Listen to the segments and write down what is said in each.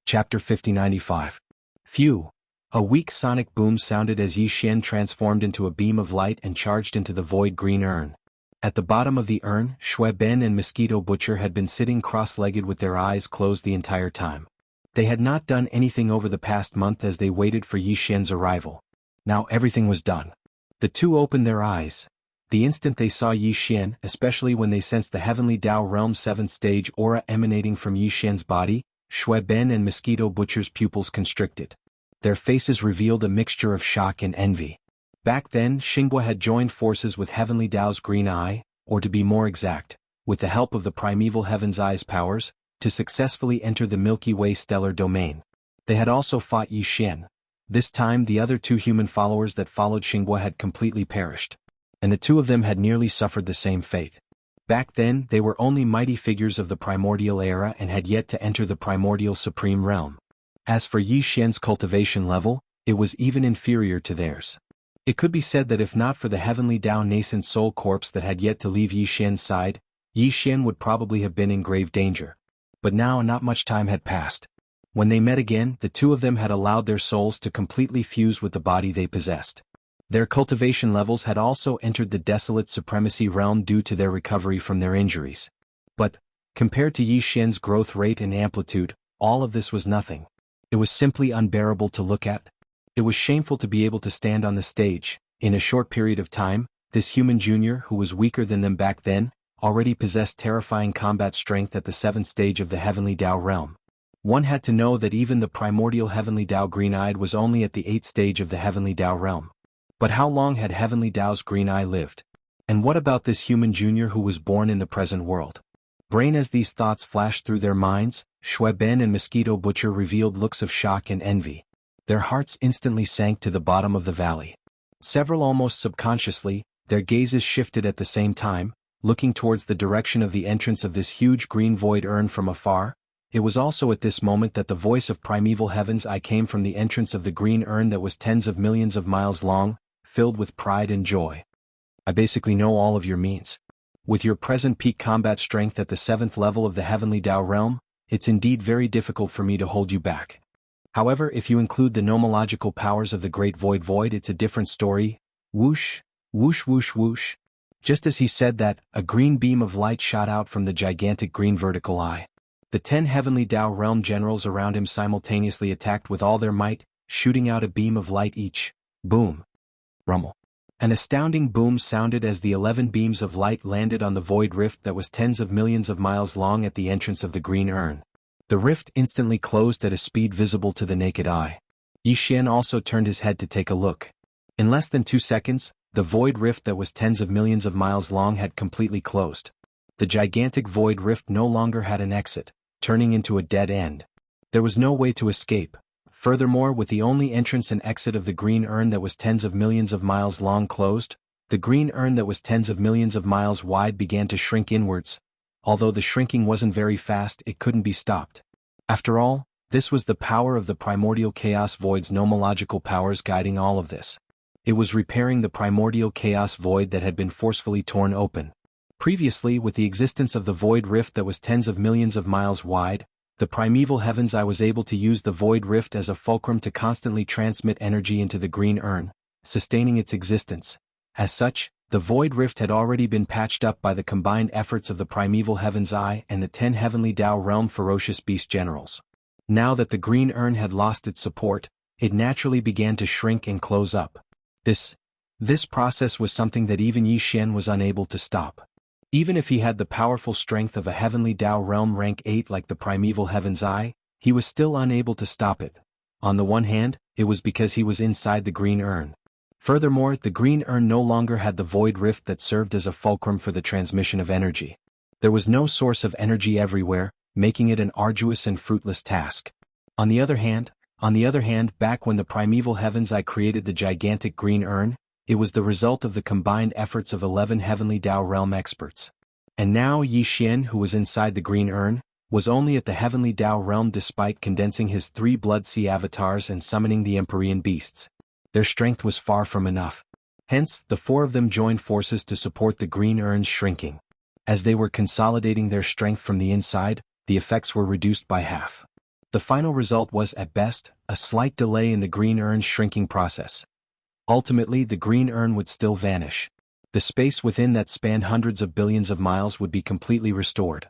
Chapter 5095. Phew! A weak sonic boom sounded as Yi Xian transformed into a beam of light and charged into the void green urn. At the bottom of the urn, Shui Ben and Mosquito Butcher had been sitting cross-legged with their eyes closed the entire time. They had not done anything over the past month as they waited for Yi Xian's arrival. Now everything was done. The two opened their eyes. The instant they saw Yi Xian, especially when they sensed the Heavenly Tao Realm 7th stage aura emanating from Yi Xian's body, Shui Ben and Mosquito Butcher's pupils constricted. Their faces revealed a mixture of shock and envy. Back then, Xinghua had joined forces with Heavenly Tao's Green Eye, or to be more exact, with the help of the Primeval Heaven's Eye's powers, to successfully enter the Milky Way stellar domain. They had also fought Yi Xian. This time the other two human followers that followed Xinghua had completely perished. And the two of them had nearly suffered the same fate. Back then they were only mighty figures of the primordial era and had yet to enter the primordial supreme realm. As for Yi Xian's cultivation level, it was even inferior to theirs. It could be said that if not for the Heavenly Tao nascent soul corpse that had yet to leave Yi Xian's side, Yi Xian would probably have been in grave danger. But now not much time had passed. When they met again, the two of them had allowed their souls to completely fuse with the body they possessed. Their cultivation levels had also entered the desolate supremacy realm due to their recovery from their injuries. But, compared to Yi Xian's growth rate and amplitude, all of this was nothing. It was simply unbearable to look at. It was shameful to be able to stand on the stage. In a short period of time, this human junior who was weaker than them back then, already possessed terrifying combat strength at the 7th stage of the Heavenly Tao realm. One had to know that even the primordial Heavenly Tao Green-Eyed was only at the 8th stage of the Heavenly Tao realm. But how long had Heavenly Tao's Green Eye lived? And what about this human junior who was born in the present world? Brain as these thoughts flashed through their minds, Shui Ben and Mosquito Butcher revealed looks of shock and envy. Their hearts instantly sank to the bottom of the valley. Several almost subconsciously, their gazes shifted at the same time, looking towards the direction of the entrance of this huge green void urn from afar. It was also at this moment that the voice of Primeval Heaven's Eye came from the entrance of the green urn that was tens of millions of miles long, filled with pride and joy. I basically know all of your means. With your present peak combat strength at the 7th level of the Heavenly Tao realm, it's indeed very difficult for me to hold you back. However, if you include the nomological powers of the Great Void, it's a different story. Whoosh, whoosh whoosh whoosh. Just as he said that, a green beam of light shot out from the gigantic green vertical eye. The 10 Heavenly Tao realm generals around him simultaneously attacked with all their might, shooting out a beam of light each. Boom. Rumble. An astounding boom sounded as the 11 beams of light landed on the void rift that was tens of millions of miles long at the entrance of the green urn. The rift instantly closed at a speed visible to the naked eye. Yi Xian also turned his head to take a look. In less than 2 seconds, the void rift that was tens of millions of miles long had completely closed. The gigantic void rift no longer had an exit, turning into a dead end. There was no way to escape. Furthermore, with the only entrance and exit of the green urn that was tens of millions of miles long closed, the green urn that was tens of millions of miles wide began to shrink inwards. Although the shrinking wasn't very fast, it couldn't be stopped. After all, this was the power of the primordial chaos void's nomological powers guiding all of this. It was repairing the primordial chaos void that had been forcefully torn open. Previously, with the existence of the void rift that was tens of millions of miles wide, the Primeval Heaven's Eye was able to use the void rift as a fulcrum to constantly transmit energy into the green urn, sustaining its existence. As such, the void rift had already been patched up by the combined efforts of the Primeval Heaven's Eye and the 10 Heavenly Tao realm ferocious beast generals. Now that the green urn had lost its support, it naturally began to shrink and close up. This process was something that even Yi Xian was unable to stop. Even if he had the powerful strength of a Heavenly Tao realm rank 8 like the Primeval Heaven's Eye, he was still unable to stop it. On the one hand, it was because he was inside the green urn. Furthermore, the green urn no longer had the void rift that served as a fulcrum for the transmission of energy. There was no source of energy everywhere, making it an arduous and fruitless task. On the other hand, back when the Primeval Heaven's Eye created the gigantic green urn, it was the result of the combined efforts of 11 Heavenly Tao realm experts. And now Yi Xian, who was inside the green urn, was only at the Heavenly Tao realm despite condensing his 3 Blood Sea avatars and summoning the Empyrean beasts. Their strength was far from enough. Hence, the 4 of them joined forces to support the green urn's shrinking. As they were consolidating their strength from the inside, the effects were reduced by half. The final result was, at best, a slight delay in the green urn's shrinking process. Ultimately, the green urn would still vanish. The space within that spanned hundreds of billions of miles would be completely restored.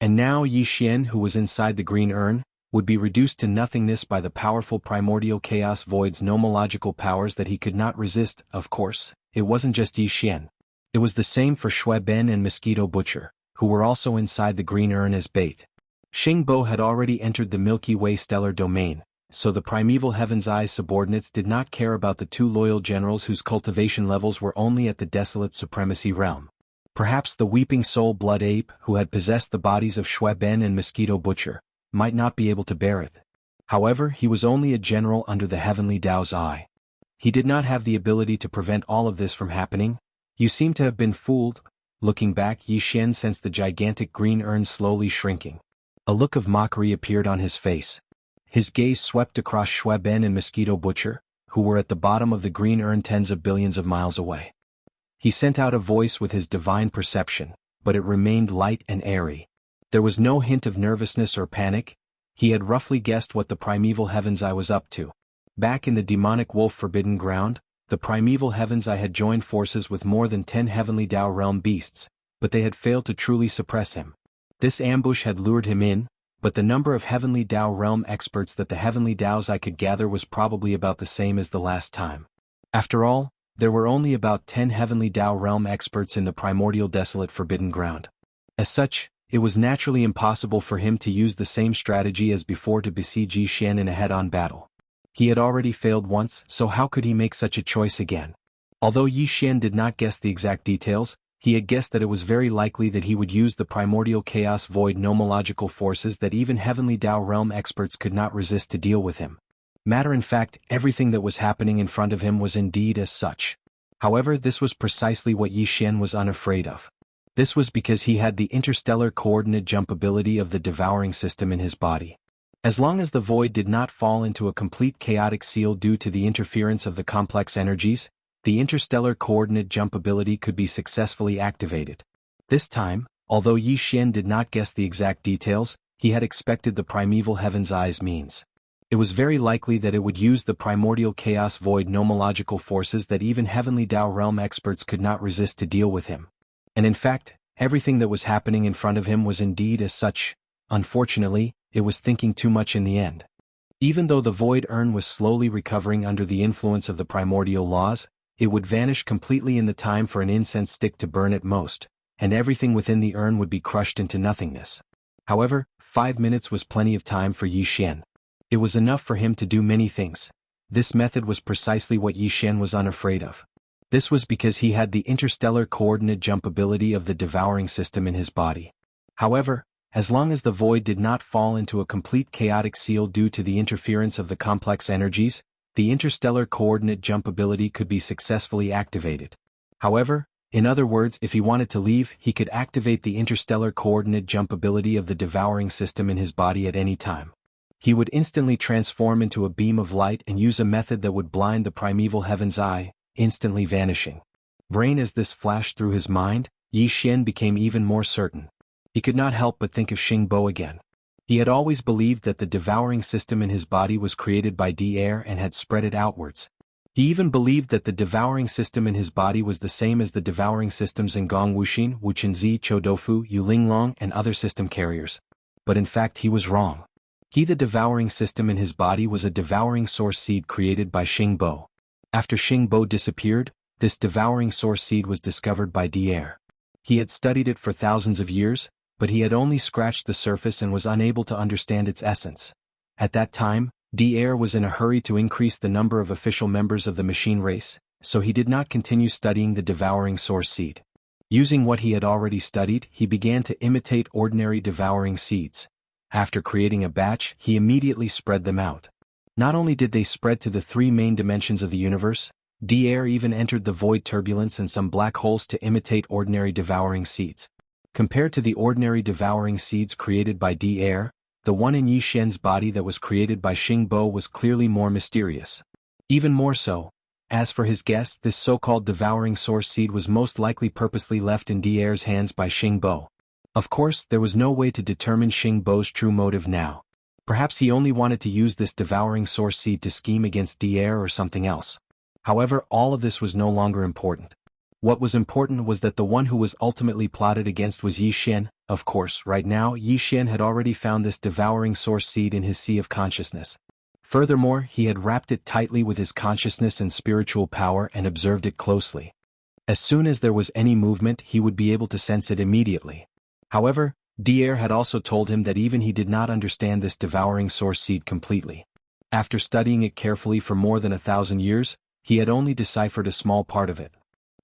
And now Yi Xian, who was inside the green urn, would be reduced to nothingness by the powerful primordial chaos void's nomological powers that he could not resist. Of course, it wasn't just Yi Xian. It was the same for Shui Ben and Mosquito Butcher, who were also inside the green urn as bait. Xing Bo had already entered the Milky Way stellar domain, so the primeval Heaven's Eye's subordinates did not care about the two loyal generals whose cultivation levels were only at the desolate supremacy realm. Perhaps the weeping soul blood ape, who had possessed the bodies of Shui Ben and Mosquito Butcher, might not be able to bear it. However, he was only a general under the heavenly Tao's eye. He did not have the ability to prevent all of this from happening. You seem to have been fooled. Looking back, Yi Xian sensed the gigantic green urn slowly shrinking. A look of mockery appeared on his face. His gaze swept across Shui Ben and Mosquito Butcher, who were at the bottom of the green urn tens of billions of miles away. He sent out a voice with his divine perception, but it remained light and airy. There was no hint of nervousness or panic. He had roughly guessed what the primeval Heaven's Eye was up to. Back in the demonic wolf forbidden ground, the primeval Heaven's Eye had joined forces with more than 10 heavenly Tao realm beasts, but they had failed to truly suppress him. This ambush had lured him in, but the number of heavenly Tao realm experts that the heavenly Tao's Eye could gather was probably about the same as the last time. After all, there were only about 10 heavenly Tao realm experts in the primordial desolate forbidden ground. As such, it was naturally impossible for him to use the same strategy as before to besiege Yi Xian in a head-on battle. He had already failed once, so how could he make such a choice again? Although Yi Xian did not guess the exact details, he had guessed that it was very likely that he would use the primordial chaos void nomological forces that even heavenly Tao realm experts could not resist to deal with him. Matter in fact, everything that was happening in front of him was indeed as such. However, this was precisely what Yi Xian was unafraid of. This was because he had the interstellar coordinate jump ability of the devouring system in his body. As long as the void did not fall into a complete chaotic seal due to the interference of the complex energies, the interstellar coordinate jump ability could be successfully activated. This time, although Yi Xian did not guess the exact details, he had expected the primeval Heaven's Eye's means. It was very likely that it would use the primordial chaos void nomological forces that even heavenly Tao realm experts could not resist to deal with him. And in fact, everything that was happening in front of him was indeed as such. Unfortunately, it was thinking too much in the end. Even though the void urn was slowly recovering under the influence of the primordial laws, it would vanish completely in the time for an incense stick to burn at most, and everything within the urn would be crushed into nothingness. However, 5 minutes was plenty of time for Yi Xian. It was enough for him to do many things. This method was precisely what Yi Xian was unafraid of. This was because he had the interstellar coordinate jump ability of the devouring system in his body. However, as long as the void did not fall into a complete chaotic seal due to the interference of the complex energies, the interstellar coordinate jump ability could be successfully activated. However, in other words, if he wanted to leave, he could activate the interstellar coordinate jump ability of the devouring system in his body at any time. He would instantly transform into a beam of light and use a method that would blind the primeval Heaven's Eye, instantly vanishing. Brain as this flashed through his mind, Yi Xian became even more certain. He could not help but think of Xing Bo again. He had always believed that the devouring system in his body was created by air and had spread it outwards. He even believed that the devouring system in his body was the same as the devouring systems in Gong Wuxin, Wuchenzi, Choudofu, Yulinglong, and other system carriers. But in fact he was wrong. The devouring system in his body was a devouring source seed created by Xing Bo. After Xing Bo disappeared, this devouring source seed was discovered by air. He had studied it for thousands of years, but he had only scratched the surface and was unable to understand its essence. At that time, air was in a hurry to increase the number of official members of the machine race, so he did not continue studying the devouring source seed. Using what he had already studied, he began to imitate ordinary devouring seeds. After creating a batch, he immediately spread them out. Not only did they spread to the 3 main dimensions of the universe, air even entered the void turbulence and some black holes to imitate ordinary devouring seeds. Compared to the ordinary devouring seeds created by air, the one in Yi Xian's body that was created by Xing Bo was clearly more mysterious. Even more so, as for his guess, this so-called devouring source seed was most likely purposely left in air's hands by Xing Bo. Of course, there was no way to determine Xing Bo's true motive now. Perhaps he only wanted to use this devouring source seed to scheme against Dier or something else. However, all of this was no longer important. What was important was that the one who was ultimately plotted against was Yi Xian. Of course, right now Yi Xian had already found this devouring source seed in his sea of consciousness. Furthermore, he had wrapped it tightly with his consciousness and spiritual power and observed it closely. As soon as there was any movement, he would be able to sense it immediately. However, Dier had also told him that even he did not understand this devouring source seed completely. After studying it carefully for more than 1,000 years, he had only deciphered a small part of it.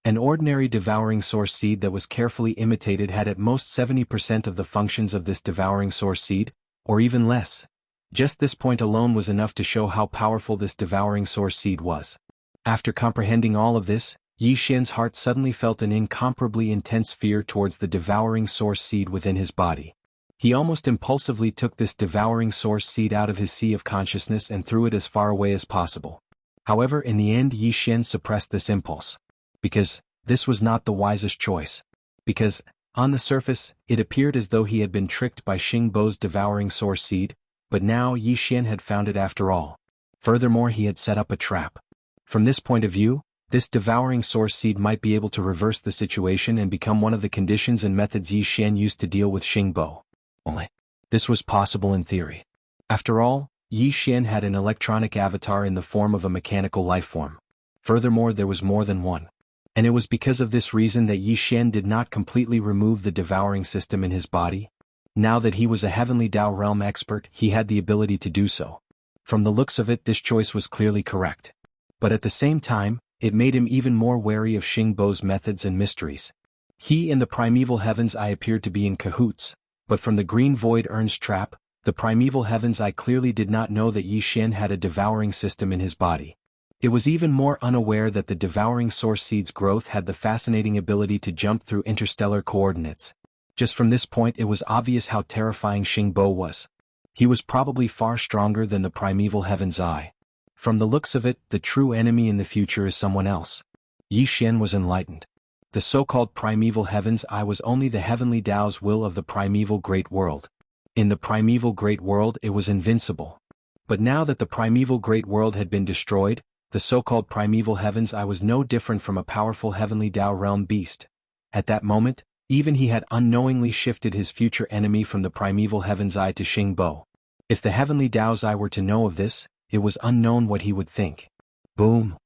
An ordinary devouring source seed that was carefully imitated had at most 70% of the functions of this devouring source seed, or even less. Just this point alone was enough to show how powerful this devouring source seed was. After comprehending all of this, Yi Xian's heart suddenly felt an incomparably intense fear towards the devouring source seed within his body. He almost impulsively took this devouring source seed out of his sea of consciousness and threw it as far away as possible. However, in the end Yi Xian suppressed this impulse. Because this was not the wisest choice. Because, on the surface, it appeared as though he had been tricked by Xing Bo's devouring source seed, but now Yi Xian had found it after all. Furthermore, he had set up a trap. From this point of view, this devouring source seed might be able to reverse the situation and become one of the conditions and methods Yi Xian used to deal with Xing Bo. Only, this was possible in theory. After all, Yi Xian had an electronic avatar in the form of a mechanical lifeform. Furthermore, there was more than one. And it was because of this reason that Yi Xian did not completely remove the devouring system in his body. Now that he was a heavenly Dao realm expert, he had the ability to do so. From the looks of it, this choice was clearly correct. But at the same time, it made him even more wary of Xing Bo's methods and mysteries. He and the primeval heavens eye appeared to be in cahoots, but from the green void urn's trap, the primeval heavens eye clearly did not know that Yi Xian had a devouring system in his body. It was even more unaware that the devouring source seed's growth had the fascinating ability to jump through interstellar coordinates. Just from this point it was obvious how terrifying Xing Bo was. He was probably far stronger than the primeval heaven's eye. From the looks of it, the true enemy in the future is someone else. Yi Xian was enlightened. The so-called primeval heaven's eye was only the heavenly Dao's will of the primeval great world. In the primeval great world it was invincible. But now that the primeval great world had been destroyed, the so-called primeval heavens eye was no different from a powerful heavenly Dao realm beast. At that moment, even he had unknowingly shifted his future enemy from the primeval heaven's eye to Xing Bo. If the heavenly Dao's eye were to know of this, it was unknown what he would think. Boom.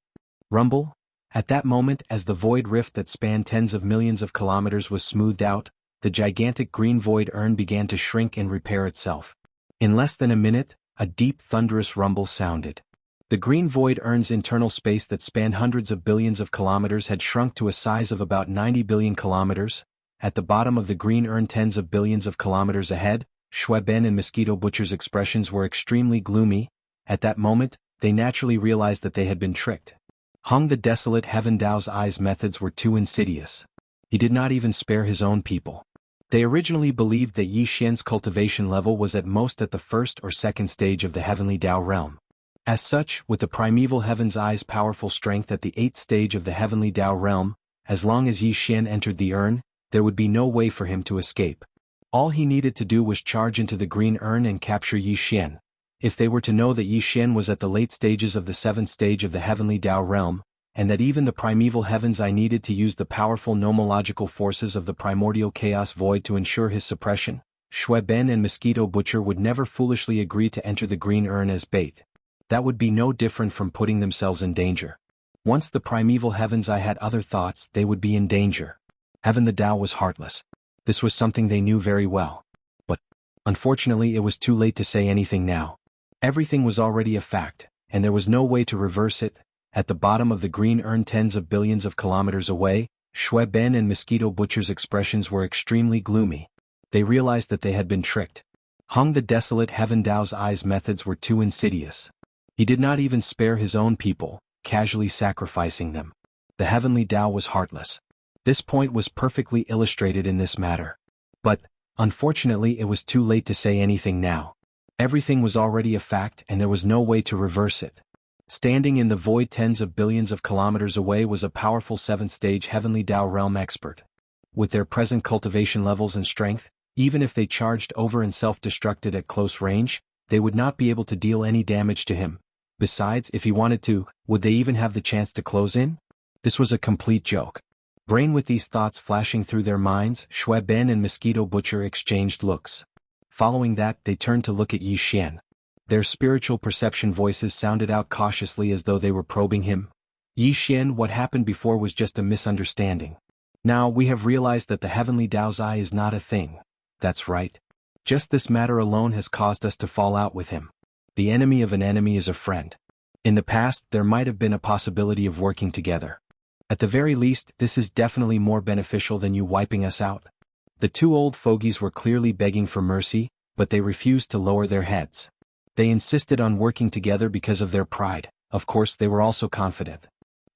Rumble. At that moment, as the void rift that spanned tens of millions of kilometers was smoothed out, the gigantic green void urn began to shrink and repair itself. In less than a minute, a deep thunderous rumble sounded. The green void urn's internal space that spanned hundreds of billions of kilometers had shrunk to a size of about 90 billion kilometers. At the bottom of the green urn tens of billions of kilometers ahead, Shui Ben and Mosquito Butcher's expressions were extremely gloomy. At that moment, they naturally realized that they had been tricked. Hung the desolate Heaven Dao's eye's methods were too insidious. He did not even spare his own people. They originally believed that Yi Xian's cultivation level was at most at the first or second stage of the heavenly Dao realm. As such, with the primeval heaven's eye's powerful strength at the 8th stage of the heavenly Dao realm, as long as Yi Xian entered the urn, there would be no way for him to escape. All he needed to do was charge into the green urn and capture Yi Xian. If they were to know that Yi Xian was at the late stages of the 7th stage of the heavenly Dao realm, and that even the primeval heavens eye needed to use the powerful nomological forces of the primordial chaos void to ensure his suppression, Shui Ben and Mosquito Butcher would never foolishly agree to enter the green urn as bait. That would be no different from putting themselves in danger. Once the primeval heavens eye had other thoughts, they would be in danger. Heaven the Dao was heartless. This was something they knew very well. But, unfortunately, it was too late to say anything now. Everything was already a fact, and there was no way to reverse it. At the bottom of the green urn tens of billions of kilometers away, Shui Ben and Mosquito Butcher's expressions were extremely gloomy. They realized that they had been tricked. Hung the desolate Heaven Dao's eye's methods were too insidious. He did not even spare his own people, casually sacrificing them. The heavenly Dao was heartless. This point was perfectly illustrated in this matter. But, unfortunately, it was too late to say anything now. Everything was already a fact and there was no way to reverse it. Standing in the void tens of billions of kilometers away was a powerful 7th stage heavenly Dao realm expert. With their present cultivation levels and strength, even if they charged over and self-destructed at close range, they would not be able to deal any damage to him. Besides, if he wanted to, would they even have the chance to close in? This was a complete joke. Brain with these thoughts flashing through their minds, Shui Ben and Mosquito Butcher exchanged looks. Following that, they turned to look at Yi Xian. Their spiritual perception voices sounded out cautiously as though they were probing him. Yi Xian, what happened before was just a misunderstanding. Now we have realized that the heavenly Dao's eye is not a thing. That's right. Just this matter alone has caused us to fall out with him. The enemy of an enemy is a friend. In the past, there might have been a possibility of working together. At the very least, this is definitely more beneficial than you wiping us out. The two old fogies were clearly begging for mercy, but they refused to lower their heads. They insisted on working together because of their pride. Of course, they were also confident.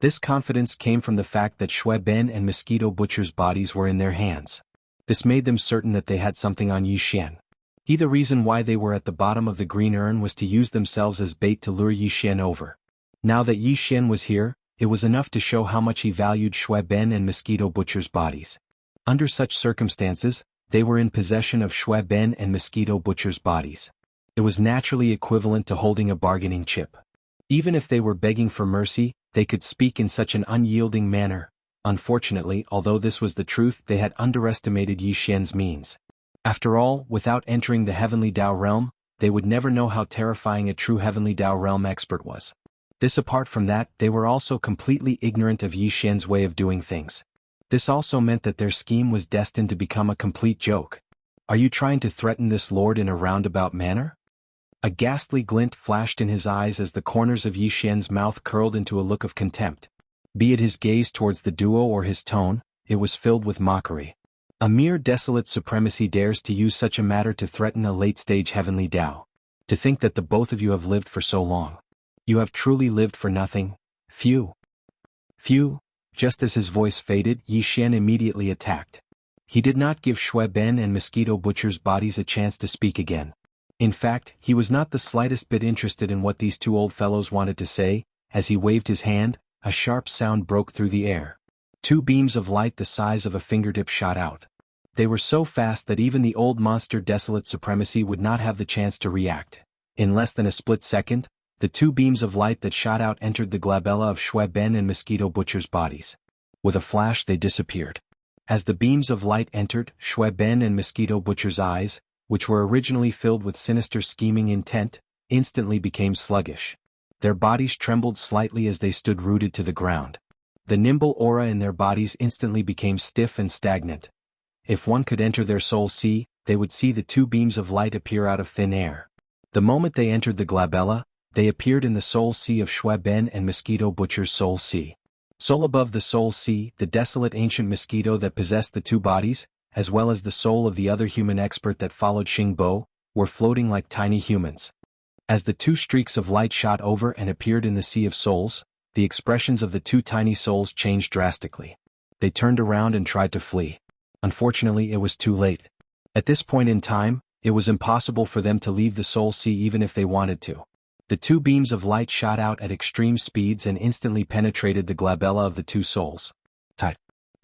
This confidence came from the fact that Shui Ben and Mosquito Butcher's bodies were in their hands. This made them certain that they had something on Yi Xian. The reason why they were at the bottom of the green urn was to use themselves as bait to lure Yi Xian over. Now that Yi Xian was here, it was enough to show how much he valued Shui Ben and Mosquito Butcher's bodies. Under such circumstances, they were in possession of Shui Ben and Mosquito Butcher's bodies. It was naturally equivalent to holding a bargaining chip. Even if they were begging for mercy, they could speak in such an unyielding manner. Unfortunately, although this was the truth, they had underestimated Yi Xian's means. After all, without entering the Heavenly Dao realm, they would never know how terrifying a true Heavenly Dao realm expert was. This apart from that, they were also completely ignorant of Yi Xian's way of doing things. This also meant that their scheme was destined to become a complete joke. Are you trying to threaten this lord in a roundabout manner? A ghastly glint flashed in his eyes as the corners of Yi Xian's mouth curled into a look of contempt. Be it his gaze towards the duo or his tone, it was filled with mockery. A mere desolate supremacy dares to use such a matter to threaten a late-stage Heavenly Dao. To think that the both of you have lived for so long. You have truly lived for nothing. Phew. Phew. Just as his voice faded, Yi Xian immediately attacked. He did not give Shui Ben and Mosquito Butcher's bodies a chance to speak again. In fact, he was not the slightest bit interested in what these two old fellows wanted to say. As he waved his hand, a sharp sound broke through the air. Two beams of light the size of a fingertip shot out. They were so fast that even the old monster Desolate Supremacy would not have the chance to react. In less than a split second, the two beams of light that shot out entered the glabella of Shui Ben and Mosquito Butcher's bodies. With a flash they disappeared. As the beams of light entered, Shui Ben and Mosquito Butcher's eyes, which were originally filled with sinister scheming intent, instantly became sluggish. Their bodies trembled slightly as they stood rooted to the ground. The nimble aura in their bodies instantly became stiff and stagnant. If one could enter their soul sea, they would see the two beams of light appear out of thin air. The moment they entered the glabella, they appeared in the soul sea of Shui Ben and Mosquito Butcher's soul sea. Soul above the soul sea, the desolate ancient mosquito that possessed the two bodies, as well as the soul of the other human expert that followed Xing Bo, were floating like tiny humans. As the two streaks of light shot over and appeared in the sea of souls, the expressions of the two tiny souls changed drastically. They turned around and tried to flee. Unfortunately, it was too late. At this point in time, it was impossible for them to leave the soul sea even if they wanted to. The two beams of light shot out at extreme speeds and instantly penetrated the glabella of the two souls.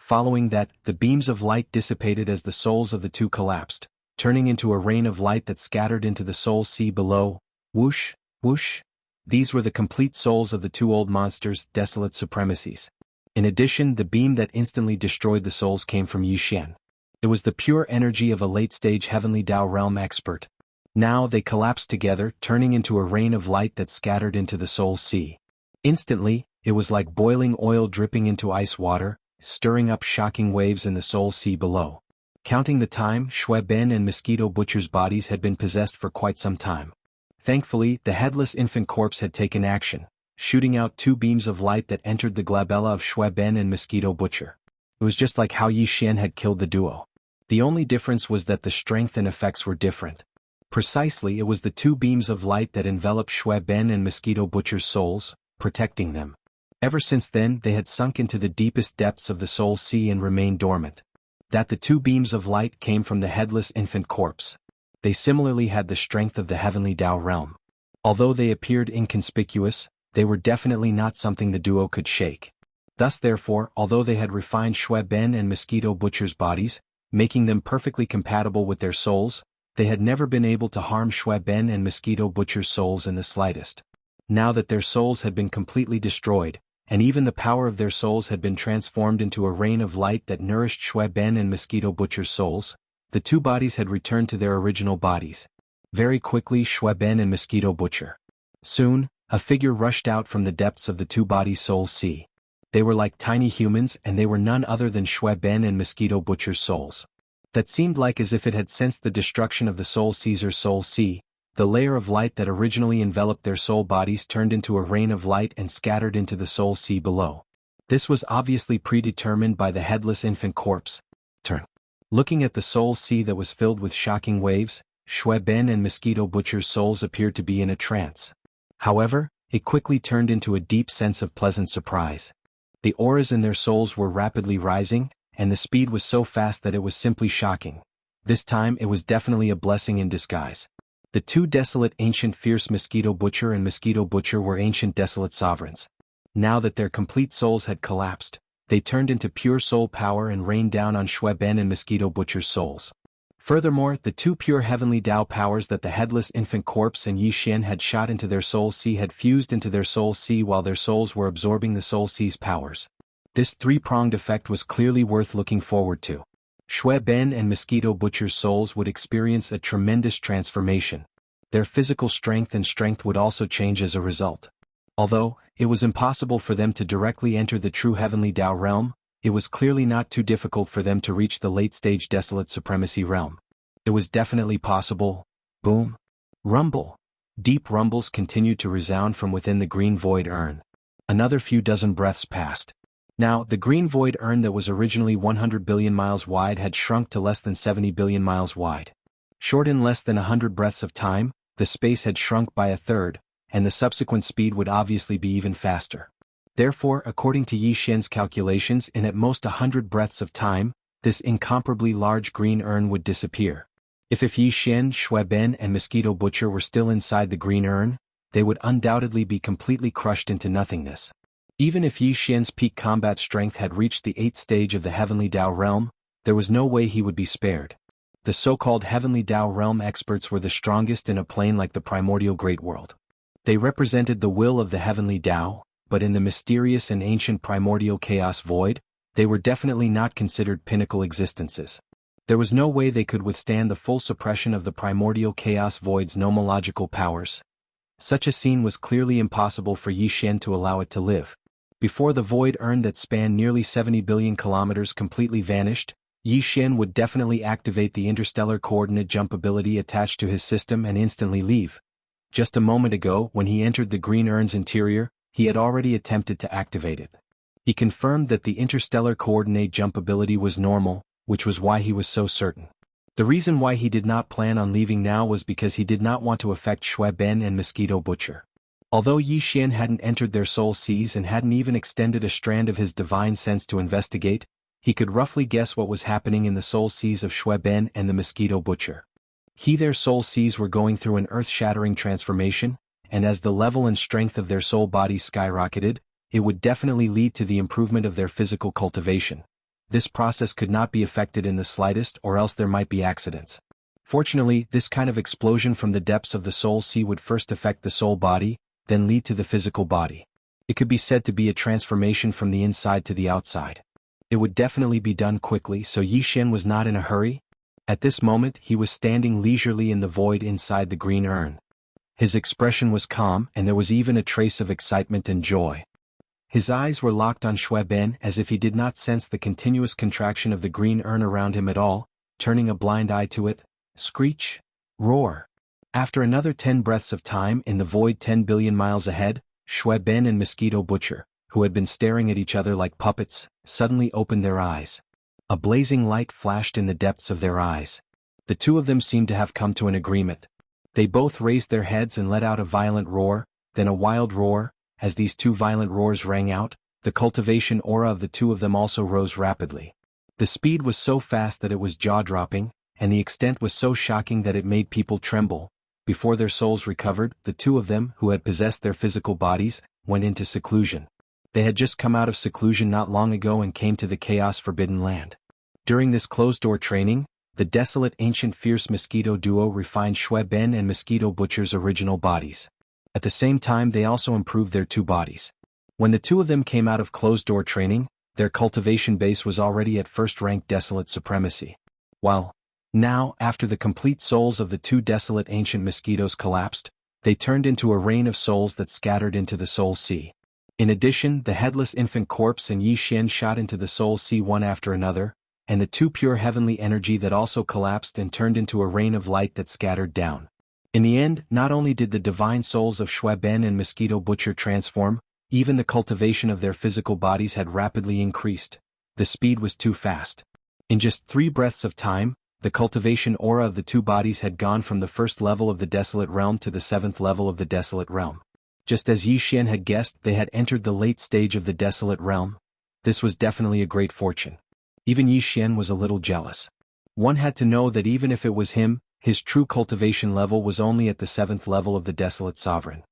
Following that, the beams of light dissipated as the souls of the two collapsed, turning into a rain of light that scattered into the soul sea below. Whoosh, whoosh. These were the complete souls of the two old monsters, Desolate Supremacies. In addition, the beam that instantly destroyed the souls came from Yi Xian. It was the pure energy of a late-stage Heavenly Dao realm expert. Now they collapsed together, turning into a rain of light that scattered into the soul sea. Instantly, it was like boiling oil dripping into ice water, stirring up shocking waves in the soul sea below. Counting the time, Shui Ben and Mosquito Butcher's bodies had been possessed for quite some time. Thankfully, the headless infant corpse had taken action, shooting out two beams of light that entered the glabella of Shui Ben and Mosquito Butcher. It was just like how Yi Xian had killed the duo. The only difference was that the strength and effects were different. Precisely, it was the two beams of light that enveloped Shui Ben and Mosquito Butcher's souls, protecting them. Ever since then, they had sunk into the deepest depths of the soul sea and remained dormant. That the two beams of light came from the headless infant corpse. They similarly had the strength of the Heavenly Dao realm. Although they appeared inconspicuous, they were definitely not something the duo could shake. Thus therefore, although they had refined Shui Ben and Mosquito Butcher's bodies, making them perfectly compatible with their souls, They had never been able to harm Shui Ben and Mosquito Butcher's souls in the slightest. Now that their souls had been completely destroyed, and even the power of their souls had been transformed into a rain of light that nourished Shui Ben and Mosquito Butcher's souls, the two bodies had returned to their original bodies. Very quickly Shui Ben and Mosquito Butcher. Soon, a figure rushed out from the depths of the two bodies' soul sea. They were like tiny humans and they were none other than Shui Ben and Mosquito Butcher's souls. That seemed like as if it had sensed the destruction of the Soul Caesar's soul sea. The layer of light that originally enveloped their soul bodies turned into a rain of light and scattered into the soul sea below. This was obviously predetermined by the headless infant corpse. Looking at the soul sea that was filled with shocking waves, Shui Ben and Mosquito Butcher's souls appeared to be in a trance. However, it quickly turned into a deep sense of pleasant surprise. The auras in their souls were rapidly rising, and the speed was so fast that it was simply shocking. This time it was definitely a blessing in disguise. The two desolate ancient fierce Mosquito Butcher and Mosquito Butcher were ancient desolate sovereigns. Now that their complete souls had collapsed, they turned into pure soul power and rained down on Shui Ben and Mosquito Butcher's souls. Furthermore, the two pure heavenly Tao powers that the headless infant corpse and Yi Xian had shot into their soul sea had fused into their soul sea while their souls were absorbing the soul sea's powers. This three-pronged effect was clearly worth looking forward to. Shui Ben and Mosquito Butcher's souls would experience a tremendous transformation. Their physical strength and strength would also change as a result. Although, it was impossible for them to directly enter the true heavenly Tao realm, it was clearly not too difficult for them to reach the late-stage desolate supremacy realm. It was definitely possible. Boom. Rumble. Deep rumbles continued to resound from within the green void urn. Another few dozen breaths passed. Now, the green void urn that was originally 100 billion miles wide had shrunk to less than 70 billion miles wide. Short in less than 100 breaths of time, the space had shrunk by a third, and the subsequent speed would obviously be even faster. Therefore, according to Yi Xian's calculations, in at most 100 breaths of time, this incomparably large green urn would disappear. If Yi Xian, Shui Ben and Mosquito Butcher were still inside the green urn, they would undoubtedly be completely crushed into nothingness. Even if Yi Xian's peak combat strength had reached the 8th stage of the Heavenly Tao realm, there was no way he would be spared. The so-called Heavenly Tao realm experts were the strongest in a plane like the primordial Great World. They represented the will of the Heavenly Tao, but in the mysterious and ancient primordial chaos void, they were definitely not considered pinnacle existences. There was no way they could withstand the full suppression of the primordial chaos void's nomological powers. Such a scene was clearly impossible for Yi Xian to allow it to live. Before the void urn that spanned nearly 70 billion kilometers completely vanished, Yi Xian would definitely activate the interstellar coordinate jump ability attached to his system and instantly leave. Just a moment ago, when he entered the green urn's interior, he had already attempted to activate it. He confirmed that the interstellar coordinate jump ability was normal, which was why he was so certain. The reason why he did not plan on leaving now was because he did not want to affect Shui Ben and Mosquito Butcher. Although Yi Xian hadn't entered their soul seas and hadn't even extended a strand of his divine sense to investigate, he could roughly guess what was happening in the soul seas of Shui Ben and the Mosquito Butcher. Their soul seas were going through an earth-shattering transformation, and as the level and strength of their soul bodies skyrocketed, it would definitely lead to the improvement of their physical cultivation. This process could not be affected in the slightest, or else there might be accidents. Fortunately, this kind of explosion from the depths of the soul sea would first affect the soul body, then lead to the physical body. It could be said to be a transformation from the inside to the outside. It would definitely be done quickly, so Yi Xian was not in a hurry. At this moment, he was standing leisurely in the void inside the green urn. His expression was calm, and there was even a trace of excitement and joy. His eyes were locked on Shui Ben as if he did not sense the continuous contraction of the green urn around him at all, turning a blind eye to it. Screech. Roar. After another 10 breaths of time in the void 10 billion miles ahead, Shui Ben and Mosquito Butcher, who had been staring at each other like puppets, suddenly opened their eyes. A blazing light flashed in the depths of their eyes. The two of them seemed to have come to an agreement. They both raised their heads and let out a violent roar, then a wild roar. As these two violent roars rang out, the cultivation aura of the two of them also rose rapidly. The speed was so fast that it was jaw-dropping, and the extent was so shocking that it made people tremble. Before their souls recovered, the two of them, who had possessed their physical bodies, went into seclusion. They had just come out of seclusion not long ago and came to the chaos-forbidden land. During this closed-door training, the desolate ancient fierce mosquito duo refined Shui Ben and Mosquito Butcher's original bodies. At the same time they also improved their two bodies. When the two of them came out of closed-door training, their cultivation base was already at first-rank desolate supremacy. While, now, after the complete souls of the two desolate ancient mosquitoes collapsed, they turned into a rain of souls that scattered into the soul sea. In addition, the headless infant corpse and Yi Xian shot into the soul sea one after another, and the two pure heavenly energy that also collapsed and turned into a rain of light that scattered down. In the end, not only did the divine souls of Shui Ben and Mosquito Butcher transform, even the cultivation of their physical bodies had rapidly increased. The speed was too fast. In just 3 breaths of time, the cultivation aura of the two bodies had gone from the first level of the desolate realm to the 7th level of the desolate realm. Just as Yi Xian had guessed, they had entered the late stage of the desolate realm. This was definitely a great fortune. Even Yi Xian was a little jealous. One had to know that even if it was him, his true cultivation level was only at the 7th level of the desolate sovereign.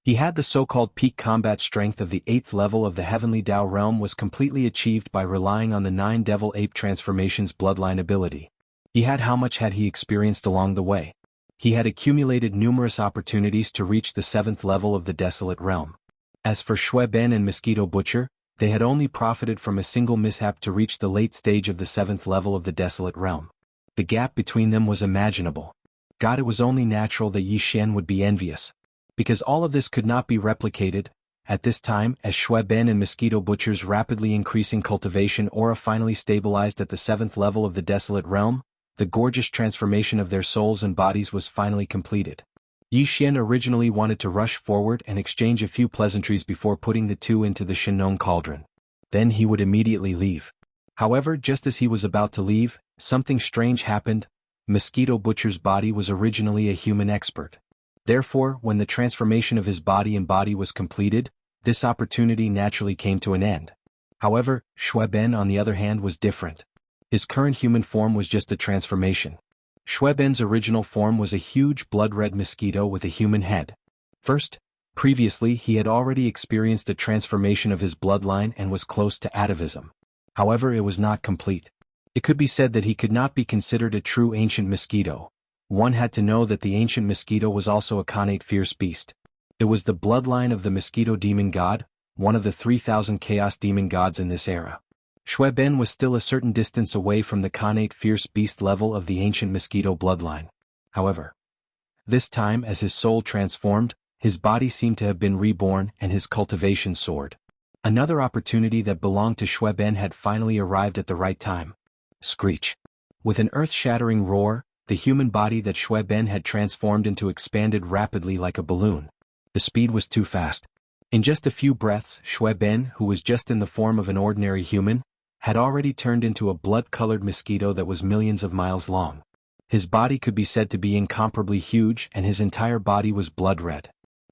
He had the so-called peak combat strength of the 8th level of the heavenly Tao realm was completely achieved by relying on the 9 devil ape transformations bloodline ability. How much had he experienced along the way? He had accumulated numerous opportunities to reach the 7th level of the desolate realm. As for Shui Ben and Mosquito Butcher, they had only profited from a single mishap to reach the late stage of the 7th level of the desolate realm. The gap between them was imaginable. God, it was only natural that Yi Xian would be envious. Because all of this could not be replicated, at this time, as Shui Ben and Mosquito Butcher's rapidly increasing cultivation aura finally stabilized at the 7th level of the desolate realm, the gorgeous transformation of their souls and bodies was finally completed. Yi Xian originally wanted to rush forward and exchange a few pleasantries before putting the two into the Shenong cauldron. Then he would immediately leave. However, just as he was about to leave, something strange happened. Mosquito Butcher's body was originally a human expert. Therefore, when the transformation of his body and body was completed, this opportunity naturally came to an end. However, Shui Ben on the other hand was different. His current human form was just a transformation. Shui Ben's original form was a huge blood-red mosquito with a human head. Previously he had already experienced a transformation of his bloodline and was close to atavism. However, it was not complete. It could be said that he could not be considered a true ancient mosquito. One had to know that the ancient mosquito was also a Khanate fierce beast. It was the bloodline of the mosquito demon god, one of the 3,000 chaos demon gods in this era. Shui Ben was still a certain distance away from the Khanate fierce beast level of the ancient mosquito bloodline. However, this time as his soul transformed, his body seemed to have been reborn and his cultivation soared. Another opportunity that belonged to Shui Ben had finally arrived at the right time. Screech. With an earth-shattering roar, the human body that Shui Ben had transformed into expanded rapidly like a balloon. The speed was too fast. In just a few breaths, Shui Ben, who was just in the form of an ordinary human, had already turned into a blood-colored mosquito that was millions of miles long. His body could be said to be incomparably huge and his entire body was blood-red.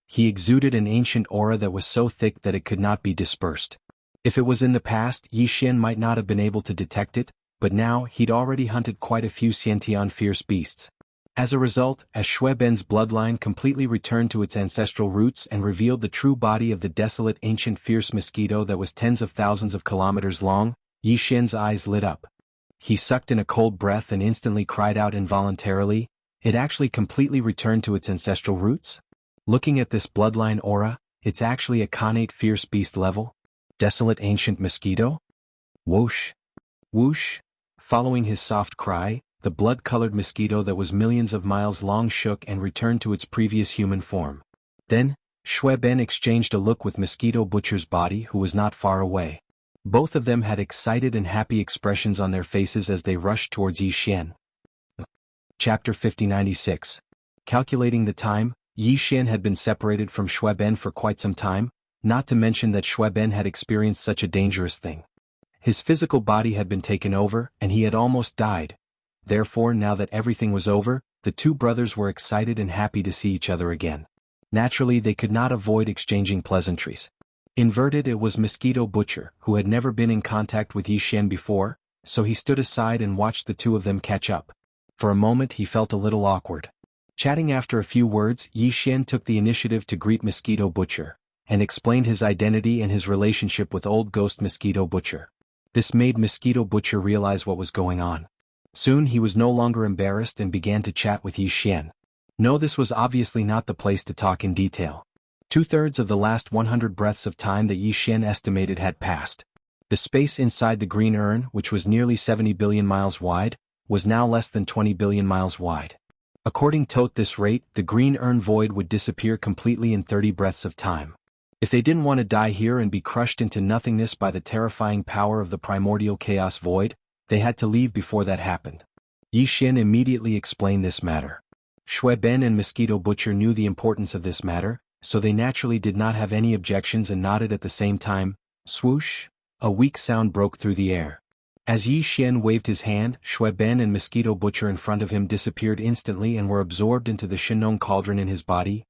He exuded an ancient aura that was so thick that it could not be dispersed. If it was in the past, Yi Xian might not have been able to detect it, but now he'd already hunted quite a few Xiantian fierce beasts. As a result, as Shui Ben's bloodline completely returned to its ancestral roots and revealed the true body of the desolate ancient fierce mosquito that was tens of thousands of kilometers long, Yi Xian's eyes lit up. He sucked in a cold breath and instantly cried out involuntarily, it actually completely returned to its ancestral roots? Looking at this bloodline aura, it's actually a Khanate fierce beast level? Desolate ancient mosquito? Whoosh. Whoosh. Following his soft cry, the blood-colored mosquito that was millions of miles long shook and returned to its previous human form. Then, Shui Ben exchanged a look with Mosquito Butcher's body who was not far away. Both of them had excited and happy expressions on their faces as they rushed towards Yi Xian. Chapter 5096. Calculating the time, Yi Xian had been separated from Shui Ben for quite some time, not to mention that Shui Ben had experienced such a dangerous thing. His physical body had been taken over, and he had almost died. Therefore, now that everything was over, the two brothers were excited and happy to see each other again. Naturally, they could not avoid exchanging pleasantries. Inverted, it was Mosquito Butcher, who had never been in contact with Yi Xian before, so he stood aside and watched the two of them catch up. For a moment he felt a little awkward. Chatting after a few words, Yi Xian took the initiative to greet Mosquito Butcher, and explained his identity and his relationship with Old Ghost Mosquito Butcher. This made Mosquito Butcher realize what was going on. Soon he was no longer embarrassed and began to chat with Yi Xian. No, this was obviously not the place to talk in detail. 2/3 of the last 100 breaths of time that Yi Xian estimated had passed. The space inside the green urn, which was nearly 70 billion miles wide, was now less than 20 billion miles wide. According to this rate, the green urn void would disappear completely in 30 breaths of time. If they didn't want to die here and be crushed into nothingness by the terrifying power of the primordial chaos void, they had to leave before that happened. Yi Xian immediately explained this matter. Shui Ben and Mosquito Butcher knew the importance of this matter, so they naturally did not have any objections and nodded at the same time. Swoosh! A weak sound broke through the air. As Yi Xian waved his hand, Shui Ben and Mosquito Butcher in front of him disappeared instantly and were absorbed into the Shinong cauldron in his body.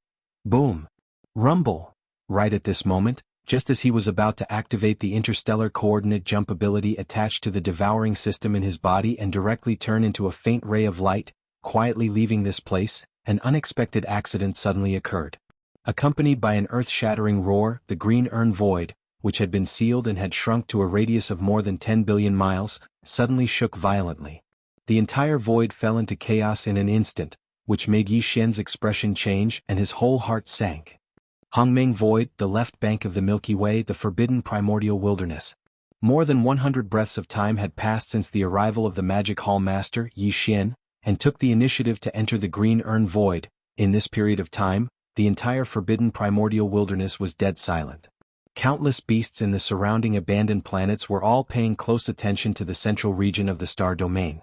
Boom! Rumble! Right at this moment, just as he was about to activate the interstellar coordinate jump ability attached to the devouring system in his body and directly turn into a faint ray of light, quietly leaving this place, an unexpected accident suddenly occurred. Accompanied by an earth-shattering roar, the green urn void, which had been sealed and had shrunk to a radius of more than 10 billion miles, suddenly shook violently. The entire void fell into chaos in an instant, which made Yi Xian's expression change and his whole heart sank. Hongmeng Void, the left bank of the Milky Way, the forbidden primordial wilderness. More than 100 breaths of time had passed since the arrival of the Magic Hall Master, Yi Xian, and took the initiative to enter the green urn void. In this period of time, the entire forbidden primordial wilderness was dead silent. Countless beasts in the surrounding abandoned planets were all paying close attention to the central region of the star domain.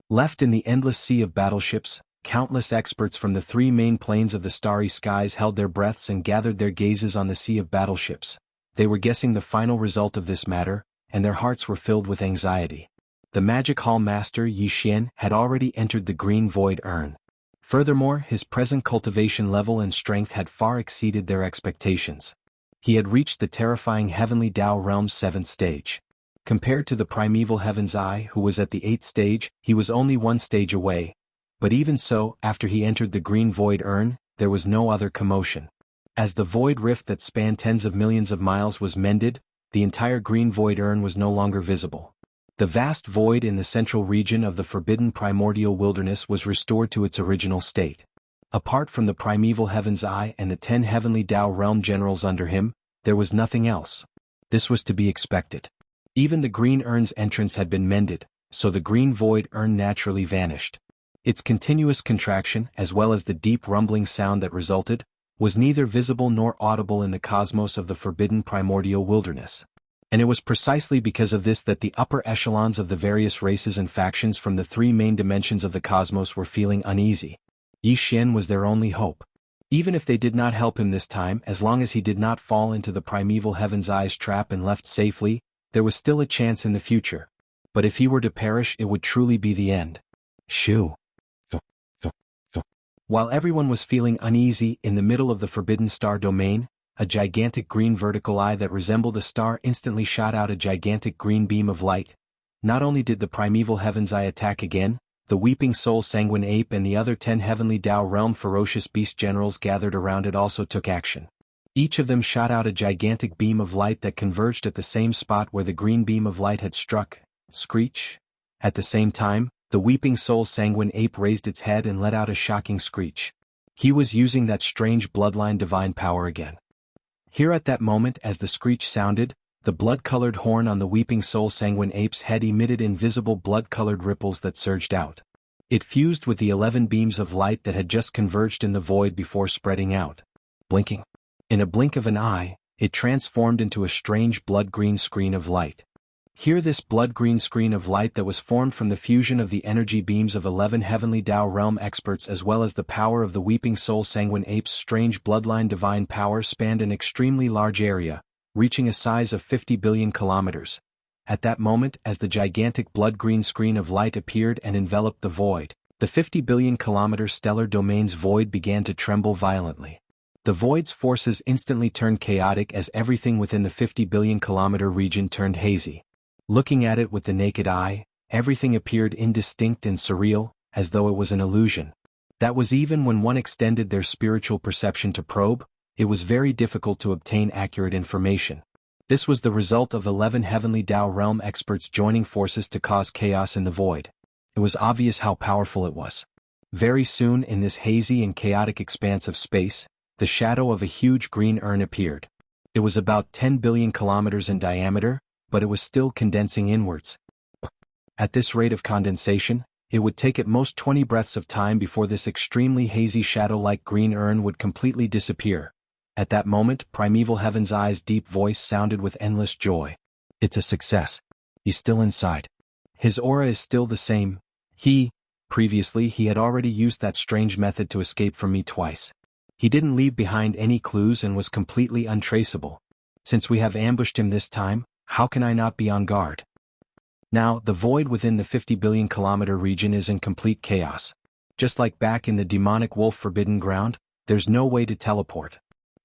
Left in the endless sea of battleships, countless experts from the three main planes of the starry skies held their breaths and gathered their gazes on the sea of battleships. They were guessing the final result of this matter, and their hearts were filled with anxiety. The Magic Hall Master Yi Xian had already entered the green void urn. Furthermore, his present cultivation level and strength had far exceeded their expectations. He had reached the terrifying Heavenly Tao Realm's 7th stage. Compared to the primeval Heaven's Eye, who was at the 8th stage, he was only 1 stage away. But even so, after he entered the green void urn, there was no other commotion. As the void rift that spanned tens of millions of miles was mended, the entire green void urn was no longer visible. The vast void in the central region of the forbidden primordial wilderness was restored to its original state. Apart from the primeval Heaven's Eye and the 10 Heavenly Tao Realm generals under him, there was nothing else. This was to be expected. Even the green urn's entrance had been mended, so the green void urn naturally vanished. Its continuous contraction, as well as the deep rumbling sound that resulted, was neither visible nor audible in the cosmos of the forbidden primordial wilderness. And it was precisely because of this that the upper echelons of the various races and factions from the 3 main dimensions of the cosmos were feeling uneasy. Yi Xian was their only hope. Even if they did not help him this time, as long as he did not fall into the primeval Heaven's Eye's trap and left safely, there was still a chance in the future. But if he were to perish, it would truly be the end. Shoo. While everyone was feeling uneasy, in the middle of the forbidden star domain, a gigantic green vertical eye that resembled a star instantly shot out a gigantic green beam of light. Not only did the primeval Heaven's Eye attack again, the Weeping Soul Sanguine Ape and the other 10 Heavenly Tao Realm ferocious beast generals gathered around it also took action. Each of them shot out a gigantic beam of light that converged at the same spot where the green beam of light had struck. Screech! At the same time, the Weeping Soul Sanguine Ape raised its head and let out a shocking screech. He was using that strange bloodline divine power again. Here at that moment, as the screech sounded, the blood-colored horn on the Weeping Soul Sanguine Ape's head emitted invisible blood-colored ripples that surged out. It fused with the 11 beams of light that had just converged in the void before spreading out. Blinking. In a blink of an eye, it transformed into a strange blood-green screen of light. Here this blood-green screen of light that was formed from the fusion of the energy beams of 11 Heavenly Tao Realm experts as well as the power of the Weeping Soul Sanguine Ape's strange bloodline divine power spanned an extremely large area, reaching a size of 50 billion kilometers. At that moment, as the gigantic blood-green screen of light appeared and enveloped the void, the 50 billion kilometer stellar domain's void began to tremble violently. The void's forces instantly turned chaotic as everything within the 50 billion kilometer region turned hazy. Looking at it with the naked eye, everything appeared indistinct and surreal, as though it was an illusion. That was even when one extended their spiritual perception to probe. It was very difficult to obtain accurate information. This was the result of 11 Heavenly Tao Realm experts joining forces to cause chaos in the void. It was obvious how powerful it was. Very soon in this hazy and chaotic expanse of space, the shadow of a huge green urn appeared. It was about 10 billion kilometers in diameter, but it was still condensing inwards. At this rate of condensation, it would take at most 20 breaths of time before this extremely hazy shadow-like green urn would completely disappear. At that moment, Primeval Heaven's eyes' deep voice sounded with endless joy. It's a success. He's still inside. His aura is still the same. Previously he had already used that strange method to escape from me twice. He didn't leave behind any clues and was completely untraceable. Since we have ambushed him this time, how can I not be on guard? Now, the void within the 50 billion kilometer region is in complete chaos. Just like back in the demonic wolf forbidden ground, there's no way to teleport.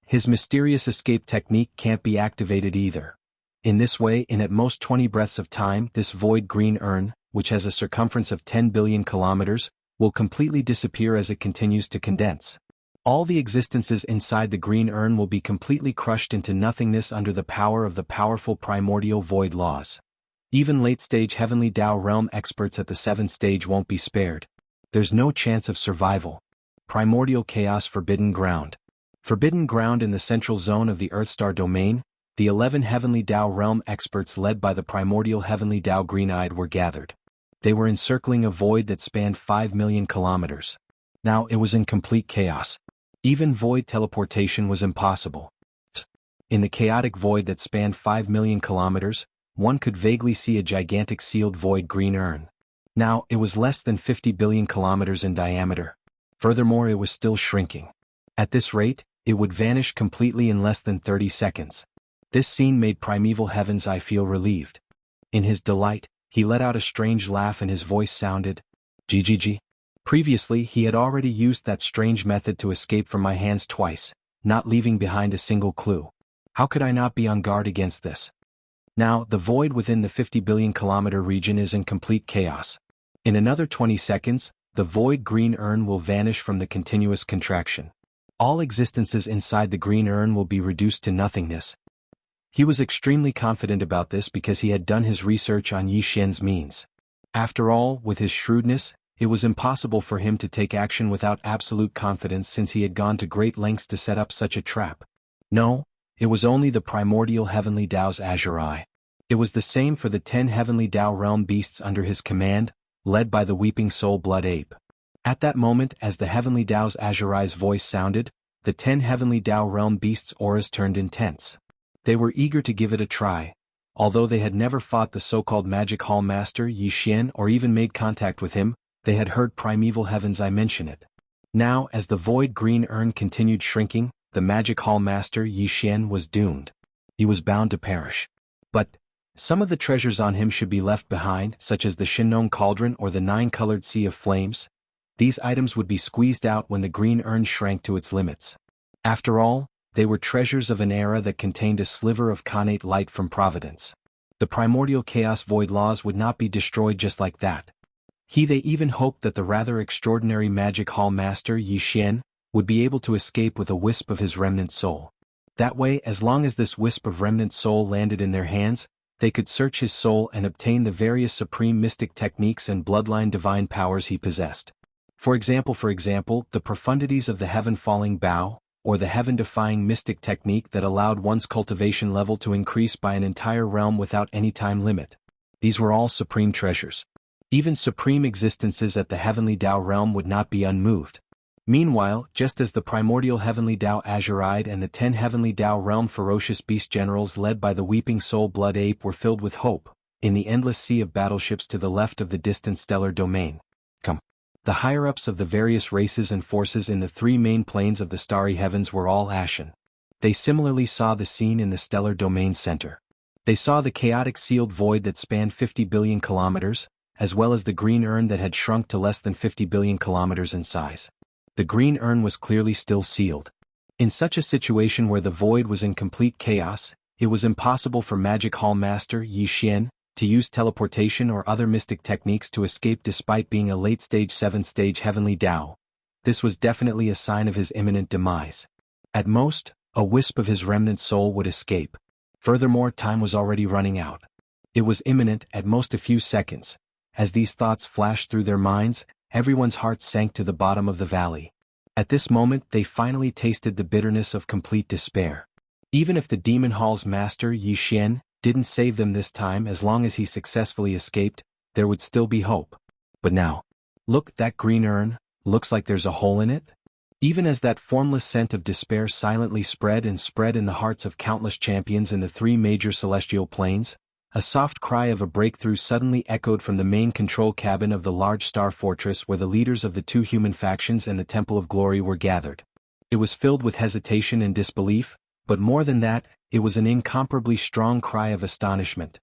His mysterious escape technique can't be activated either. In this way, in at most 20 breaths of time, this void green urn, which has a circumference of 10 billion kilometers, will completely disappear as it continues to condense. All the existences inside the green urn will be completely crushed into nothingness under the power of the powerful primordial void laws. Even late-stage Heavenly Tao Realm experts at the 7th stage won't be spared. There's no chance of survival. Primordial Chaos Forbidden Ground. Forbidden ground in the central zone of the Earthstar domain, the 11 Heavenly Tao Realm experts led by the primordial Heavenly Tao Green-Eyed were gathered. They were encircling a void that spanned 5 million kilometers. Now it was in complete chaos. Even void teleportation was impossible. In the chaotic void that spanned 5 million kilometers, one could vaguely see a gigantic sealed void green urn. Now, it was less than 50 billion kilometers in diameter. Furthermore, it was still shrinking. At this rate, it would vanish completely in less than 30 seconds. This scene made Primeval Heaven's eye feel relieved. In his delight, he let out a strange laugh and his voice sounded, "GGG." Previously, he had already used that strange method to escape from my hands twice, not leaving behind a single clue. How could I not be on guard against this? Now, the void within the 50 billion kilometer region is in complete chaos. In another 20 seconds, the void green urn will vanish from the continuous contraction. All existences inside the green urn will be reduced to nothingness. He was extremely confident about this because he had done his research on Yi Xian's means. After all, with his shrewdness, it was impossible for him to take action without absolute confidence since he had gone to great lengths to set up such a trap. No, it was only the primordial Heavenly Tao's azure eye. It was the same for the 10 Heavenly Tao realm beasts under his command, led by the Weeping Soul Blood Ape. At that moment, as the Heavenly Tao's azure eye's voice sounded, the 10 Heavenly Tao realm beasts' auras turned intense. They were eager to give it a try. Although they had never fought the so-called Magic Hall Master Yi Xian or even made contact with him, they had heard Primeval Heaven's eye mention it. Now, as the void green urn continued shrinking, the Magic Hall Master Yi Xian was doomed. He was bound to perish. But some of the treasures on him should be left behind, such as the Shinnon Cauldron or the 9-colored Sea of Flames. These items would be squeezed out when the green urn shrank to its limits. After all, they were treasures of an era that contained a sliver of connate light from Providence. The primordial chaos void laws would not be destroyed just like that. They even hoped that the rather extraordinary Magic Hall Master Yi Xian would be able to escape with a wisp of his remnant soul. That way, as long as this wisp of remnant soul landed in their hands, they could search his soul and obtain the various supreme mystic techniques and bloodline divine powers he possessed. For example, the profundities of the heaven-falling bow, or the heaven-defying mystic technique that allowed one's cultivation level to increase by an entire realm without any time limit. These were all supreme treasures. Even supreme existences at the Heavenly Tao realm would not be unmoved. Meanwhile, just as the primordial Heavenly Tao Azure-Eyed and the 10 Heavenly Tao realm ferocious beast generals led by the Weeping Soul Blood Ape were filled with hope, in the endless sea of battleships to the left of the distant stellar domain. The higher-ups of the various races and forces in the 3 main planes of the starry heavens were all ashen. They similarly saw the scene in the stellar domain center. They saw the chaotic sealed void that spanned 50 billion kilometers, as well as the green urn that had shrunk to less than 50 billion kilometers in size. The green urn was clearly still sealed. In such a situation where the void was in complete chaos, it was impossible for Magic Hall Master Yi Xian to use teleportation or other mystic techniques to escape despite being a late-stage 7th-stage Heavenly Tao. This was definitely a sign of his imminent demise. At most, a wisp of his remnant soul would escape. Furthermore, time was already running out. It was imminent, at most a few seconds. As these thoughts flashed through their minds, everyone's heart sank to the bottom of the valley. At this moment they finally tasted the bitterness of complete despair. Even if the Demon Hall's master Yi Xian didn't save them this time, as long as he successfully escaped, there would still be hope. But now, look, that green urn, looks like there's a hole in it? Even as that formless scent of despair silently spread in the hearts of countless champions in the three major celestial planes, a soft cry of a breakthrough suddenly echoed from the main control cabin of the large star fortress where the leaders of the two human factions and the Temple of Glory were gathered. It was filled with hesitation and disbelief, but more than that, it was an incomparably strong cry of astonishment.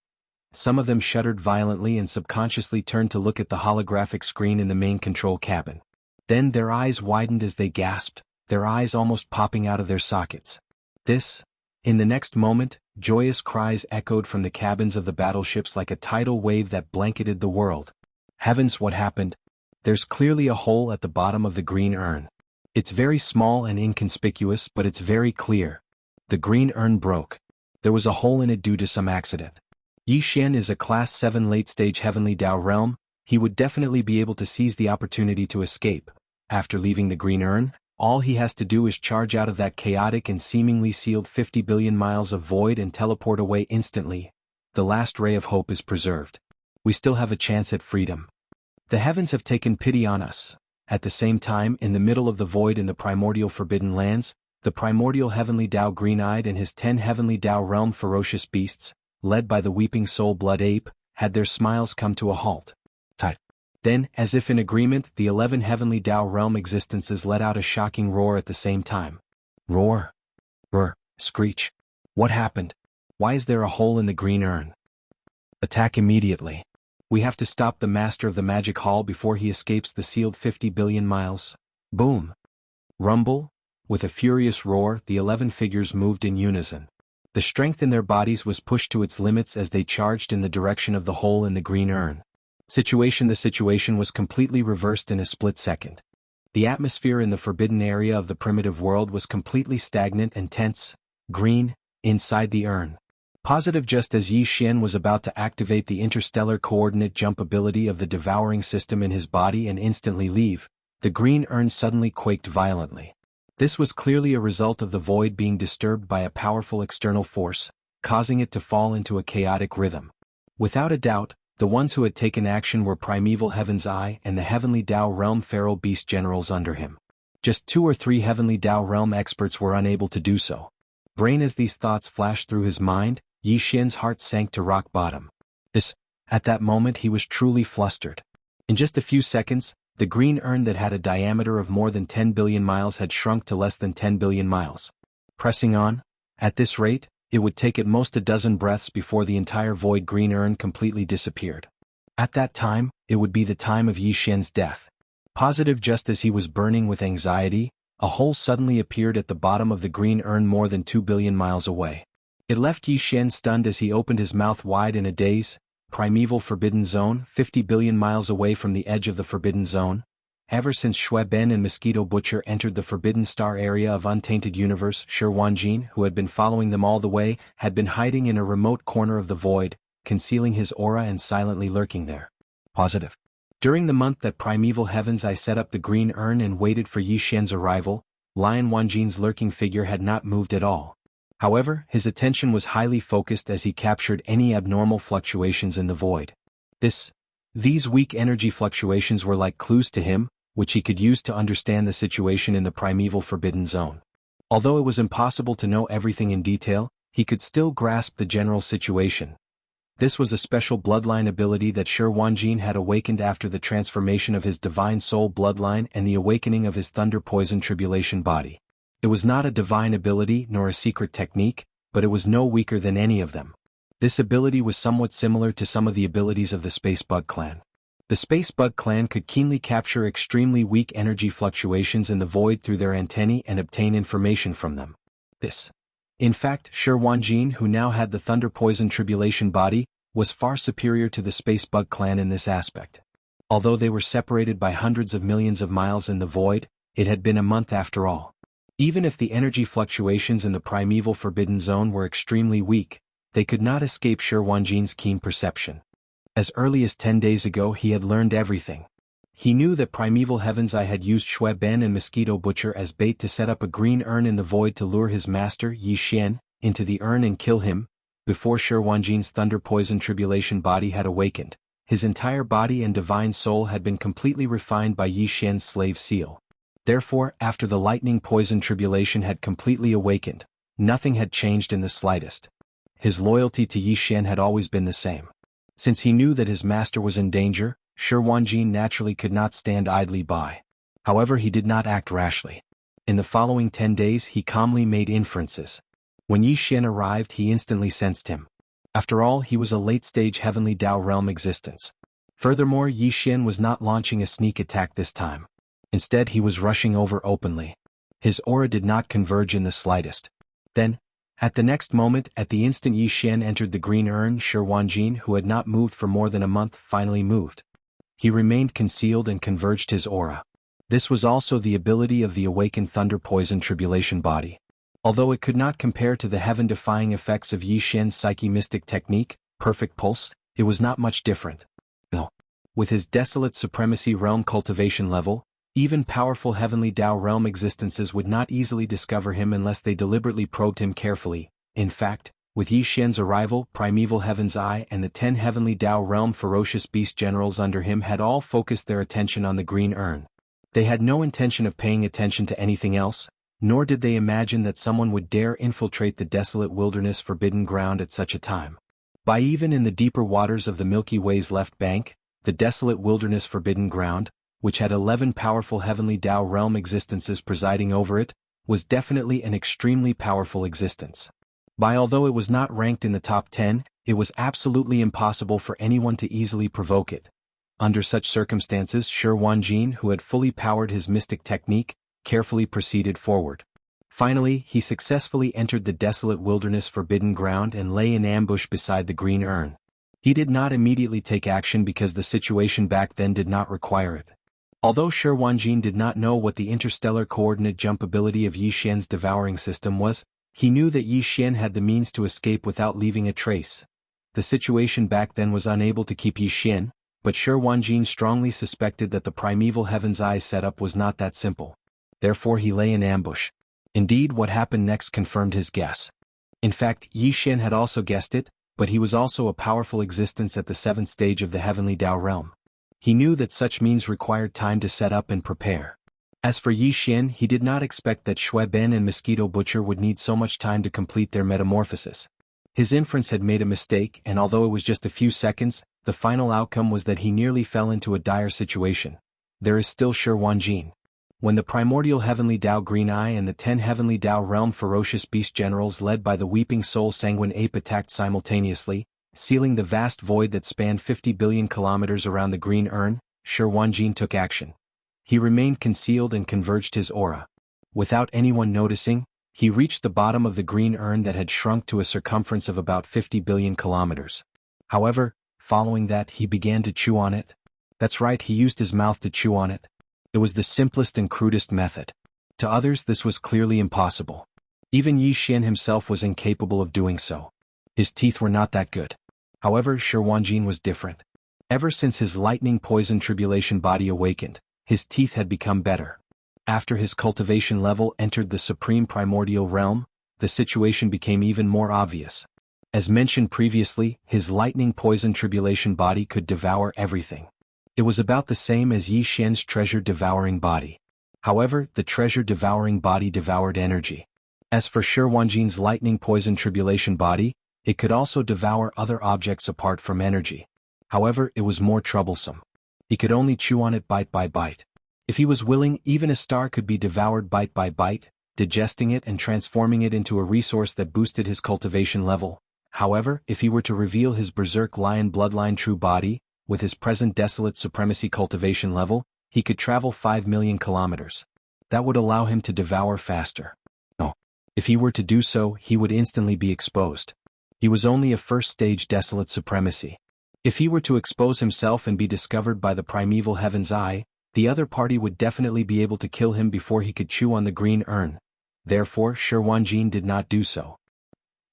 Some of them shuddered violently and subconsciously turned to look at the holographic screen in the main control cabin. Then their eyes widened as they gasped, their eyes almost popping out of their sockets. In the next moment, joyous cries echoed from the cabins of the battleships like a tidal wave that blanketed the world. Heavens, what happened? There's clearly a hole at the bottom of the green urn. It's very small and inconspicuous, but it's very clear. The green urn broke. There was a hole in it due to some accident. Yi Xian is a Class 7 late-stage Heavenly Dao realm. He would definitely be able to seize the opportunity to escape. After leaving the green urn, all he has to do is charge out of that chaotic and seemingly sealed 50 billion miles of void and teleport away instantly. The last ray of hope is preserved. We still have a chance at freedom. The heavens have taken pity on us. At the same time, in the middle of the void in the primordial forbidden lands, the primordial Heavenly Dao Green-Eyed and his 10 Heavenly Dao realm ferocious beasts, led by the Weeping Soul Blood Ape, had their smiles come to a halt. Then, as if in agreement, the 11 Heavenly Dao realm existences let out a shocking roar at the same time. Roar. Screech. What happened? Why is there a hole in the green urn? Attack immediately. We have to stop the master of the magic hall before he escapes the sealed 50 billion miles. Boom. Rumble. With a furious roar, the 11 figures moved in unison. The strength in their bodies was pushed to its limits as they charged in the direction of the hole in the green urn. The situation was completely reversed in a split second. The atmosphere in the forbidden area of the primitive world was completely stagnant and tense, green, inside the urn. Positive, just as Yi Xian was about to activate the interstellar coordinate jump ability of the devouring system in his body and instantly leave, the green urn suddenly quaked violently. This was clearly a result of the void being disturbed by a powerful external force, causing it to fall into a chaotic rhythm. Without a doubt, the ones who had taken action were Primeval Heaven's Eye and the Heavenly Dao Realm Feral Beast generals under him. Just 2 or 3 Heavenly Dao Realm experts were unable to do so. Brain, as these thoughts flashed through his mind, Yi Xian's heart sank to rock bottom. At that moment he was truly flustered. In just a few seconds, the green urn that had a diameter of more than 10 billion miles had shrunk to less than 10 billion miles. Pressing on, at this rate, it would take at most a dozen breaths before the entire void green urn completely disappeared. At that time, it would be the time of Yi Xian's death. Positive, just as he was burning with anxiety, a hole suddenly appeared at the bottom of the green urn more than 2 billion miles away. It left Yi Xian stunned as he opened his mouth wide in a daze. Primeval Forbidden Zone, 50 billion miles away from the edge of the Forbidden Zone. Ever since Shui Ben and Mosquito Butcher entered the Forbidden Star area of Untainted Universe, Shi Wanjin, who had been following them all the way, had been hiding in a remote corner of the void, concealing his aura and silently lurking there. Positive. During the month that Primeval Heavens I set up the green urn and waited for Yi Xian's arrival, Lion Wanjin's lurking figure had not moved at all. However, his attention was highly focused as he captured any abnormal fluctuations in the void. These weak energy fluctuations were like clues to him, which he could use to understand the situation in the Primeval Forbidden Zone. Although it was impossible to know everything in detail, he could still grasp the general situation. This was a special bloodline ability that Shi Wanjin had awakened after the transformation of his Divine Soul bloodline and the awakening of his Thunder Poison Tribulation body. It was not a divine ability nor a secret technique, but it was no weaker than any of them. This ability was somewhat similar to some of the abilities of the Space Bug Clan. The Space Bug Clan could keenly capture extremely weak energy fluctuations in the void through their antennae and obtain information from them. In fact, Shi Wanjin, who now had the Thunder Poison Tribulation body, was far superior to the Space Bug Clan in this aspect. Although they were separated by hundreds of millions of miles in the void, it had been a month after all. Even if the energy fluctuations in the Primeval Forbidden Zone were extremely weak, they could not escape Shi Wanjin's keen perception. As early as 10 days ago he had learned everything. He knew that Primeval Heaven's Eye had used Shui Ben and Mosquito Butcher as bait to set up a green urn in the void to lure his master, Yi Xian, into the urn and kill him. Before Shi Wanjin's thunder poison tribulation body had awakened, his entire body and divine soul had been completely refined by Yi Xian's slave seal. Therefore, after the lightning poison tribulation had completely awakened, nothing had changed in the slightest. His loyalty to Yi Xian had always been the same. Since he knew that his master was in danger, Shi Wanjin naturally could not stand idly by. However, he did not act rashly. In the following 10 days he calmly made inferences. When Yi Xian arrived he instantly sensed him. After all, he was a late-stage heavenly Dao realm existence. Furthermore, Yi Xian was not launching a sneak attack this time. Instead he was rushing over openly. His aura did not converge in the slightest. Then, at the next moment, at the instant Yi Xian entered the green urn, Shi Wanjin, who had not moved for more than a month, finally moved. He remained concealed and converged his aura. This was also the ability of the awakened thunder poison tribulation body. Although it could not compare to the heaven-defying effects of Yi Xian's psyche mystic technique, perfect pulse, it was not much different. No. With his desolate supremacy realm cultivation level, even powerful heavenly Dao realm existences would not easily discover him unless they deliberately probed him carefully. In fact, with Yi Xian's arrival, Primeval Heaven's Eye and the 10 heavenly Dao realm ferocious beast generals under him had all focused their attention on the green urn. They had no intention of paying attention to anything else, nor did they imagine that someone would dare infiltrate the desolate wilderness forbidden ground at such a time. By even in the deeper waters of the Milky Way's left bank, the desolate wilderness forbidden ground, which had 11 powerful heavenly Dao realm existences presiding over it, was definitely an extremely powerful existence. Although it was not ranked in the top 10, it was absolutely impossible for anyone to easily provoke it. Under such circumstances, Shi Wanjin, who had fully powered his mystic technique, carefully proceeded forward. Finally, he successfully entered the desolate wilderness forbidden ground and lay in ambush beside the green urn. He did not immediately take action because the situation back then did not require it. Although Shi Wanjin did not know what the interstellar coordinate jump ability of Yi Xian's devouring system was, he knew that Yi Xian had the means to escape without leaving a trace. The situation back then was unable to keep Yi Xian, but Shi Wanjin strongly suspected that the Primeval Heaven's Eye setup was not that simple. Therefore he lay in ambush. Indeed, what happened next confirmed his guess. In fact, Yi Xian had also guessed it, but he was also a powerful existence at the 7th stage of the heavenly Dao realm. He knew that such means required time to set up and prepare. As for Yi Xian, he did not expect that Shui Ben and Mosquito Butcher would need so much time to complete their metamorphosis. His inference had made a mistake, and although it was just a few seconds, the final outcome was that he nearly fell into a dire situation. There is still Shi Wanjin. When the primordial heavenly Dao Green Eye and the 10 heavenly Dao realm ferocious beast generals led by the weeping soul sanguine ape attacked simultaneously, sealing the vast void that spanned 50 billion kilometers around the green urn, Shi Wanjin took action. He remained concealed and converged his aura. Without anyone noticing, he reached the bottom of the green urn that had shrunk to a circumference of about 50 billion kilometers. However, following that he began to chew on it. That's right, he used his mouth to chew on it. It was the simplest and crudest method. To others this was clearly impossible. Even Yi Xian himself was incapable of doing so. His teeth were not that good. However, Shi Wanjin was different. Ever since his lightning poison tribulation body awakened, his teeth had become better. After his cultivation level entered the supreme primordial realm, the situation became even more obvious. As mentioned previously, his lightning poison tribulation body could devour everything. It was about the same as Yi Xian's treasure-devouring body. However, the treasure-devouring body devoured energy. As for Shi Wanjin's lightning poison tribulation body, it could also devour other objects apart from energy. However, it was more troublesome. He could only chew on it bite by bite. If he was willing, even a star could be devoured bite by bite, digesting it and transforming it into a resource that boosted his cultivation level. However, if he were to reveal his berserk lion bloodline true body, with his present desolate supremacy cultivation level, he could travel 5 million kilometers. That would allow him to devour faster. No. If he were to do so, he would instantly be exposed. He was only a first-stage desolate supremacy. If he were to expose himself and be discovered by the Primeval Heaven's Eye, the other party would definitely be able to kill him before he could chew on the green urn. Therefore, Shi Wanjin did not do so.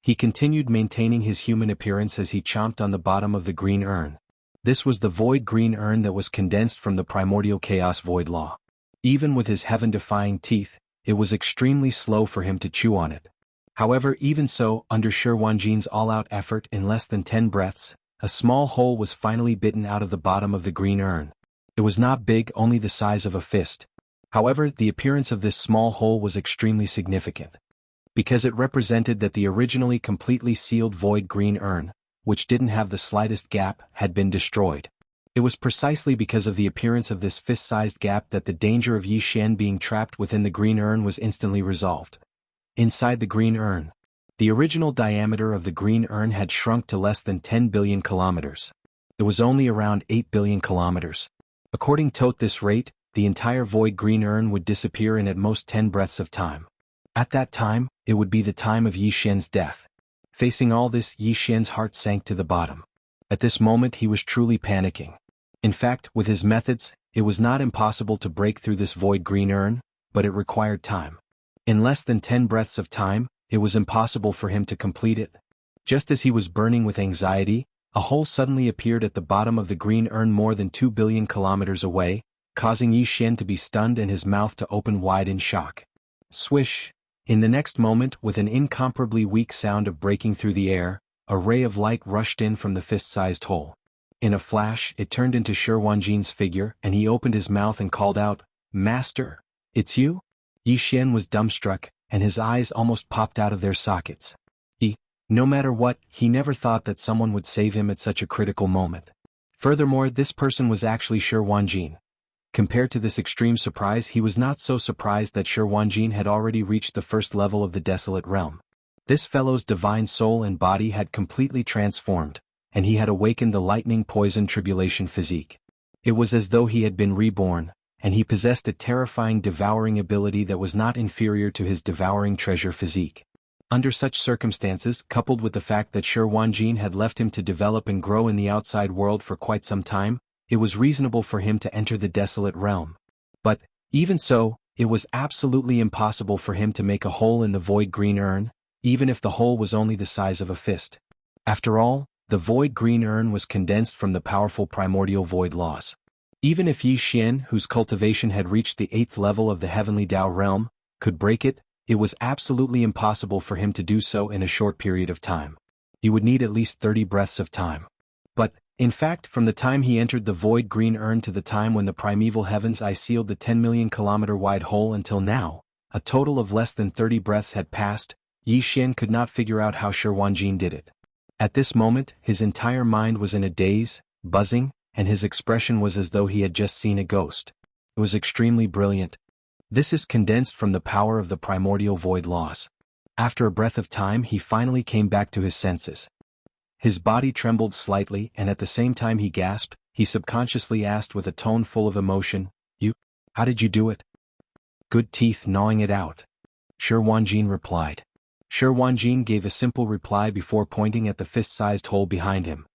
He continued maintaining his human appearance as he chomped on the bottom of the green urn. This was the void green urn that was condensed from the primordial chaos void law. Even with his heaven-defying teeth, it was extremely slow for him to chew on it. However, even so, under Shi Wanjin's all-out effort in less than 10 breaths, a small hole was finally bitten out of the bottom of the green urn. It was not big, only the size of a fist. However, the appearance of this small hole was extremely significant, because it represented that the originally completely sealed void green urn, which didn't have the slightest gap, had been destroyed. It was precisely because of the appearance of this fist-sized gap that the danger of Yi Xian being trapped within the green urn was instantly resolved. Inside the green urn, the original diameter of the green urn had shrunk to less than 10 billion kilometers. It was only around 8 billion kilometers. According to this rate, the entire void green urn would disappear in at most 10 breaths of time. At that time, it would be the time of Yi Xian's death. Facing all this, Yi Xian's heart sank to the bottom. At this moment he was truly panicking. In fact, with his methods, it was not impossible to break through this void green urn, but it required time. In less than 10 breaths of time, it was impossible for him to complete it. Just as he was burning with anxiety, a hole suddenly appeared at the bottom of the green urn more than 2 billion kilometers away, causing Yi Xian to be stunned and his mouth to open wide in shock. Swish! In the next moment, with an incomparably weak sound of breaking through the air, a ray of light rushed in from the fist-sized hole. In a flash, it turned into Shi Wanjin's figure, and he opened his mouth and called out, "Master! It's you?" Yi Xian was dumbstruck, and his eyes almost popped out of their sockets. No matter what, he never thought that someone would save him at such a critical moment. Furthermore, this person was actually Shi Wanjin. Compared to this extreme surprise, he was not so surprised that Shi Wanjin had already reached the first level of the Desolate Realm. This fellow's divine soul and body had completely transformed, and he had awakened the lightning poison tribulation physique. It was as though he had been reborn, and he possessed a terrifying devouring ability that was not inferior to his devouring treasure physique. Under such circumstances, coupled with the fact that Shi Wanjin had left him to develop and grow in the outside world for quite some time, it was reasonable for him to enter the Desolate Realm. But, even so, it was absolutely impossible for him to make a hole in the void green urn, even if the hole was only the size of a fist. After all, the void green urn was condensed from the powerful primordial void laws. Even if Yi Xian, whose cultivation had reached the 8th level of the heavenly Tao realm, could break it, it was absolutely impossible for him to do so in a short period of time. He would need at least 30 breaths of time. But, in fact, from the time he entered the void green urn to the time when the primeval heavens I sealed the 10 million kilometer wide hole until now, a total of less than 30 breaths had passed. Yi Xian could not figure out how Shi Wanjin did it. At this moment, his entire mind was in a daze, buzzing, and his expression was as though he had just seen a ghost. It was extremely brilliant. This is condensed from the power of the primordial void laws. After a breath of time, he finally came back to his senses. His body trembled slightly, and at the same time he gasped, he subconsciously asked with a tone full of emotion, how did you do it?" "Good teeth gnawing it out," Shi Wanjin replied. Shi Wanjin gave a simple reply before pointing at the fist-sized hole behind him.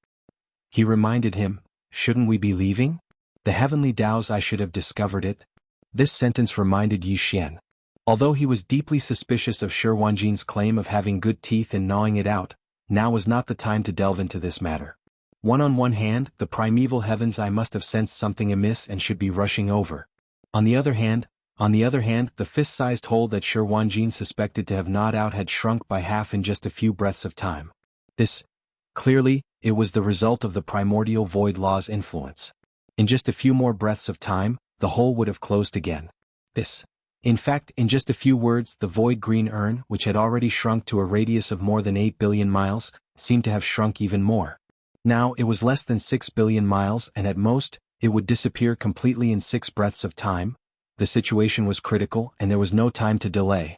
He reminded him, "Shouldn't we be leaving? The heavenly Taos, I should have discovered it." This sentence reminded Yi Xian. Although he was deeply suspicious of Shi Wanjin's claim of having good teeth and gnawing it out, now was not the time to delve into this matter. On one hand, the primeval heavens I must have sensed something amiss and should be rushing over. On the other hand, the fist-sized hole that Shi Wanjin suspected to have gnawed out had shrunk by half in just a few breaths of time. Clearly, it was the result of the primordial void law's influence. In just a few more breaths of time, the hole would have closed again. In fact, in just a few words, the void green urn, which had already shrunk to a radius of more than 8 billion miles, seemed to have shrunk even more. Now it was less than 6 billion miles, and at most, it would disappear completely in 6 breaths of time. The situation was critical, and there was no time to delay.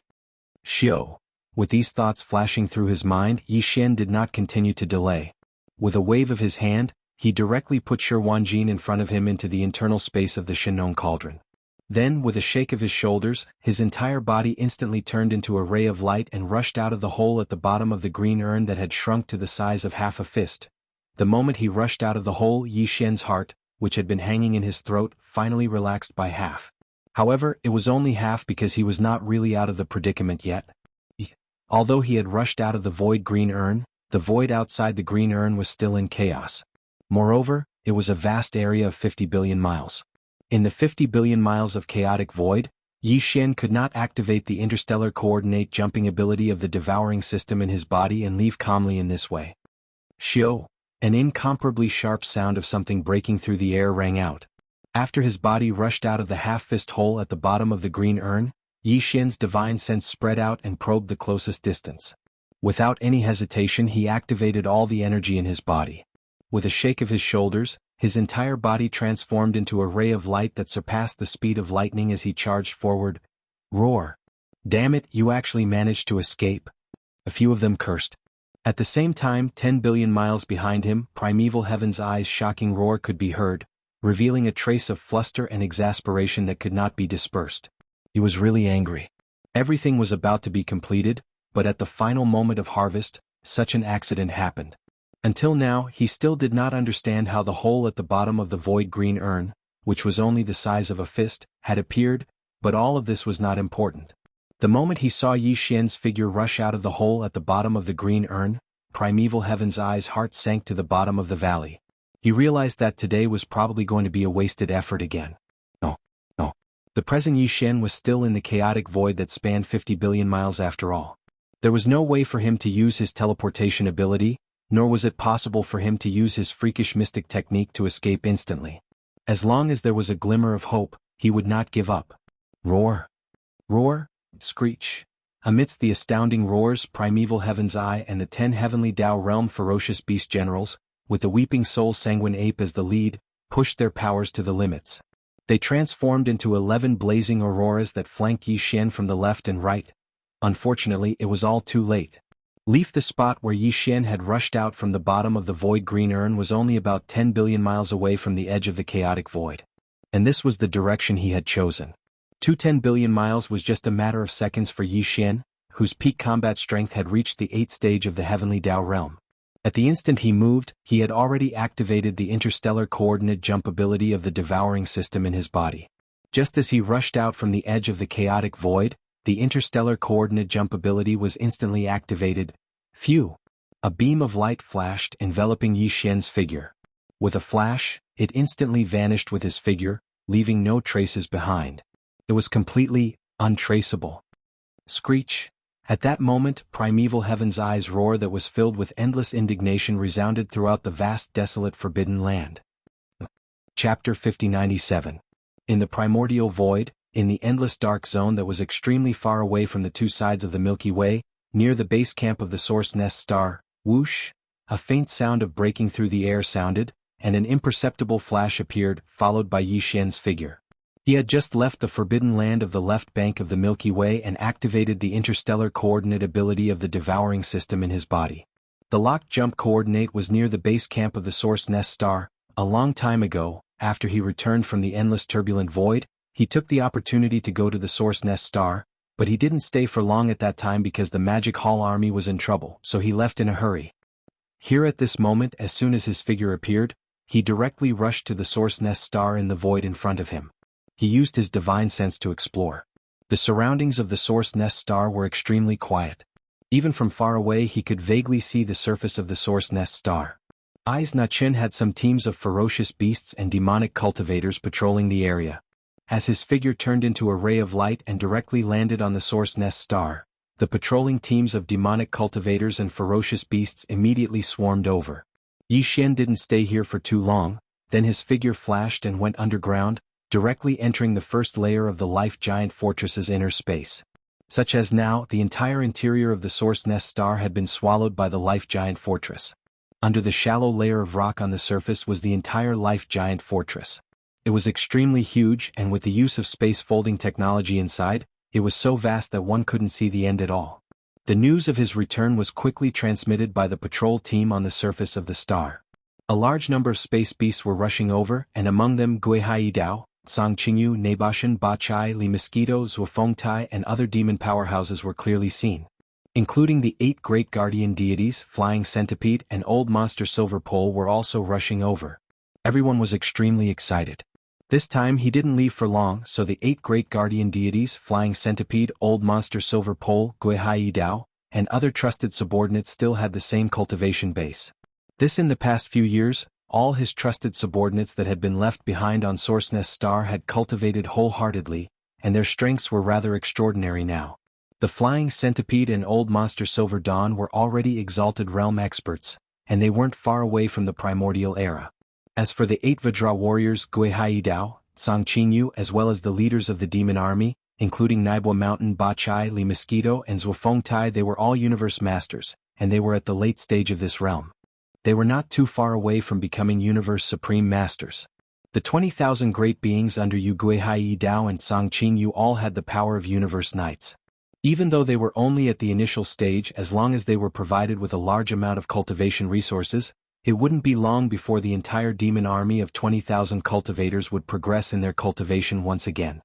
Shio. With these thoughts flashing through his mind, Yi Xian did not continue to delay. With a wave of his hand, he directly put Shi Wanjin in front of him into the internal space of the Shinnon cauldron. Then, with a shake of his shoulders, his entire body instantly turned into a ray of light and rushed out of the hole at the bottom of the green urn that had shrunk to the size of half a fist. The moment he rushed out of the hole, Yi Xian's heart, which had been hanging in his throat, finally relaxed by half. However, it was only half because he was not really out of the predicament yet. Although he had rushed out of the void green urn, the void outside the green urn was still in chaos. Moreover, it was a vast area of 50 billion miles. In the 50 billion miles of chaotic void, Yi Xian could not activate the interstellar coordinate jumping ability of the devouring system in his body and leave calmly in this way. Shio! An incomparably sharp sound of something breaking through the air rang out. After his body rushed out of the half-fist hole at the bottom of the green urn, Yi Xian's divine sense spread out and probed the closest distance. Without any hesitation he activated all the energy in his body. With a shake of his shoulders, his entire body transformed into a ray of light that surpassed the speed of lightning as he charged forward. Roar! Damn it, you actually managed to escape. A few of them cursed. At the same time, 10 billion miles behind him, Primeval Heaven's eyes' shocking roar could be heard, revealing a trace of fluster and exasperation that could not be dispersed. He was really angry. Everything was about to be completed, but at the final moment of harvest, such an accident happened. Until now, he still did not understand how the hole at the bottom of the void green urn, which was only the size of a fist, had appeared, but all of this was not important. The moment he saw Yi Xian's figure rush out of the hole at the bottom of the green urn, Primeval Heaven's eyes' heart sank to the bottom of the valley. He realized that today was probably going to be a wasted effort again. No. The present Yi Xian was still in the chaotic void that spanned 50 billion miles after all. There was no way for him to use his teleportation ability, nor was it possible for him to use his freakish mystic technique to escape instantly. As long as there was a glimmer of hope, he would not give up. Roar! Roar! Screech! Amidst the astounding roars, Primeval Heaven's Eye and the 10 Heavenly Tao Realm ferocious beast generals, with the Weeping Soul Sanguine Ape as the lead, pushed their powers to the limits. They transformed into 11 blazing auroras that flanked Yi Xian from the left and right. Unfortunately, it was all too late. The spot where Yi Xian had rushed out from the bottom of the void green urn was only about 10 billion miles away from the edge of the chaotic void. And this was the direction he had chosen. 10 billion miles was just a matter of seconds for Yi Xian, whose peak combat strength had reached the 8th stage of the Heavenly Tao realm. At the instant he moved, he had already activated the interstellar coordinate jump ability of the devouring system in his body. Just as he rushed out from the edge of the chaotic void, the interstellar coordinate jump ability was instantly activated. Phew! A beam of light flashed, enveloping Yi Xian's figure. With a flash, it instantly vanished with his figure, leaving no traces behind. It was completely untraceable. Screech! At that moment, Primeval Heaven's eyes' roar that was filled with endless indignation resounded throughout the vast desolate forbidden land. Chapter 5097. In the primordial void, in the endless dark zone that was extremely far away from the two sides of the Milky Way, near the base camp of the Source Nest star, whoosh! A faint sound of breaking through the air sounded, and an imperceptible flash appeared, followed by Yi Xian's figure. He had just left the forbidden land of the left bank of the Milky Way and activated the interstellar coordinate ability of the devouring system in his body. The locked jump coordinate was near the base camp of the Source Nest star. A long time ago, after he returned from the endless turbulent void, he took the opportunity to go to the Source Nest star, but he didn't stay for long at that time because the Magic Hall army was in trouble, so he left in a hurry. Here at this moment, as soon as his figure appeared, he directly rushed to the Source Nest star in the void in front of him. He used his divine sense to explore. The surroundings of the Source Nest star were extremely quiet. Even from far away he could vaguely see the surface of the Source Nest star. Eyes Nachin had some teams of ferocious beasts and demonic cultivators patrolling the area. As his figure turned into a ray of light and directly landed on the Source Nest star, the patrolling teams of demonic cultivators and ferocious beasts immediately swarmed over. Yi Xian didn't stay here for too long, then his figure flashed and went underground, directly entering the first layer of the Life Giant Fortress's inner space. Such as now, the entire interior of the Source Nest star had been swallowed by the Life Giant Fortress. Under the shallow layer of rock on the surface was the entire Life Giant Fortress. It was extremely huge, and with the use of space folding technology inside, it was so vast that one couldn't see the end at all. The news of his return was quickly transmitted by the patrol team on the surface of the star. A large number of space beasts were rushing over, and among them Guihai Dao, Song Qingyu, Nebashan, Bachai, Li Mosquito, Zuofengtai and other demon powerhouses were clearly seen. Including the 8 great guardian deities, Flying Centipede and Old Monster Silver Pole were also rushing over. Everyone was extremely excited. This time he didn't leave for long, so the 8 great guardian deities, Flying Centipede, Old Monster Silver Pole, Guihai Dao, and other trusted subordinates still had the same cultivation base. This in the past few years, all his trusted subordinates that had been left behind on Source Star had cultivated wholeheartedly, and their strengths were rather extraordinary now. The Flying Centipede and Old Monster Silver Dawn were already exalted realm experts, and they weren't far away from the primordial era. As for the 8 Vajra warriors Guihai Dao, Song Qingyu as well as the leaders of the demon army, including Naibwa Mountain Bachai Li Mosquito and Zhuofeng Tai, they were all universe masters, and they were at the late stage of this realm. They were not too far away from becoming universe supreme masters. The 20,000 great beings under Yu Guihai Dao and Song Qingyu all had the power of universe knights. Even though they were only at the initial stage, as long as they were provided with a large amount of cultivation resources, it wouldn't be long before the entire demon army of 20,000 cultivators would progress in their cultivation once again.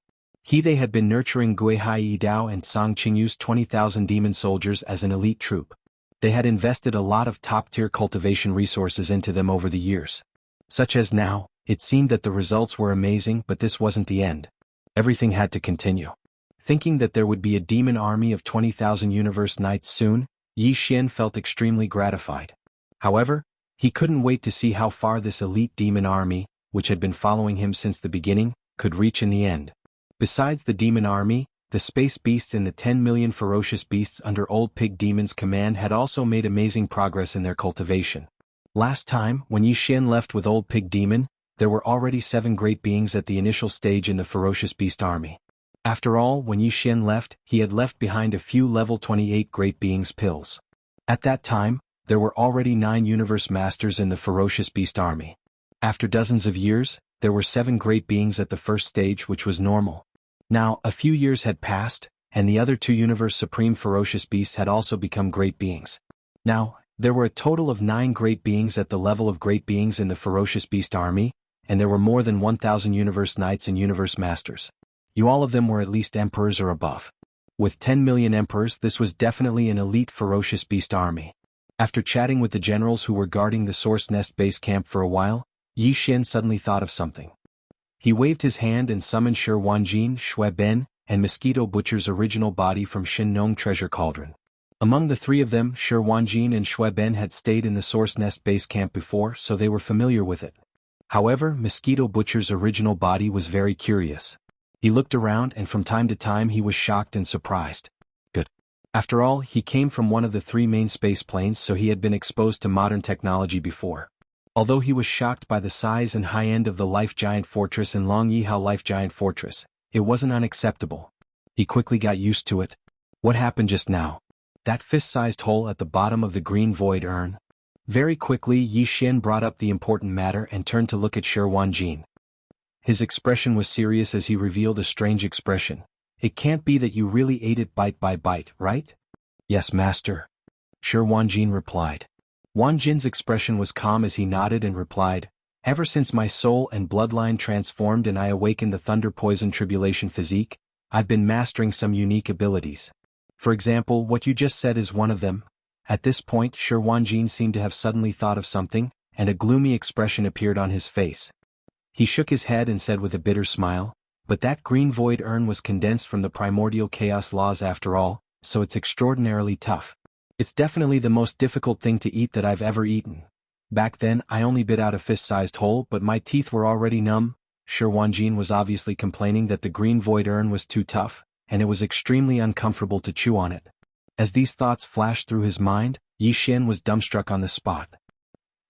They had been nurturing Guihai Dao and Song Qingyu's 20,000 demon soldiers as an elite troop. They had invested a lot of top-tier cultivation resources into them over the years. Such as now, it seemed that the results were amazing, but this wasn't the end. Everything had to continue. Thinking that there would be a demon army of 20,000 universe knights soon, Yi Xian felt extremely gratified. However, he couldn't wait to see how far this elite demon army, which had been following him since the beginning, could reach in the end. Besides the demon army, the space beasts and the 10 million ferocious beasts under Old Pig Demon's command had also made amazing progress in their cultivation. Last time, when Yi Xian left with Old Pig Demon, there were already 7 great beings at the initial stage in the ferocious beast army. After all, when Yi Xian left, he had left behind a few level 28 great beings pills. At that time, there were already 9 universe masters in the ferocious beast army. After dozens of years, there were 7 great beings at the first stage, which was normal. Now, a few years had passed, and the other 2 universe supreme ferocious beasts had also become great beings. Now, there were a total of 9 great beings at the level of great beings in the ferocious beast army, and there were more than 1,000 universe knights and universe masters. All of them were at least emperors or above. With 10 million emperors, this was definitely an elite ferocious beast army. After chatting with the generals who were guarding the Source Nest base camp for a while, Yi Xian suddenly thought of something. He waved his hand and summoned Shi Wanjin, Shui Ben, and Mosquito Butcher's original body from Shin Nong Treasure Cauldron. Among the 3 of them, Shi Wanjin and Shui Ben had stayed in the Source Nest base camp before, so they were familiar with it. However, Mosquito Butcher's original body was very curious. He looked around and from time to time he was shocked and surprised. Good. After all, he came from one of the 3 main space planes, so he had been exposed to modern technology before. Although he was shocked by the size and high end of the Life Giant Fortress and Long Yihao Life Giant Fortress, it wasn't unacceptable. He quickly got used to it. What happened just now? That fist-sized hole at the bottom of the green void urn? Very quickly Yi Xian brought up the important matter and turned to look at Shi Wanjin. His expression was serious as he revealed a strange expression. It can't be that you really ate it bite by bite, right? Yes, master. Shi Wanjin replied. Wanjin's expression was calm as he nodded and replied, ever since my soul and bloodline transformed and I awakened the Thunder Poison Tribulation physique, I've been mastering some unique abilities. For example, what you just said is one of them. At this point, Shi Wanjin seemed to have suddenly thought of something, and a gloomy expression appeared on his face. He shook his head and said with a bitter smile, but that green void urn was condensed from the primordial chaos laws after all, so it's extraordinarily tough. It's definitely the most difficult thing to eat that I've ever eaten. Back then, I only bit out a fist-sized hole, but my teeth were already numb. Shi Wanjin was obviously complaining that the green void urn was too tough, and it was extremely uncomfortable to chew on it. As these thoughts flashed through his mind, Yi Xian was dumbstruck on the spot.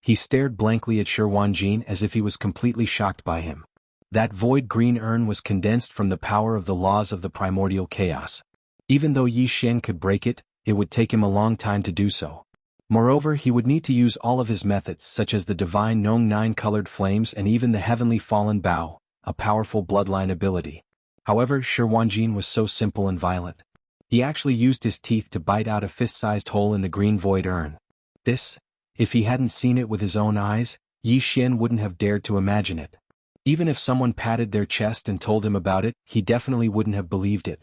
He stared blankly at Shi Wanjin as if he was completely shocked by him. That void green urn was condensed from the power of the laws of the primordial chaos. Even though Yi Xian could break it, it would take him a long time to do so. Moreover, he would need to use all of his methods such as the divine Nong 9-colored flames and even the heavenly fallen bow, a powerful bloodline ability. However, Shi Wanjin was so simple and violent. He actually used his teeth to bite out a fist-sized hole in the green void urn. This, if he hadn't seen it with his own eyes, Yi Xian wouldn't have dared to imagine it. Even if someone patted their chest and told him about it, he definitely wouldn't have believed it.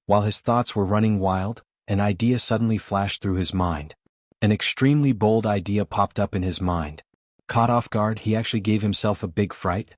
While his thoughts were running wild, an idea suddenly flashed through his mind. An extremely bold idea popped up in his mind. Caught off guard, he actually gave himself a big fright.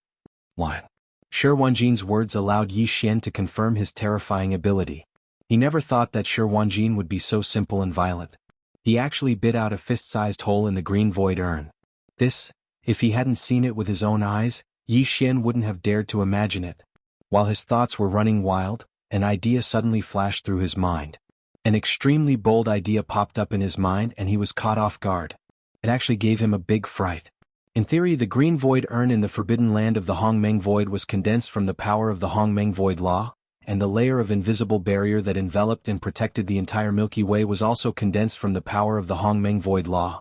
What? Shi Wanjin's words allowed Yi Xian to confirm his terrifying ability. He never thought that Shi Wanjin would be so simple and violent. He actually bit out a fist-sized hole in the green void urn. This, If he hadn't seen it with his own eyes, Yi Xian wouldn't have dared to imagine it. While his thoughts were running wild, an idea suddenly flashed through his mind. An extremely bold idea popped up in his mind and he was caught off guard. It actually gave him a big fright. In theory, the green void urn in the forbidden land of the Hongmeng Void was condensed from the power of the Hongmeng Void Law, and the layer of invisible barrier that enveloped and protected the entire Milky Way was also condensed from the power of the Hongmeng Void Law.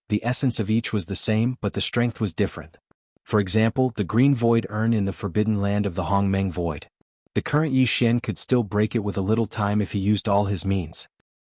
The essence of each was the same, but the strength was different. For example, the green void urn in the forbidden land of the Hongmeng Void. The current Yi Xian could still break it with a little time if he used all his means.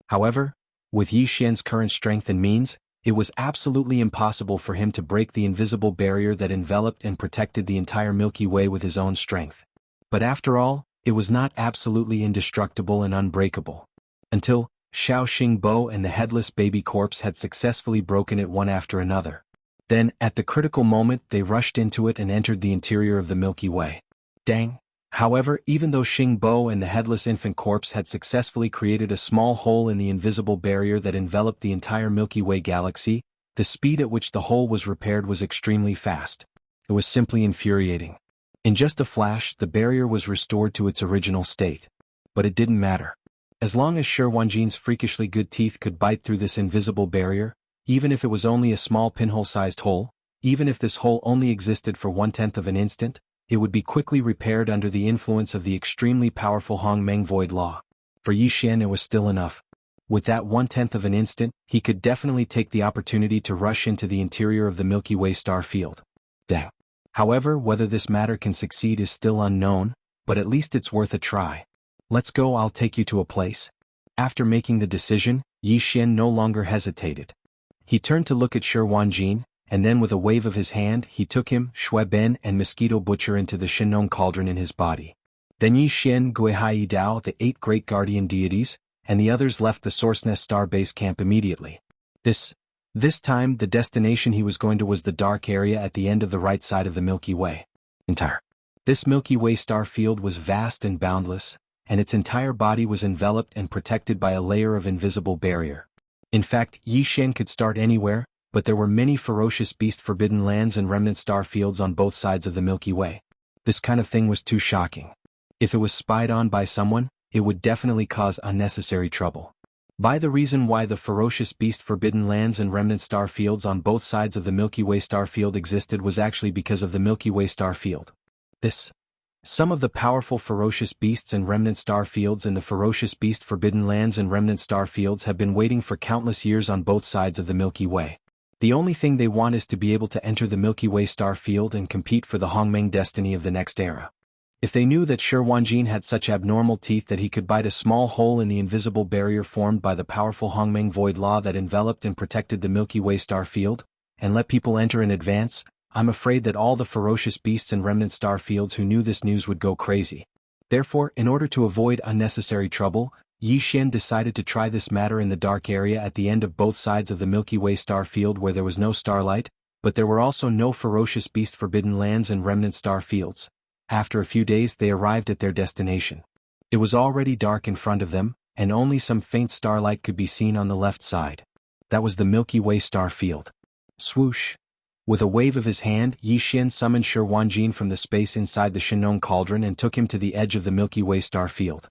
However, with Yi Xian's current strength and means, it was absolutely impossible for him to break the invisible barrier that enveloped and protected the entire Milky Way with his own strength. But after all, it was not absolutely indestructible and unbreakable. Until Xiao Xingbo and the headless baby corpse had successfully broken it one after another. Then, at the critical moment, they rushed into it and entered the interior of the Milky Way. Dang! However, even though Xingbo and the headless infant corpse had successfully created a small hole in the invisible barrier that enveloped the entire Milky Way galaxy, the speed at which the hole was repaired was extremely fast. It was simply infuriating. In just a flash, the barrier was restored to its original state. But it didn't matter. As long as Shi Wanjin's freakishly good teeth could bite through this invisible barrier, even if it was only a small pinhole-sized hole, even if this hole only existed for 1/10 of an instant, it would be quickly repaired under the influence of the extremely powerful Hongmeng Void Law. For Yi Xian it was still enough. With that 1/10 of an instant, he could definitely take the opportunity to rush into the interior of the Milky Way star field. Dang. However, whether this matter can succeed is still unknown, but at least it's worth a try. Let's go, I'll take you to a place. After making the decision, Yi Xian no longer hesitated. He turned to look at Shi Wanjin, and then with a wave of his hand he took him, Shui Ben and Mosquito Butcher into the Shenong cauldron in his body. Then Yi Xian, Guihai Dao, the 8 great guardian deities, and the others left the Source-Nest Star Base camp immediately. This time the destination he was going to was the dark area at the end of the right side of the Milky Way. This Milky Way star field was vast and boundless, and its entire body was enveloped and protected by a layer of invisible barrier. In fact, Yi Xian could start anywhere, but there were many ferocious beast forbidden lands and remnant star fields on both sides of the Milky Way. This kind of thing was too shocking. If it was spied on by someone, it would definitely cause unnecessary trouble. By the reason why the ferocious beast forbidden lands and remnant star fields on both sides of the Milky Way star field existed was actually because of the Milky Way star field. Some of the powerful ferocious beasts and remnant star fields in the ferocious beast forbidden lands and remnant star fields have been waiting for countless years on both sides of the Milky Way. The only thing they want is to be able to enter the Milky Way star field and compete for the Hongmeng destiny of the next era. If they knew that Shi Wanjin had such abnormal teeth that he could bite a small hole in the invisible barrier formed by the powerful Hongmeng Void Law that enveloped and protected the Milky Way star field, and let people enter in advance, I'm afraid that all the ferocious beasts and remnant star fields who knew this news would go crazy. Therefore, in order to avoid unnecessary trouble, Yi Xian decided to try this matter in the dark area at the end of both sides of the Milky Way star field where there was no starlight, but there were also no ferocious beast forbidden lands and remnant star fields. After a few days they arrived at their destination. It was already dark in front of them, and only some faint starlight could be seen on the left side. That was the Milky Way star field. Swoosh! With a wave of his hand, Yi Xian summoned Shi Wanjin from the space inside the Shenong cauldron and took him to the edge of the Milky Way star field.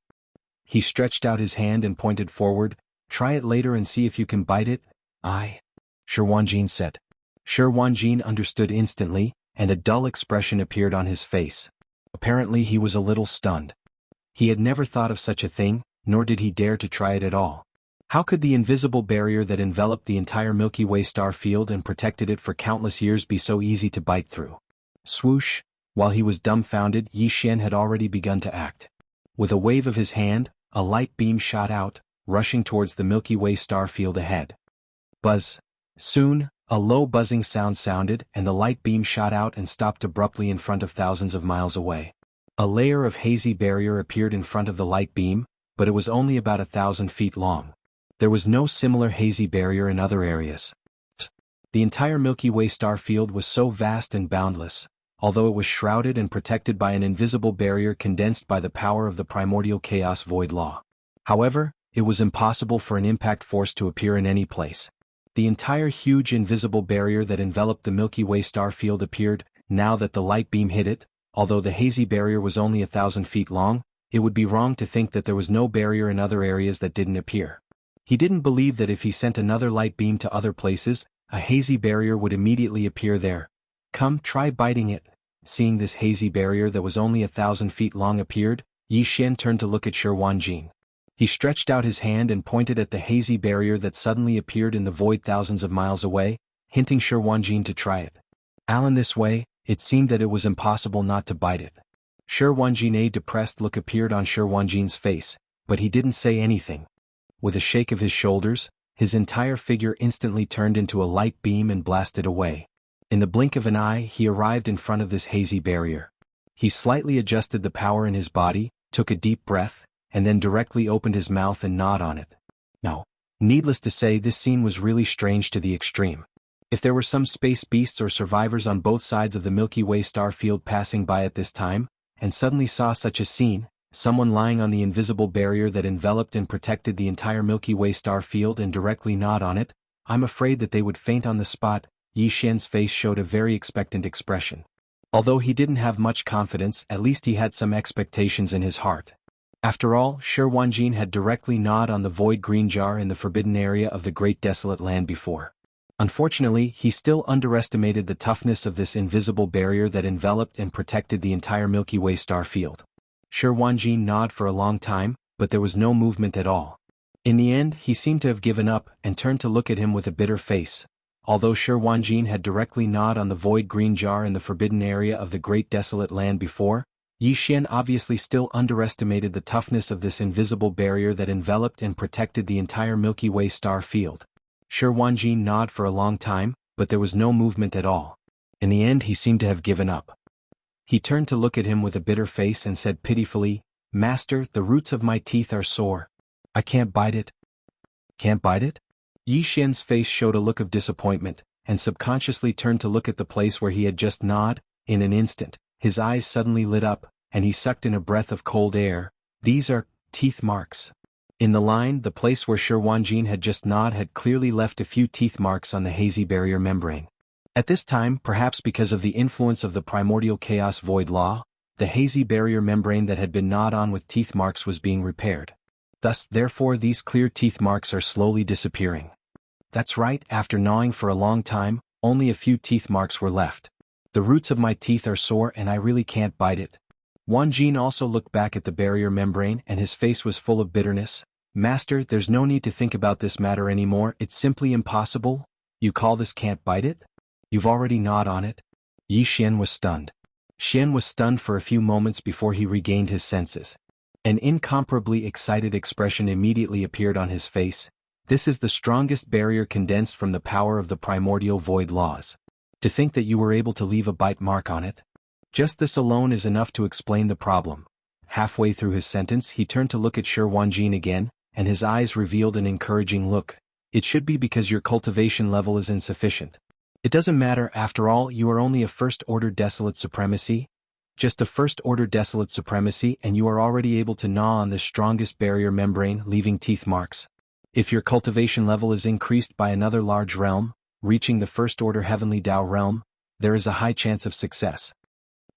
He stretched out his hand and pointed forward. Try it later and see if you can bite it. Shi Wanjin said. Shi Wanjin understood instantly, and a dull expression appeared on his face. Apparently he was a little stunned. He had never thought of such a thing, nor did he dare to try it at all. How could the invisible barrier that enveloped the entire Milky Way star field and protected it for countless years be so easy to bite through? Swoosh! While he was dumbfounded, Yi Xian had already begun to act. With a wave of his hand, a light beam shot out, rushing towards the Milky Way star field ahead. Buzz! Soon, a low buzzing sound sounded and the light beam shot out and stopped abruptly in front of thousands of miles away. A layer of hazy barrier appeared in front of the light beam, but it was only about 1,000 feet long. There was no similar hazy barrier in other areas. The entire Milky Way star field was so vast and boundless, although it was shrouded and protected by an invisible barrier condensed by the power of the primordial chaos void law. However, it was impossible for an impact force to appear in any place. The entire huge invisible barrier that enveloped the Milky Way star field appeared, now that the light beam hit it. Although the hazy barrier was only 1,000 feet long, it would be wrong to think that there was no barrier in other areas that didn't appear. He didn't believe that if he sent another light beam to other places, a hazy barrier would immediately appear there. Come, try biting it. Seeing this hazy barrier that was only 1,000 feet long appeared, Yi Xian turned to look at Shi Wanjin. He stretched out his hand and pointed at the hazy barrier that suddenly appeared in the void thousands of miles away, hinting Shi Wanjin to try it. In this way, it seemed that it was impossible not to bite it. Shi Wanjin's depressed look appeared on Shi Wanjin's face, but he didn't say anything. With a shake of his shoulders, his entire figure instantly turned into a light beam and blasted away. In the blink of an eye, he arrived in front of this hazy barrier. He slightly adjusted the power in his body, took a deep breath, and then directly opened his mouth and gnawed on it. No. Needless to say, this scene was really strange to the extreme. If there were some space beasts or survivors on both sides of the Milky Way star field passing by at this time, and suddenly saw such a scene, someone lying on the invisible barrier that enveloped and protected the entire Milky Way star field and directly gnawed on it, I'm afraid that they would faint on the spot. Yi Xian's face showed a very expectant expression. Although he didn't have much confidence, at least he had some expectations in his heart. After all, Shi Wanjin had directly gnawed on the void green jar in the forbidden area of the Great Desolate Land before. Unfortunately, he still underestimated the toughness of this invisible barrier that enveloped and protected the entire Milky Way star field. Shi Wanjin gnawed for a long time, but there was no movement at all. In the end, he seemed to have given up and turned to look at him with a bitter face. Although Shi Wanjin had directly gnawed on the void green jar in the forbidden area of the Great Desolate Land before, Yi Xian obviously still underestimated the toughness of this invisible barrier that enveloped and protected the entire Milky Way star field. Shi Wanjin gnawed for a long time, but there was no movement at all. In the end, he seemed to have given up. He turned to look at him with a bitter face and said pitifully, "Master, the roots of my teeth are sore. I can't bite it." Can't bite it? Yi Xian's face showed a look of disappointment, and subconsciously turned to look at the place where he had just gnawed. In an instant, his eyes suddenly lit up, and he sucked in a breath of cold air. These are teeth marks. In the line, the place where Shi Wanjin had just gnawed had clearly left a few teeth marks on the hazy barrier membrane. At this time, perhaps because of the influence of the primordial chaos void law, the hazy barrier membrane that had been gnawed on with teeth marks was being repaired. Thus, therefore, these clear teeth marks are slowly disappearing. That's right, after gnawing for a long time, only a few teeth marks were left. The roots of my teeth are sore and I really can't bite it. Wanjin also looked back at the barrier membrane and his face was full of bitterness. Master, there's no need to think about this matter anymore, it's simply impossible. You call this can't bite it? You've already gnawed on it? Yi Xian was stunned. Xian was stunned for a few moments before he regained his senses. An incomparably excited expression immediately appeared on his face. This is the strongest barrier condensed from the power of the primordial void laws. To think that you were able to leave a bite mark on it? Just this alone is enough to explain the problem. Halfway through his sentence, he turned to look at Shi Wanjin again, and his eyes revealed an encouraging look. It should be because your cultivation level is insufficient. It doesn't matter, after all, you are only a first-order desolate supremacy. Just a first-order desolate supremacy and you are already able to gnaw on the strongest barrier membrane, leaving teeth marks. If your cultivation level is increased by another large realm, reaching the first-order heavenly Tao realm, there is a high chance of success.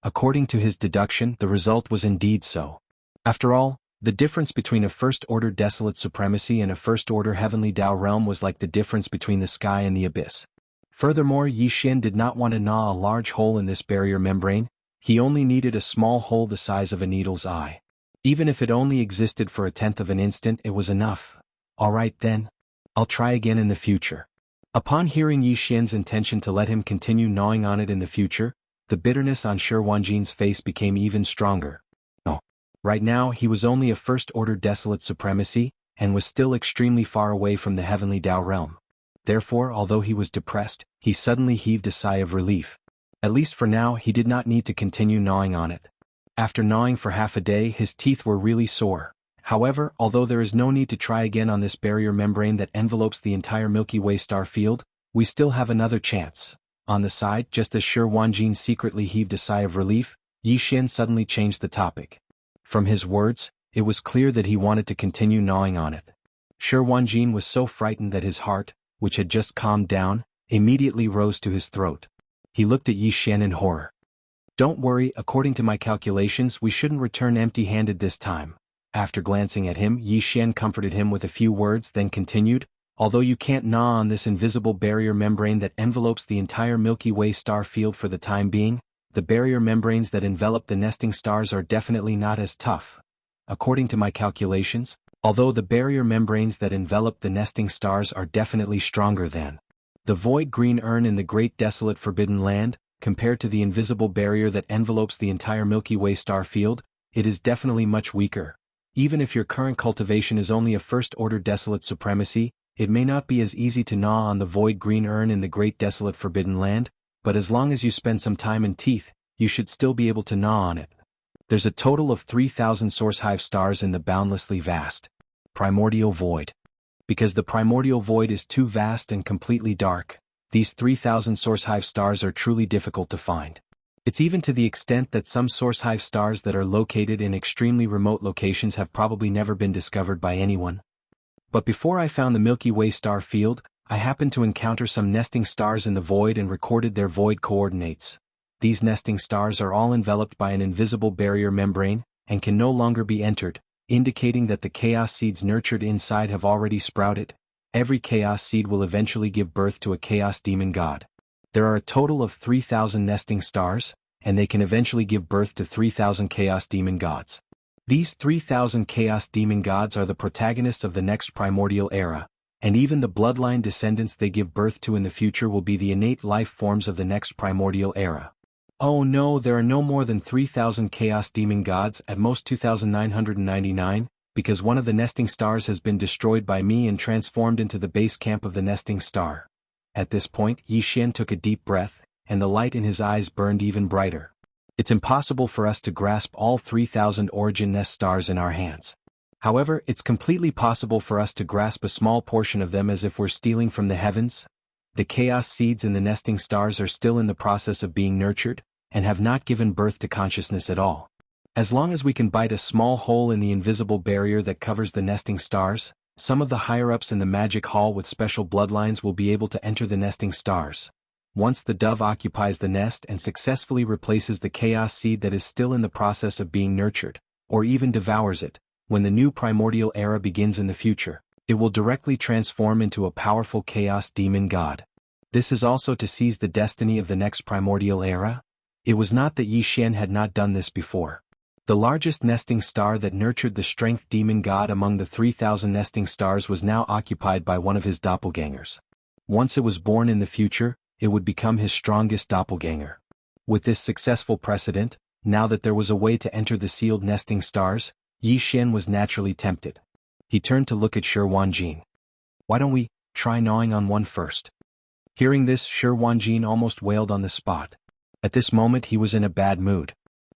According to his deduction, the result was indeed so. After all, the difference between a first-order desolate supremacy and a first-order heavenly Tao realm was like the difference between the sky and the abyss. Furthermore, Yi Xian did not want to gnaw a large hole in this barrier membrane. He only needed a small hole the size of a needle's eye. Even if it only existed for a tenth of an instant, it was enough. Alright then. I'll try again in the future. Upon hearing Yi Xian's intention to let him continue gnawing on it in the future, the bitterness on Shi Wanjin's face became even stronger. No. Right now he was only a first-order desolate supremacy, and was still extremely far away from the heavenly Tao realm. Therefore, although he was depressed, he suddenly heaved a sigh of relief. At least for now, he did not need to continue gnawing on it. After gnawing for half a day, his teeth were really sore. However, although there is no need to try again on this barrier membrane that envelopes the entire Milky Way star field, we still have another chance. On the side, just as Shi Wanjin secretly heaved a sigh of relief, Yi Xian suddenly changed the topic. From his words, it was clear that he wanted to continue gnawing on it. Shi Wanjin was so frightened that his heart, which had just calmed down, immediately rose to his throat. He looked at Yi Xian in horror. "Don't worry, according to my calculations we shouldn't return empty-handed this time." After glancing at him, Yi Xian comforted him with a few words, then continued, "Although you can't gnaw on this invisible barrier membrane that envelopes the entire Milky Way star field for the time being, the barrier membranes that envelop the nesting stars are definitely not as tough. According to my calculations, although the barrier membranes that envelop the nesting stars are definitely stronger than the void green urn in the great desolate forbidden land, compared to the invisible barrier that envelopes the entire Milky Way star field, it is definitely much weaker. Even if your current cultivation is only a first-order desolate supremacy, it may not be as easy to gnaw on the void green urn in the great desolate forbidden land, but as long as you spend some time and teeth, you should still be able to gnaw on it. There's a total of 3,000 source hive stars in the boundlessly vast primordial void. Because the primordial void is too vast and completely dark, these 3,000 source hive stars are truly difficult to find. It's even to the extent that some source hive stars that are located in extremely remote locations have probably never been discovered by anyone. But before I found the Milky Way star field, I happened to encounter some nesting stars in the void and recorded their void coordinates. These nesting stars are all enveloped by an invisible barrier membrane, and can no longer be entered, indicating that the chaos seeds nurtured inside have already sprouted. Every chaos seed will eventually give birth to a chaos demon god. There are a total of 3,000 nesting stars, and they can eventually give birth to 3,000 chaos demon gods. These 3,000 chaos demon gods are the protagonists of the next primordial era, and even the bloodline descendants they give birth to in the future will be the innate life forms of the next primordial era. Oh no, there are no more than 3,000 chaos demon gods, at most 2,999, because one of the nesting stars has been destroyed by me and transformed into the base camp of the nesting star. At this point, Yi Xian took a deep breath, and the light in his eyes burned even brighter. It's impossible for us to grasp all 3,000 origin nest stars in our hands. However, it's completely possible for us to grasp a small portion of them as if we're stealing from the heavens. The chaos seeds in the nesting stars are still in the process of being nurtured, and have not given birth to consciousness at all. As long as we can bite a small hole in the invisible barrier that covers the nesting stars, some of the higher-ups in the magic hall with special bloodlines will be able to enter the nesting stars. Once the dove occupies the nest and successfully replaces the chaos seed that is still in the process of being nurtured, or even devours it, when the new primordial era begins in the future, it will directly transform into a powerful chaos demon god. This is also to seize the destiny of the next primordial era. It was not that Yi Xian had not done this before. The largest nesting star that nurtured the strength demon god among the 3,000 nesting stars was now occupied by one of his doppelgangers. Once it was born in the future, it would become his strongest doppelganger. With this successful precedent, now that there was a way to enter the sealed nesting stars, Yi Xian was naturally tempted. He turned to look at Shi Wanjin. "Why don't we try gnawing on one first?" Hearing this, Shi Wanjin almost wailed on the spot. At this moment he was in a bad mood.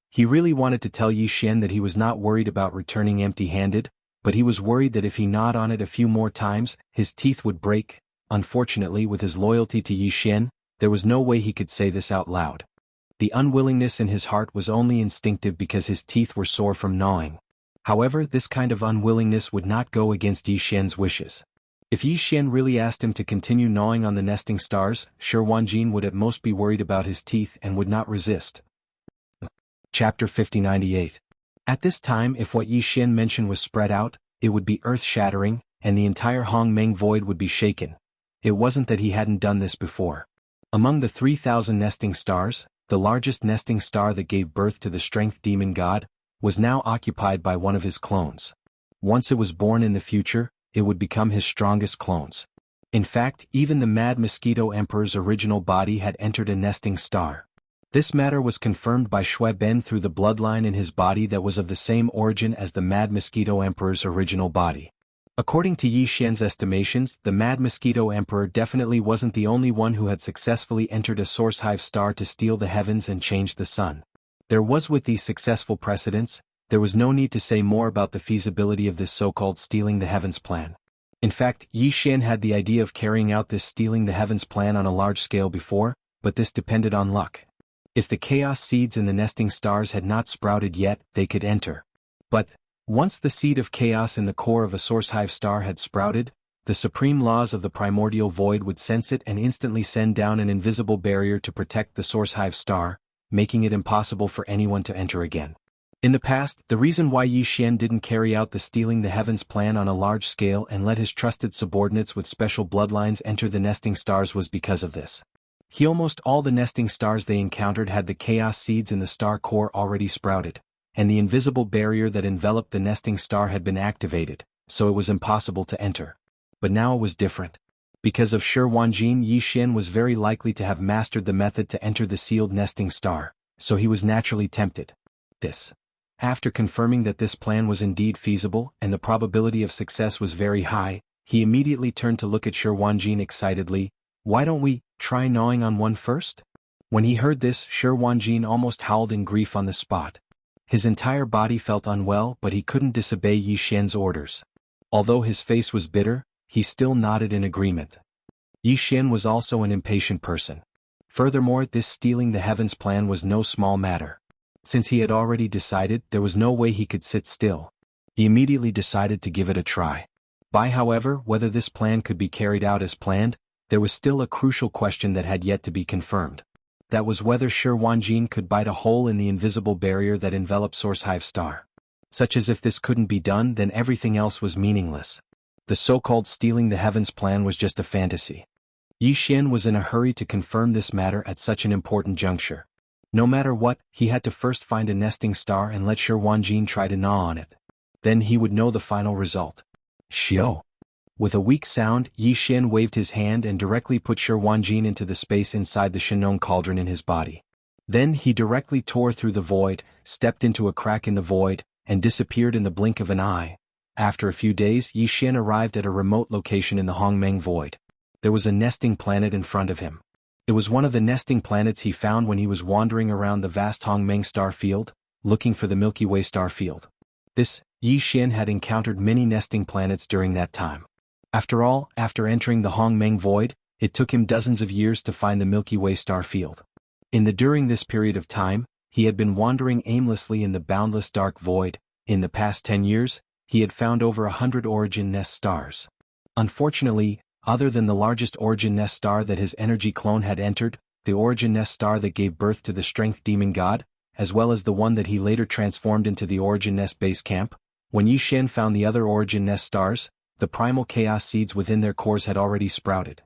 He really wanted to tell Yi Xian that he was not worried about returning empty-handed, but he was worried that if he gnawed on it a few more times, his teeth would break. Unfortunately, with his loyalty to Yi Xian, there was no way he could say this out loud. The unwillingness in his heart was only instinctive because his teeth were sore from gnawing. However, this kind of unwillingness would not go against Yi Xian's wishes. If Yi Xian really asked him to continue gnawing on the nesting stars, Shi Wanjin would at most be worried about his teeth and would not resist. Chapter 5098. At this time, if what Yi Xian mentioned was spread out, it would be earth-shattering, and the entire Hongmeng void would be shaken. It wasn't that he hadn't done this before. Among the 3,000 nesting stars, the largest nesting star that gave birth to the strength demon god, was now occupied by one of his clones. Once it was born in the future, it would become his strongest clones. In fact, even the Mad Mosquito Emperor's original body had entered a nesting star. This matter was confirmed by Shui Ben through the bloodline in his body that was of the same origin as the Mad Mosquito Emperor's original body. According to Yi Xian's estimations, the Mad Mosquito Emperor definitely wasn't the only one who had successfully entered a source hive star to steal the heavens and change the sun. There was, with these successful precedents, there was no need to say more about the feasibility of this so-called stealing the heavens plan. In fact, Yi Xian had the idea of carrying out this stealing the heavens plan on a large scale before, but this depended on luck. If the chaos seeds in the nesting stars had not sprouted yet, they could enter. But once the seed of chaos in the core of a source hive star had sprouted, the supreme laws of the primordial void would sense it and instantly send down an invisible barrier to protect the source hive star, making it impossible for anyone to enter again. In the past, the reason why Yi Xian didn't carry out the stealing the heavens plan on a large scale and let his trusted subordinates with special bloodlines enter the nesting stars was because of this. Almost all the nesting stars they encountered had the chaos seeds in the star core already sprouted, and the invisible barrier that enveloped the nesting star had been activated, so it was impossible to enter. But now it was different. Because of Shi Wanjin, Yi Xian was very likely to have mastered the method to enter the sealed nesting star, so he was naturally tempted. After confirming that this plan was indeed feasible and the probability of success was very high, he immediately turned to look at Shi Wanjin excitedly. "Why don't we try gnawing on one first?" When he heard this, Shi Wanjin almost howled in grief on the spot. His entire body felt unwell, but he couldn't disobey Yi Xian's orders. Although his face was bitter, he still nodded in agreement. Yi Xian was also an impatient person. Furthermore, this stealing the heavens plan was no small matter. Since he had already decided, there was no way he could sit still. He immediately decided to give it a try. However, whether this plan could be carried out as planned, there was still a crucial question that had yet to be confirmed. That was whether Shi Wanjin could bite a hole in the invisible barrier that enveloped Source Hive Star. Such as if this couldn't be done, then everything else was meaningless. The so-called stealing the heavens plan was just a fantasy. Yi Xian was in a hurry to confirm this matter at such an important juncture. No matter what, he had to first find a nesting star and let Shi Wanjin try to gnaw on it. Then he would know the final result. Shio. With a weak sound, Yi Xian waved his hand and directly put Shi Wanjin into the space inside the Shinong cauldron in his body. Then he directly tore through the void, stepped into a crack in the void, and disappeared in the blink of an eye. After a few days, Yi Xian arrived at a remote location in the Hongmeng void. There was a nesting planet in front of him. It was one of the nesting planets he found when he was wandering around the vast Hongmeng star field, looking for the Milky Way star field. Yi Xian had encountered many nesting planets during that time. After all, after entering the Hongmeng void, it took him dozens of years to find the Milky Way star field. During this period of time, he had been wandering aimlessly in the boundless dark void. In the past 10 years, he had found over 100 origin nest stars. Unfortunately, other than the largest origin nest star that his energy clone had entered, the origin nest star that gave birth to the strength demon god, as well as the one that he later transformed into the origin nest base camp, when Yi Xian found the other origin nest stars, the primal chaos seeds within their cores had already sprouted.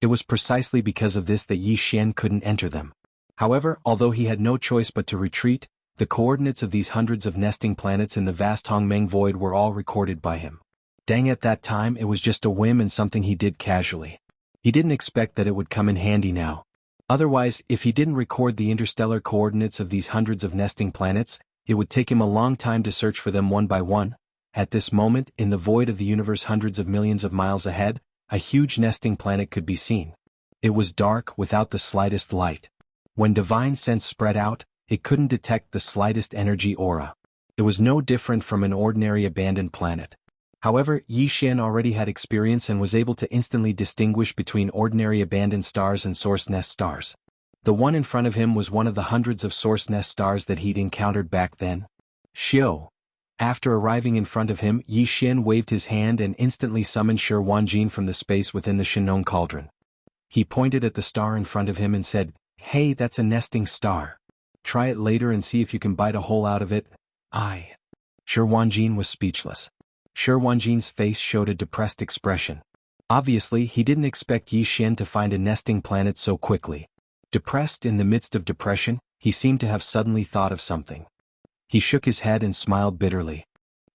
It was precisely because of this that Yi Xian couldn't enter them. However, although he had no choice but to retreat, the coordinates of these hundreds of nesting planets in the vast Hongmeng void were all recorded by him. Dang, at that time it was just a whim and something he did casually. He didn't expect that it would come in handy now. Otherwise, if he didn't record the interstellar coordinates of these hundreds of nesting planets, it would take him a long time to search for them one by one. At this moment, in the void of the universe hundreds of millions of miles ahead, a huge nesting planet could be seen. It was dark, without the slightest light. When divine sense spread out, it couldn't detect the slightest energy aura. It was no different from an ordinary abandoned planet. However, Yi Xian already had experience and was able to instantly distinguish between ordinary abandoned stars and source nest stars. The one in front of him was one of the hundreds of source nest stars that he'd encountered back then. Shio. After arriving in front of him, Yi Xian waved his hand and instantly summoned Shi Wanjin from the space within the Shinong cauldron. He pointed at the star in front of him and said, "Hey, that's a nesting star. Try it later and see if you can bite a hole out of it." Shi Wanjin was speechless. Shi Wanjin's face showed a depressed expression. Obviously, he didn't expect Yi Xian to find a nesting planet so quickly. Depressed in the midst of depression, he seemed to have suddenly thought of something. He shook his head and smiled bitterly.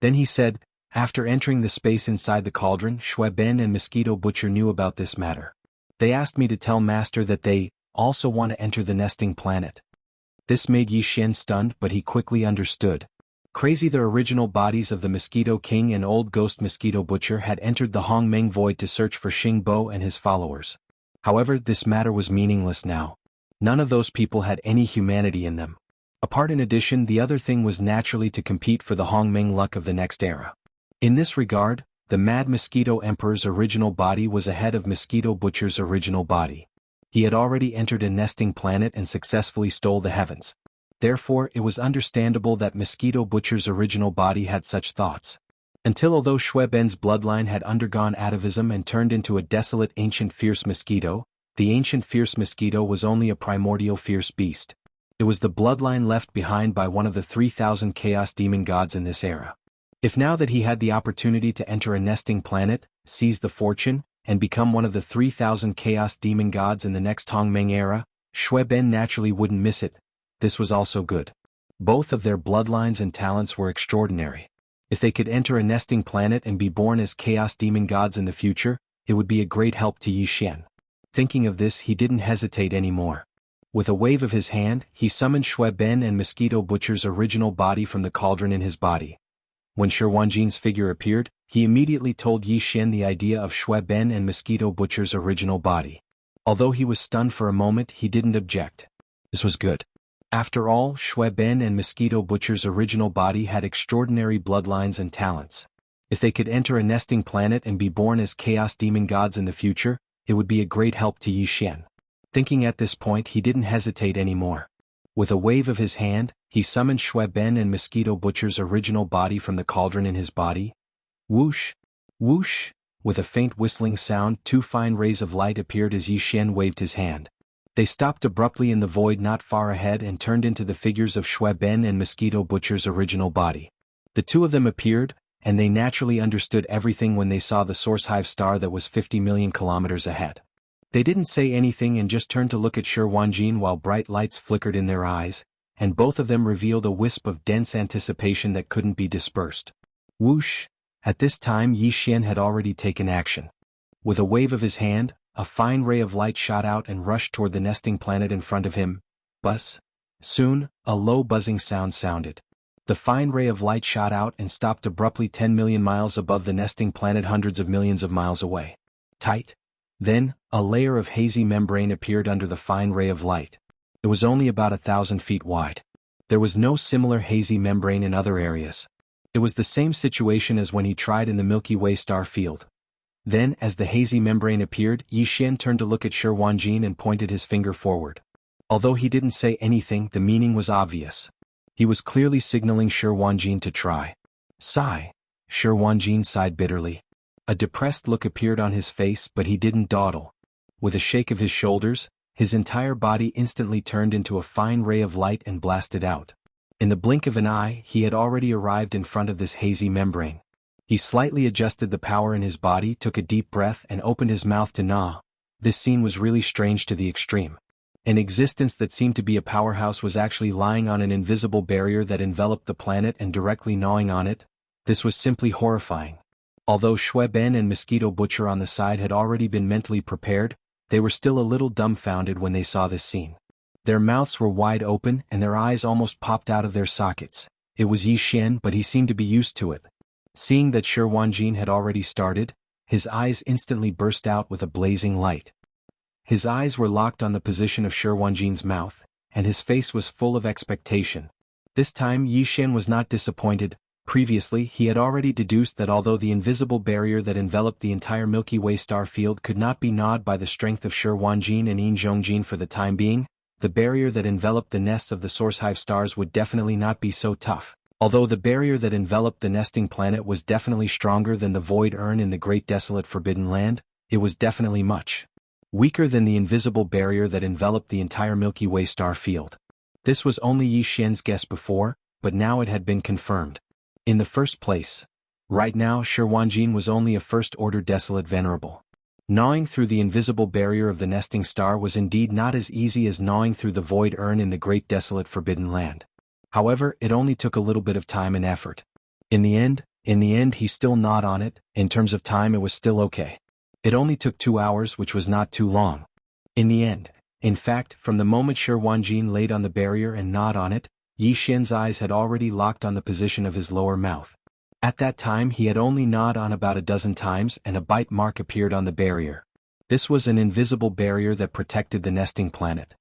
Then he said, "After entering the space inside the cauldron, Shui Ben and Mosquito Butcher knew about this matter. They asked me to tell Master that they also want to enter the nesting planet." This made Yi Xian stunned, but he quickly understood. Crazy, the original bodies of the Mosquito King and Old Ghost Mosquito Butcher had entered the Hongmeng void to search for Xing Bo and his followers. However, this matter was meaningless now. None of those people had any humanity in them. In addition, the other thing was naturally to compete for the Hongmeng luck of the next era. In this regard, the Mad Mosquito Emperor's original body was ahead of Mosquito Butcher's original body. He had already entered a nesting planet and successfully stole the heavens. Therefore, it was understandable that Mosquito Butcher's original body had such thoughts. Until although Shui Ben's bloodline had undergone atavism and turned into a desolate ancient fierce mosquito, the ancient fierce mosquito was only a primordial fierce beast. It was the bloodline left behind by one of the 3,000 chaos demon gods in this era. If now that he had the opportunity to enter a nesting planet, seize the fortune, and become one of the 3,000 chaos demon gods in the next Hongmeng era, Shui Ben naturally wouldn't miss it. This was also good. Both of their bloodlines and talents were extraordinary. If they could enter a nesting planet and be born as chaos demon gods in the future, it would be a great help to Yi Xian. Thinking of this, he didn't hesitate anymore. With a wave of his hand, he summoned Shui Ben and Mosquito Butcher's original body from the cauldron in his body. When Shi Wanjin's figure appeared, he immediately told Yi Xian the idea of Shui Ben and Mosquito Butcher's original body. Although he was stunned for a moment, he didn't object. This was good. After all, Shui Ben and Mosquito Butcher's original body had extraordinary bloodlines and talents. If they could enter a nesting planet and be born as chaos demon gods in the future, it would be a great help to Yi Xian. Thinking at this point, he didn't hesitate anymore. With a wave of his hand, he summoned Shui Ben and Mosquito Butcher's original body from the cauldron in his body. Whoosh! Whoosh! With a faint whistling sound, two fine rays of light appeared as Yi Xian waved his hand. They stopped abruptly in the void not far ahead and turned into the figures of Shui Ben and Mosquito Butcher's original body. The two of them appeared, and they naturally understood everything when they saw the source hive star that was 50 million kilometers ahead. They didn't say anything and just turned to look at Shi Wanjin while bright lights flickered in their eyes, and both of them revealed a wisp of dense anticipation that couldn't be dispersed. Whoosh! At this time Yi Xian had already taken action. With a wave of his hand, a fine ray of light shot out and rushed toward the nesting planet in front of him. Buzz! Soon, a low buzzing sound sounded. The fine ray of light shot out and stopped abruptly 10 million miles above the nesting planet, hundreds of millions of miles away. Tight! Then, a layer of hazy membrane appeared under the fine ray of light. It was only about 1,000 feet wide. There was no similar hazy membrane in other areas. It was the same situation as when he tried in the Milky Way star field. Then, as the hazy membrane appeared, Yi Xian turned to look at Shi Wanjin and pointed his finger forward. Although he didn't say anything, the meaning was obvious. He was clearly signaling Shi Wanjin to try. Sigh. Shi Wanjin sighed bitterly. A depressed look appeared on his face, but he didn't dawdle. With a shake of his shoulders, his entire body instantly turned into a fine ray of light and blasted out. In the blink of an eye, he had already arrived in front of this hazy membrane. He slightly adjusted the power in his body, took a deep breath, and opened his mouth to gnaw. This scene was really strange to the extreme. An existence that seemed to be a powerhouse was actually lying on an invisible barrier that enveloped the planet and directly gnawing on it. This was simply horrifying. Although Shui Ben and Mosquito Butcher on the side had already been mentally prepared, they were still a little dumbfounded when they saw this scene. Their mouths were wide open and their eyes almost popped out of their sockets. It was Yi Xian, but he seemed to be used to it. Seeing that Shi Wanjin had already started, his eyes instantly burst out with a blazing light. His eyes were locked on the position of Shi Wanjin's mouth, and his face was full of expectation. This time Yi Xian was not disappointed. Previously, he had already deduced that although the invisible barrier that enveloped the entire Milky Way star field could not be gnawed by the strength of Shi Wanjin and Yin Zhongjin for the time being, the barrier that enveloped the nests of the source hive stars would definitely not be so tough. Although the barrier that enveloped the nesting planet was definitely stronger than the void urn in the Great Desolate Forbidden Land, it was definitely much weaker than the invisible barrier that enveloped the entire Milky Way star field. This was only Yi Xian's guess before, but now it had been confirmed. In the first place, right now Shi Wanjin was only a first-order desolate venerable. Gnawing through the invisible barrier of the nesting star was indeed not as easy as gnawing through the void urn in the Great Desolate Forbidden Land. However, it only took a little bit of time and effort. In the end, he still gnawed on it. In terms of time, it was still okay. It only took 2 hours, which was not too long. In the end, in fact, from the moment Shi Wanjin laid on the barrier and gnawed on it, Yi Xian's eyes had already locked on the position of his lower mouth. At that time he had only gnawed on about a dozen times and a bite mark appeared on the barrier. This was an invisible barrier that protected the nesting planet.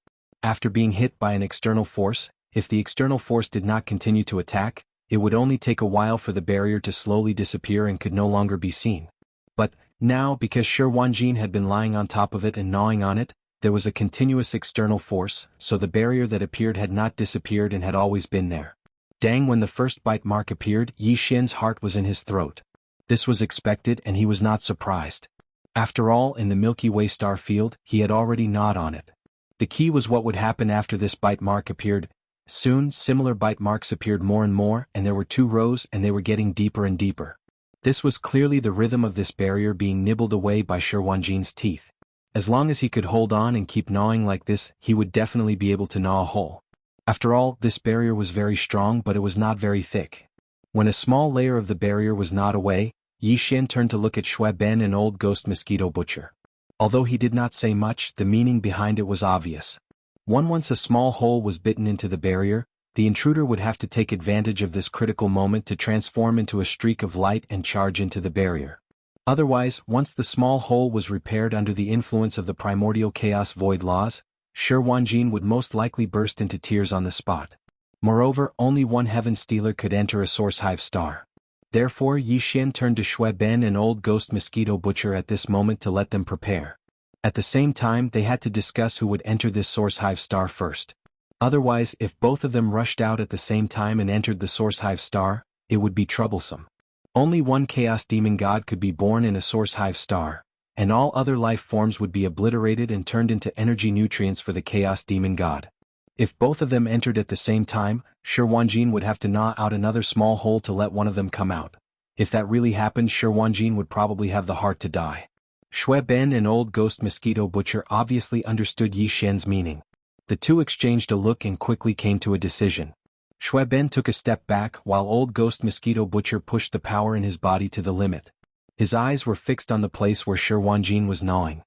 After being hit by an external force, if the external force did not continue to attack, it would only take a while for the barrier to slowly disappear and could no longer be seen. But, now because Shi Wanjin had been lying on top of it and gnawing on it, there was a continuous external force, so the barrier that appeared had not disappeared and had always been there. Dang, when the first bite mark appeared, Yi Xian's heart was in his throat. This was expected and he was not surprised. After all, in the Milky Way star field, he had already gnawed on it. The key was what would happen after this bite mark appeared. Soon, similar bite marks appeared more and more, and there were 2 rows and they were getting deeper and deeper. This was clearly the rhythm of this barrier being nibbled away by Shi Wanjin's teeth. As long as he could hold on and keep gnawing like this, he would definitely be able to gnaw a hole. After all, this barrier was very strong, but it was not very thick. When a small layer of the barrier was gnawed away, Yi Xian turned to look at Shui Ben and Old Ghost Mosquito Butcher. Although he did not say much, the meaning behind it was obvious. Once a small hole was bitten into the barrier, the intruder would have to take advantage of this critical moment to transform into a streak of light and charge into the barrier. Otherwise, once the small hole was repaired under the influence of the primordial chaos void laws, Shi Wanjin would most likely burst into tears on the spot. Moreover, only one heaven stealer could enter a source hive star. Therefore, Yi Xian turned to Shui Ben and Old Ghost Mosquito Butcher at this moment to let them prepare. At the same time, they had to discuss who would enter this source hive star first. Otherwise, if both of them rushed out at the same time and entered the source hive star, it would be troublesome. Only one chaos demon god could be born in a source hive star, and all other life forms would be obliterated and turned into energy nutrients for the chaos demon god. If both of them entered at the same time, Shi Wanjin would have to gnaw out another small hole to let one of them come out. If that really happened, Shi Wanjin would probably have the heart to die. Shui Ben and Old Ghost Mosquito Butcher obviously understood Yi Xian's meaning. The two exchanged a look and quickly came to a decision. Shui Ben took a step back while Old Ghost Mosquito Butcher pushed the power in his body to the limit. His eyes were fixed on the place where Shi Wanjin was gnawing.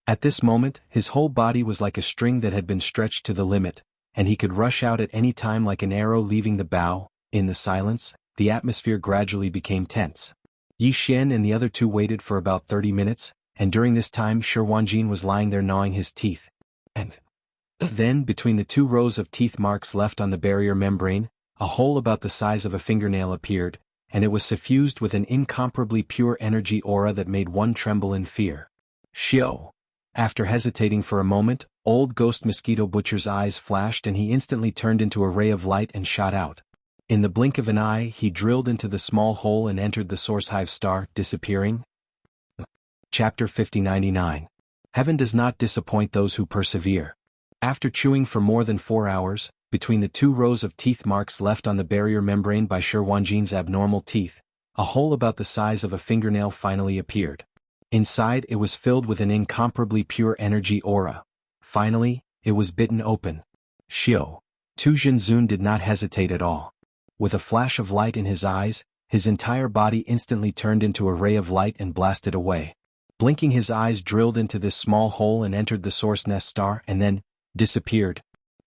At this moment, his whole body was like a string that had been stretched to the limit, and he could rush out at any time like an arrow leaving the bow. In the silence, the atmosphere gradually became tense. Yi Xian and the other two waited for about 30 minutes, and during this time Shi Wanjin was lying there gnawing his teeth. And then, between the 2 rows of teeth marks left on the barrier membrane, a hole about the size of a fingernail appeared, and it was suffused with an incomparably pure energy aura that made one tremble in fear. Shio. After hesitating for a moment, Old Ghost Mosquito Butcher's eyes flashed and he instantly turned into a ray of light and shot out. In the blink of an eye, he drilled into the small hole and entered the source hive star, disappearing. Chapter 5099. Heaven does not disappoint those who persevere. After chewing for more than 4 hours, between the 2 rows of teeth marks left on the barrier membrane by Shi Wanjin's abnormal teeth, a hole about the size of a fingernail finally appeared. Inside, it was filled with an incomparably pure energy aura. Finally, it was bitten open. Shio. Tu Jinzun did not hesitate at all. With a flash of light in his eyes, his entire body instantly turned into a ray of light and blasted away. Blinking, his eyes drilled into this small hole and entered the source nest star and then disappeared.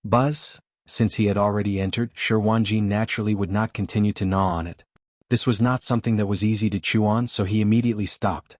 Buzz. Since he had already entered, Shi Wanjin naturally would not continue to gnaw on it. This was not something that was easy to chew on, so he immediately stopped.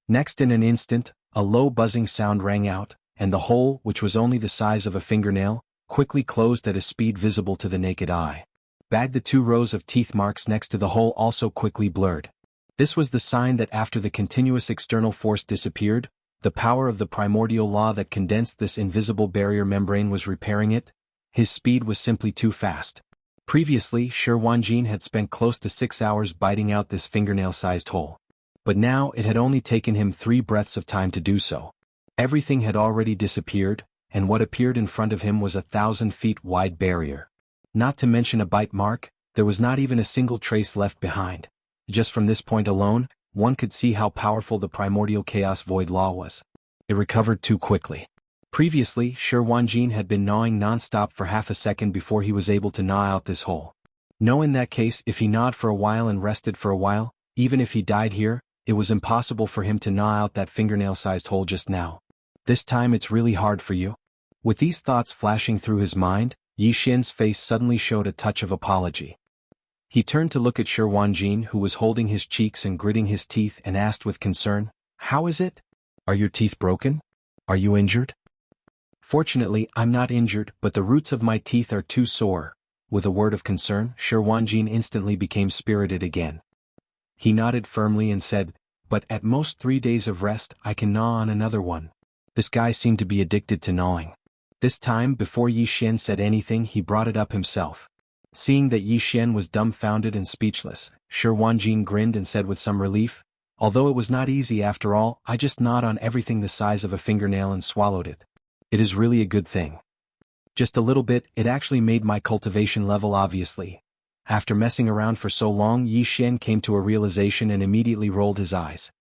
Next, in an instant, a low buzzing sound rang out, and the hole, which was only the size of a fingernail, quickly closed at a speed visible to the naked eye. The 2 rows of teeth marks next to the hole also quickly blurred. This was the sign that after the continuous external force disappeared, the power of the primordial law that condensed this invisible barrier membrane was repairing it. His speed was simply too fast. Previously, Shi Wanjin had spent close to 6 hours biting out this fingernail-sized hole. But now it had only taken him 3 breaths of time to do so. Everything had already disappeared, and what appeared in front of him was a 1,000 feet wide barrier. Not to mention a bite mark, there was not even a single trace left behind. Just from this point alone, one could see how powerful the primordial chaos void law was. It recovered too quickly. Previously, Shi Wanjin had been gnawing non-stop for half a second before he was able to gnaw out this hole. No, in that case, if he gnawed for a while and rested for a while, even if he died here, it was impossible for him to gnaw out that fingernail-sized hole just now. This time it's really hard for you? With these thoughts flashing through his mind, Yi Xian's face suddenly showed a touch of apology. He turned to look at Shi Wanjin, who was holding his cheeks and gritting his teeth, and asked with concern, "How is it? Are your teeth broken? Are you injured?" "Fortunately, I'm not injured, but the roots of my teeth are too sore." With a word of concern, Shi Wanjin instantly became spirited again. He nodded firmly and said, "But at most 3 days of rest, I can gnaw on another one." This guy seemed to be addicted to gnawing. This time, before Yi Xian said anything, he brought it up himself. Seeing that Yi Xian was dumbfounded and speechless, Shi Wanjin grinned and said with some relief, "Although it was not easy after all, I just gnawed on everything the size of a fingernail and swallowed it. It is really a good thing. Just a little bit, it actually made my cultivation level obviously." After messing around for so long, Yi Xian came to a realization and immediately rolled his eyes.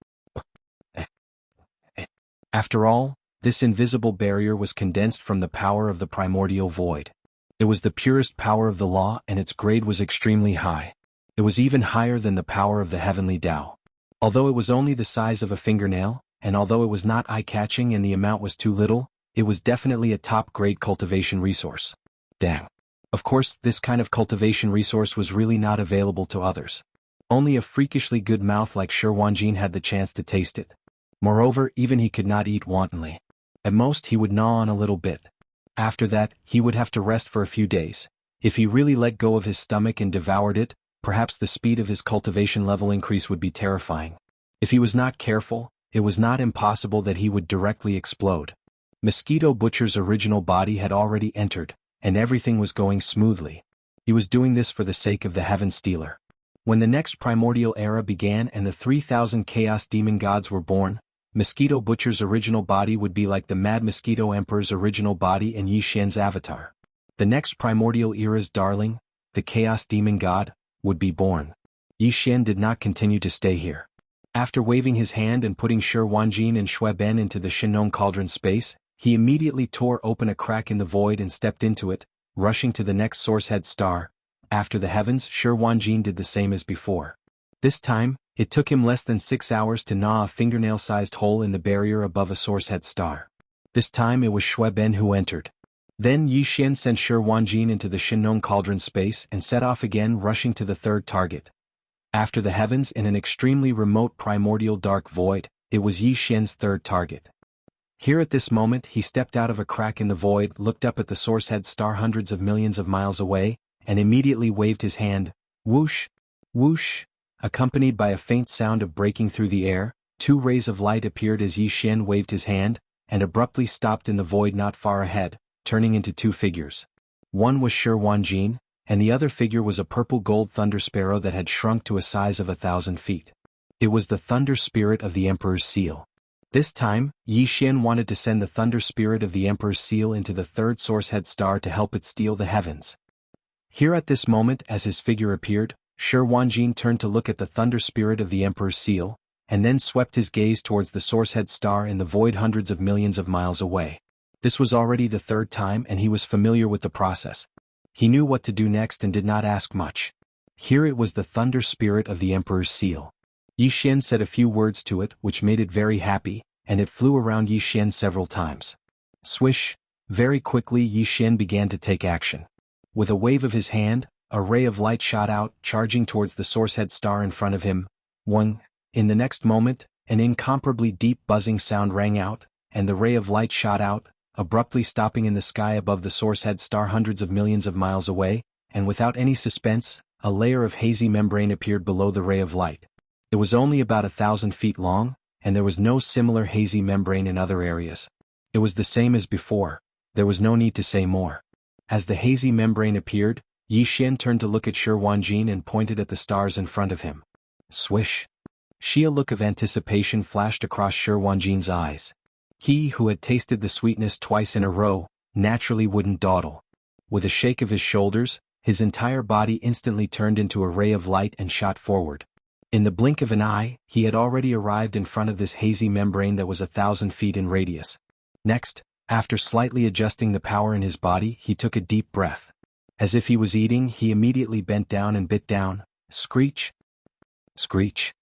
After all, this invisible barrier was condensed from the power of the primordial void. It was the purest power of the law and its grade was extremely high. It was even higher than the power of the heavenly Tao. Although it was only the size of a fingernail, and although it was not eye-catching and the amount was too little, it was definitely a top-grade cultivation resource. Dang. Of course, this kind of cultivation resource was really not available to others. Only a freakishly good mouth like Shi Wanjin had the chance to taste it. Moreover, even he could not eat wantonly. At most he would gnaw on a little bit. After that, he would have to rest for a few days. If he really let go of his stomach and devoured it, perhaps the speed of his cultivation level increase would be terrifying. If he was not careful, it was not impossible that he would directly explode. Mosquito Butcher's original body had already entered, and everything was going smoothly. He was doing this for the sake of the Heaven Stealer. When the next primordial era began and the 3,000 Chaos Demon Gods were born, Mosquito Butcher's original body would be like the Mad Mosquito Emperor's original body and Yi Xian's avatar. The next primordial era's darling, the Chaos Demon God, would be born. Yi Xian did not continue to stay here. After waving his hand and putting Shi Wanjin and Shui Ben into the Shinong Cauldron space, he immediately tore open a crack in the void and stepped into it, rushing to the next source-head star. After the heavens, Shi Wanjin did the same as before. This time, it took him less than 6 hours to gnaw a fingernail-sized hole in the barrier above a source-head star. This time it was Shui Ben who entered. Then Yi Xian sent Shi Wanjin into the Shinong Cauldron space and set off again, rushing to the third target. After the heavens, in an extremely remote primordial dark void, it was Yi Xian's third target. Here at this moment he stepped out of a crack in the void, looked up at the source-head star hundreds of millions of miles away, and immediately waved his hand. Whoosh! Whoosh! Accompanied by a faint sound of breaking through the air, 2 rays of light appeared as Yi Xian waved his hand, and abruptly stopped in the void not far ahead, turning into 2 figures. One was Shi Wanjin, and the other figure was a purple-gold thunder sparrow that had shrunk to a size of 1,000 feet. It was the thunder spirit of the Emperor's seal. This time, Yi Xian wanted to send the thunder spirit of the Emperor's seal into the third source-head star to help it steal the heavens. Here at this moment, as his figure appeared, Shi Wanjin turned to look at the thunder spirit of the Emperor's seal, and then swept his gaze towards the source-head star in the void hundreds of millions of miles away. This was already the 3rd time and he was familiar with the process. He knew what to do next and did not ask much. Here it was the thunder spirit of the Emperor's seal. Yi Xian said a few words to it, which made it very happy, and it flew around Yi Xian several times. Swish! Very quickly Yi Xian began to take action. With a wave of his hand, a ray of light shot out, charging towards the source-head star in front of him. One. In the next moment, an incomparably deep buzzing sound rang out, and the ray of light shot out, abruptly stopping in the sky above the source-head star hundreds of millions of miles away, and without any suspense, a layer of hazy membrane appeared below the ray of light. It was only about 1,000 feet long, and there was no similar hazy membrane in other areas. It was the same as before. There was no need to say more. As the hazy membrane appeared, Yi Xian turned to look at Shi Wanjin and pointed at the stars in front of him. Swish! A look of anticipation flashed across Shi Wanjin's eyes. He who had tasted the sweetness twice in a row, naturally wouldn't dawdle. With a shake of his shoulders, his entire body instantly turned into a ray of light and shot forward. In the blink of an eye, he had already arrived in front of this hazy membrane that was 1,000 feet in radius. Next, after slightly adjusting the power in his body, he took a deep breath. As if he was eating, he immediately bent down and bit down. Screech! Screech!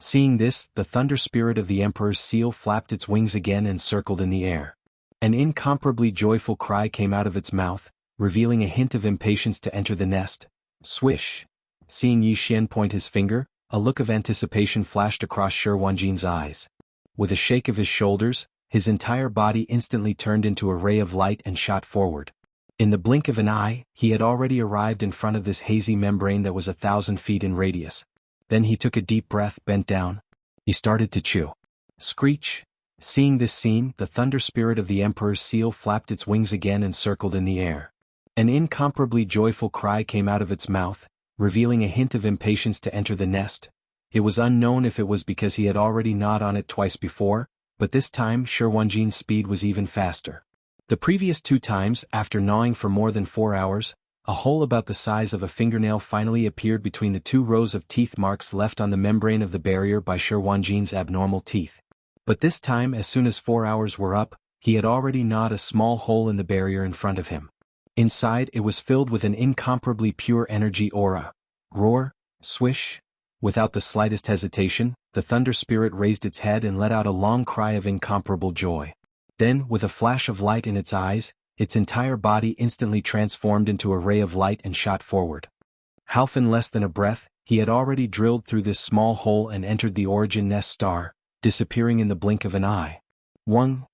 Seeing this, the thunder spirit of the Emperor's seal flapped its wings again and circled in the air. An incomparably joyful cry came out of its mouth, revealing a hint of impatience to enter the nest. Swish! Seeing Yi Xian point his finger, a look of anticipation flashed across Shi Wanjin's eyes. With a shake of his shoulders, his entire body instantly turned into a ray of light and shot forward. In the blink of an eye, he had already arrived in front of this hazy membrane that was 1,000 feet in radius. Then he took a deep breath, bent down. He started to chew. Screech! Seeing this scene, the thunder spirit of the Emperor's seal flapped its wings again and circled in the air. An incomparably joyful cry came out of its mouth, revealing a hint of impatience to enter the nest. It was unknown if it was because he had already gnawed on it twice before, but this time Sherwanjin's speed was even faster. The previous 2 times, after gnawing for more than 4 hours, a hole about the size of a fingernail finally appeared between the 2 rows of teeth marks left on the membrane of the barrier by Sherwanjin's abnormal teeth. But this time, as soon as 4 hours were up, he had already gnawed a small hole in the barrier in front of him. Inside, it was filled with an incomparably pure energy aura. Roar, swish. Without the slightest hesitation, the thunder spirit raised its head and let out a long cry of incomparable joy. Then, with a flash of light in its eyes, its entire body instantly transformed into a ray of light and shot forward. Half in less than a breath, he had already drilled through this small hole and entered the origin nest star, disappearing in the blink of an eye. 1.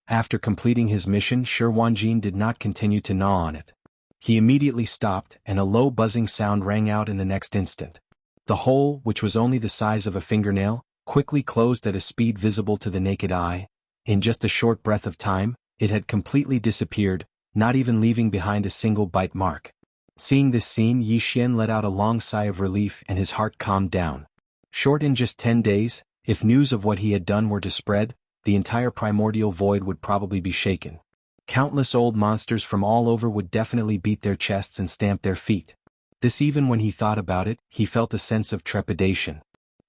After completing his mission, Sherwanjin did not continue to gnaw on it. He immediately stopped, and a low buzzing sound rang out in the next instant. The hole, which was only the size of a fingernail, quickly closed at a speed visible to the naked eye. In just a short breath of time, it had completely disappeared, not even leaving behind a single bite mark. Seeing this scene, Yi Xian let out a long sigh of relief and his heart calmed down. Short in just 10 days, if news of what he had done were to spread, the entire primordial void would probably be shaken. Countless old monsters from all over would definitely beat their chests and stamp their feet. This even when he thought about it, he felt a sense of trepidation.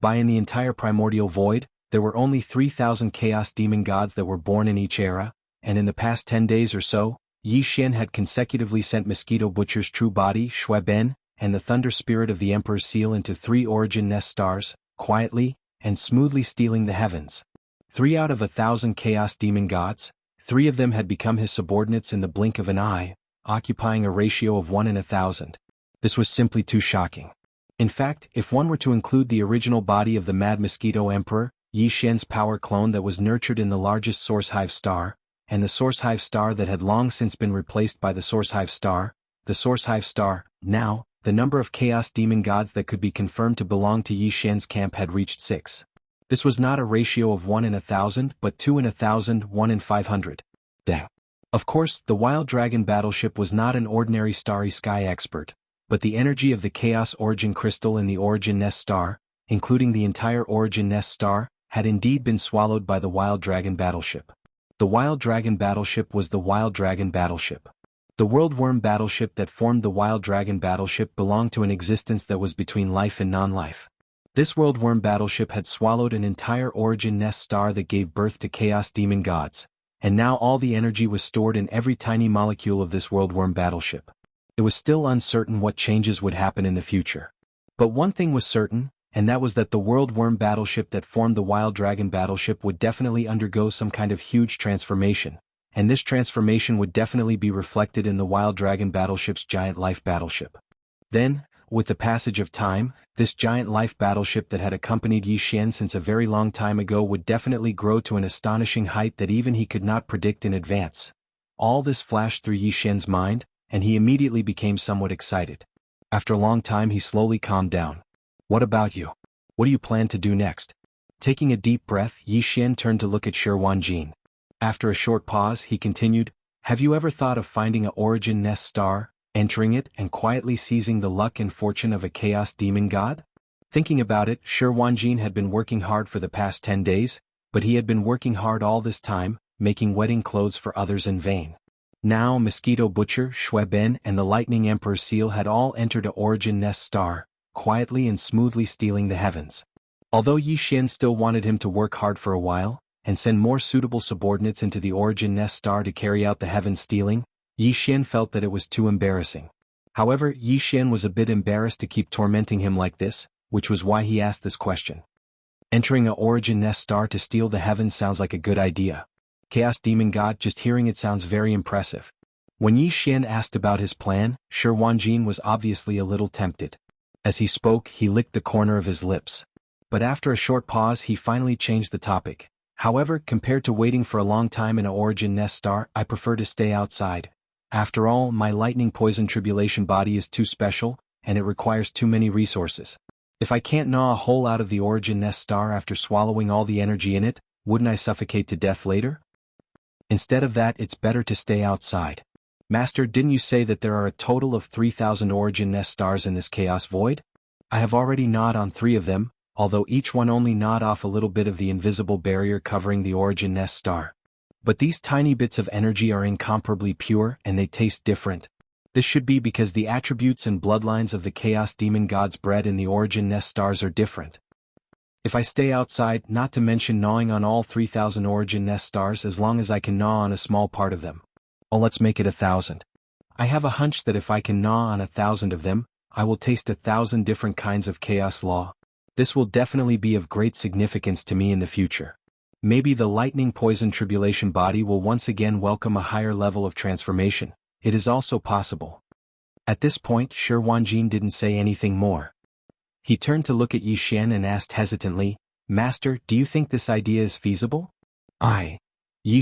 In the entire primordial void, there were only 3,000 chaos demon gods that were born in each era, and in the past 10 days or so, Yi Xian had consecutively sent Mosquito Butcher's true body, Shui Ben, and the thunder spirit of the Emperor's seal into 3 origin nest stars, quietly and smoothly stealing the heavens. 3 out of 1,000 chaos demon gods, 3 of them had become his subordinates in the blink of an eye, occupying a ratio of 1 in 1,000. This was simply too shocking. In fact, if one were to include the original body of the Mad Mosquito Emperor, Yi Xian's power clone that was nurtured in the largest Source Hive star, and the Source Hive star that had long since been replaced by the Source Hive star, now, the number of chaos demon gods that could be confirmed to belong to Yi Xian's camp had reached 6. This was not a ratio of 1 in 1,000 but 2 in 1,000, 1 in 500. Of course, the Wild Dragon battleship was not an ordinary starry sky expert, but the energy of the Chaos Origin Crystal in the Origin Nest Star, including the entire Origin Nest Star, had indeed been swallowed by the Wild Dragon battleship. The Wild Dragon battleship was the Wild Dragon battleship. The Worldworm battleship that formed the Wild Dragon battleship belonged to an existence that was between life and non-life. This Worldworm battleship had swallowed an entire Origin Nest Star that gave birth to Chaos Demon Gods, and now all the energy was stored in every tiny molecule of this Worldworm battleship. It was still uncertain what changes would happen in the future. But one thing was certain, and that was that the Worldworm battleship that formed the Wild Dragon battleship would definitely undergo some kind of huge transformation, and this transformation would definitely be reflected in the Wild Dragon battleship's Giant Life battleship. Then, with the passage of time, this Giant Life battleship that had accompanied Yi Xian since a very long time ago would definitely grow to an astonishing height that even he could not predict in advance. All this flashed through Yi Xian's mind, and he immediately became somewhat excited. After a long time he slowly calmed down. "What about you? What do you plan to do next?" Taking a deep breath, Yi Xian turned to look at Sherwanjin. After a short pause, he continued, "Have you ever thought of finding a Origin Nest Star, entering it and quietly seizing the luck and fortune of a Chaos Demon God?" Thinking about it, Sherwanjin had been working hard for the past 10 days, but he had been working hard all this time, making wedding clothes for others in vain. Now Mosquito Butcher, Shui Ben and the Lightning Emperor Seal had all entered a Origin Nest Star, quietly and smoothly stealing the heavens. Although Yi Xian still wanted him to work hard for a while, and send more suitable subordinates into the Origin Nest Star to carry out the heaven stealing, Yi Xian felt that it was too embarrassing. However, Yi Xian was a bit embarrassed to keep tormenting him like this, which was why he asked this question. Entering a Origin Nest Star to steal the heavens sounds like a good idea. Chaos Demon God, just hearing it sounds very impressive. When Yi Xian asked about his plan, Sherwanjin was obviously a little tempted. As he spoke, he licked the corner of his lips. But after a short pause he finally changed the topic. "However, compared to waiting for a long time in a Origin Nest Star, I prefer to stay outside. After all, my lightning poison tribulation body is too special, and it requires too many resources. If I can't gnaw a hole out of the Origin Nest Star after swallowing all the energy in it, wouldn't I suffocate to death later? Instead of that, it's better to stay outside." Master, didn't you say that there are a total of 3,000 origin nest stars in this chaos void? I have already gnawed on 3 of them, although each one only gnawed off a little bit of the invisible barrier covering the origin nest star. But these tiny bits of energy are incomparably pure and they taste different. This should be because the attributes and bloodlines of the chaos demon gods bred in the origin nest stars are different. If I stay outside, not to mention gnawing on all 3,000 origin nest stars as long as I can gnaw on a small part of them. Oh, let's make it 1,000. I have a hunch that if I can gnaw on 1,000 of them, I will taste 1,000 different kinds of chaos law. This will definitely be of great significance to me in the future. Maybe the lightning poison tribulation body will once again welcome a higher level of transformation. It is also possible. At this point, Shi Wanjin didn't say anything more. He turned to look at Yi Xian and asked hesitantly, Master, do you think this idea is feasible? Yi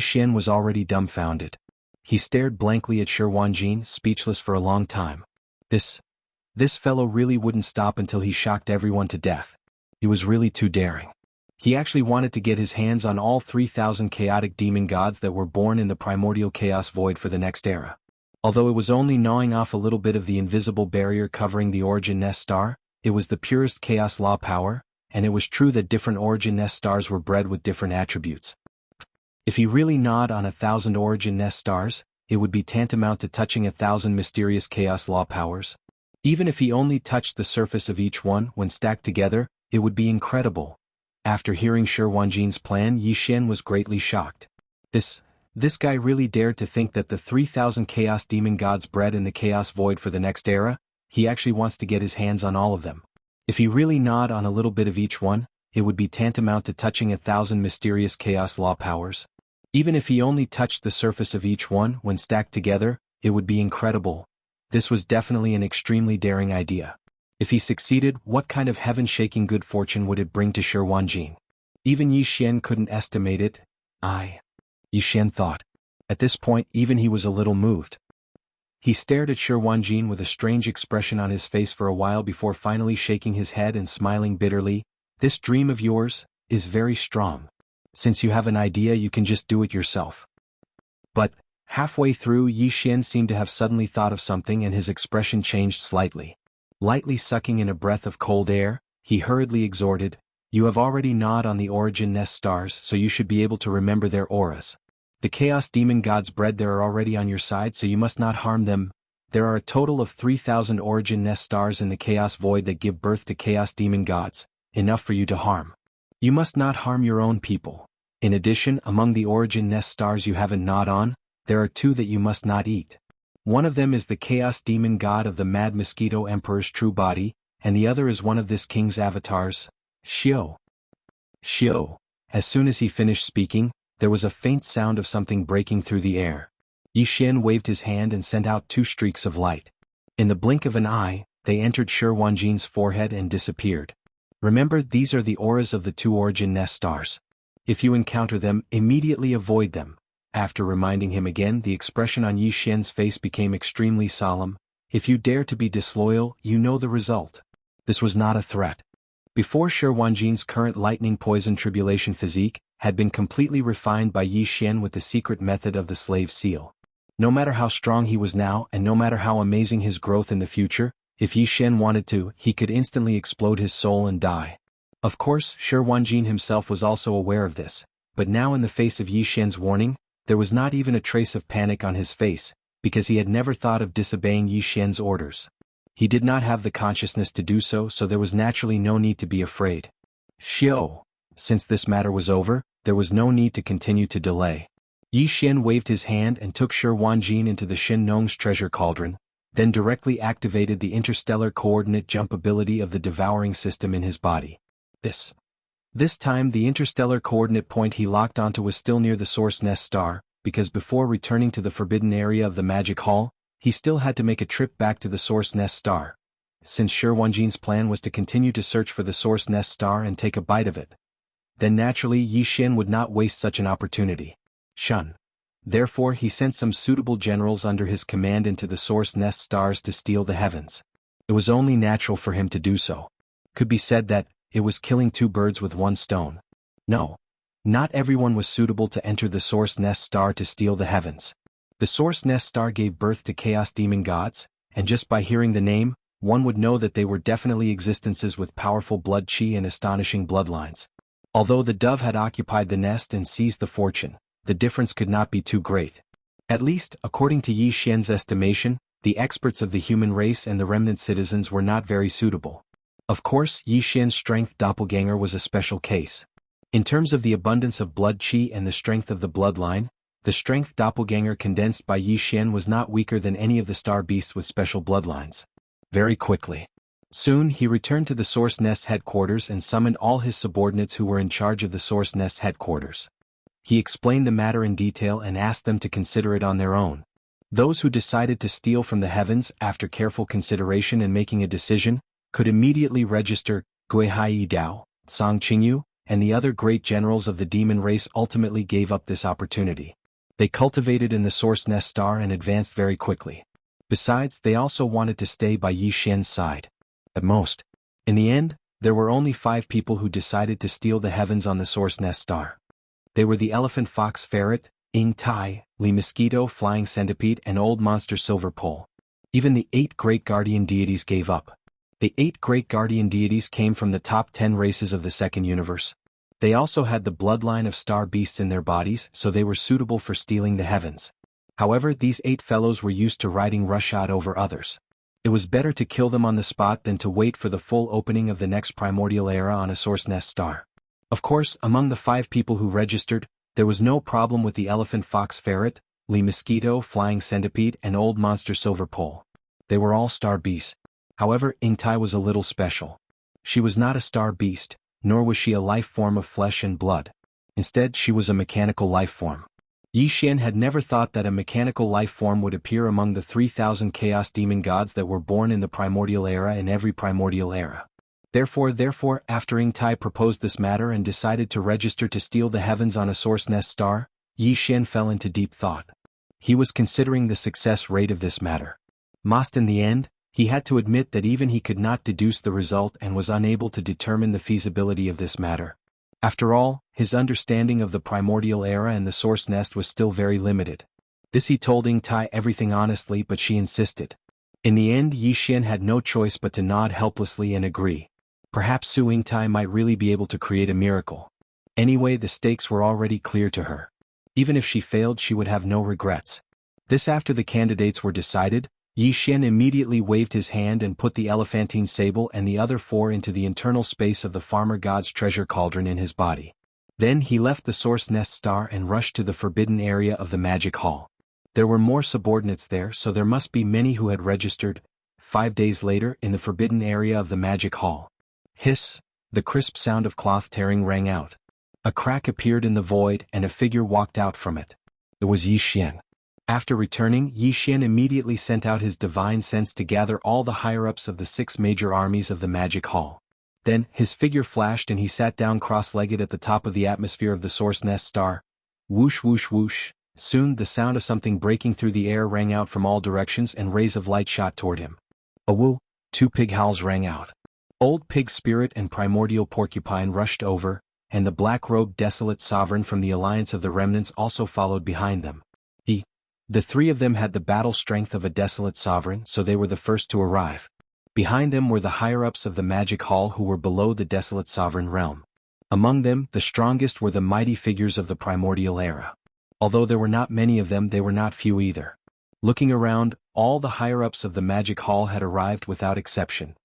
Xian was already dumbfounded. He stared blankly at Shi Wanjin, speechless for a long time. This fellow really wouldn't stop until he shocked everyone to death. He was really too daring. He actually wanted to get his hands on all 3,000 chaotic demon gods that were born in the primordial chaos void for the next era. Although it was only gnawing off a little bit of the invisible barrier covering the origin nest star, it was the purest chaos law power, and it was true that different origin nest stars were bred with different attributes. If he really gnawed on 1,000 origin nest stars, it would be tantamount to touching 1,000 mysterious chaos law powers. Even if he only touched the surface of each one when stacked together, it would be incredible. After hearing Shi Wanjin's plan, Yi Xian was greatly shocked. This guy really dared to think that the 3,000 chaos demon gods bred in the chaos void for the next era, he actually wants to get his hands on all of them. If he really gnawed on a little bit of each one, it would be tantamount to touching 1,000 mysterious chaos law powers. Even if he only touched the surface of each one when stacked together, it would be incredible. This was definitely an extremely daring idea. If he succeeded, what kind of heaven-shaking good fortune would it bring to Shi Wanjin? Even Yi Xian couldn't estimate it. Yi Xian thought. At this point, even he was a little moved. He stared at Shi Wanjin with a strange expression on his face for a while before finally shaking his head and smiling bitterly. This dream of yours is very strong. Since you have an idea, you can just do it yourself. But, halfway through, Yi Xian seemed to have suddenly thought of something and his expression changed slightly. Lightly sucking in a breath of cold air, he hurriedly exhorted, You have already gnawed on the origin nest stars, so you should be able to remember their auras. The chaos demon gods bred there are already on your side, so you must not harm them. There are a total of 3,000 origin nest stars in the chaos void that give birth to chaos demon gods, enough for you to harm. You must not harm your own people. In addition, among the origin nest stars you haven't gnawed on, there are 2 that you must not eat. One of them is the chaos demon god of the Mad Mosquito Emperor's true body, and the other is one of this king's avatars, Xiao. As soon as he finished speaking, there was a faint sound of something breaking through the air. Yi Xian waved his hand and sent out 2 streaks of light. In the blink of an eye, they entered Shi Wanjin's forehead and disappeared. Remember, these are the auras of the 2 origin nest stars. If you encounter them, immediately avoid them. After reminding him again, the expression on Yi Xian's face became extremely solemn. If you dare to be disloyal, you know the result. This was not a threat. Before Shi Wanjin's current lightning poison tribulation physique had been completely refined by Yi Xian with the secret method of the slave seal. No matter how strong he was now and no matter how amazing his growth in the future, if Yi Xian wanted to, he could instantly explode his soul and die. Of course, Shi Wanjin himself was also aware of this, but now in the face of Yi Xian's warning, there was not even a trace of panic on his face, because he had never thought of disobeying Yi Xian's orders. He did not have the consciousness to do so, so there was naturally no need to be afraid. Since this matter was over, there was no need to continue to delay. Yi Xian waved his hand and took Shi Wanjin into the Shin Nong's treasure cauldron, then directly activated the interstellar coordinate jump ability of the devouring system in his body. This time the interstellar coordinate point he locked onto was still near the source nest star, because before returning to the forbidden area of the magic hall, he still had to make a trip back to the source nest star. Since Shi Wanjin's plan was to continue to search for the source nest star and take a bite of it, then naturally Yi Xian would not waste such an opportunity. Therefore he sent some suitable generals under his command into the source nest stars to steal the heavens. It was only natural for him to do so. Could be said that it was killing 2 birds with 1 stone. No. Not everyone was suitable to enter the source nest star to steal the heavens. The Source Nest Star gave birth to Chaos Demon Gods, and just by hearing the name, one would know that they were definitely existences with powerful blood chi and astonishing bloodlines. Although the dove had occupied the nest and seized the fortune, the difference could not be too great. At least, according to Yi Xian's estimation, the experts of the human race and the remnant citizens were not very suitable. Of course, Yi Xian's strength doppelganger was a special case. In terms of the abundance of blood chi and the strength of the bloodline, the strength doppelganger condensed by Yi Xian was not weaker than any of the star beasts with special bloodlines. Very quickly. Soon he returned to the Source Nest headquarters and summoned all his subordinates who were in charge of the Source Nest headquarters. He explained the matter in detail and asked them to consider it on their own. Those who decided to steal from the heavens after careful consideration and making a decision, could immediately register. Guihai Dao, Song Qingyu, and the other great generals of the demon race ultimately gave up this opportunity. They cultivated in the Source Nest Star and advanced very quickly. Besides, they also wanted to stay by Yi Xian's side. At most. In the end, there were only 5 people who decided to steal the heavens on the Source Nest Star. They were the Elephant Fox Ferret, Ing Tai, Li Mosquito Flying Centipede and Old Monster Silver Pole. Even the 8 great guardian deities gave up. The 8 great guardian deities came from the top 10 races of the second universe. They also had the bloodline of star beasts in their bodies, so they were suitable for stealing the heavens. However, these 8 fellows were used to riding roughshod over others. It was better to kill them on the spot than to wait for the full opening of the next primordial era on a Source Nest Star. Of course, among the 5 people who registered, there was no problem with the Elephant Fox Ferret, Li Mosquito Flying Centipede and Old Monster Silver Pole. They were all star beasts. However, Ing Tai was a little special. She was not a star beast, nor was she a life form of flesh and blood. Instead, she was a mechanical life form. Yi Xian had never thought that a mechanical life form would appear among the 3,000 chaos demon gods that were born in the primordial era in every primordial era. Therefore, after Ing Tai proposed this matter and decided to register to steal the heavens on a Source Nest Star, Yi Xian fell into deep thought. He was considering the success rate of this matter. Most in the end, he had to admit that even he could not deduce the result and was unable to determine the feasibility of this matter. After all, his understanding of the primordial era and the Source Nest was still very limited. This he told Ing Tai everything honestly, but she insisted. In the end, Yi Xian had no choice but to nod helplessly and agree. Perhaps Su Ing Tai might really be able to create a miracle. Anyway, the stakes were already clear to her. Even if she failed, she would have no regrets. This after the candidates were decided, Yi Xian immediately waved his hand and put the elephantine sable and the other 4 into the internal space of the farmer god's treasure cauldron in his body. Then he left the Source Nest Star and rushed to the forbidden area of the magic hall. There were more subordinates there, so there must be many who had registered. 5 days later, in the forbidden area of the magic hall. Hiss! The crisp sound of cloth tearing rang out. A crack appeared in the void and a figure walked out from it. It was Yi Xian. After returning, Yi Xian immediately sent out his divine sense to gather all the higher-ups of the 6 major armies of the magic hall. Then, his figure flashed and he sat down cross-legged at the top of the atmosphere of the Source Nest Star. Whoosh whoosh whoosh. Soon, the sound of something breaking through the air rang out from all directions and rays of light shot toward him. A woo! 2 pig howls rang out. Old Pig Spirit and Primordial Porcupine rushed over, and the black-robed desolate sovereign from the Alliance of the Remnants also followed behind them. The 3 of them had the battle strength of a desolate sovereign, so they were the first to arrive. Behind them were the higher-ups of the magic hall who were below the desolate sovereign realm. Among them, the strongest were the mighty figures of the primordial era. Although there were not many of them, they were not few either. Looking around, all the higher-ups of the magic hall had arrived without exception.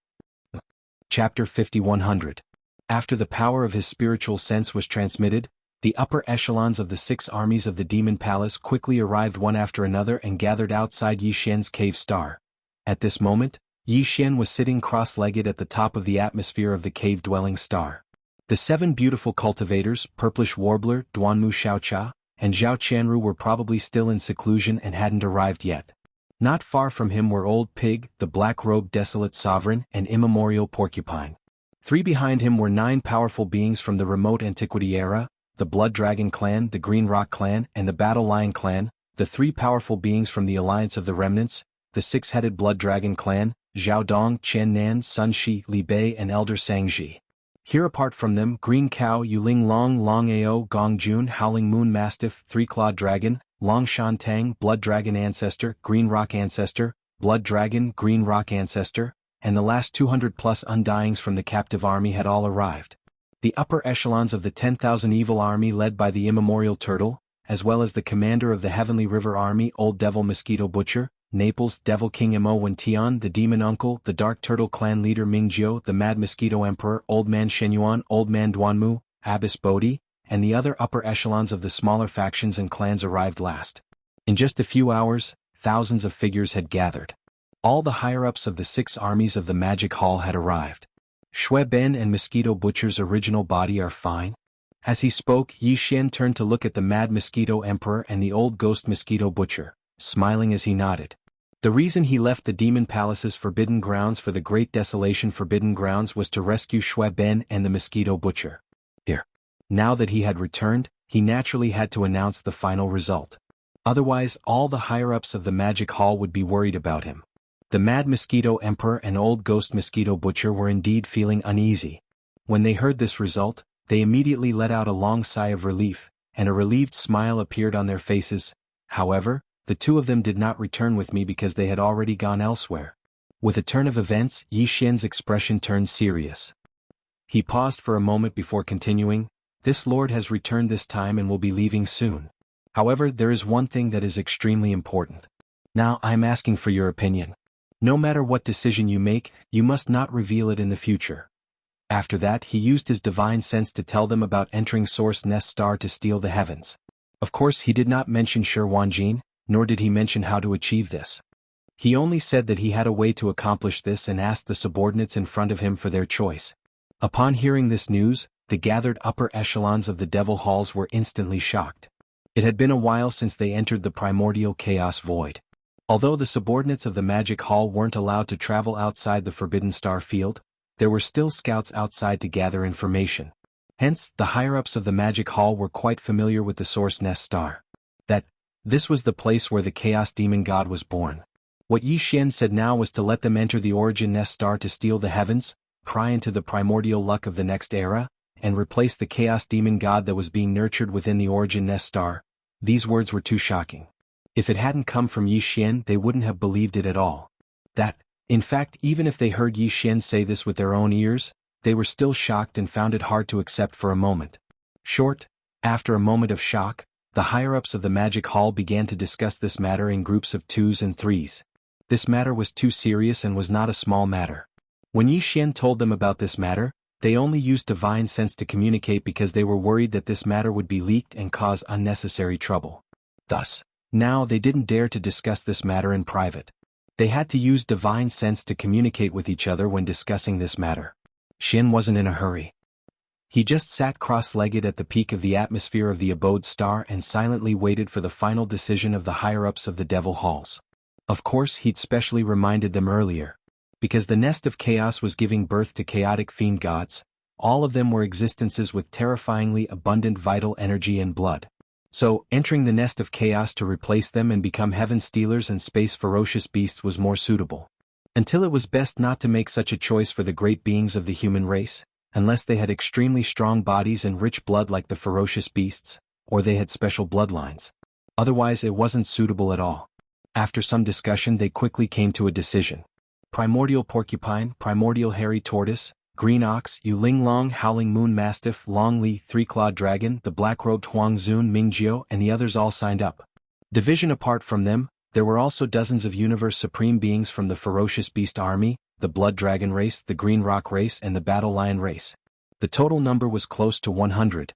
Chapter 5100. After the power of his spiritual sense was transmitted, the upper echelons of the 6 armies of the Demon Palace quickly arrived one after another and gathered outside Yi Xian's cave star. At this moment, Yi Xian was sitting cross-legged at the top of the atmosphere of the cave-dwelling star. The 7 beautiful cultivators, Purplish Warbler, Duanmu Xiaocha, and Zhao Qianru were probably still in seclusion and hadn't arrived yet. Not far from him were Old Pig, the black-robed desolate sovereign, and Immemorial Porcupine. 3 behind him were 9 powerful beings from the remote antiquity era, the Blood Dragon clan, the Green Rock clan, and the Battle Lion clan, the 3 powerful beings from the Alliance of the Remnants, the 6-headed Blood Dragon clan, Zhao Dong, Chen Nan, Sun Shi, Li Bei and Elder Sangji. Here apart from them, Green Cow, Yuling Long, Long Ao, Gong Jun, Howling Moon Mastiff, 3-Clawed Dragon, Longshan Tang, Blood Dragon Ancestor, Green Rock Ancestor, Blood Dragon, Green Rock Ancestor, and the last 200+ Undyings from the captive army had all arrived. The upper echelons of the 10,000 Evil Army led by the immemorial Turtle, as well as the commander of the Heavenly River Army, Old Devil Mosquito Butcher, Naples, Devil King Mo Wentian, the Demon Uncle, the Dark Turtle Clan Leader Mingjiu, the Mad Mosquito Emperor, Old Man Shenyuan, Old Man Duanmu, Abbess Bodhi, and the other upper echelons of the smaller factions and clans arrived last. In just a few hours, thousands of figures had gathered. All the higher-ups of the 6 armies of the Magic Hall had arrived. Shui Ben and Mosquito Butcher's original body are fine? As he spoke, Yi Xian turned to look at the Mad Mosquito Emperor and the old Ghost Mosquito Butcher, smiling as he nodded. The reason he left the Demon Palace's Forbidden Grounds for the Great Desolation Forbidden Grounds was to rescue Shui Ben and the Mosquito Butcher. Here. Now that he had returned, he naturally had to announce the final result. Otherwise, all the higher-ups of the Magic Hall would be worried about him. The Mad Mosquito Emperor and Old Ghost Mosquito Butcher were indeed feeling uneasy. When they heard this result, they immediately let out a long sigh of relief, and a relieved smile appeared on their faces. However, the 2 of them did not return with me because they had already gone elsewhere. With a turn of events, Yi Xian's expression turned serious. He paused for a moment before continuing, "This lord has returned this time and will be leaving soon. However, there is one thing that is extremely important. Now I am asking for your opinion. No matter what decision you make, you must not reveal it in the future." After that, he used his divine sense to tell them about entering Source Nest Star to steal the heavens. Of course, he did not mention Shi Wanjin, nor did he mention how to achieve this. He only said that he had a way to accomplish this and asked the subordinates in front of him for their choice. Upon hearing this news, the gathered upper echelons of the Devil Halls were instantly shocked. It had been a while since they entered the primordial chaos void. Although the subordinates of the Magic Hall weren't allowed to travel outside the Forbidden Star Field, there were still scouts outside to gather information. Hence, the higher-ups of the Magic Hall were quite familiar with the Source Nest Star. This was the place where the Chaos Demon God was born. What Yi Xian said now was to let them enter the Origin Nest Star to steal the heavens, pry into the primordial luck of the next era, and replace the Chaos Demon God that was being nurtured within the Origin Nest Star. These words were too shocking. If it hadn't come from Yi Xian, they wouldn't have believed it at all. In fact, even if they heard Yi Xian say this with their own ears, they were still shocked and found it hard to accept for a moment. After a moment of shock, the higher-ups of the Magic Hall began to discuss this matter in groups of 2s and 3s. This matter was too serious and was not a small matter. When Yi Xian told them about this matter, they only used divine sense to communicate because they were worried that this matter would be leaked and cause unnecessary trouble. Thus, now they didn't dare to discuss this matter in private. They had to use divine sense to communicate with each other when discussing this matter. Xian wasn't in a hurry. He just sat cross-legged at the peak of the atmosphere of the abode star and silently waited for the final decision of the higher-ups of the Devil Halls. Of course, he'd specially reminded them earlier. Because the nest of chaos was giving birth to chaotic fiend gods, all of them were existences with terrifyingly abundant vital energy and blood. So, entering the nest of chaos to replace them and become heaven stealers and space ferocious beasts was more suitable. Until it was best not to make such a choice for the great beings of the human race, unless they had extremely strong bodies and rich blood like the ferocious beasts, or they had special bloodlines. Otherwise it wasn't suitable at all. After some discussion they quickly came to a decision. Primordial Porcupine, Primordial Hairy Tortoise, Green Ox, Yuling Long, Howling Moon Mastiff, Long Li, Three-Clawed Dragon, the Black-Robed Huang Zun, Mingjiu, and the others all signed up. Division apart from them, there were also dozens of Universe Supreme Beings from the Ferocious Beast Army, the Blood Dragon race, the Green Rock race, and the Battle Lion race. The total number was close to 100.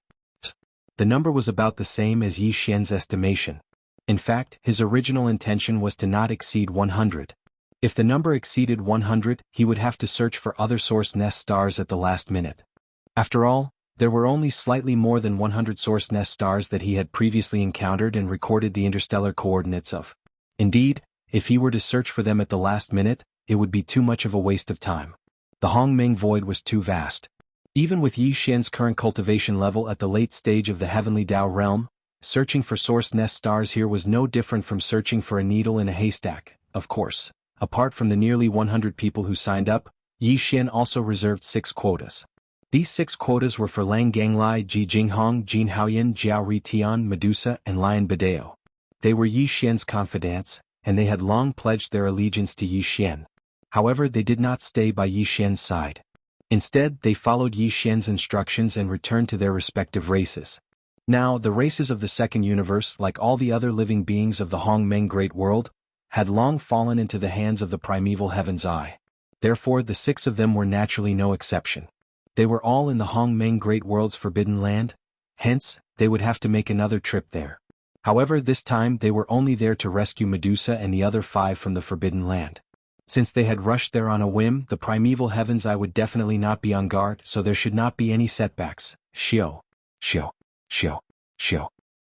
The number was about the same as Yi Xian's estimation. In fact, his original intention was to not exceed 100. If the number exceeded 100, he would have to search for other Source Nest stars at the last minute. After all, there were only slightly more than 100 Source Nest stars that he had previously encountered and recorded the interstellar coordinates of. Indeed, if he were to search for them at the last minute, it would be too much of a waste of time. The Hongmeng void was too vast. Even with Yi Xian's current cultivation level at the late stage of the Heavenly Tao realm, searching for Source Nest stars here was no different from searching for a needle in a haystack. Of course, apart from the nearly 100 people who signed up, Yi Xian also reserved 6 quotas. These 6 quotas were for Lang Ganglai, Ji Jinghong, Jin Haoyan, Jiao Ri Tian, Medusa, and Lion Bideo. They were Yi Xian's confidants, and they had long pledged their allegiance to Yi Xian. However, they did not stay by Yi Xian's side. Instead, they followed Yi Xian's instructions and returned to their respective races. Now, the races of the Second Universe, like all the other living beings of the Hongmeng Great World, had long fallen into the hands of the primeval Heaven's Eye. Therefore, the 6 of them were naturally no exception. They were all in the Hongmeng Great World's Forbidden Land, hence, they would have to make another trip there. However, this time they were only there to rescue Medusa and the other 5 from the Forbidden Land. Since they had rushed there on a whim, the primeval Heaven's Eye would definitely not be on guard, so there should not be any setbacks. Xiao.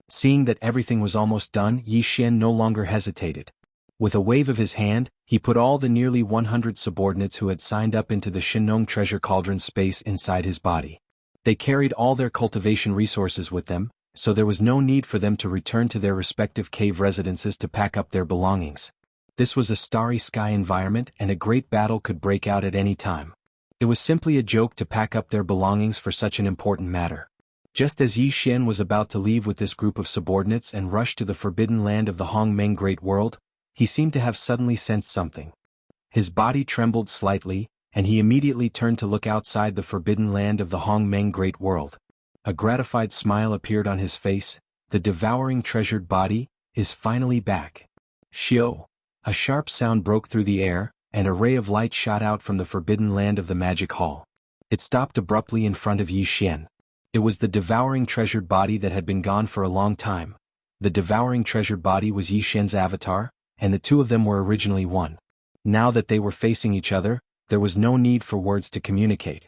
Seeing that everything was almost done, Yi Xian no longer hesitated. With a wave of his hand, he put all the nearly 100 subordinates who had signed up into the Shenong treasure cauldron space inside his body. They carried all their cultivation resources with them, so there was no need for them to return to their respective cave residences to pack up their belongings. This was a starry sky environment and a great battle could break out at any time. It was simply a joke to pack up their belongings for such an important matter. Just as Yi Xian was about to leave with this group of subordinates and rush to the Forbidden Land of the Hongmeng Great World, he seemed to have suddenly sensed something. His body trembled slightly, and he immediately turned to look outside the Forbidden Land of the Hongmeng Great World. A gratified smile appeared on his face. The devouring treasured body is finally back. Xiao. A sharp sound broke through the air, and a ray of light shot out from the Forbidden Land of the Magic Hall. It stopped abruptly in front of Yi Xian. It was the devouring treasured body that had been gone for a long time. The devouring treasured body was Yi Xian's avatar, and the 2 of them were originally one. Now that they were facing each other, there was no need for words to communicate.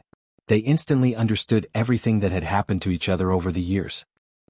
They instantly understood everything that had happened to each other over the years.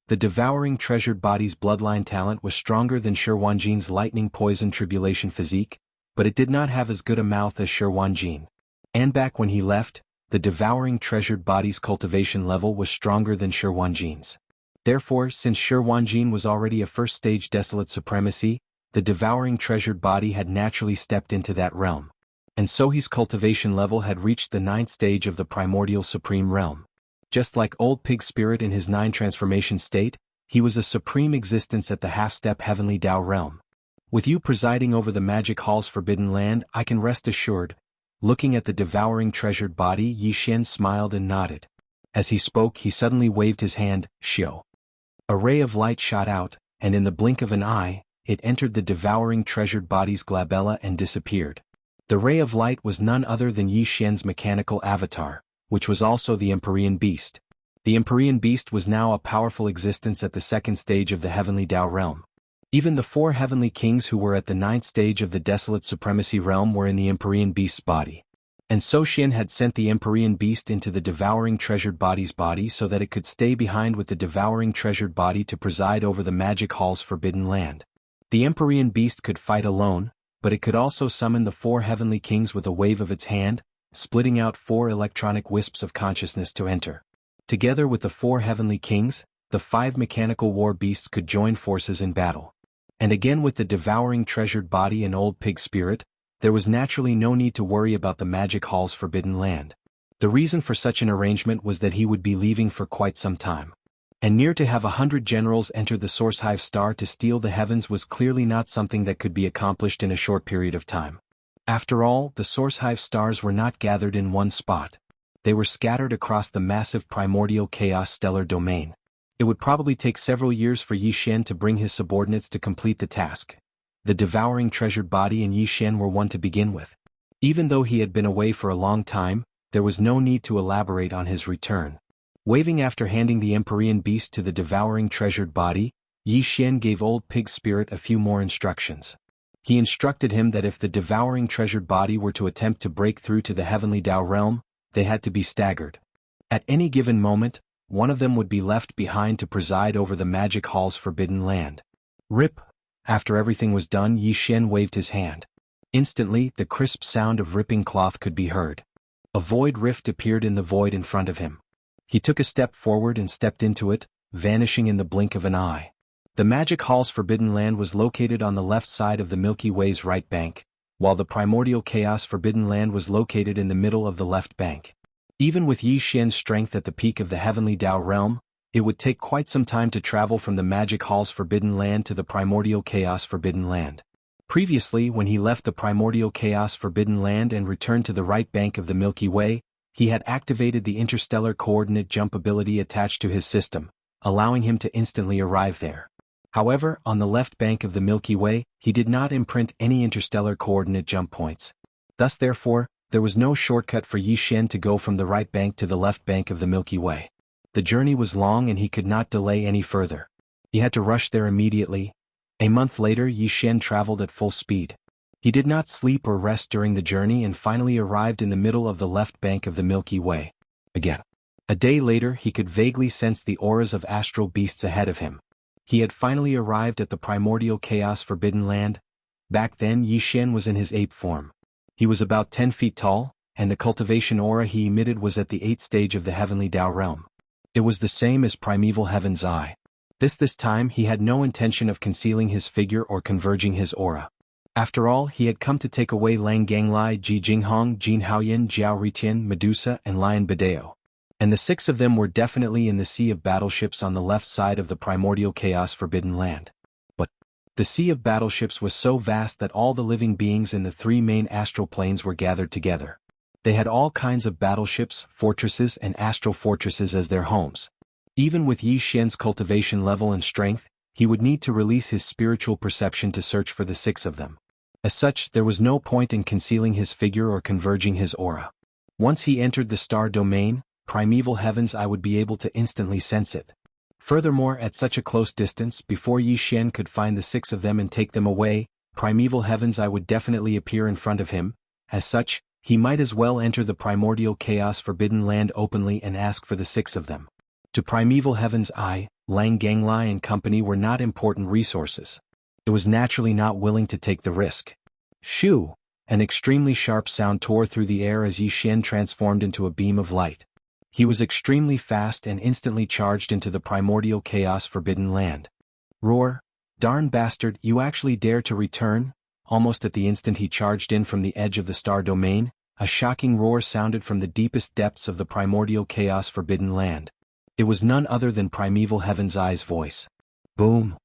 The devouring treasured body's bloodline talent was stronger than Shi Wanjin's lightning poison tribulation physique, but it did not have as good a mouth as Shi Wanjin. And back when he left, the devouring treasured body's cultivation level was stronger than Shi Wanjin's. Therefore, since Shi Wanjin was already a first-stage desolate supremacy, the devouring treasured body had naturally stepped into that realm. And so his cultivation level had reached the 9th stage of the primordial supreme realm. Just like old pig spirit in his 9 transformation state, he was a supreme existence at the half-step heavenly Tao realm. With you presiding over the Magic Hall's Forbidden Land, I can rest assured. Looking at the devouring treasured body, Yi Xian smiled and nodded. As he spoke, he suddenly waved his hand, Xiao. A ray of light shot out, and in the blink of an eye, it entered the devouring treasured body's glabella and disappeared. The ray of light was none other than Yi Xian's mechanical avatar, which was also the Empyrean Beast. The Empyrean Beast was now a powerful existence at the 2nd stage of the heavenly Tao realm. Even the 4 heavenly kings who were at the 9th stage of the desolate supremacy realm were in the Empyrean Beast's body. And So Xian had sent the Empyrean Beast into the devouring treasured body's body so that it could stay behind with the devouring treasured body to preside over the Magic Hall's Forbidden Land. The Empyrean Beast could fight alone, but it could also summon the 4 heavenly kings with a wave of its hand, splitting out 4 electronic wisps of consciousness to enter. Together with the 4 heavenly kings, the 5 mechanical war beasts could join forces in battle. And again with the devouring treasured body and old pig spirit, there was naturally no need to worry about the Magic Hall's Forbidden Land. The reason for such an arrangement was that he would be leaving for quite some time. And near to have 100 generals enter the Source Hive Star to steal the heavens was clearly not something that could be accomplished in a short period of time. After all, the Source Hive Stars were not gathered in one spot. They were scattered across the massive primordial chaos stellar domain. It would probably take several years for Yi Xian to bring his subordinates to complete the task. The devouring treasured body and Yi Xian were one to begin with. Even though he had been away for a long time, there was no need to elaborate on his return. Waving after handing the Empyrean Beast to the devouring treasured body, Yi Xian gave old pig spirit a few more instructions. He instructed him that if the devouring treasured body were to attempt to break through to the heavenly Tao realm, they had to be staggered. At any given moment, one of them would be left behind to preside over the Magic Hall's Forbidden Land. Rip! After everything was done, Yi Xian waved his hand. Instantly, the crisp sound of ripping cloth could be heard. A void rift appeared in the void in front of him. He took a step forward and stepped into it, vanishing in the blink of an eye. The Magic Hall's Forbidden Land was located on the left side of the Milky Way's right bank, while the Primordial Chaos Forbidden Land was located in the middle of the left bank. Even with Yi Xian's strength at the peak of the heavenly Tao realm, It would take quite some time to travel from the Magic Hall's Forbidden Land to the Primordial Chaos Forbidden Land. Previously, when he left the Primordial Chaos Forbidden Land and returned to the right bank of the Milky Way, he had activated the interstellar coordinate jump ability attached to his system, allowing him to instantly arrive there. However, on the left bank of the Milky Way, he did not imprint any interstellar coordinate jump points. Thus therefore, there was no shortcut for Yi Xian to go from the right bank to the left bank of the Milky Way. The journey was long and he could not delay any further. He had to rush there immediately. A month later, Yi Xian traveled at full speed. He did not sleep or rest during the journey and finally arrived in the middle of the left bank of the Milky Way. Again. A day later, he could vaguely sense the auras of astral beasts ahead of him. He had finally arrived at the Primordial Chaos Forbidden Land. Back then, Yi Xian was in his ape form. He was about 10 feet tall, and the cultivation aura he emitted was at the 8th stage of the Heavenly Tao realm. It was the same as Primeval Heaven's Eye. This time he had no intention of concealing his figure or converging his aura. After all, he had come to take away Lang Ganglai, Ji Jinghong, Jin Haoyan, Jiao Ritian, Medusa, and Lion Badeo. And the 6 of them were definitely in the sea of battleships on the left side of the Primordial Chaos Forbidden Land. But the sea of battleships was so vast that all the living beings in the 3 main astral planes were gathered together. They had all kinds of battleships, fortresses, and astral fortresses as their homes. Even with Yi Xian's cultivation level and strength, he would need to release his spiritual perception to search for the 6 of them. As such, there was no point in concealing his figure or converging his aura. Once he entered the star domain, Primeval Heaven's Eye would be able to instantly sense it. Furthermore, at such a close distance, before Yi Xian could find the 6 of them and take them away, Primeval Heaven's Eye would definitely appear in front of him. As such, he might as well enter the Primordial Chaos Forbidden Land openly and ask for the 6 of them. To Primeval Heaven's Eye, Lang Ganglai and company were not important resources. It was naturally not willing to take the risk. Shoo! An extremely sharp sound tore through the air as Yi Xian transformed into a beam of light. He was extremely fast and instantly charged into the Primordial Chaos Forbidden Land. Roar! Darn bastard, you actually dare to return? Almost at the instant he charged in from the edge of the star domain, a shocking roar sounded from the deepest depths of the Primordial Chaos Forbidden Land. It was none other than Primeval Heaven's Eye's voice. Boom!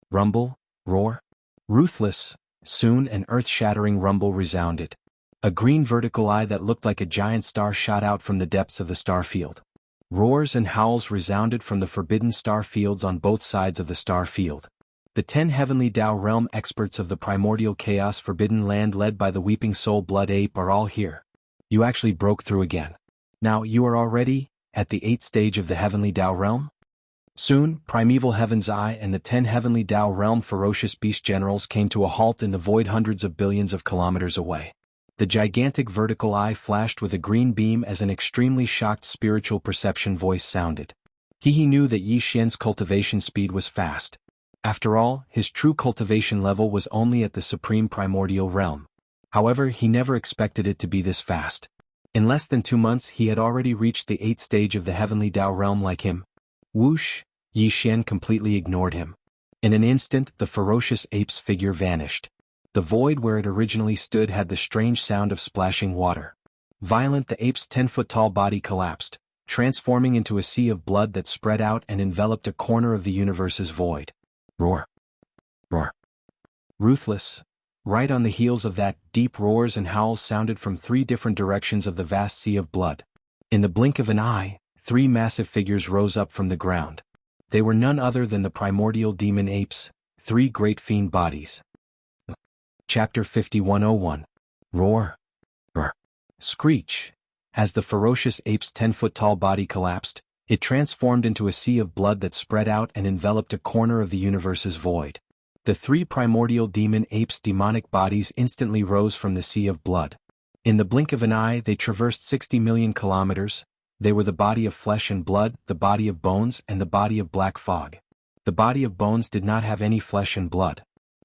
Rumble! Roar! Ruthless! Soon an earth-shattering rumble resounded. A green vertical eye that looked like a giant star shot out from the depths of the star field. Roars and howls resounded from the forbidden star fields on both sides of the star field. The 10 Heavenly Tao Realm experts of the Primordial Chaos Forbidden Land led by the Weeping Soul Blood Ape are all here. You actually broke through again. Now you are already at the 8th stage of the Heavenly Tao Realm? Soon, Primeval Heaven's Eye and the 10 Heavenly Tao Realm ferocious beast generals came to a halt in the void hundreds of billions of kilometers away. The gigantic vertical eye flashed with a green beam as an extremely shocked spiritual perception voice sounded. He knew that Yi Xian's cultivation speed was fast. After all, his true cultivation level was only at the supreme primordial realm. However, he never expected it to be this fast. In less than 2 months he had already reached the 8th stage of the Heavenly Tao Realm like him. Whoosh! Yi Xian completely ignored him. In an instant, the ferocious ape's figure vanished. The void where it originally stood had the strange sound of splashing water. Violent, the ape's 10-foot-tall body collapsed, transforming into a sea of blood that spread out and enveloped a corner of the universe's void. Roar! Roar! Ruthless! Right on the heels of that, deep roars and howls sounded from 3 different directions of the vast sea of blood. In the blink of an eye, 3 massive figures rose up from the ground. They were none other than the primordial demon apes, 3 great fiend bodies. Chapter 5101. Roar! Roar! Screech! As the ferocious ape's 10-foot-tall body collapsed, it transformed into a sea of blood that spread out and enveloped a corner of the universe's void. The 3 primordial demon apes' demonic bodies instantly rose from the sea of blood. In the blink of an eye they traversed 60 million kilometers. They were the body of flesh and blood, the body of bones, and the body of black fog. The body of bones did not have any flesh and blood.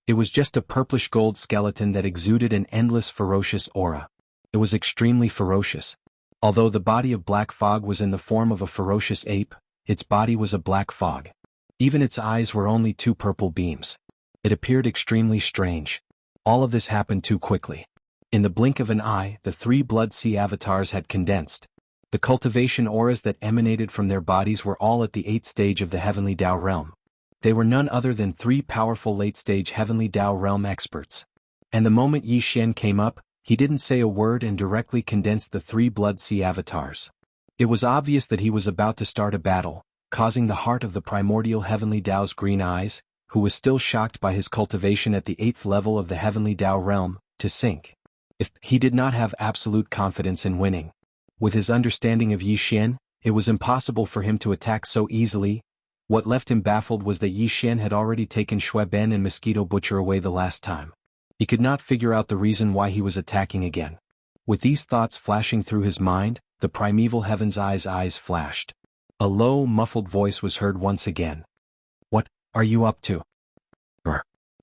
It was just a purplish gold skeleton that exuded an endless ferocious aura. It was extremely ferocious. Although the body of black fog was in the form of a ferocious ape, its body was a black fog. Even its eyes were only 2 purple beams. It appeared extremely strange. All of this happened too quickly. In the blink of an eye, the 3 Blood Sea avatars had condensed. The cultivation auras that emanated from their bodies were all at the 8th stage of the Heavenly Tao realm. They were none other than 3 powerful late-stage Heavenly Tao realm experts. And the moment Yi Xian came up, he didn't say a word and directly condensed the 3 Blood Sea avatars. It was obvious that he was about to start a battle, causing the heart of the primordial Heavenly Tao's green eyes, who was still shocked by his cultivation at the 8th level of the Heavenly Tao realm, to sink. If he did not have absolute confidence in winning. With his understanding of Yi Xian, it was impossible for him to attack so easily. What left him baffled was that Yi Xian had already taken Shui Ben and Mosquito Butcher away the last time. He could not figure out the reason why he was attacking again. With these thoughts flashing through his mind, the primeval heaven's eyes flashed. A low, muffled voice was heard once again. "What are you up to?"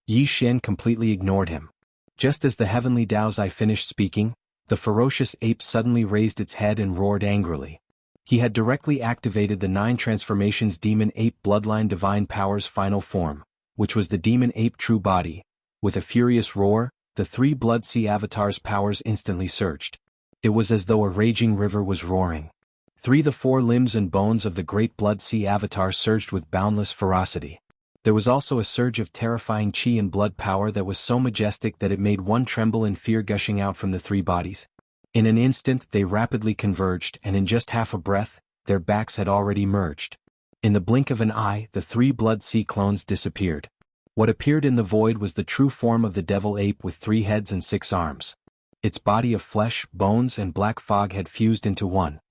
Yi Xian completely ignored him. Just as the Heavenly Tao's eye finished speaking, the ferocious ape suddenly raised its head and roared angrily. He had directly activated the 9 transformations Demon Ape Bloodline Divine Power's final form, which was the Demon Ape True Body. With a furious roar, the 3 Blood Sea avatars' powers instantly surged. It was as though a raging river was roaring. The 4 limbs and bones of the great Blood Sea avatar surged with boundless ferocity. There was also a surge of terrifying chi and blood power that was so majestic that it made one tremble in fear, gushing out from the 3 bodies. In an instant they rapidly converged, and in just half a breath, their backs had already merged. In the blink of an eye, the 3 Blood Sea clones disappeared. What appeared in the void was the true form of the devil ape with 3 heads and 6 arms. Its body of flesh, bones and black fog had fused into one.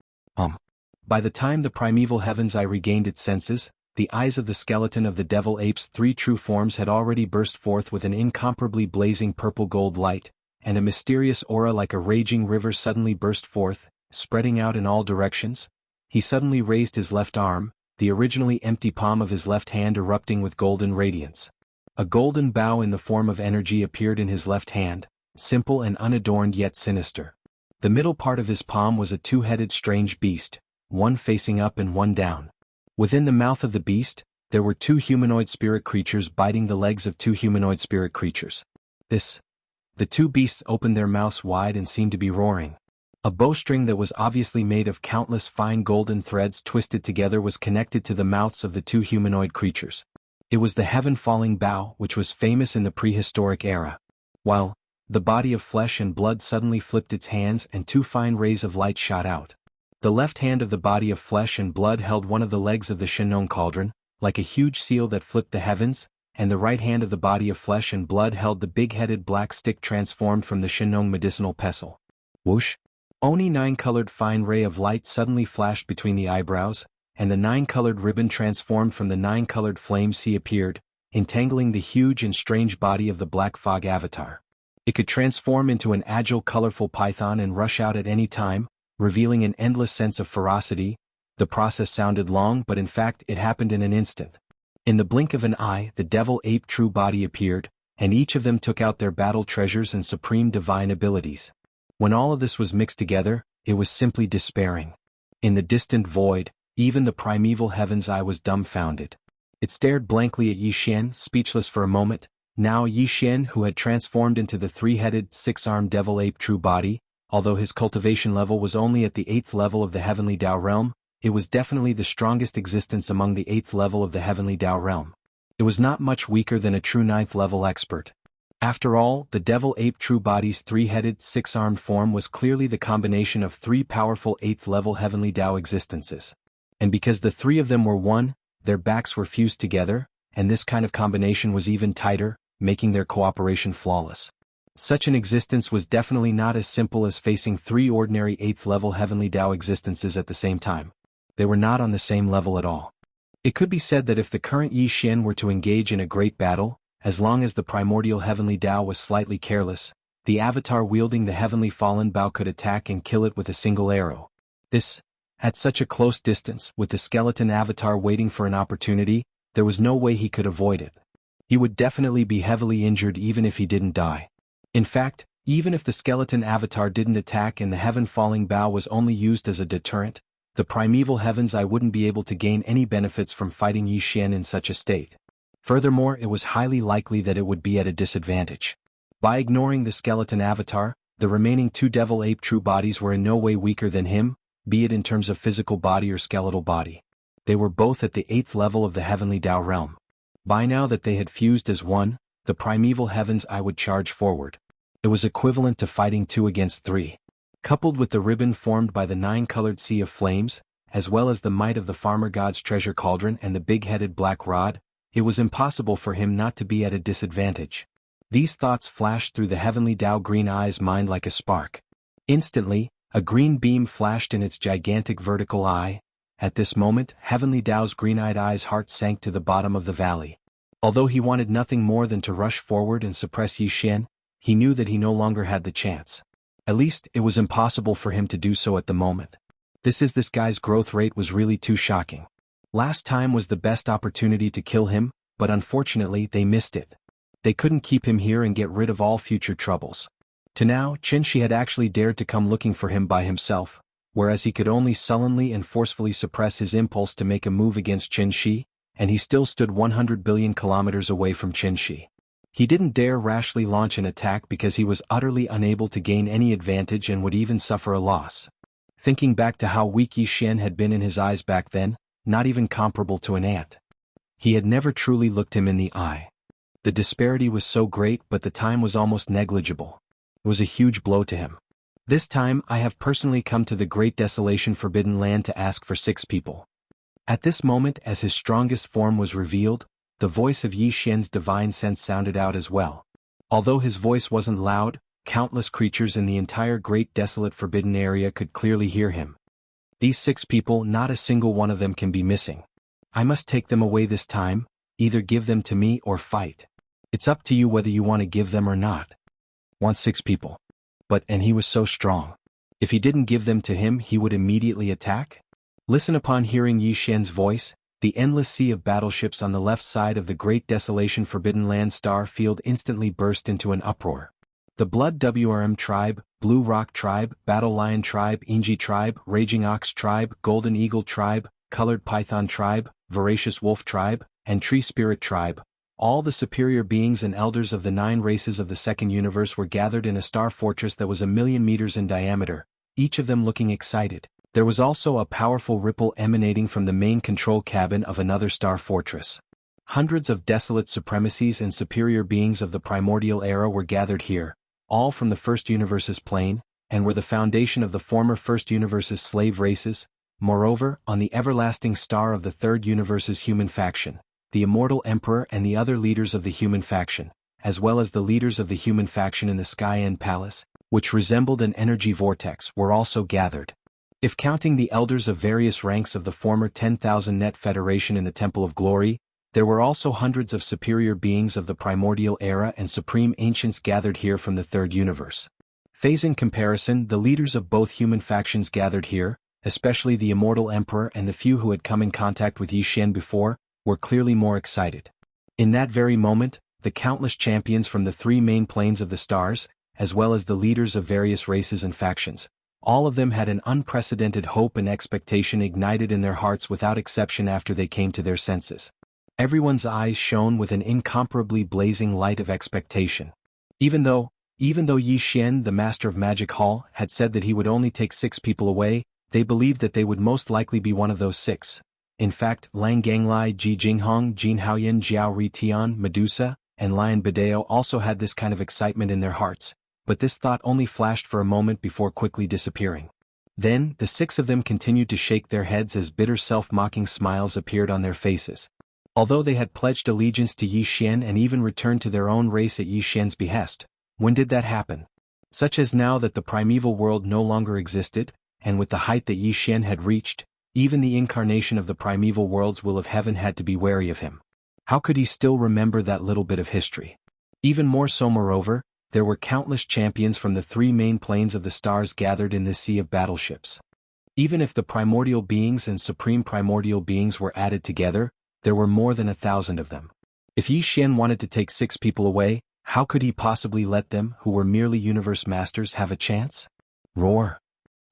By the time the primeval heaven's eye regained its senses, the eyes of the skeleton of the devil ape's 3 true forms had already burst forth with an incomparably blazing purple-gold light, and a mysterious aura like a raging river suddenly burst forth, spreading out in all directions. He suddenly raised his left arm, the originally empty palm of his left hand erupting with golden radiance. A golden bow in the form of energy appeared in his left hand, simple and unadorned yet sinister. The middle part of his palm was a 2-headed strange beast, one facing up and one down. Within the mouth of the beast, there were 2 humanoid spirit creatures biting the legs of 2 humanoid spirit creatures. The 2 beasts opened their mouths wide and seemed to be roaring. A bowstring that was obviously made of countless fine golden threads twisted together was connected to the mouths of the 2 humanoid creatures. It was the heaven-falling bow, which was famous in the prehistoric era. While the body of flesh and blood suddenly flipped its hands and 2 fine rays of light shot out. The left hand of the body of flesh and blood held one of the legs of the Shenong cauldron, like a huge seal that flipped the heavens, and the right hand of the body of flesh and blood held the big-headed black stick transformed from the Shenong medicinal pestle. Whoosh! Only 9-colored fine ray of light suddenly flashed between the eyebrows, and the 9-colored ribbon transformed from the 9-colored flame sea appeared, entangling the huge and strange body of the Black Fog avatar. It could transform into an agile, colorful python and rush out at any time, revealing an endless sense of ferocity. The process sounded long, but in fact it happened in an instant. In the blink of an eye, the devil ape true body appeared, and each of them took out their battle treasures and supreme divine abilities. When all of this was mixed together, it was simply despairing. In the distant void, even the primeval heaven's eye was dumbfounded. It stared blankly at Yi Xian, speechless for a moment. Now Yi Xian, who had transformed into the 3-headed, 6-armed devil ape true body, although his cultivation level was only at the 8th level of the Heavenly Tao realm, it was definitely the strongest existence among the 8th level of the Heavenly Tao realm. It was not much weaker than a true 9th level expert. After all, the devil ape true body's 3-headed, 6-armed form was clearly the combination of 3 powerful 8th level Heavenly Tao existences. And because the 3 of them were one, their backs were fused together, and this kind of combination was even tighter, making their cooperation flawless. Such an existence was definitely not as simple as facing 3 ordinary 8th level Heavenly Tao existences at the same time. They were not on the same level at all. It could be said that if the current Yi Xian were to engage in a great battle, as long as the primordial Heavenly Tao was slightly careless, the avatar wielding the Heavenly Fallen Bow could attack and kill it with a single arrow. At such a close distance, with the skeleton avatar waiting for an opportunity, there was no way he could avoid it. He would definitely be heavily injured even if he didn't die. In fact, even if the skeleton avatar didn't attack and the heaven-falling bow was only used as a deterrent, the primeval heaven's eye wouldn't be able to gain any benefits from fighting Yi Xian in such a state. Furthermore, it was highly likely that it would be at a disadvantage. By ignoring the skeleton avatar, the remaining 2 devil ape true bodies were in no way weaker than him. be it in terms of physical body or skeletal body. They were both at the 8th level of the heavenly Tao realm. By now that they had fused as one, the primeval heavens I would charge forward. It was equivalent to fighting 2 against 3. Coupled with the ribbon formed by the 9-colored sea of flames, as well as the might of the farmer god's treasure cauldron and the big-headed black rod, it was impossible for him not to be at a disadvantage. These thoughts flashed through the heavenly Tao Green Eye's mind like a spark. Instantly, a green beam flashed in its gigantic vertical eye. At this moment, heavenly Tao's green-eyed eye's heart sank to the bottom of the valley. Although he wanted nothing more than to rush forward and suppress Yi Xian, he knew that he no longer had the chance. At least, it was impossible for him to do so at the moment. This guy's growth rate was really too shocking. Last time was the best opportunity to kill him, but unfortunately they missed it. They couldn't keep him here and get rid of all future troubles. To now, Qin Shi had actually dared to come looking for him by himself, whereas he could only sullenly and forcefully suppress his impulse to make a move against Qin Shi, and he still stood 100 billion kilometers away from Qin Shi. He didn't dare rashly launch an attack because he was utterly unable to gain any advantage and would even suffer a loss. Thinking back to how weak Yi Xian had been in his eyes back then, not even comparable to an ant. He had never truly looked him in the eye. The disparity was so great, but the time was almost negligible. It was a huge blow to him. This time I have personally come to the Great Desolation Forbidden Land to ask for 6 people. At this moment, as his strongest form was revealed, the voice of Yi Xian's divine sense sounded out as well. Although his voice wasn't loud, countless creatures in the entire Great Desolate Forbidden Area could clearly hear him. These 6 people, not a single one of them can be missing. I must take them away this time, either give them to me or fight. It's up to you whether you want to give them or not. Want 6 people. And he was so strong. If he didn't give them to him, he would immediately attack? Listen, upon hearing Yi Xian's voice, the endless sea of battleships on the left side of the Great Desolation Forbidden Land star field instantly burst into an uproar. The Blood WRM tribe, Blue Rock tribe, Battle Lion tribe, Inji tribe, Raging Ox tribe, Golden Eagle tribe, Colored Python tribe, Voracious Wolf tribe, and Tree Spirit tribe, all the superior beings and elders of the 9 races of the second universe were gathered in a star fortress that was 1,000,000 meters in diameter, each of them looking excited. There was also a powerful ripple emanating from the main control cabin of another star fortress. Hundreds of desolate supremacies and superior beings of the primordial era were gathered here, all from the First Universe's plane, and were the foundation of the former First Universe's slave races. Moreover, on the everlasting star of the Third Universe's human faction, the Immortal Emperor and the other leaders of the human faction, as well as the leaders of the human faction in the Sky End Palace, which resembled an energy vortex, were also gathered. If counting the elders of various ranks of the former 10,000 Net Federation in the Temple of Glory, there were also hundreds of superior beings of the primordial era and supreme ancients gathered here from the Third Universe. Phase in comparison, the leaders of both human factions gathered here, especially the Immortal Emperor and the few who had come in contact with Yi Xian before, were clearly more excited. In that very moment, the countless champions from the 3 main planes of the stars, as well as the leaders of various races and factions, all of them had an unprecedented hope and expectation ignited in their hearts without exception after they came to their senses. Everyone's eyes shone with an incomparably blazing light of expectation. Even though Yi Xian, the master of Magic Hall, had said that he would only take 6 people away, they believed that they would most likely be one of those 6. In fact, Lang Ganglai, Ji Jinghong, Jin Haoyan, Jiao Ri Tian, Medusa, and Lion Badeo also had this kind of excitement in their hearts, but this thought only flashed for a moment before quickly disappearing. Then, the 6 of them continued to shake their heads as bitter self-mocking smiles appeared on their faces. Although they had pledged allegiance to Yi Xian and even returned to their own race at Yi Xian's behest, when did that happen? Such as now that the primeval world no longer existed, and with the height that Yi Xian had reached, even the incarnation of the primeval world's will of heaven had to be wary of him. How could he still remember that little bit of history? Even more so, moreover, there were countless champions from the 3 main planes of the stars gathered in this sea of battleships. Even if the primordial beings and supreme primordial beings were added together, there were more than 1,000 of them. If Yi Xian wanted to take 6 people away, how could he possibly let them, who were merely universe masters, have a chance? Roar!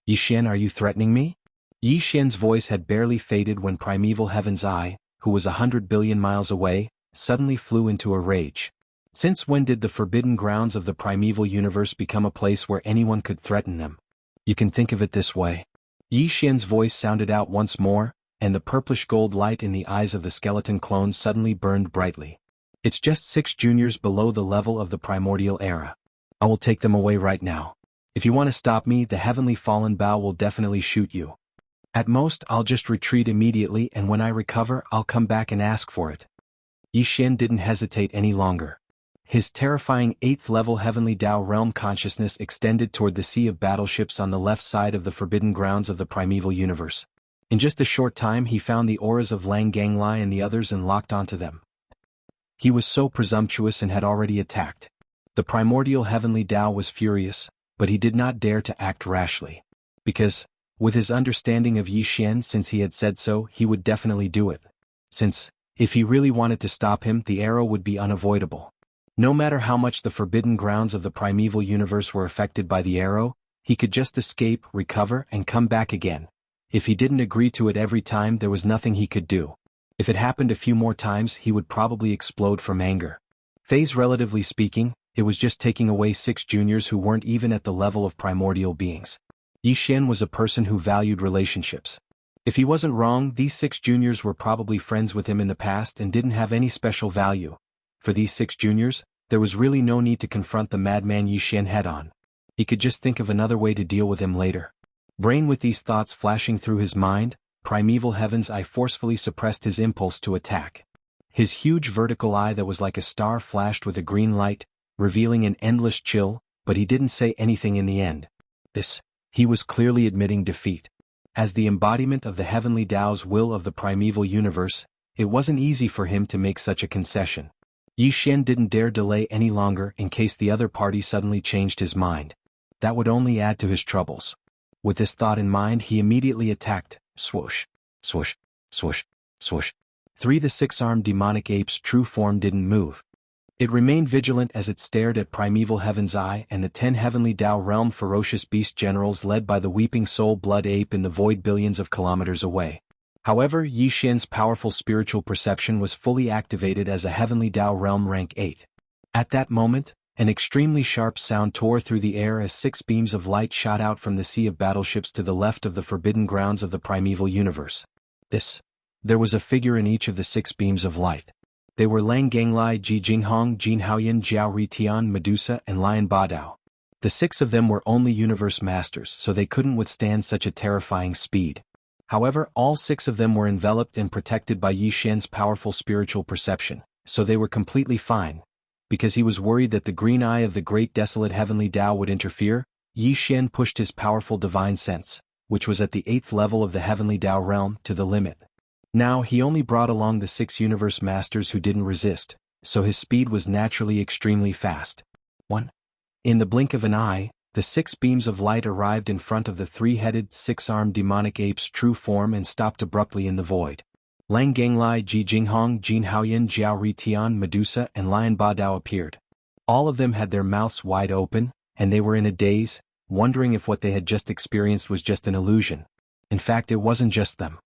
Yi Xian, are you threatening me? Yi Xian's voice had barely faded when primeval Heaven's Eye, who was 100 billion miles away, suddenly flew into a rage. Since when did the forbidden grounds of the primeval universe become a place where anyone could threaten them? You can think of it this way. Yi Xian's voice sounded out once more, and the purplish gold light in the eyes of the skeleton clone suddenly burned brightly. It's just 6 juniors below the level of the primordial era. I will take them away right now. If you want to stop me, the heavenly fallen Bao will definitely shoot you. At most, I'll just retreat immediately, and when I recover, I'll come back and ask for it. Yi Xian didn't hesitate any longer. His terrifying 8th level heavenly Dao realm consciousness extended toward the sea of battleships on the left side of the forbidden grounds of the primeval universe. In just a short time he found the auras of Lang Ganglai and the others and locked onto them. He was so presumptuous and had already attacked. The primordial heavenly Dao was furious, but he did not dare to act rashly. Because, with his understanding of Yi Xian, since he had said so, he would definitely do it. Since, if he really wanted to stop him, the arrow would be unavoidable. No matter how much the forbidden grounds of the primeval universe were affected by the arrow, he could just escape, recover, and come back again. If he didn't agree to it every time, there was nothing he could do. If it happened a few more times, he would probably explode from anger. Phase relatively speaking, it was just taking away 6 juniors who weren't even at the level of primordial beings. Yi Xian was a person who valued relationships. If he wasn't wrong, these 6 juniors were probably friends with him in the past and didn't have any special value. For these 6 juniors, there was really no need to confront the madman Yi Xian head-on. He could just think of another way to deal with him later. Brain with these thoughts flashing through his mind, primeval heaven's eye forcefully suppressed his impulse to attack. His huge vertical eye that was like a star flashed with a green light, revealing an endless chill, but he didn't say anything in the end. He was clearly admitting defeat. As the embodiment of the heavenly Dao's will of the primeval universe, it wasn't easy for him to make such a concession. Yi Xian didn't dare delay any longer in case the other party suddenly changed his mind. That would only add to his troubles. With this thought in mind, he immediately attacked. Swoosh, swoosh, swoosh, swoosh. 3. The 6-armed demonic ape's true form didn't move. It remained vigilant as it stared at primeval heaven's eye and the 10 heavenly Dao realm ferocious beast generals led by the weeping soul blood ape in the void billions of kilometers away. However, Yi Xian's powerful spiritual perception was fully activated as a heavenly Dao realm rank 8. At that moment, an extremely sharp sound tore through the air as 6 beams of light shot out from the sea of battleships to the left of the forbidden grounds of the primeval universe. There was a figure in each of the 6 beams of light. They were Lang Ganglai, Ji Jinghong, Jin Haoyan, Jiao Ritian, Medusa, and Lion Badao. The 6 of them were only universe masters, so they couldn't withstand such a terrifying speed. However, all 6 of them were enveloped and protected by Yi Xian's powerful spiritual perception, so they were completely fine. Because he was worried that the green eye of the great desolate heavenly Dao would interfere, Yi Xian pushed his powerful divine sense, which was at the 8th level of the heavenly Dao realm, to the limit. Now he only brought along the 6 universe masters who didn't resist, so his speed was naturally extremely fast. 1. In the blink of an eye, the 6 beams of light arrived in front of the 3-headed, 6-armed demonic ape's true form and stopped abruptly in the void. Lang Ganglai, Ji Jinghong, Jin Haoyan, Jiao Ritian, Medusa, and Lion Badao appeared. All of them had their mouths wide open, and they were in a daze, wondering if what they had just experienced was just an illusion. In fact, it wasn't just them.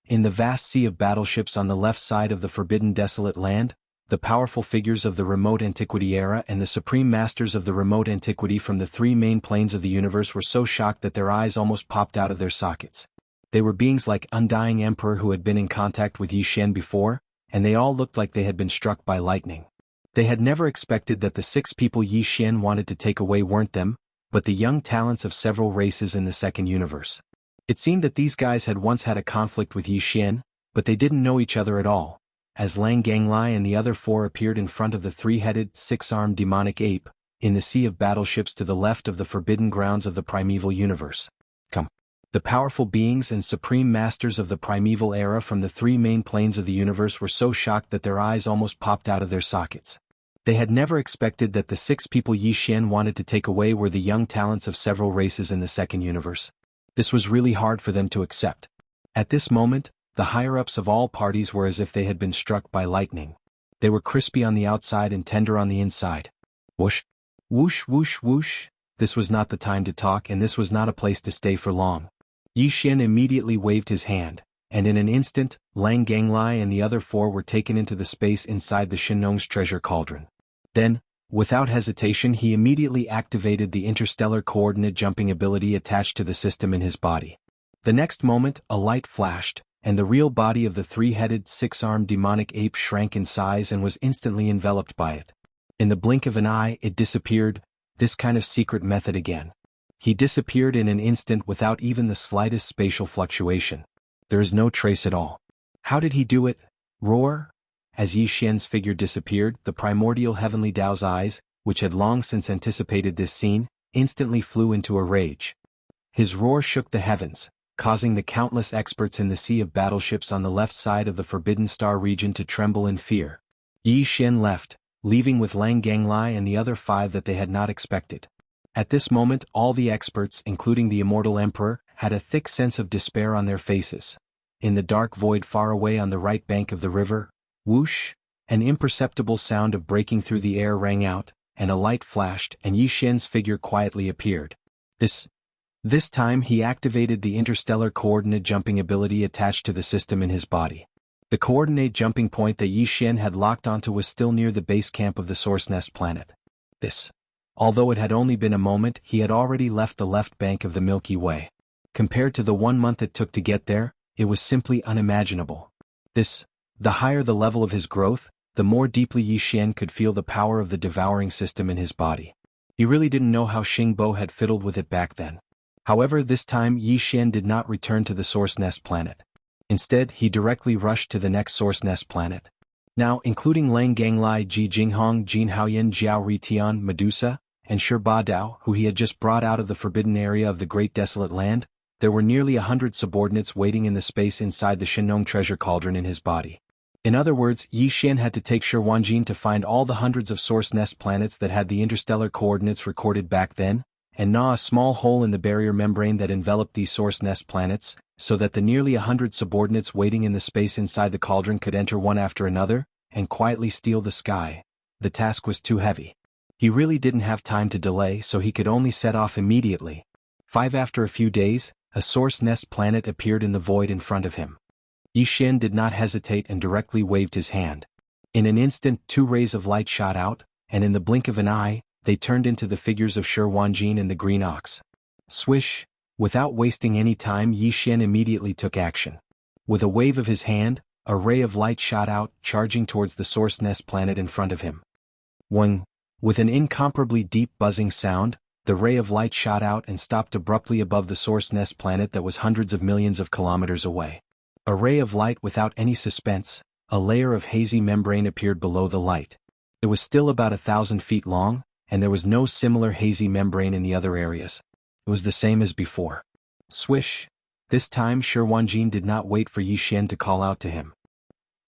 In the vast sea of battleships on the left side of the forbidden desolate land, the powerful figures of the remote antiquity era and the supreme masters of the remote antiquity from the 3 main planes of the universe were so shocked that their eyes almost popped out of their sockets. They were beings like Undying Emperor who had been in contact with Yi Xian before, and they all looked like they had been struck by lightning. They had never expected that the 6 people Yi Xian wanted to take away weren't them, but the young talents of several races in the second universe. It seemed that these guys had once had a conflict with Yi Xian, but they didn't know each other at all. As Lang Ganglai and the other 4 appeared in front of the 3-headed, 6-armed demonic ape, in the sea of battleships to the left of the forbidden grounds of the primeval universe. The powerful beings and supreme masters of the primeval era from the 3 main planes of the universe were so shocked that their eyes almost popped out of their sockets. They had never expected that the 6 people Yi Xian wanted to take away were the young talents of several races in the second universe. This was really hard for them to accept. At this moment, the higher-ups of all parties were as if they had been struck by lightning. They were crispy on the outside and tender on the inside. Whoosh, whoosh, whoosh, whoosh. This was not the time to talk, and this was not a place to stay for long. Yi Xian immediately waved his hand, and in an instant, Lang Ganglai and the other 4 were taken into the space inside the Shinong's treasure cauldron. Then, Without hesitation he immediately activated the interstellar coordinate jumping ability attached to the system in his body. The next moment, a light flashed, and the real body of the three-headed, six-armed demonic ape shrank in size and was instantly enveloped by it. In the blink of an eye it disappeared, this kind of secret method again. He disappeared in an instant without even the slightest spatial fluctuation. There is no trace at all. How did he do it? Roar? As Yi Xian's figure disappeared, the primordial heavenly Tao's eyes, which had long since anticipated this scene, instantly flew into a rage. His roar shook the heavens, causing the countless experts in the sea of battleships on the left side of the Forbidden Star region to tremble in fear. Yi Xian left, leaving with Lang Ganglai and the other 5 that they had not expected. At this moment all the experts, including the immortal emperor, had a thick sense of despair on their faces. In the dark void far away on the right bank of the river, whoosh, an imperceptible sound of breaking through the air rang out, and a light flashed and Yi Xian's figure quietly appeared. This time he activated the interstellar coordinate jumping ability attached to the system in his body. The coordinate jumping point that Yi Xian had locked onto was still near the base camp of the Source Nest planet. Although it had only been a moment, he had already left the left bank of the Milky Way. Compared to the 1 month it took to get there, it was simply unimaginable. The higher the level of his growth, the more deeply Yi Xian could feel the power of the devouring system in his body. He really didn't know how Xingbo had fiddled with it back then. However, this time Yi Xian did not return to the Source Nest planet. Instead, he directly rushed to the next Source Nest planet. Now, including Lang Ganglai, Ji Jinghong, Jin Haoyan, Jiao Ritian, Medusa, and Shi Ba Dao, who he had just brought out of the forbidden area of the Great Desolate Land, there were nearly 100 subordinates waiting in the space inside the Shenong treasure cauldron in his body. In other words, Yi Xian had to take Shi Wanjin to find all the hundreds of Source Nest planets that had the interstellar coordinates recorded back then, and gnaw a small hole in the barrier membrane that enveloped these Source Nest planets, so that the nearly 100 subordinates waiting in the space inside the cauldron could enter one after another, and quietly steal the sky. The task was too heavy. He really didn't have time to delay, so he could only set off immediately. After a few days, a Source Nest planet appeared in the void in front of him. Yi Xian did not hesitate and directly waved his hand. In an instant 2 rays of light shot out, and in the blink of an eye, they turned into the figures of Shi Wanjin and the Green Ox. Swish! Without wasting any time, Yi Xian immediately took action. With a wave of his hand, a ray of light shot out, charging towards the Source Nest planet in front of him. Wang! With an incomparably deep buzzing sound, the ray of light shot out and stopped abruptly above the Source Nest planet that was hundreds of millions of kilometers away. A ray of light without any suspense, a layer of hazy membrane appeared below the light. It was still about 1,000 feet long, and there was no similar hazy membrane in the other areas. It was the same as before. Swish! This time Shi Wanjin did not wait for Yi Xian to call out to him.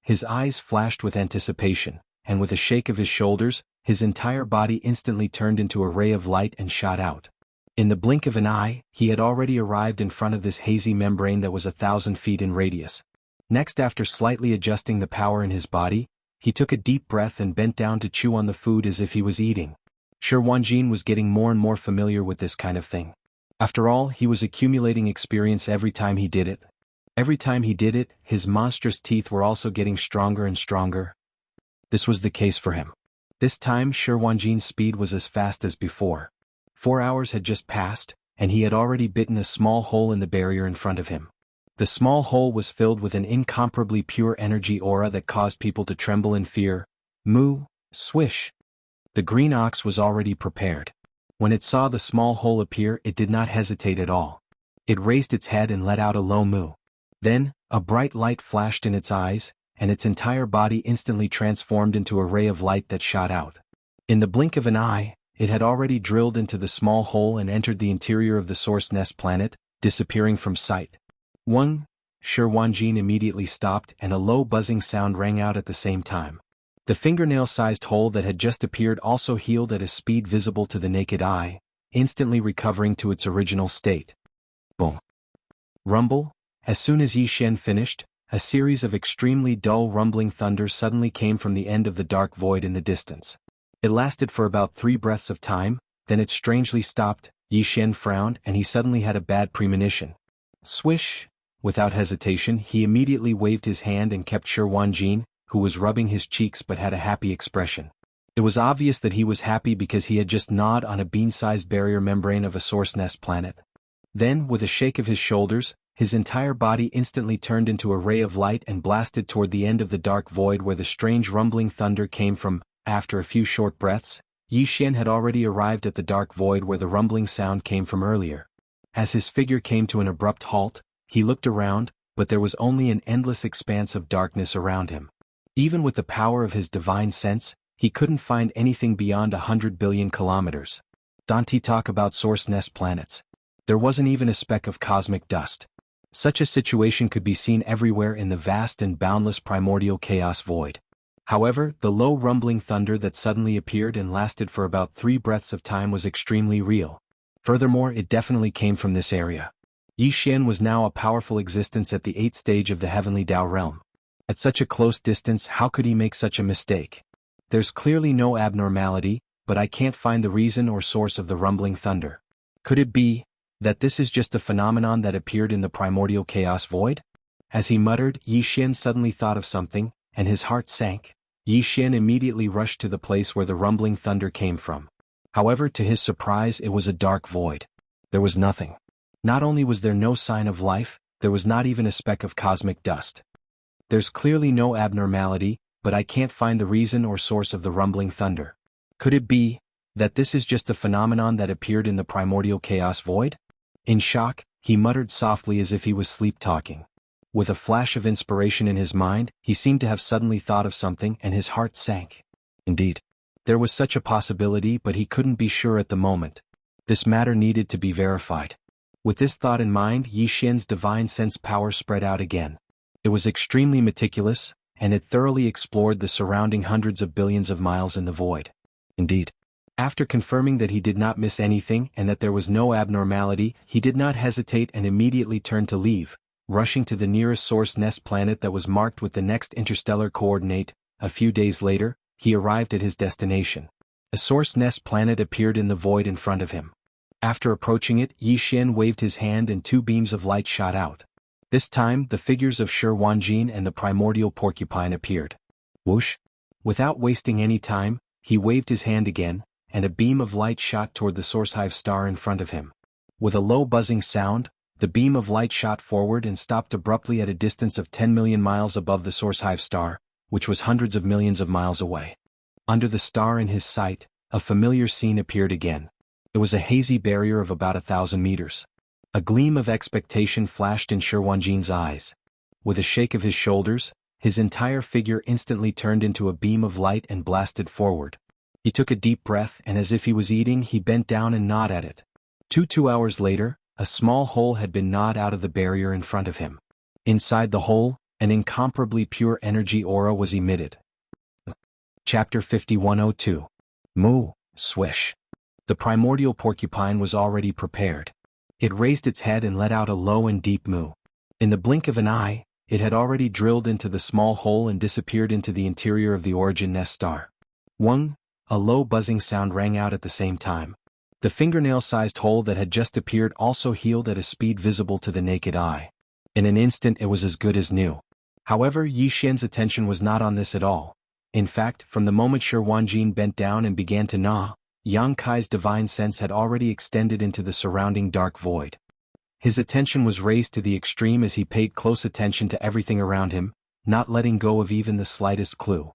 His eyes flashed with anticipation, and with a shake of his shoulders, his entire body instantly turned into a ray of light and shot out. In the blink of an eye, he had already arrived in front of this hazy membrane that was 1,000 feet in radius. Next, after slightly adjusting the power in his body, he took a deep breath and bent down to chew on the food as if he was eating. Shi Wanjin was getting more and more familiar with this kind of thing. After all, he was accumulating experience every time he did it. Every time he did it, his monstrous teeth were also getting stronger and stronger. This was the case for him. This time Shi Wanjin's speed was as fast as before. 4 hours had just passed, and he had already bitten a small hole in the barrier in front of him. The small hole was filled with an incomparably pure energy aura that caused people to tremble in fear. Moo! Swish! The Green Ox was already prepared. When it saw the small hole appear, it did not hesitate at all. It raised its head and let out a low moo. Then, a bright light flashed in its eyes, and its entire body instantly transformed into a ray of light that shot out. In the blink of an eye, it had already drilled into the small hole and entered the interior of the Source Nest planet, disappearing from sight. One! Shi Wanjin immediately stopped and a low buzzing sound rang out at the same time. The fingernail-sized hole that had just appeared also healed at a speed visible to the naked eye, instantly recovering to its original state. Boom! Rumble! As soon as Yi Xian finished, a series of extremely dull rumbling thunders suddenly came from the end of the dark void in the distance. It lasted for about 3 breaths of time, then it strangely stopped. Yi Xian frowned and he suddenly had a bad premonition. Swish! Without hesitation, he immediately waved his hand and kept Shi Wanjin, who was rubbing his cheeks but had a happy expression. It was obvious that he was happy because he had just gnawed on a bean-sized barrier membrane of a source nest planet. Then, with a shake of his shoulders, his entire body instantly turned into a ray of light and blasted toward the end of the dark void where the strange rumbling thunder came from. After a few short breaths, Yi Xian had already arrived at the dark void where the rumbling sound came from earlier. As his figure came to an abrupt halt, he looked around, but there was only an endless expanse of darkness around him. Even with the power of his divine sense, he couldn't find anything beyond 100 billion kilometers. Don't talk about source nest planets. There wasn't even a speck of cosmic dust. Such a situation could be seen everywhere in the vast and boundless primordial chaos void. However, the low rumbling thunder that suddenly appeared and lasted for about 3 breaths of time was extremely real. Furthermore, it definitely came from this area. Yi Xian was now a powerful existence at the 8th stage of the heavenly Tao realm. At such a close distance, how could he make such a mistake? There's clearly no abnormality, but I can't find the reason or source of the rumbling thunder. Could it be that this is just a phenomenon that appeared in the primordial chaos void? As he muttered, Yi Xian suddenly thought of something, and his heart sank. Yi Xian immediately rushed to the place where the rumbling thunder came from. However, to his surprise, it was a dark void. There was nothing. Not only was there no sign of life, there was not even a speck of cosmic dust. There's clearly no abnormality, but I can't find the reason or source of the rumbling thunder. Could it be that this is just a phenomenon that appeared in the primordial chaos void? In shock, he muttered softly as if he was sleep-talking. With a flash of inspiration in his mind, he seemed to have suddenly thought of something and his heart sank. Indeed, there was such a possibility, but he couldn't be sure at the moment. This matter needed to be verified. With this thought in mind, Yi Xian's divine sense power spread out again. It was extremely meticulous, and it thoroughly explored the surrounding hundreds of billions of miles in the void. Indeed, after confirming that he did not miss anything and that there was no abnormality, he did not hesitate and immediately turned to leave, rushing to the nearest source nest planet that was marked with the next interstellar coordinate. A few days later, he arrived at his destination. A source nest planet appeared in the void in front of him. After approaching it, Yi Xian waved his hand and 2 beams of light shot out. This time, the figures of Shi Wanjin and the primordial porcupine appeared. Whoosh! Without wasting any time, he waved his hand again, and a beam of light shot toward the source hive star in front of him. With a low buzzing sound, the beam of light shot forward and stopped abruptly at a distance of 10 million miles above the source hive star, which was hundreds of millions of miles away. Under the star in his sight, a familiar scene appeared again. It was a hazy barrier of about 1,000 meters. A gleam of expectation flashed in Shi Wanjin's eyes. With a shake of his shoulders, his entire figure instantly turned into a beam of light and blasted forward. He took a deep breath and as if he was eating, he bent down and gnawed at it. 2 hours later, a small hole had been gnawed out of the barrier in front of him. Inside the hole, an incomparably pure energy aura was emitted. Chapter 5102. Moo, swish. The primordial porcupine was already prepared. It raised its head and let out a low and deep moo. In the blink of an eye, it had already drilled into the small hole and disappeared into the interior of the origin nest star. Wung, a low buzzing sound rang out at the same time. The fingernail-sized hole that had just appeared also healed at a speed visible to the naked eye. In an instant it was as good as new. However, Yi Xian's attention was not on this at all. In fact, from the moment Shi Wanjin bent down and began to gnaw, Yang Kai's divine sense had already extended into the surrounding dark void. His attention was raised to the extreme as he paid close attention to everything around him, not letting go of even the slightest clue.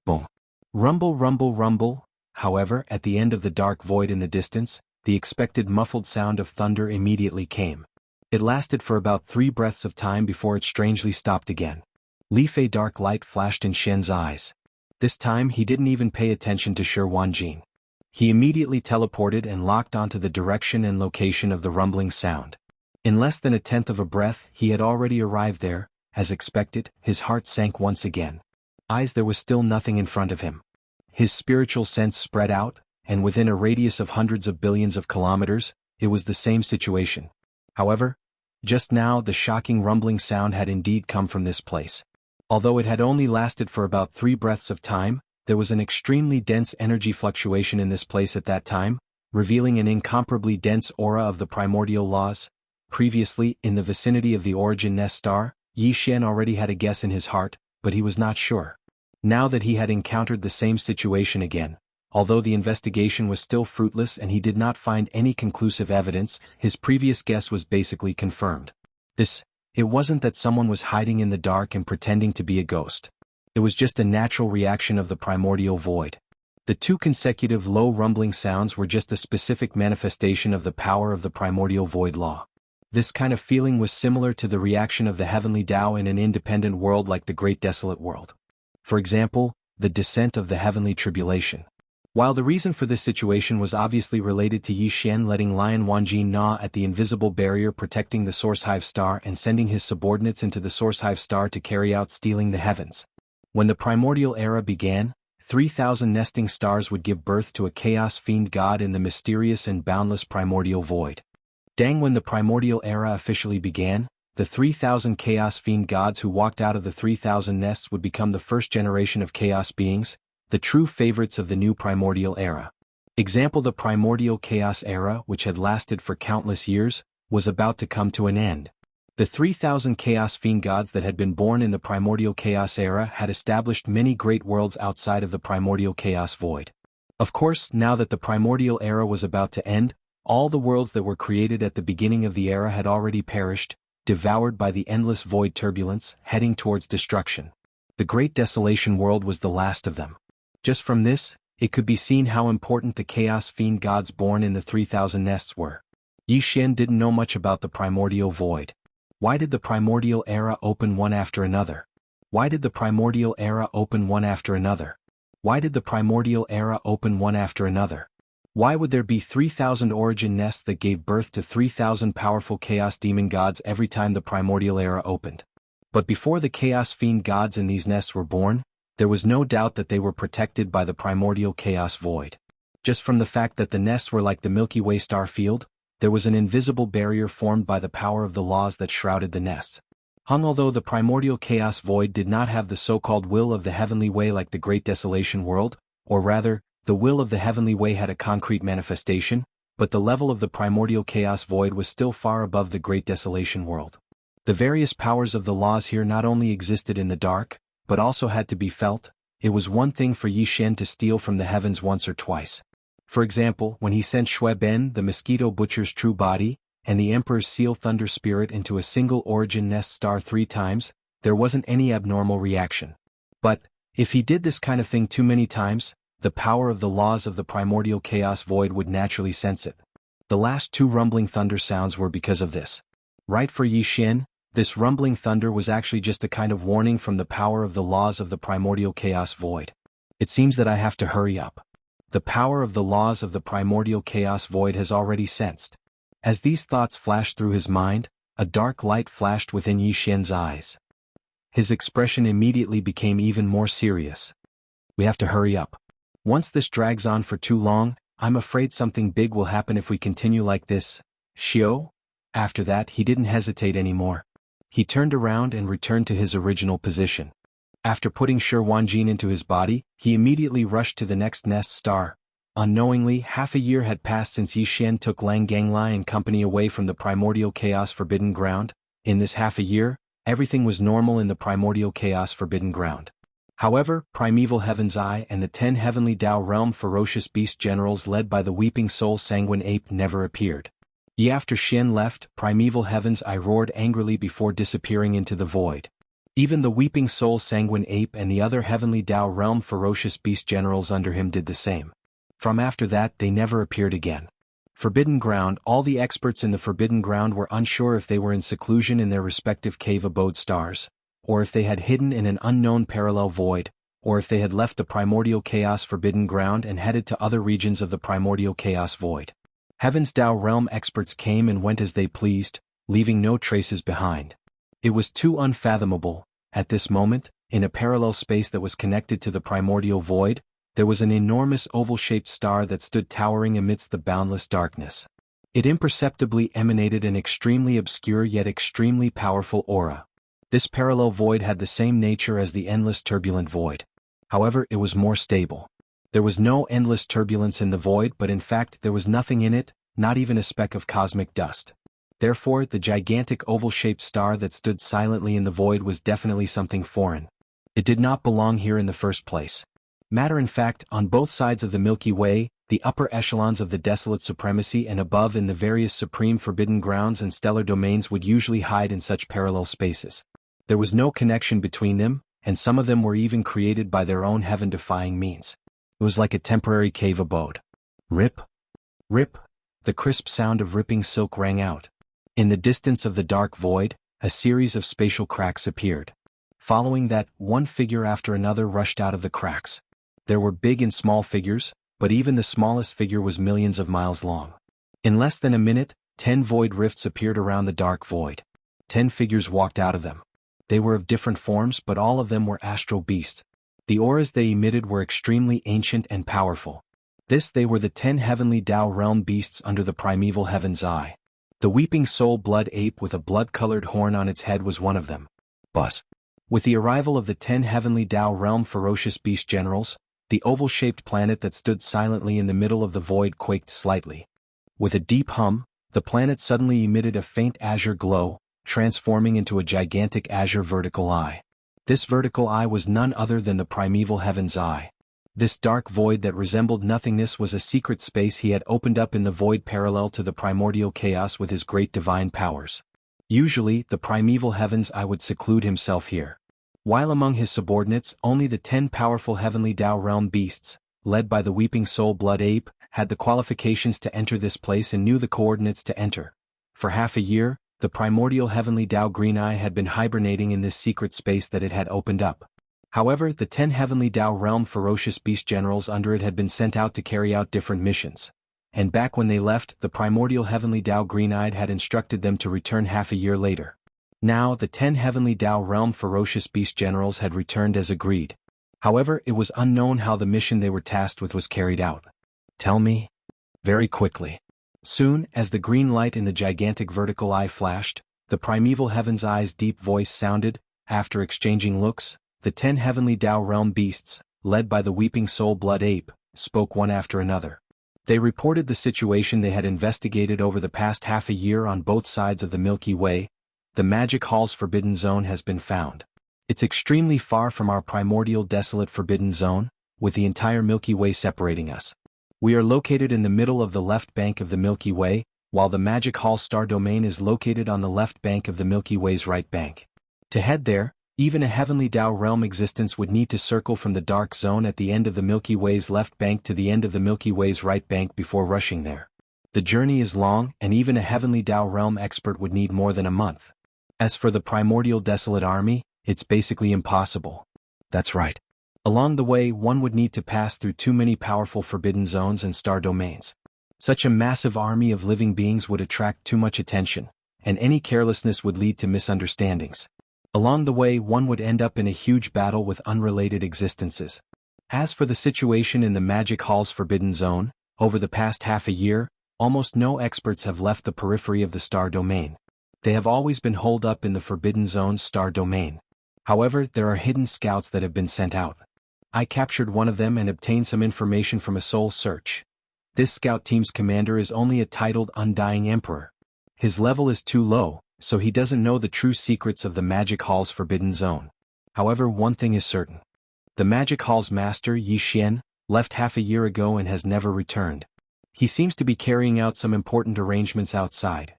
Boom. Rumble, rumble, rumble. However, at the end of the dark void in the distance, the expected muffled sound of thunder immediately came. It lasted for about 3 breaths of time before it strangely stopped again. A dark light flashed in Shen's eyes. This time he didn't even pay attention to Shi Wanjin. He immediately teleported and locked onto the direction and location of the rumbling sound. In less than 1/10 of a breath, he had already arrived there. As expected, his heart sank once again. There was still nothing in front of him. His spiritual sense spread out, and within a radius of hundreds of billions of kilometers, it was the same situation. However, just now the shocking rumbling sound had indeed come from this place. Although it had only lasted for about 3 breaths of time, there was an extremely dense energy fluctuation in this place at that time, revealing an incomparably dense aura of the primordial laws. Previously, in the vicinity of the origin nest star, Yi Xian already had a guess in his heart, but he was not sure. Now that he had encountered the same situation again, although the investigation was still fruitless and he did not find any conclusive evidence, his previous guess was basically confirmed. It wasn't that someone was hiding in the dark and pretending to be a ghost. It was just a natural reaction of the primordial void. The two consecutive low rumbling sounds were just a specific manifestation of the power of the primordial void law. This kind of feeling was similar to the reaction of the heavenly Tao in an independent world like the Great Desolate World. For example, the descent of the heavenly tribulation. While the reason for this situation was obviously related to Yi Xian letting Lion Wanji gnaw at the invisible barrier protecting the Source Hive Star and sending his subordinates into the Source Hive Star to carry out stealing the heavens. When the primordial era began, 3,000 nesting stars would give birth to a chaos fiend god in the mysterious and boundless primordial void. When the primordial era officially began, the 3,000 chaos fiend gods who walked out of the 3,000 nests would become the first generation of chaos beings, the true favorites of the new primordial era. Example: the primordial chaos era, which had lasted for countless years, was about to come to an end. The 3,000 chaos fiend gods that had been born in the primordial chaos era had established many great worlds outside of the primordial chaos void. Of course, now that the primordial era was about to end, all the worlds that were created at the beginning of the era had already perished, devoured by the endless void turbulence, heading towards destruction. The Great Desolation world was the last of them. Just from this, it could be seen how important the chaos fiend gods born in the 3,000 nests were. Yi Xian didn't know much about the primordial void. Why did the primordial era open one after another? Why did the primordial era open one after another? Why did the primordial era open one after another? Why would there be 3,000 origin nests that gave birth to 3,000 powerful chaos demon gods every time the primordial era opened? But before the chaos fiend gods in these nests were born, there was no doubt that they were protected by the primordial chaos void. Just from the fact that the nests were like the Milky Way star field, there was an invisible barrier formed by the power of the laws that shrouded the nests. Although the primordial chaos void did not have the so-called will of the heavenly way like the Great Desolation world, or rather, the will of the heavenly way had a concrete manifestation, but the level of the primordial chaos void was still far above the Great Desolation world. The various powers of the laws here not only existed in the dark, but also had to be felt. It was one thing for Yi Xian to steal from the heavens once or twice. For example, when he sent Shui Ben, the mosquito butcher's true body, and the Emperor's seal thunder spirit into a single origin nest star 3 times, there wasn't any abnormal reaction. But, if he did this kind of thing too many times, the power of the laws of the primordial chaos void would naturally sense it. The last 2 rumbling thunder sounds were because of this. Right for Yi Xian, this rumbling thunder was actually just a kind of warning from the power of the laws of the primordial chaos void. It seems that I have to hurry up. The power of the laws of the primordial chaos void has already sensed. As these thoughts flashed through his mind, a dark light flashed within Yi Xian's eyes. His expression immediately became even more serious. We have to hurry up. Once this drags on for too long, I'm afraid something big will happen if we continue like this. Xiao? After that, he didn't hesitate anymore. He turned around and returned to his original position. After putting Shi Wanjin into his body, he immediately rushed to the next nest star. Unknowingly, half a year had passed since Yi Xian took Lang Ganglai and company away from the primordial chaos forbidden ground. In this half a year, everything was normal in the primordial chaos forbidden ground. However, Primeval Heaven's Eye and the 10 Heavenly Tao Realm ferocious beast generals led by the Weeping Soul Sanguine Ape never appeared. After Xian left, Primeval Heaven's Eye roared angrily before disappearing into the void. Even the Weeping Soul Sanguine Ape and the other Heavenly Tao Realm ferocious beast generals under him did the same. From after that they never appeared again. Forbidden Ground. All the experts in the Forbidden Ground were unsure if they were in seclusion in their respective cave abode stars, or if they had hidden in an unknown parallel void, or if they had left the primordial chaos forbidden ground and headed to other regions of the primordial chaos void. Heaven's Tao Realm experts came and went as they pleased, leaving no traces behind. It was too unfathomable. At this moment, in a parallel space that was connected to the primordial void, there was an enormous oval-shaped star that stood towering amidst the boundless darkness. It imperceptibly emanated an extremely obscure yet extremely powerful aura. This parallel void had the same nature as the endless turbulent void. However, it was more stable. There was no endless turbulence in the void, but in fact there was nothing in it, not even a speck of cosmic dust. Therefore, the gigantic oval-shaped star that stood silently in the void was definitely something foreign. It did not belong here in the first place. Matter in fact, on both sides of the Milky Way, the upper echelons of the desolate supremacy and above in the various supreme forbidden grounds and stellar domains would usually hide in such parallel spaces. There was no connection between them, and some of them were even created by their own heaven-defying means. It was like a temporary cave abode. Rip! Rip! The crisp sound of ripping silk rang out. In the distance of the dark void, a series of spatial cracks appeared. Following that, one figure after another rushed out of the cracks. There were big and small figures, but even the smallest figure was millions of miles long. In less than a minute, 10 void rifts appeared around the dark void. 10 figures walked out of them. They were of different forms, but all of them were astral beasts. The auras they emitted were extremely ancient and powerful. They were the 10 heavenly Tao realm beasts under the primeval heaven's eye. The weeping soul blood ape with a blood-colored horn on its head was one of them. Buzz. With the arrival of the 10 heavenly Tao realm ferocious beast generals, the oval-shaped planet that stood silently in the middle of the void quaked slightly. With a deep hum, the planet suddenly emitted a faint azure glow, transforming into a gigantic azure vertical eye. This vertical eye was none other than the primeval heaven's eye. This dark void that resembled nothingness was a secret space he had opened up in the void parallel to the primordial chaos with his great divine powers. Usually, the primeval heaven's eye would seclude himself here. While among his subordinates, only the 10 powerful heavenly Tao realm beasts, led by the weeping soul blood ape, had the qualifications to enter this place and knew the coordinates to enter. For half a year, the primordial heavenly Tao green eye had been hibernating in this secret space that it had opened up. However, the 10 heavenly Tao realm ferocious beast generals under it had been sent out to carry out different missions. And back when they left, the primordial heavenly Tao green-eyed had instructed them to return half a year later. Now, the 10 heavenly Tao realm ferocious beast generals had returned as agreed. However, it was unknown how the mission they were tasked with was carried out. Tell me? Very quickly. Soon, as the green light in the gigantic vertical eye flashed, the primeval heaven's eye's deep voice sounded. After exchanging looks, the 10 heavenly Tao realm beasts, led by the weeping soul blood ape, spoke one after another. They reported the situation they had investigated over the past half a year on both sides of the Milky Way. The Magic Hall's Forbidden Zone has been found. It's extremely far from our primordial desolate Forbidden Zone, with the entire Milky Way separating us. We are located in the middle of the left bank of the Milky Way, while the Magic Hall star domain is located on the left bank of the Milky Way's right bank. To head there, even a heavenly Tao realm existence would need to circle from the dark zone at the end of the Milky Way's left bank to the end of the Milky Way's right bank before rushing there. The journey is long, and even a heavenly Tao realm expert would need more than a month. As for the primordial desolate army, it's basically impossible. That's right. Along the way, one would need to pass through too many powerful forbidden zones and star domains. Such a massive army of living beings would attract too much attention, and any carelessness would lead to misunderstandings. Along the way, one would end up in a huge battle with unrelated existences. As for the situation in the Magic Hall's Forbidden Zone, over the past half a year, almost no experts have left the periphery of the star domain. They have always been holed up in the Forbidden Zone's star domain. However, there are hidden scouts that have been sent out. I captured one of them and obtained some information from a soul search. This scout team's commander is only a titled Undying Emperor. His level is too low, so he doesn't know the true secrets of the Magic Hall's Forbidden Zone. However, one thing is certain. The Magic Hall's master, Yi Xian, left half a year ago and has never returned. He seems to be carrying out some important arrangements outside.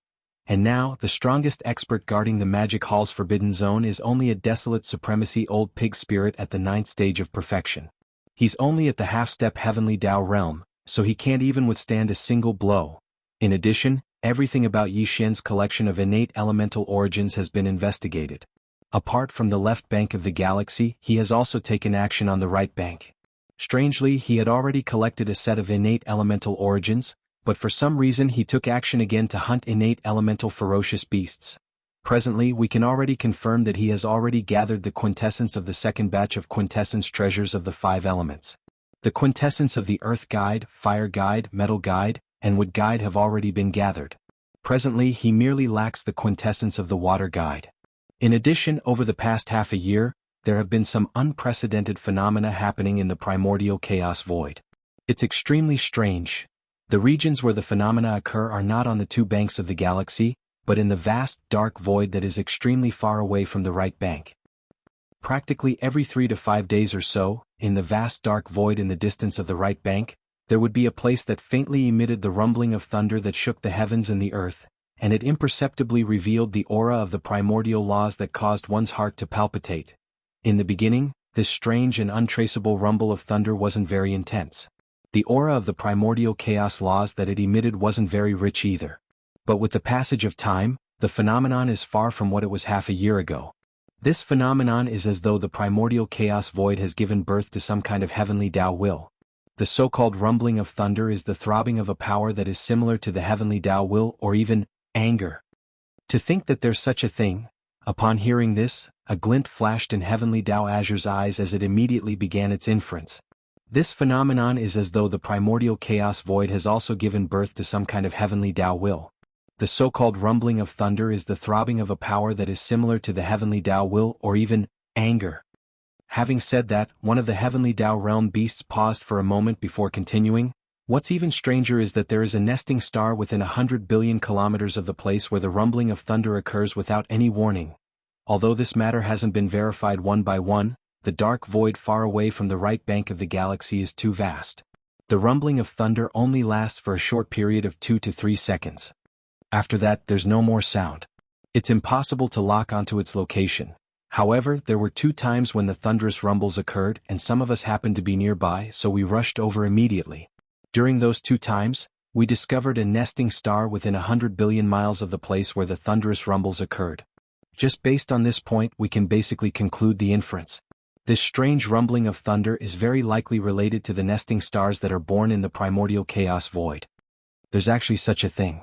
And now, the strongest expert guarding the Magic Hall's Forbidden Zone is only a desolate supremacy old pig spirit at the 9th stage of perfection. He's only at the half-step heavenly Tao realm, so he can't even withstand a single blow. In addition, everything about Yi Xian's collection of innate elemental origins has been investigated. Apart from the left bank of the galaxy, he has also taken action on the right bank. Strangely, he had already collected a set of innate elemental origins, but for some reason he took action again to hunt innate elemental ferocious beasts. Presently, we can already confirm that he has already gathered the quintessence of the second batch of quintessence treasures of the 5 elements. The quintessence of the Earth Guide, Fire Guide, Metal Guide, and Wood Guide have already been gathered. Presently, he merely lacks the quintessence of the Water Guide. In addition, over the past half a year, there have been some unprecedented phenomena happening in the primordial chaos void. It's extremely strange. The regions where the phenomena occur are not on the 2 banks of the galaxy, but in the vast, dark void that is extremely far away from the right bank. Practically every 3 to 5 days or so, in the vast dark void in the distance of the right bank, there would be a place that faintly emitted the rumbling of thunder that shook the heavens and the earth, and it imperceptibly revealed the aura of the primordial laws that caused one's heart to palpitate. In the beginning, this strange and untraceable rumble of thunder wasn't very intense. The aura of the primordial chaos laws that it emitted wasn't very rich either. But with the passage of time, the phenomenon is far from what it was half a year ago. This phenomenon is as though the primordial chaos void has given birth to some kind of heavenly Tao will. The so-called rumbling of thunder is the throbbing of a power that is similar to the heavenly Tao will or even anger. To think that there's such a thing, upon hearing this, a glint flashed in heavenly Tao Azure's eyes as it immediately began its inference. This phenomenon is as though the primordial chaos void has also given birth to some kind of heavenly Tao will. The so-called rumbling of thunder is the throbbing of a power that is similar to the heavenly Tao will or even anger. Having said that, one of the heavenly Tao realm beasts paused for a moment before continuing. What's even stranger is that there is a nesting star within 100 billion kilometers of the place where the rumbling of thunder occurs without any warning. Although this matter hasn't been verified one by one, the dark void far away from the right bank of the galaxy is too vast. The rumbling of thunder only lasts for a short period of 2 to 3 seconds. After that, there's no more sound. It's impossible to lock onto its location. However, there were 2 times when the thunderous rumbles occurred and some of us happened to be nearby, so we rushed over immediately. During those 2 times, we discovered a nesting star within 100 billion miles of the place where the thunderous rumbles occurred. Just based on this point, we can basically conclude the inference. This strange rumbling of thunder is very likely related to the nesting stars that are born in the primordial chaos void. There's actually such a thing.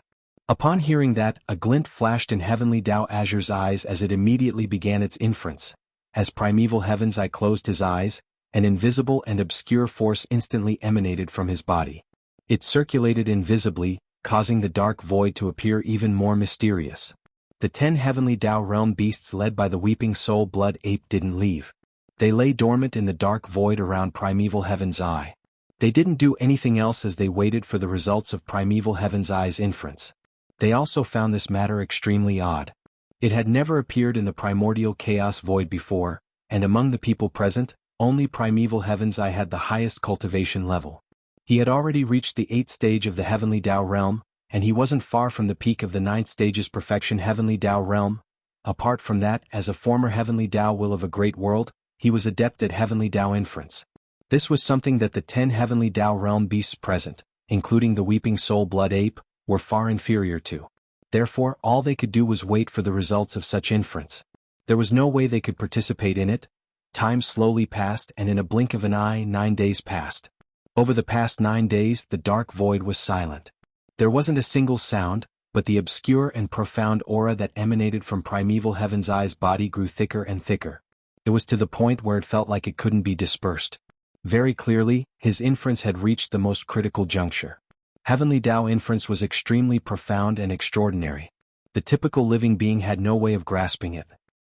Upon hearing that, a glint flashed in heavenly Tao Azure's eyes as it immediately began its inference. As primeval heaven's eye closed his eyes, an invisible and obscure force instantly emanated from his body. It circulated invisibly, causing the dark void to appear even more mysterious. The 10 heavenly Tao realm beasts led by the weeping soul blood ape didn't leave. They lay dormant in the dark void around primeval heaven's eye. They didn't do anything else as they waited for the results of primeval heaven's eye's inference. They also found this matter extremely odd. It had never appeared in the primordial chaos void before, and among the people present, only primeval heaven's eye had the highest cultivation level. He had already reached the 8th stage of the heavenly Tao realm, and he wasn't far from the peak of the 9th stage's perfection heavenly Tao realm. Apart from that, as a former heavenly Tao will of a great world, he was adept at heavenly Tao inference. This was something that the 10 heavenly Tao realm beasts present, including the weeping soul blood ape, were far inferior to. Therefore, all they could do was wait for the results of such inference. There was no way they could participate in it. Time slowly passed, and in a blink of an eye 9 days passed. Over the past 9 days, the dark void was silent. There wasn't a single sound, but the obscure and profound aura that emanated from primeval heaven's eye's body grew thicker and thicker. It was to the point where it felt like it couldn't be dispersed. Very clearly, his inference had reached the most critical juncture. Heavenly Tao inference was extremely profound and extraordinary. The typical living being had no way of grasping it.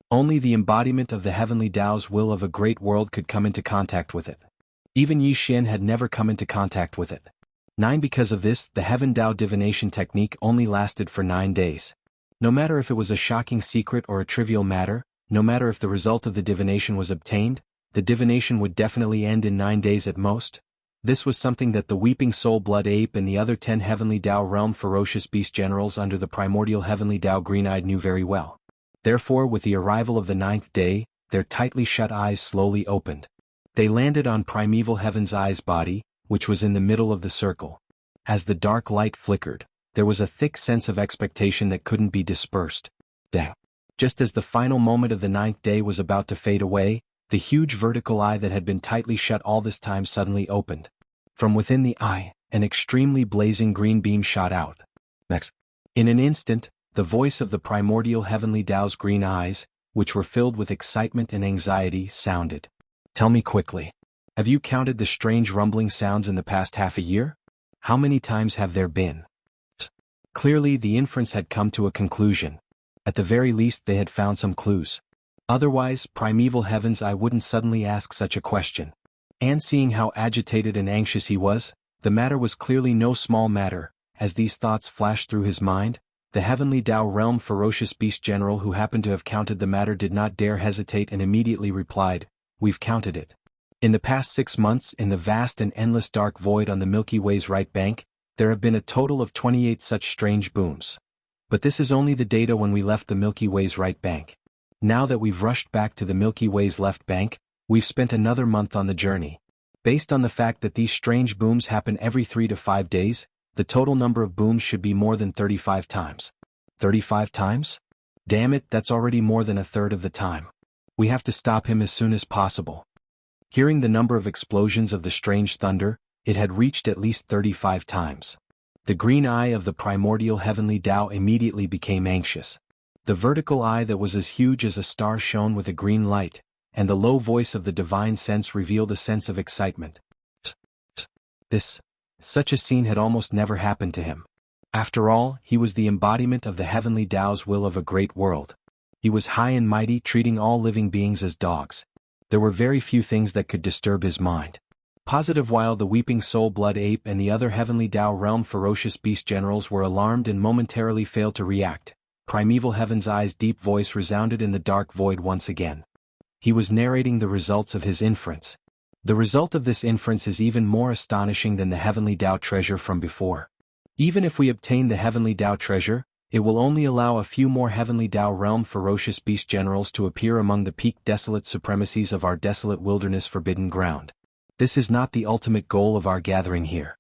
Only the embodiment of the heavenly Tao's will of a great world could come into contact with it. Even Yi Xian had never come into contact with it. Because of this, the Heaven Tao divination technique only lasted for 9 days. No matter if it was a shocking secret or a trivial matter, no matter if the result of the divination was obtained, the divination would definitely end in 9 days at most. This was something that the weeping soul blood ape and the other 10 heavenly Tao realm ferocious beast generals under the primordial heavenly Tao green-eyed knew very well. Therefore, with the arrival of the 9th day, their tightly shut eyes slowly opened. They landed on primeval heaven's eye's body, which was in the middle of the circle. As the dark light flickered, there was a thick sense of expectation that couldn't be dispersed. Just as the final moment of the 9th day was about to fade away, the huge vertical eye that had been tightly shut all this time suddenly opened. From within the eye, an extremely blazing green beam shot out. In an instant, the voice of the primordial heavenly Tao's green eyes, which were filled with excitement and anxiety, sounded. Tell me quickly. Have you counted the strange rumbling sounds in the past half a year? How many times have there been? Clearly, the inference had come to a conclusion. At the very least, they had found some clues. Otherwise, primeval heaven's eye wouldn't suddenly ask such a question. And seeing how agitated and anxious he was, the matter was clearly no small matter. As these thoughts flashed through his mind, The Heavenly Tao Realm ferocious beast general who happened to have counted the matter did not dare hesitate and immediately replied, "We've counted it. In the past 6 months, in the vast and endless dark void on the Milky Way's right bank, there have been a total of 28 such strange booms. But this is only the data when we left the Milky Way's right bank. Now that we've rushed back to the Milky Way's left bank, we've spent another month on the journey. Based on the fact that these strange booms happen every 3 to 5 days, the total number of booms should be more than 35 times. 35 times? Damn it, that's already more than a third of the time. We have to stop him as soon as possible." Hearing the number of explosions of the strange thunder, it had reached at least 35 times. The green eye of the primordial heavenly Tao immediately became anxious. The vertical eye that was as huge as a star shone with a green light, and the low voice of the divine sense revealed a sense of excitement. Such a scene had almost never happened to him. After all, he was the embodiment of the heavenly Tao's will of a great world. He was high and mighty, treating all living beings as dogs. There were very few things that could disturb his mind. Positive. While the Weeping Soul Blood Ape and the other Heavenly Tao Realm ferocious beast generals were alarmed and momentarily failed to react, Primeval Heaven's Eye's deep voice resounded in the dark void once again. He was narrating the results of his inference. The result of this inference is even more astonishing than the Heavenly Tao treasure from before. Even if we obtain the Heavenly Tao treasure, it will only allow a few more Heavenly Tao Realm ferocious beast generals to appear among the peak desolate supremacies of our desolate wilderness forbidden ground. This is not the ultimate goal of our gathering here.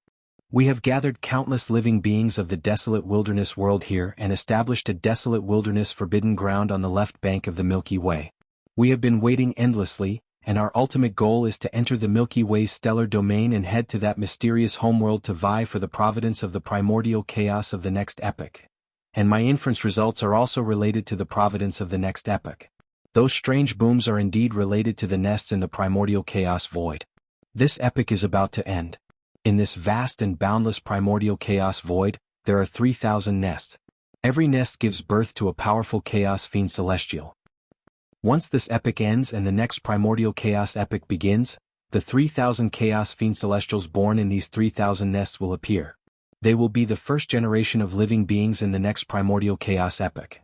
We have gathered countless living beings of the desolate wilderness world here and established a desolate wilderness forbidden ground on the left bank of the Milky Way. We have been waiting endlessly, and our ultimate goal is to enter the Milky Way's stellar domain and head to that mysterious homeworld to vie for the providence of the primordial chaos of the next epoch. And my inference results are also related to the providence of the next epoch. Those strange booms are indeed related to the nests in the primordial chaos void. This epoch is about to end. In this vast and boundless primordial chaos void, there are 3,000 nests. Every nest gives birth to a powerful chaos fiend celestial. Once this epoch ends and the next primordial chaos epoch begins, the 3,000 chaos fiend celestials born in these 3,000 nests will appear. They will be the first generation of living beings in the next primordial chaos epoch.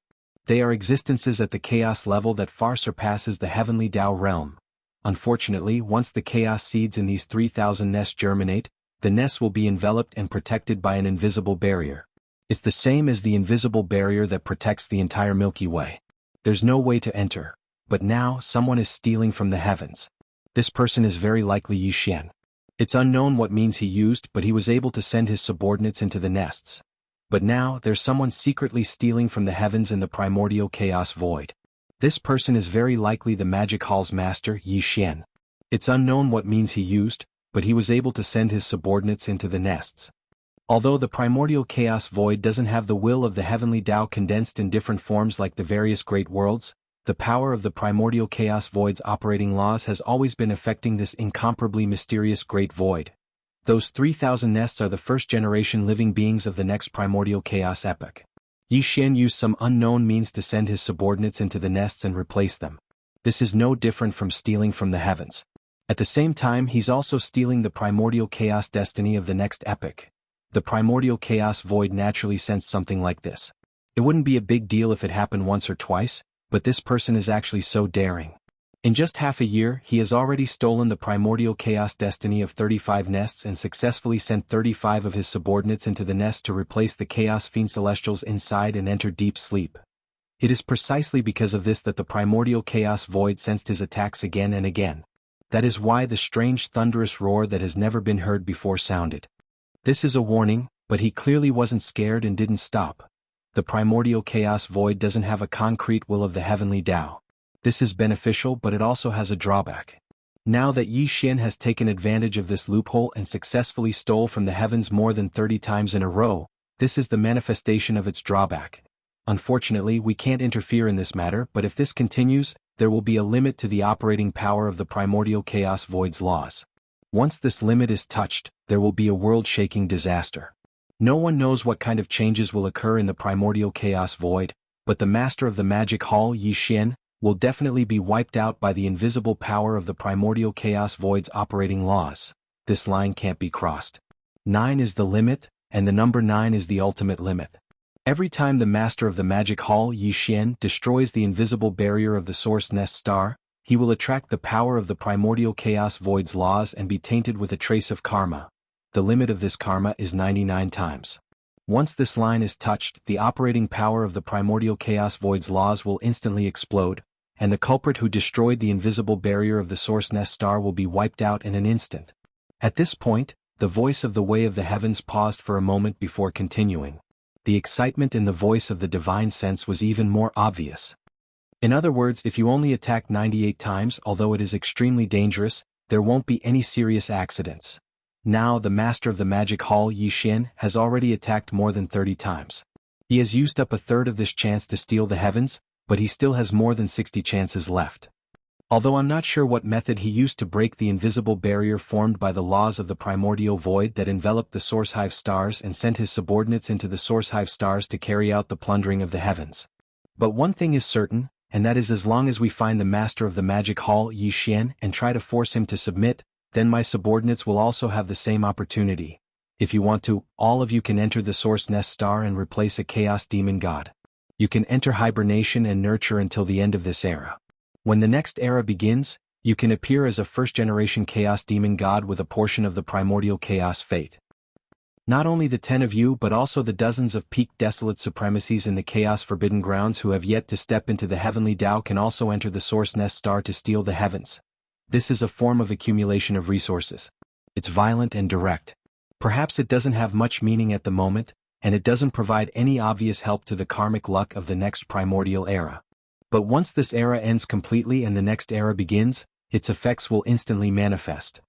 They are existences at the chaos level that far surpasses the Heavenly Tao realm. Unfortunately, once the chaos seeds in these 3,000 nests germinate, the nests will be enveloped and protected by an invisible barrier. It's the same as the invisible barrier that protects the entire Milky Way. There's no way to enter. But now, someone is stealing from the heavens. This person is very likely Yi Xian. It's unknown what means he used, but he was able to send his subordinates into the nests. But now, there's someone secretly stealing from the heavens in the primordial chaos void. This person is very likely the Magic Hall's master, Yi Xian. It's unknown what means he used, but he was able to send his subordinates into the nests. Although the primordial chaos void doesn't have the will of the Heavenly Tao condensed in different forms like the various great worlds, the power of the primordial chaos void's operating laws has always been affecting this incomparably mysterious great void. Those 3,000 nests are the first-generation living beings of the next primordial chaos epoch. Yi Xian used some unknown means to send his subordinates into the nests and replace them. This is no different from stealing from the heavens. At the same time, he's also stealing the primordial chaos destiny of the next epoch. The primordial chaos void naturally sensed something like this. It wouldn't be a big deal if it happened once or twice, but this person is actually so daring. In just half a year, he has already stolen the primordial chaos destiny of 35 nests and successfully sent 35 of his subordinates into the nest to replace the chaos fiend celestials inside and enter deep sleep. It is precisely because of this that the primordial chaos void sensed his attacks again and again. That is why the strange thunderous roar that has never been heard before sounded. This is a warning, but he clearly wasn't scared and didn't stop. The primordial chaos void doesn't have a concrete will of the Heavenly Tao. This is beneficial, but it also has a drawback. Now that Yi Xian has taken advantage of this loophole and successfully stole from the heavens more than 30 times in a row, this is the manifestation of its drawback. Unfortunately, we can't interfere in this matter, but if this continues, there will be a limit to the operating power of the primordial chaos void's laws. Once this limit is touched, there will be a world-shaking disaster. No one knows what kind of changes will occur in the primordial chaos void, but the master of the magic hall, Yi Xian, will definitely be wiped out by the invisible power of the primordial chaos void's operating laws. This line can't be crossed. 9 is the limit, and the number 9 is the ultimate limit. Every time the master of the magic hall Yi Xian destroys the invisible barrier of the source nest star, he will attract the power of the primordial chaos void's laws and be tainted with a trace of karma. The limit of this karma is 99 times. Once this line is touched, the operating power of the primordial chaos void's laws will instantly explode, and the culprit who destroyed the invisible barrier of the source nest star will be wiped out in an instant. At this point, the voice of the way of the heavens paused for a moment before continuing. The excitement in the voice of the divine sense was even more obvious. In other words, if you only attack 98 times, although it is extremely dangerous, there won't be any serious accidents. Now the master of the magic hall Yi Xian has already attacked more than 30 times. He has used up a third of this chance to steal the heavens, but he still has more than 60 chances left. Although I'm not sure what method he used to break the invisible barrier formed by the laws of the primordial void that enveloped the source hive stars and sent his subordinates into the source hive stars to carry out the plundering of the heavens. But one thing is certain, and that is as long as we find the master of the magic hall Yi Xian and try to force him to submit, then my subordinates will also have the same opportunity. If you want to, all of you can enter the source nest star and replace a chaos demon god. You can enter hibernation and nurture until the end of this era. When the next era begins, you can appear as a first-generation chaos demon god with a portion of the primordial chaos fate. Not only the 10 of you but also the dozens of peak desolate supremacies in the Chaos Forbidden Grounds who have yet to step into the Heavenly Tao can also enter the Source Nest Star to steal the heavens. This is a form of accumulation of resources. It's violent and direct. Perhaps it doesn't have much meaning at the moment, and it doesn't provide any obvious help to the karmic luck of the next primordial era. But once this era ends completely and the next era begins, its effects will instantly manifest.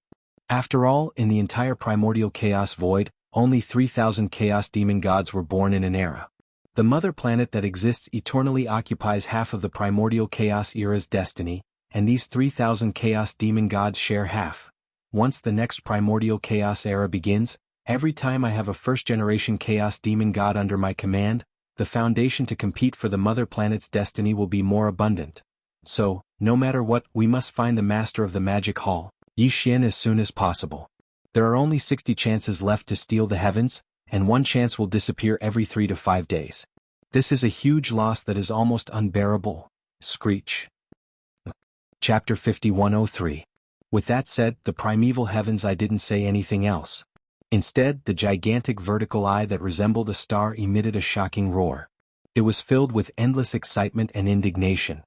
After all, in the entire primordial chaos void, only 3,000 chaos demon gods were born in an era. The mother planet that exists eternally occupies half of the primordial chaos era's destiny, and these 3,000 chaos demon gods share half. Once the next primordial chaos era begins, every time I have a first-generation chaos demon god under my command, the foundation to compete for the mother planet's destiny will be more abundant. So, no matter what, we must find the master of the magic hall, Yi Xian, as soon as possible. There are only 60 chances left to steal the heavens, and one chance will disappear every 3 to 5 days. This is a huge loss that is almost unbearable. Screech. Chapter 5103. With that said, the primeval heavens, I didn't say anything else. Instead, the gigantic vertical eye that resembled a star emitted a shocking roar. It was filled with endless excitement and indignation.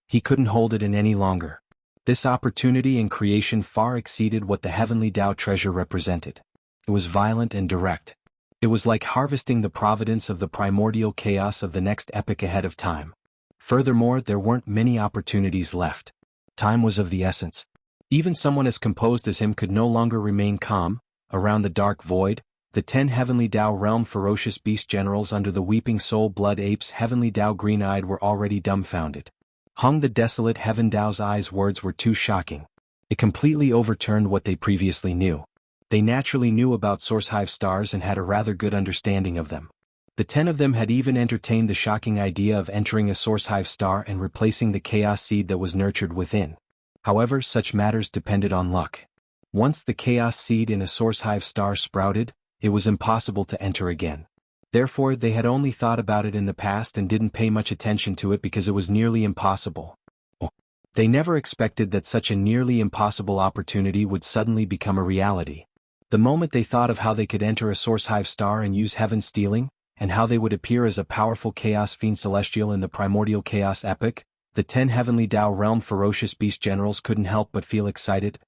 He couldn't hold it in any longer. This opportunity and creation far exceeded what the heavenly Tao treasure represented. It was violent and direct. It was like harvesting the providence of the primordial chaos of the next epoch ahead of time. Furthermore, there weren't many opportunities left. Time was of the essence. Even someone as composed as him could no longer remain calm. Around the dark void, the 10 heavenly Tao realm ferocious beast generals under the weeping soul blood apes heavenly Tao green-eyed were already dumbfounded. Hung the desolate heaven Tao's eyes words were too shocking. It completely overturned what they previously knew. They naturally knew about source hive stars and had a rather good understanding of them. The 10 of them had even entertained the shocking idea of entering a source hive star and replacing the chaos seed that was nurtured within. However, such matters depended on luck. Once the chaos seed in a source hive star sprouted, it was impossible to enter again. Therefore, they had only thought about it in the past and didn't pay much attention to it because it was nearly impossible. They never expected that such a nearly impossible opportunity would suddenly become a reality. The moment they thought of how they could enter a source hive star and use heaven stealing, and how they would appear as a powerful chaos fiend celestial in the primordial chaos epoch, the 10 heavenly Tao realm ferocious beast generals couldn't help but feel excited.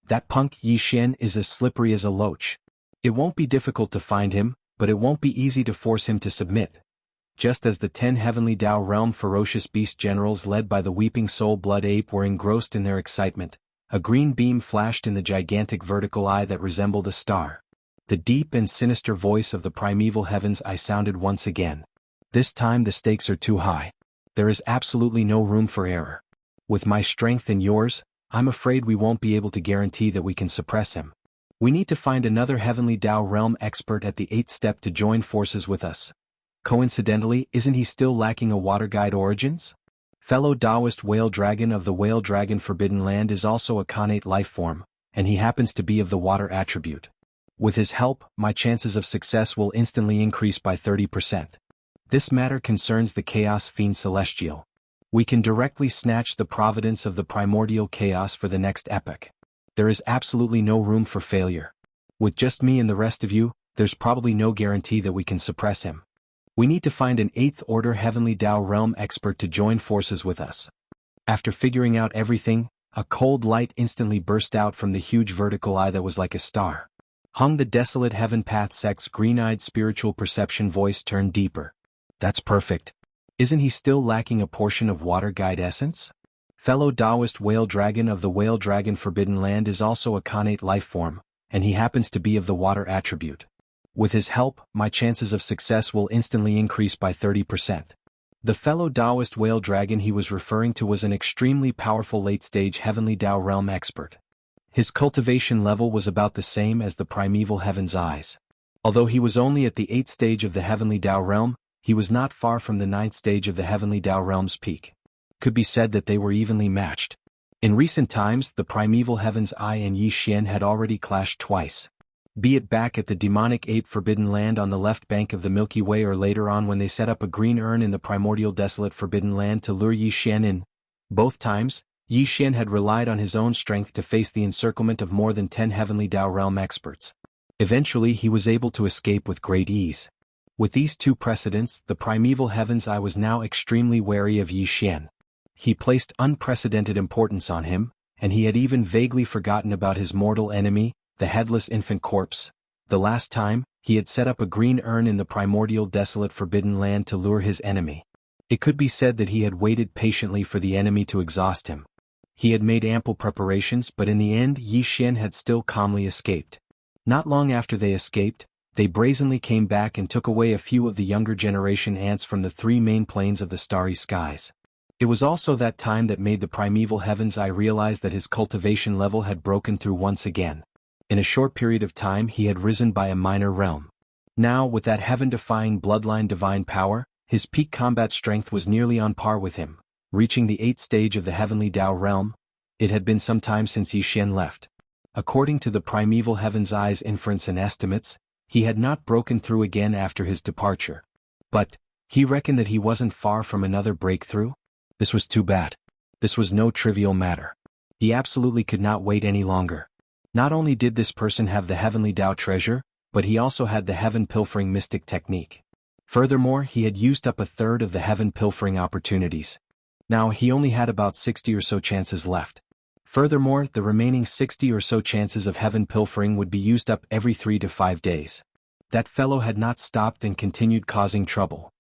That punk Yi Xian is as slippery as a loach. It won't be difficult to find him, but it won't be easy to force him to submit. Just as the 10 heavenly Tao realm ferocious beast generals led by the weeping soul blood ape were engrossed in their excitement, a green beam flashed in the gigantic vertical eye that resembled a star. The deep and sinister voice of the primeval heavens I sounded once again. This time the stakes are too high. There is absolutely no room for error. With my strength and yours, I'm afraid we won't be able to guarantee that we can suppress him. We need to find another heavenly Tao realm expert at the 8th step to join forces with us. Coincidentally, isn't he still lacking a water guide origins? Fellow Taoist whale dragon of the whale dragon forbidden land is also a connate life form, and he happens to be of the water attribute. With his help, my chances of success will instantly increase by 30%. This matter concerns the Chaos Fiend Celestial. We can directly snatch the providence of the primordial chaos for the next epoch. There is absolutely no room for failure. With just me and the rest of you, there's probably no guarantee that we can suppress him. We need to find an 8th Order Heavenly Tao Realm expert to join forces with us. After figuring out everything, a cold light instantly burst out from the huge vertical eye that was like a star. Hung the desolate Heaven Path sect's green-eyed spiritual perception voice turned deeper. That's perfect. Isn't he still lacking a portion of water guide essence? Fellow Taoist whale dragon of the whale dragon Forbidden Land is also a connate life form, and he happens to be of the water attribute. With his help, my chances of success will instantly increase by 30%. The fellow Taoist whale dragon he was referring to was an extremely powerful late-stage Heavenly Tao Realm expert. His cultivation level was about the same as the primeval Heaven's Eyes. Although he was only at the 8th stage of the Heavenly Tao Realm, he was not far from the 9th stage of the Heavenly Tao Realm's peak. Could be said that they were evenly matched. In recent times, the primeval Heaven's Eye and Yi Xian had already clashed twice. Be it back at the demonic ape Forbidden Land on the left bank of the Milky Way or later on when they set up a green urn in the primordial desolate Forbidden Land to lure Yi Xian in. Both times, Yi Xian had relied on his own strength to face the encirclement of more than 10 Heavenly Tao Realm experts. Eventually he was able to escape with great ease. With these two precedents, the primeval Heaven's Eye was now extremely wary of Yi Xian. He placed unprecedented importance on him, and he had even vaguely forgotten about his mortal enemy, the headless infant corpse. The last time, he had set up a green urn in the primordial desolate Forbidden Land to lure his enemy. It could be said that he had waited patiently for the enemy to exhaust him. He had made ample preparations, but in the end Yi Xian had still calmly escaped. Not long after they escaped, they brazenly came back and took away a few of the younger generation ants from the 3 main planes of the starry skies. It was also that time that made the primeval Heaven's Eye realize that his cultivation level had broken through once again. In a short period of time he had risen by a minor realm. Now, with that heaven-defying bloodline divine power, his peak combat strength was nearly on par with him, reaching the 8th stage of the Heavenly Tao Realm. It had been some time since Yi Xian left. According to the primeval Heaven's Eye's inference and estimates, he had not broken through again after his departure. But, he reckoned that he wasn't far from another breakthrough? This was too bad. This was no trivial matter. He absolutely could not wait any longer. Not only did this person have the Heavenly Tao treasure, but he also had the Heaven Pilfering mystic technique. Furthermore, he had used up a third of the Heaven Pilfering opportunities. Now he only had about 60 or so chances left. Furthermore, the remaining 60 or so chances of Heaven Pilfering would be used up every 3 to 5 days. That fellow had not stopped and continued causing trouble.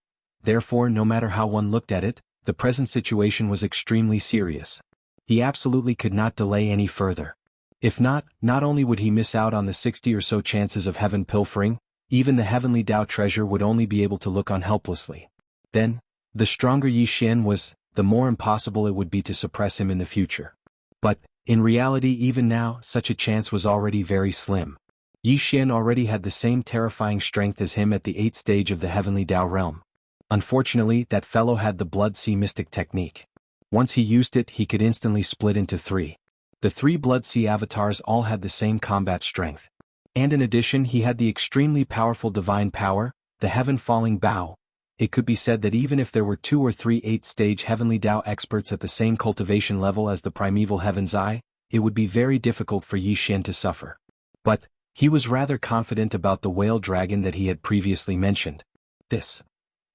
Therefore, no matter how one looked at it, the present situation was extremely serious. He absolutely could not delay any further. If not, not only would he miss out on the 60 or so chances of Heaven Pilfering, even the Heavenly Tao treasure would only be able to look on helplessly. Then, the stronger Yi Xian was, the more impossible it would be to suppress him in the future. But, in reality even now, such a chance was already very slim. Yi Xian already had the same terrifying strength as him at the 8th stage of the Heavenly Tao Realm. Unfortunately, that fellow had the Blood Sea mystic technique. Once he used it, he could instantly split into 3. The 3 Blood Sea avatars all had the same combat strength. And in addition he had the extremely powerful divine power, the Heaven Falling Bow. It could be said that even if there were 2 or 3 8th-stage Heavenly Tao experts at the same cultivation level as the primeval Heaven's Eye, it would be very difficult for Yi Xian to suffer. But, he was rather confident about the whale dragon that he had previously mentioned. This.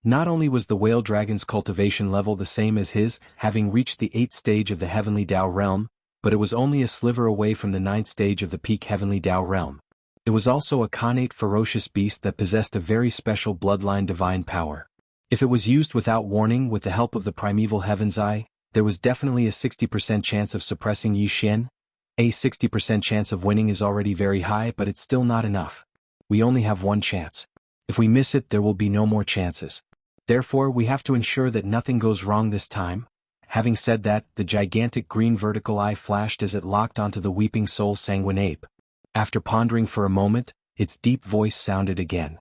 Not only was the whale dragon's cultivation level the same as his, having reached the 8th stage of the Heavenly Tao Realm, but it was only a sliver away from the 9th stage of the peak Heavenly Tao Realm. It was also a connate ferocious beast that possessed a very special bloodline divine power. If it was used without warning with the help of the primeval Heaven's Eye, there was definitely a 60% chance of suppressing Yi Xian. A 60% chance of winning is already very high, but it's still not enough. We only have one chance. If we miss it, there will be no more chances. Therefore, we have to ensure that nothing goes wrong this time. Having said that, the gigantic green vertical eye flashed as it locked onto the weeping soul sanguine ape. After pondering for a moment, its deep voice sounded again.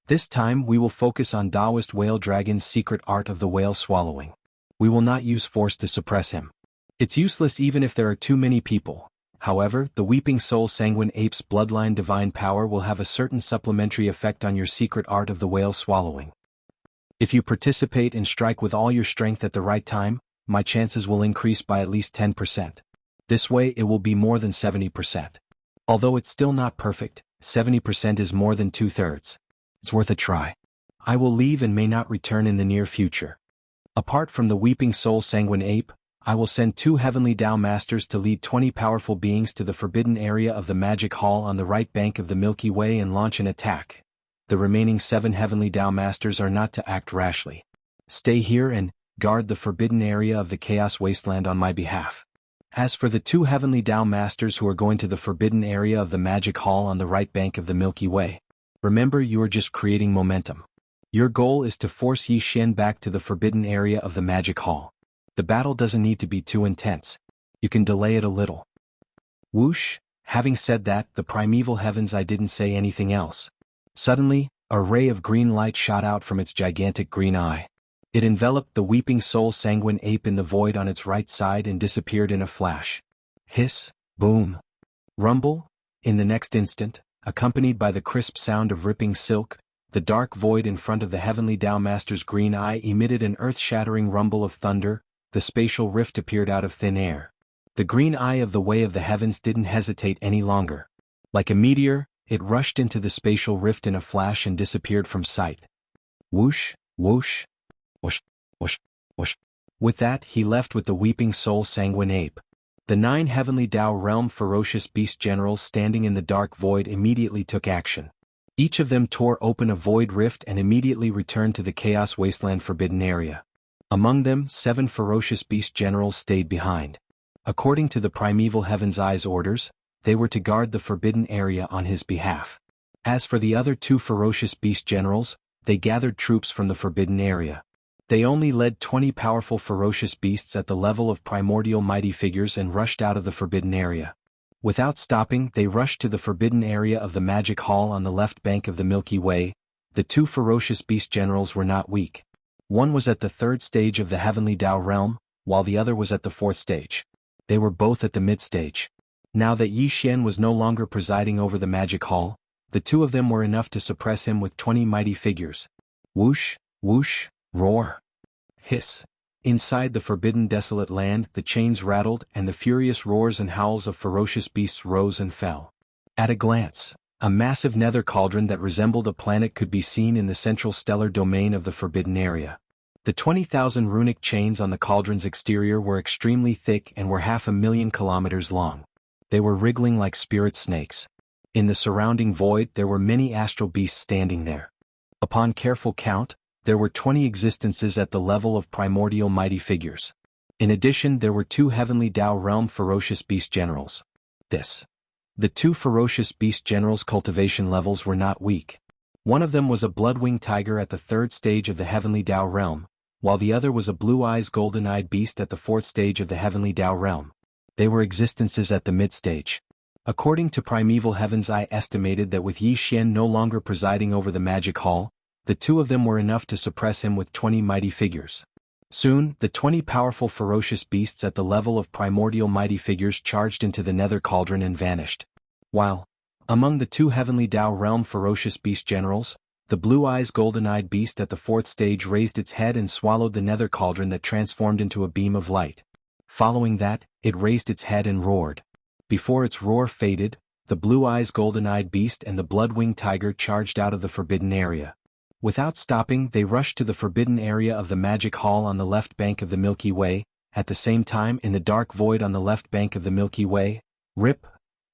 This time we will focus on Taoist whale dragon's secret art of the whale swallowing. We will not use force to suppress him. It's useless even if there are too many people. However, the weeping soul sanguine ape's bloodline divine power will have a certain supplementary effect on your secret art of the whale swallowing. If you participate and strike with all your strength at the right time, my chances will increase by at least 10%. This way it will be more than 70%. Although it's still not perfect, 70% is more than 2/3. It's worth a try. I will leave and may not return in the near future. Apart from the Weeping Soul Sanguine Ape, I will send 2 Heavenly Tao Masters to lead 20 powerful beings to the forbidden area of the Magic Hall on the right bank of the Milky Way and launch an attack. The remaining 7 Heavenly Tao Masters are not to act rashly. Stay here and guard the forbidden area of the Chaos Wasteland on my behalf. As for the 2 Heavenly Tao Masters who are going to the forbidden area of the Magic Hall on the right bank of the Milky Way, remember you are just creating momentum. Your goal is to force Yi Xian back to the forbidden area of the Magic Hall. The battle doesn't need to be too intense. You can delay it a little. Whoosh, having said that, the primeval heavens, I didn't say anything else. Suddenly, a ray of green light shot out from its gigantic green eye. It enveloped the Weeping Soul Sanguine Ape in the void on its right side and disappeared in a flash. Hiss, boom, rumble. In the next instant, accompanied by the crisp sound of ripping silk, the dark void in front of the Heavenly Tao Master's green eye emitted an earth-shattering rumble of thunder. The spatial rift appeared out of thin air. The green eye of the Way of the Heavens didn't hesitate any longer. Like a meteor, it rushed into the spatial rift in a flash and disappeared from sight. Whoosh, whoosh, whoosh, whoosh, whoosh. With that, he left with the Weeping Soul Sanguine Ape. The 9 Heavenly Tao Realm ferocious beast generals standing in the dark void immediately took action. Each of them tore open a void rift and immediately returned to the Chaos Wasteland forbidden area. Among them, 7 ferocious beast generals stayed behind. According to the primeval Heaven's Eye's orders, they were to guard the forbidden area on his behalf. As for the other 2 ferocious beast generals, they gathered troops from the forbidden area. They only led 20 powerful ferocious beasts at the level of primordial mighty figures and rushed out of the forbidden area. Without stopping, they rushed to the forbidden area of the Magic Hall on the left bank of the Milky Way. The 2 ferocious beast generals were not weak. One was at the 3rd stage of the Heavenly Tao realm, while the other was at the 4th stage. They were both at the mid-stage. Now that Yi Xian was no longer presiding over the Magic Hall, the 2 of them were enough to suppress him with 20 mighty figures. Whoosh, whoosh, roar, hiss. Inside the forbidden desolate land, the chains rattled and the furious roars and howls of ferocious beasts rose and fell. At a glance, a massive nether cauldron that resembled a planet could be seen in the central stellar domain of the forbidden area. The 20,000 runic chains on the cauldron's exterior were extremely thick and were 500,000 kilometers long. They were wriggling like spirit snakes. In the surrounding void there were many astral beasts standing there. Upon careful count, there were 20 existences at the level of primordial mighty figures. In addition, there were 2 Heavenly Tao Realm ferocious beast generals. The 2 ferocious beast generals' cultivation levels were not weak. One of them was a blood-winged tiger at the 3rd stage of the Heavenly Tao Realm, while the other was a blue-eyes golden-eyed beast at the 4th stage of the Heavenly Tao Realm. They were existences at the mid-stage. According to Primeval Heaven's Eye estimated that with Yi Xian no longer presiding over the Magic Hall, the 2 of them were enough to suppress him with 20 mighty figures. Soon, the 20 powerful ferocious beasts at the level of primordial mighty figures charged into the nether cauldron and vanished. While, among the 2 Heavenly Tao Realm ferocious beast generals, the blue-eyes golden-eyed beast at the 4th stage raised its head and swallowed the nether cauldron that transformed into a beam of light. Following that, it raised its head and roared. Before its roar faded, the blue-eyes golden-eyed beast and the blood-winged tiger charged out of the forbidden area. Without stopping, they rushed to the forbidden area of the Magic Hall on the left bank of the Milky Way. At the same time, in the dark void on the left bank of the Milky Way, rip!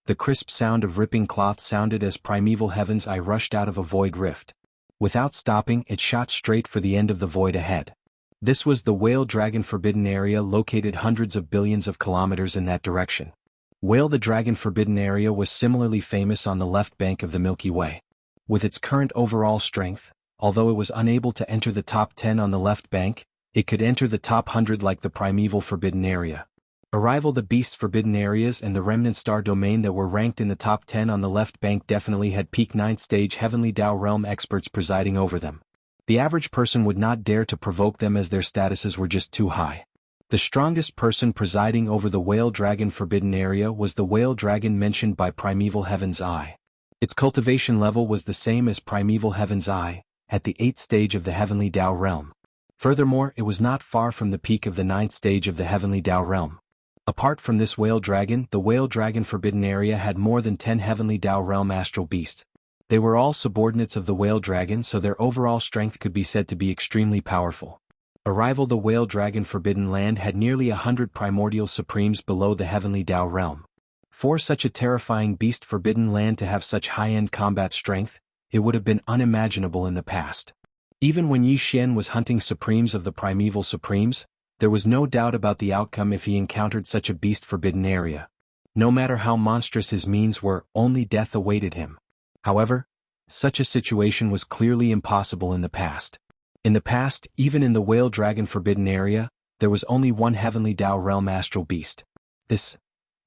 The crisp sound of ripping cloth sounded as Primeval Heaven's Eye rushed out of a void rift. Without stopping, it shot straight for the end of the void ahead. This was the Whale Dragon Forbidden Area located hundreds of billions of kilometers in that direction. Whale the Dragon Forbidden Area was similarly famous on the left bank of the Milky Way. With its current overall strength, although it was unable to enter the top 10 on the left bank, it could enter the top 100 like the Primeval Forbidden Area. Arrival the Beast's Forbidden Areas and the Remnant Star Domain that were ranked in the top 10 on the left bank definitely had peak 9th stage Heavenly Tao Realm experts presiding over them. The average person would not dare to provoke them as their statuses were just too high. The strongest person presiding over the Whale Dragon Forbidden Area was the Whale Dragon mentioned by Primeval Heaven's Eye. Its cultivation level was the same as Primeval Heaven's Eye, at the 8th stage of the Heavenly Tao realm. Furthermore, it was not far from the peak of the 9th stage of the Heavenly Tao realm. Apart from this whale dragon, the whale dragon forbidden area had more than 10 Heavenly Tao realm astral beasts. They were all subordinates of the whale dragon, so their overall strength could be said to be extremely powerful. Arrival: the whale dragon forbidden land had nearly 100 primordial supremes below the Heavenly Tao realm. For such a terrifying beast forbidden land to have such high-end combat strength, it would have been unimaginable in the past. Even when Yi Xian was hunting supremes of the primeval supremes, there was no doubt about the outcome if he encountered such a beast forbidden area. No matter how monstrous his means were, only death awaited him. However, such a situation was clearly impossible in the past. In the past, even in the whale dragon forbidden area, there was only one Heavenly Tao realm astral beast.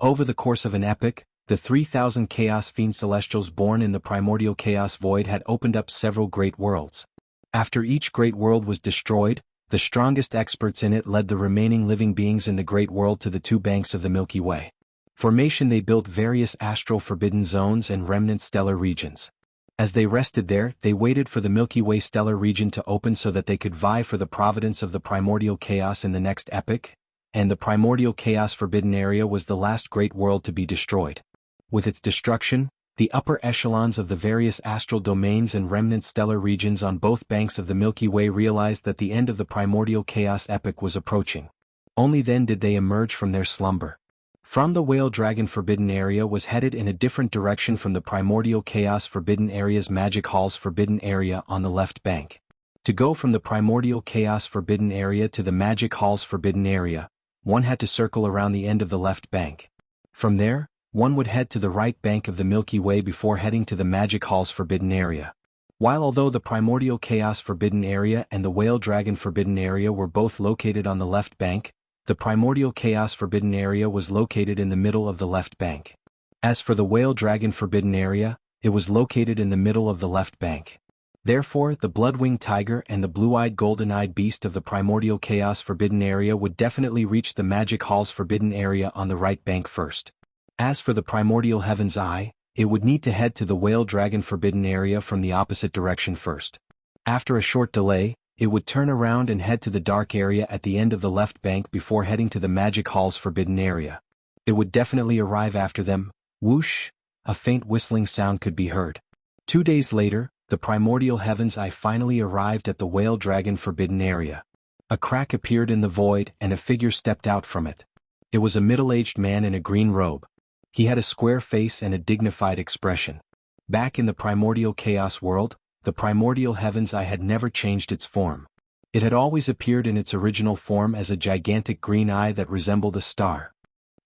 Over the course of an epoch, the 3,000 Chaos Fiend Celestials born in the primordial chaos void had opened up several great worlds. After each great world was destroyed, the strongest experts in it led the remaining living beings in the great world to the two banks of the Milky Way. Formation: they built various astral forbidden zones and remnant stellar regions. As they rested there, they waited for the Milky Way stellar region to open so that they could vie for the providence of the primordial chaos in the next epoch, and the primordial chaos forbidden area was the last great world to be destroyed. With its destruction, the upper echelons of the various astral domains and remnant stellar regions on both banks of the Milky Way realized that the end of the primordial chaos epoch was approaching. Only then did they emerge from their slumber. From the whale dragon forbidden area was headed in a different direction from the primordial chaos forbidden area's magic halls forbidden area on the left bank. To go from the primordial chaos forbidden area to the magic halls forbidden area, one had to circle around the end of the left bank. From there, one would head to the right bank of the Milky Way before heading to the magic halls forbidden area. Although the primordial chaos forbidden area and the whale dragon forbidden area were both located on the left bank, the primordial chaos forbidden area was located in the middle of the left bank. As for the whale dragon forbidden area, it was located in the middle of the left bank. Therefore, the blood-winged tiger and the blue-eyed golden-eyed beast of the primordial chaos forbidden area would definitely reach the magic halls forbidden area on the right bank first. As for the primordial heaven's eye, it would need to head to the whale dragon forbidden area from the opposite direction first. After a short delay, it would turn around and head to the dark area at the end of the left bank before heading to the magic halls forbidden area. It would definitely arrive after them. Whoosh! A faint whistling sound could be heard. 2 days later, the primordial heaven's eye finally arrived at the whale dragon forbidden area. A crack appeared in the void and a figure stepped out from it. It was a middle-aged man in a green robe. He had a square face and a dignified expression. Back in the primordial chaos world, the primordial heaven's eye had never changed its form. It had always appeared in its original form as a gigantic green eye that resembled a star.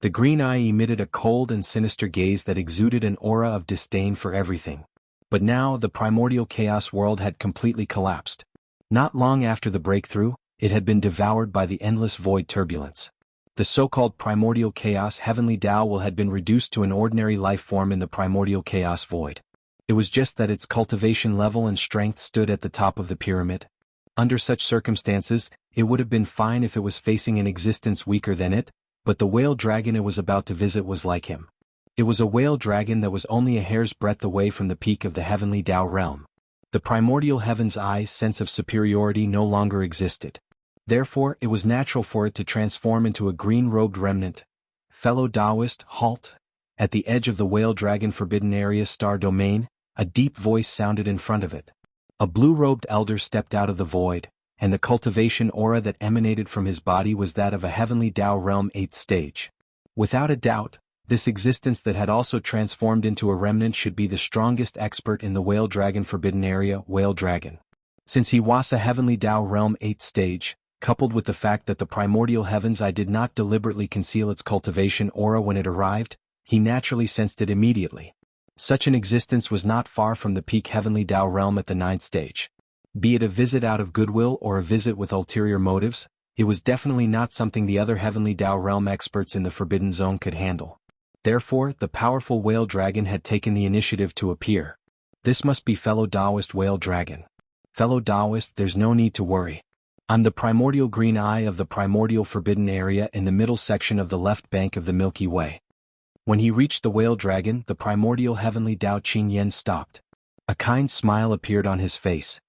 The green eye emitted a cold and sinister gaze that exuded an aura of disdain for everything. But now the primordial chaos world had completely collapsed. Not long after the breakthrough, it had been devoured by the endless void turbulence. The so-called primordial chaos heavenly Tao had been reduced to an ordinary life form in the primordial chaos void. It was just that its cultivation level and strength stood at the top of the pyramid. Under such circumstances, it would have been fine if it was facing an existence weaker than it, but the whale dragon it was about to visit was like him. It was a whale dragon that was only a hair's breadth away from the peak of the Heavenly Tao realm. The primordial heaven's eye's sense of superiority no longer existed. Therefore, it was natural for it to transform into a green-robed remnant. Fellow Taoist, halt! At the edge of the whale dragon forbidden area star domain, a deep voice sounded in front of it. A blue-robed elder stepped out of the void, and the cultivation aura that emanated from his body was that of a Heavenly Tao realm 8th stage. Without a doubt, this existence that had also transformed into a remnant should be the strongest expert in the whale dragon forbidden area, whale dragon. Since he was a Heavenly Tao realm 8th stage, coupled with the fact that the primordial heaven's eye did not deliberately conceal its cultivation aura when it arrived, he naturally sensed it immediately. Such an existence was not far from the peak Heavenly Tao realm at the 9th stage. Be it a visit out of goodwill or a visit with ulterior motives, it was definitely not something the other Heavenly Tao realm experts in the Forbidden Zone could handle. Therefore, the powerful whale dragon had taken the initiative to appear. This must be fellow Taoist whale dragon. Fellow Taoist, there's no need to worry. I'm the primordial green eye of the primordial forbidden area in the middle section of the left bank of the Milky Way. When he reached the whale dragon, the primordial heavenly Tao Qing Yen stopped. A kind smile appeared on his face.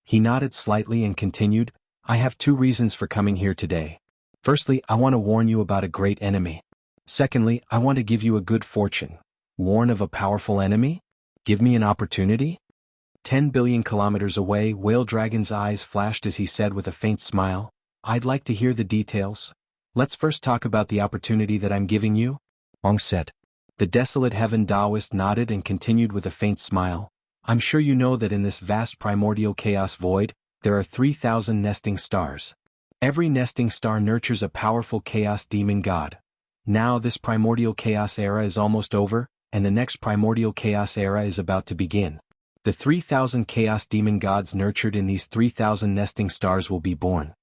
He nodded slightly and continued, I have 2 reasons for coming here today. Firstly, I want to warn you about a great enemy. Secondly, I want to give you a good fortune. Warn of a powerful enemy? Give me an opportunity? 10 billion kilometers away, Whale Dragon's eyes flashed as he said with a faint smile, I'd like to hear the details. Let's first talk about the opportunity that I'm giving you. Ong said. The desolate heaven Taoist nodded and continued with a faint smile. I'm sure you know that in this vast primordial chaos void, there are 3,000 nesting stars. Every nesting star nurtures a powerful chaos demon god. Now this primordial chaos era is almost over, and the next primordial chaos era is about to begin. The 3,000 chaos demon gods nurtured in these 3,000 nesting stars will be born.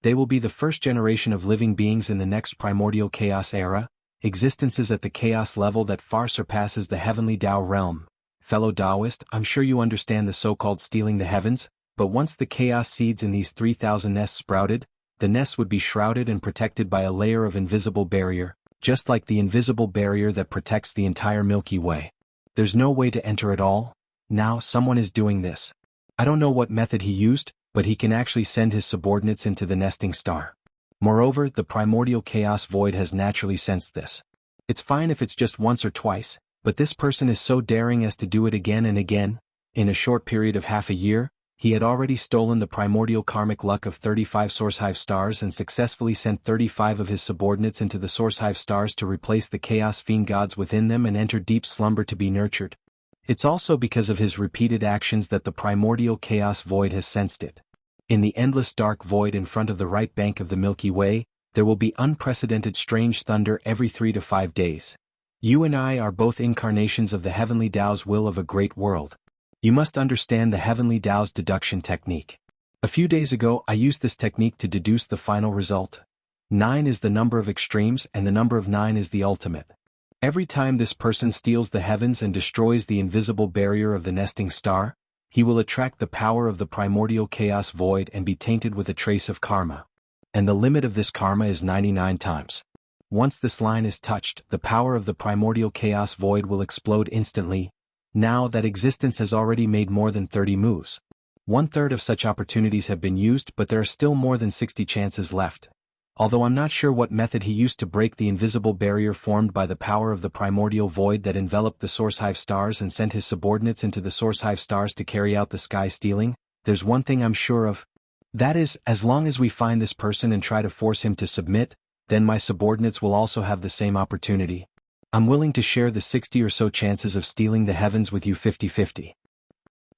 They will be the first generation of living beings in the next primordial chaos era, existences at the chaos level that far surpasses the heavenly Tao realm. Fellow Taoist, I'm sure you understand the so-called stealing the heavens, but once the chaos seeds in these 3,000 nests sprouted, the nests would be shrouded and protected by a layer of invisible barrier, just like the invisible barrier that protects the entire Milky Way. There's no way to enter at all. Now someone is doing this. I don't know what method he used, but he can actually send his subordinates into the nesting star. Moreover, the primordial chaos void has naturally sensed this. It's fine if it's just once or twice, but this person is so daring as to do it again and again. In a short period of half a year, he had already stolen the primordial karmic luck of 35 Source Hive stars and successfully sent 35 of his subordinates into the Source Hive stars to replace the chaos fiend gods within them and enter deep slumber to be nurtured. It's also because of his repeated actions that the primordial chaos void has sensed it. In the endless dark void in front of the right bank of the Milky Way, there will be unprecedented strange thunder every 3 to 5 days. You and I are both incarnations of the heavenly Tao's will of a great world. You must understand the heavenly Tao's deduction technique. A few days ago I used this technique to deduce the final result. 9 is the number of extremes and the number of 9 is the ultimate. Every time this person steals the heavens and destroys the invisible barrier of the nesting star, he will attract the power of the primordial chaos void and be tainted with a trace of karma. And the limit of this karma is 99 times. Once this line is touched, the power of the primordial chaos void will explode instantly. Now that existence has already made more than 30 moves. 1/3 of such opportunities have been used, but there are still more than 60 chances left. Although I'm not sure what method he used to break the invisible barrier formed by the power of the primordial void that enveloped the Source Hive stars and sent his subordinates into the Source Hive stars to carry out the sky stealing, there's one thing I'm sure of. That is, as long as we find this person and try to force him to submit, then my subordinates will also have the same opportunity. I'm willing to share the 60 or so chances of stealing the heavens with you 50-50.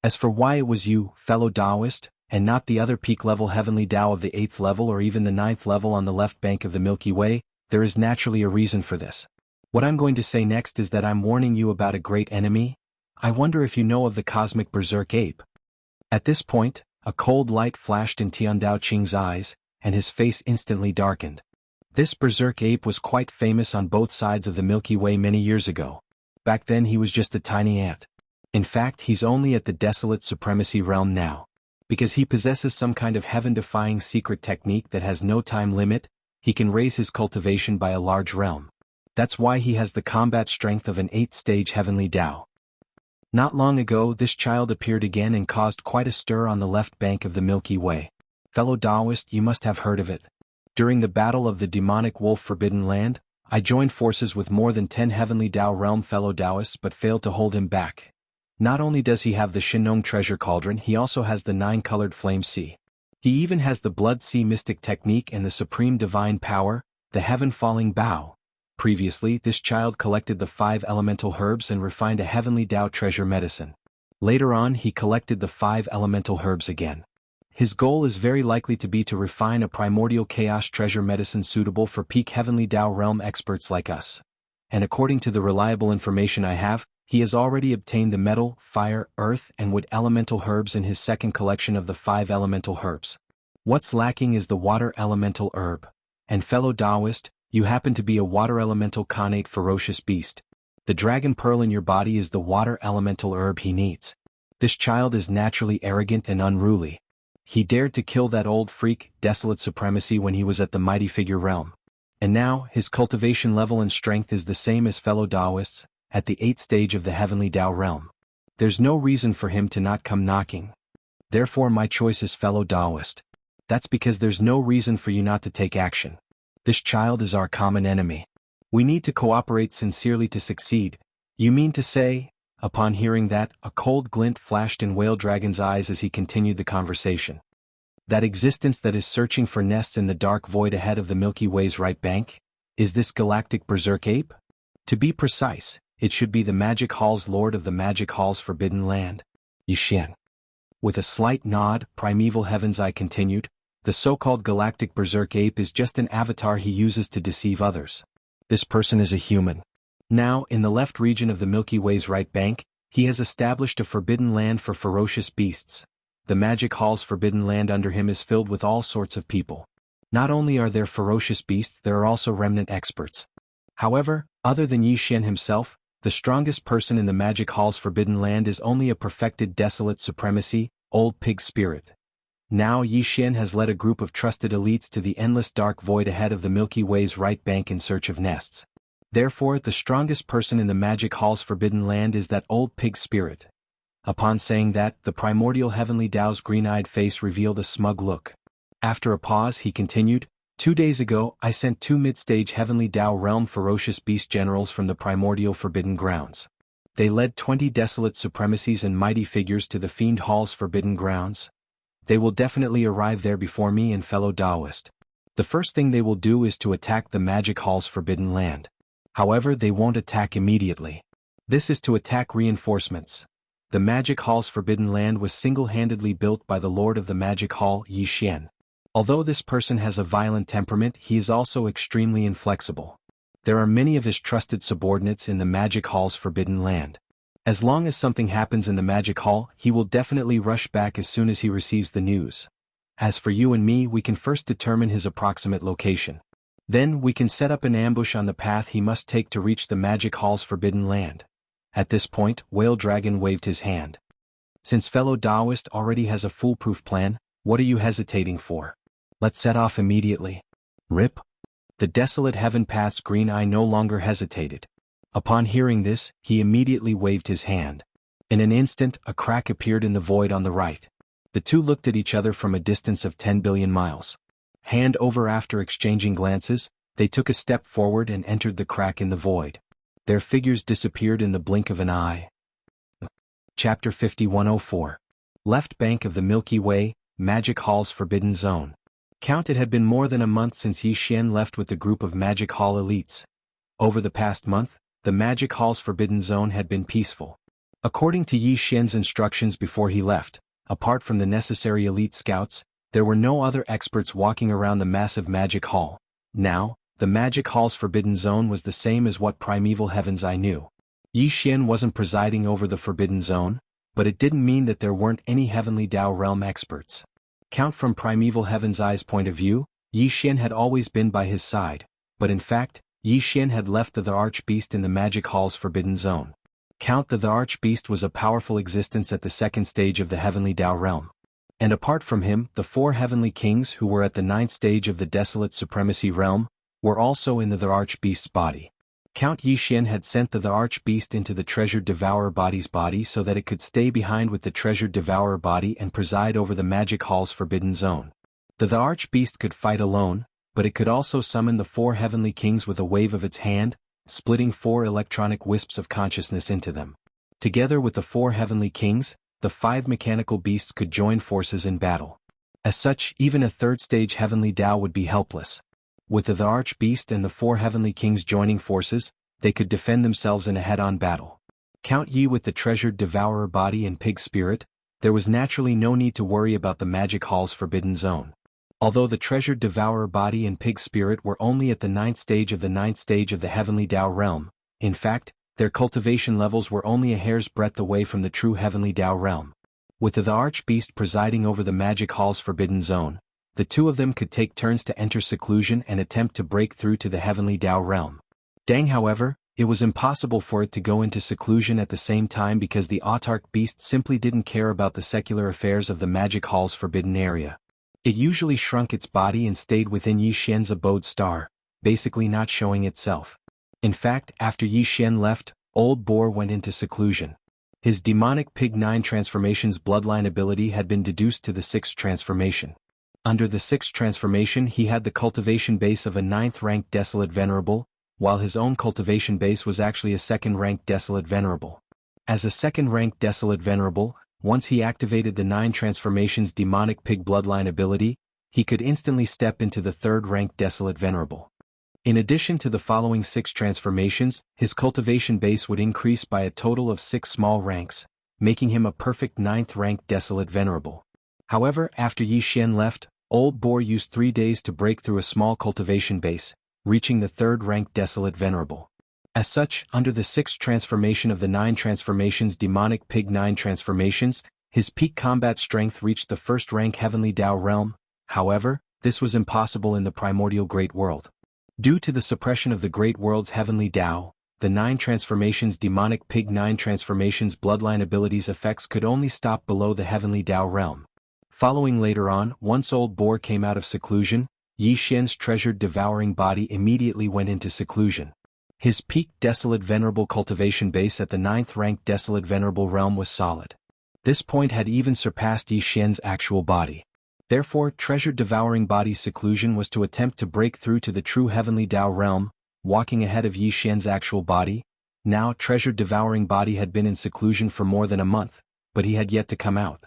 As for why it was you, fellow Taoist, and not the other peak-level heavenly Tao of the 8th level or even the 9th level on the left bank of the Milky Way, there is naturally a reason for this. What I'm going to say next is that I'm warning you about a great enemy. I wonder if you know of the cosmic berserk ape. At this point, a cold light flashed in Tian Daoqing's eyes, and his face instantly darkened. This berserk ape was quite famous on both sides of the Milky Way many years ago. Back then he was just a tiny ant. In fact, he's only at the desolate supremacy realm now. Because he possesses some kind of heaven-defying secret technique that has no time limit, he can raise his cultivation by a large realm. That's why he has the combat strength of an 8th-stage heavenly Tao. Not long ago this child appeared again and caused quite a stir on the left bank of the Milky Way. Fellow Taoist, you must have heard of it. During the battle of the demonic wolf Forbidden Land, I joined forces with more than 10 heavenly Tao realm fellow Taoists but failed to hold him back. Not only does he have the Shinong treasure cauldron, he also has the 9-colored flame sea. He even has the blood sea mystic technique and the supreme divine power, the heaven-falling bow. Previously, this child collected the 5 elemental herbs and refined a heavenly Tao treasure medicine. Later on, he collected the 5 elemental herbs again. His goal is very likely to be to refine a primordial chaos treasure medicine suitable for peak heavenly Tao realm experts like us. And according to the reliable information I have, he has already obtained the metal, fire, earth, and wood elemental herbs in his second collection of the 5 elemental herbs. What's lacking is the water elemental herb. And fellow Taoist, you happen to be a water elemental connate ferocious beast. The dragon pearl in your body is the water elemental herb he needs. This child is naturally arrogant and unruly. He dared to kill that old freak, desolate supremacy when he was at the mighty figure realm. And now, his cultivation level and strength is the same as fellow Taoists, at the 8th stage of the heavenly Tao realm. There's no reason for him to not come knocking. Therefore my choice is fellow Taoist. That's because there's no reason for you not to take action. This child is our common enemy. We need to cooperate sincerely to succeed. You mean to say?" Upon hearing that, a cold glint flashed in Whale Dragon's eyes as he continued the conversation. "That existence that is searching for nests in the dark void ahead of the Milky Way's right bank? Is this galactic berserk ape? To be precise, it should be the Magic Hall's Lord of the Magic Hall's Forbidden Land, Yi Xian." With a slight nod, Primeval Heaven's Eye continued, "The so-called galactic berserk ape is just an avatar he uses to deceive others. This person is a human. Now, in the left region of the Milky Way's right bank, he has established a forbidden land for ferocious beasts. The Magic Hall's forbidden land under him is filled with all sorts of people. Not only are there ferocious beasts, there are also remnant experts. However, other than Yi Xian himself, the strongest person in the Magic Hall's forbidden land is only a perfected desolate supremacy, old pig spirit. Now Yi Xian has led a group of trusted elites to the endless dark void ahead of the Milky Way's right bank in search of nests. Therefore, the strongest person in the Magic Hall's forbidden land is that old pig spirit." Upon saying that, the primordial heavenly Tao's green-eyed face revealed a smug look. After a pause, he continued, "2 days ago, I sent 2 mid-stage heavenly Tao realm ferocious beast generals from the primordial forbidden grounds. They led 20 desolate supremacies and mighty figures to the Fiend Hall's forbidden grounds. They will definitely arrive there before me and fellow Taoist. The first thing they will do is to attack the Magic Hall's forbidden land. However, they won't attack immediately. This is to attack reinforcements. The Magic Hall's forbidden land was single-handedly built by the Lord of the Magic Hall, Yi Xian. Although this person has a violent temperament, he is also extremely inflexible. There are many of his trusted subordinates in the Magic Hall's forbidden land. As long as something happens in the Magic Hall, he will definitely rush back as soon as he receives the news. As for you and me, we can first determine his approximate location. Then we can set up an ambush on the path he must take to reach the Magic Hall's forbidden land." At this point, Whale Dragon waved his hand. "Since fellow Taoist already has a foolproof plan, what are you hesitating for? Let's set off immediately." Rip. The desolate Heaven Path's green eye no longer hesitated. Upon hearing this, he immediately waved his hand. In an instant, a crack appeared in the void on the right. The two looked at each other from a distance of 10 billion miles. Hand over after exchanging glances, they took a step forward and entered the crack in the void. Their figures disappeared in the blink of an eye. Chapter 5104. Left bank of the Milky Way, Magic Hall's Forbidden Zone. Count, it had been more than a month since Yi Xian left with the group of Magic Hall elites. Over the past month, the Magic Hall's Forbidden Zone had been peaceful. According to Yi Xian's instructions before he left, apart from the necessary elite scouts, there were no other experts walking around the massive Magic Hall. Now, the Magic Hall's Forbidden Zone was the same as what Primeval Heaven's Eye knew. Yi Xian wasn't presiding over the Forbidden Zone, but it didn't mean that there weren't any Heavenly Tao realm experts. Count, from Primeval Heaven's Eye's point of view, Yi Xian had always been by his side, but in fact, Yi Xian had left the Archbeast in the Magic Hall's Forbidden Zone. Count, the Archbeast was a powerful existence at the second stage of the Heavenly Tao realm. And apart from him, the 4 heavenly kings who were at the 9th stage of the Desolate Supremacy realm were also in the Archbeast's body. Count Yi Xian had sent the Archbeast into the Treasured Devourer body's body so that it could stay behind with the Treasured Devourer body and preside over the Magic Hall's Forbidden Zone. The Archbeast could fight alone, but it could also summon the 4 heavenly kings with a wave of its hand, splitting 4 electronic wisps of consciousness into them. Together with the 4 heavenly kings, the 5 mechanical beasts could join forces in battle. As such, even a 3rd stage heavenly Tao would be helpless. With the Archbeast and the 4 heavenly kings joining forces, they could defend themselves in a head-on battle. Count Yi with the Treasured Devourer body and pig spirit, there was naturally no need to worry about the Magic Hall's Forbidden Zone. Although the Treasured Devourer body and pig spirit were only at the 9th stage of the Heavenly Tao realm, in fact, their cultivation levels were only a hair's breadth away from the true Heavenly Tao realm. With the Archbeast presiding over the Magic Hall's Forbidden Zone, the 2 of them could take turns to enter seclusion and attempt to break through to the Heavenly Tao realm. Dang, however, it was impossible for it to go into seclusion at the same time because the autarch beast simply didn't care about the secular affairs of the Magic Hall's forbidden area. It usually shrunk its body and stayed within Yi Xian's abode star, basically not showing itself. In fact, after Yi Xian left, Old Boar went into seclusion. His demonic pig 9 transformations bloodline ability had been deduced to the 6th transformation. Under the 6th transformation he had the cultivation base of a 9th rank Desolate Venerable, while his own cultivation base was actually a 2nd rank Desolate Venerable. As a 2nd rank Desolate Venerable, once he activated the 9 transformations demonic pig bloodline ability, he could instantly step into the 3rd rank Desolate Venerable. In addition to the following 6 transformations, his cultivation base would increase by a total of 6 small ranks, making him a perfect 9th rank Desolate Venerable. However, after Yi Xian left, Old Boar used 3 days to break through a small cultivation base, reaching the 3rd rank Desolate Venerable. As such, under the 6th transformation of the 9 transformations demonic pig 9 transformations, his peak combat strength reached the 1st rank Heavenly Dao realm. However, this was impossible in the primordial Great World. Due to the suppression of the Great World's Heavenly Dao, the 9 transformations demonic pig 9 transformations bloodline abilities effects could only stop below the Heavenly Dao realm. Following later on, once Old Boar came out of seclusion, Yi Xian's treasured devouring body immediately went into seclusion. His peak Desolate Venerable cultivation base at the 9th rank Desolate Venerable realm was solid. This point had even surpassed Yi Xian's actual body. Therefore, treasured devouring body's seclusion was to attempt to break through to the true Heavenly Dao realm, walking ahead of Yi Xian's actual body. Now, treasured devouring body had been in seclusion for more than a month, but he had yet to come out.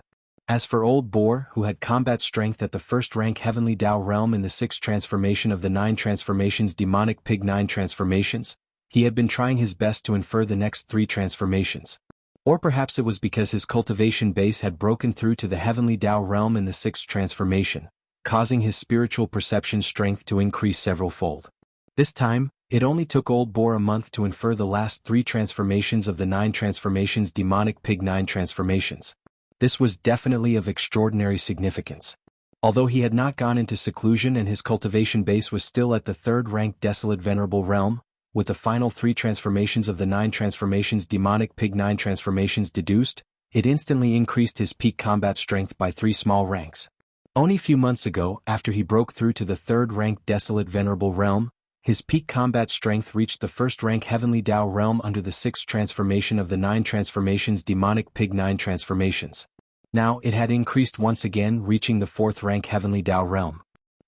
As for Old Boar, who had combat strength at the 1st rank Heavenly Dao realm in the 6th transformation of the 9 transformations demonic pig 9 transformations, he had been trying his best to infer the next 3 transformations. Or perhaps it was because his cultivation base had broken through to the Heavenly Dao realm in the 6th transformation, causing his spiritual perception strength to increase several-fold. This time, it only took Old Boar a month to infer the last 3 transformations of the 9 transformations demonic pig 9 transformations. This was definitely of extraordinary significance. Although he had not gone into seclusion and his cultivation base was still at the 3rd rank Desolate Venerable realm, with the final 3 transformations of the 9 transformations demonic pig 9 transformations deduced, it instantly increased his peak combat strength by 3 small ranks. Only few months ago, after he broke through to the 3rd rank Desolate Venerable realm, his peak combat strength reached the 1st rank Heavenly Dao realm under the 6th transformation of the 9 transformations demonic pig 9 transformations. Now it had increased once again, reaching the 4th rank Heavenly Dao realm.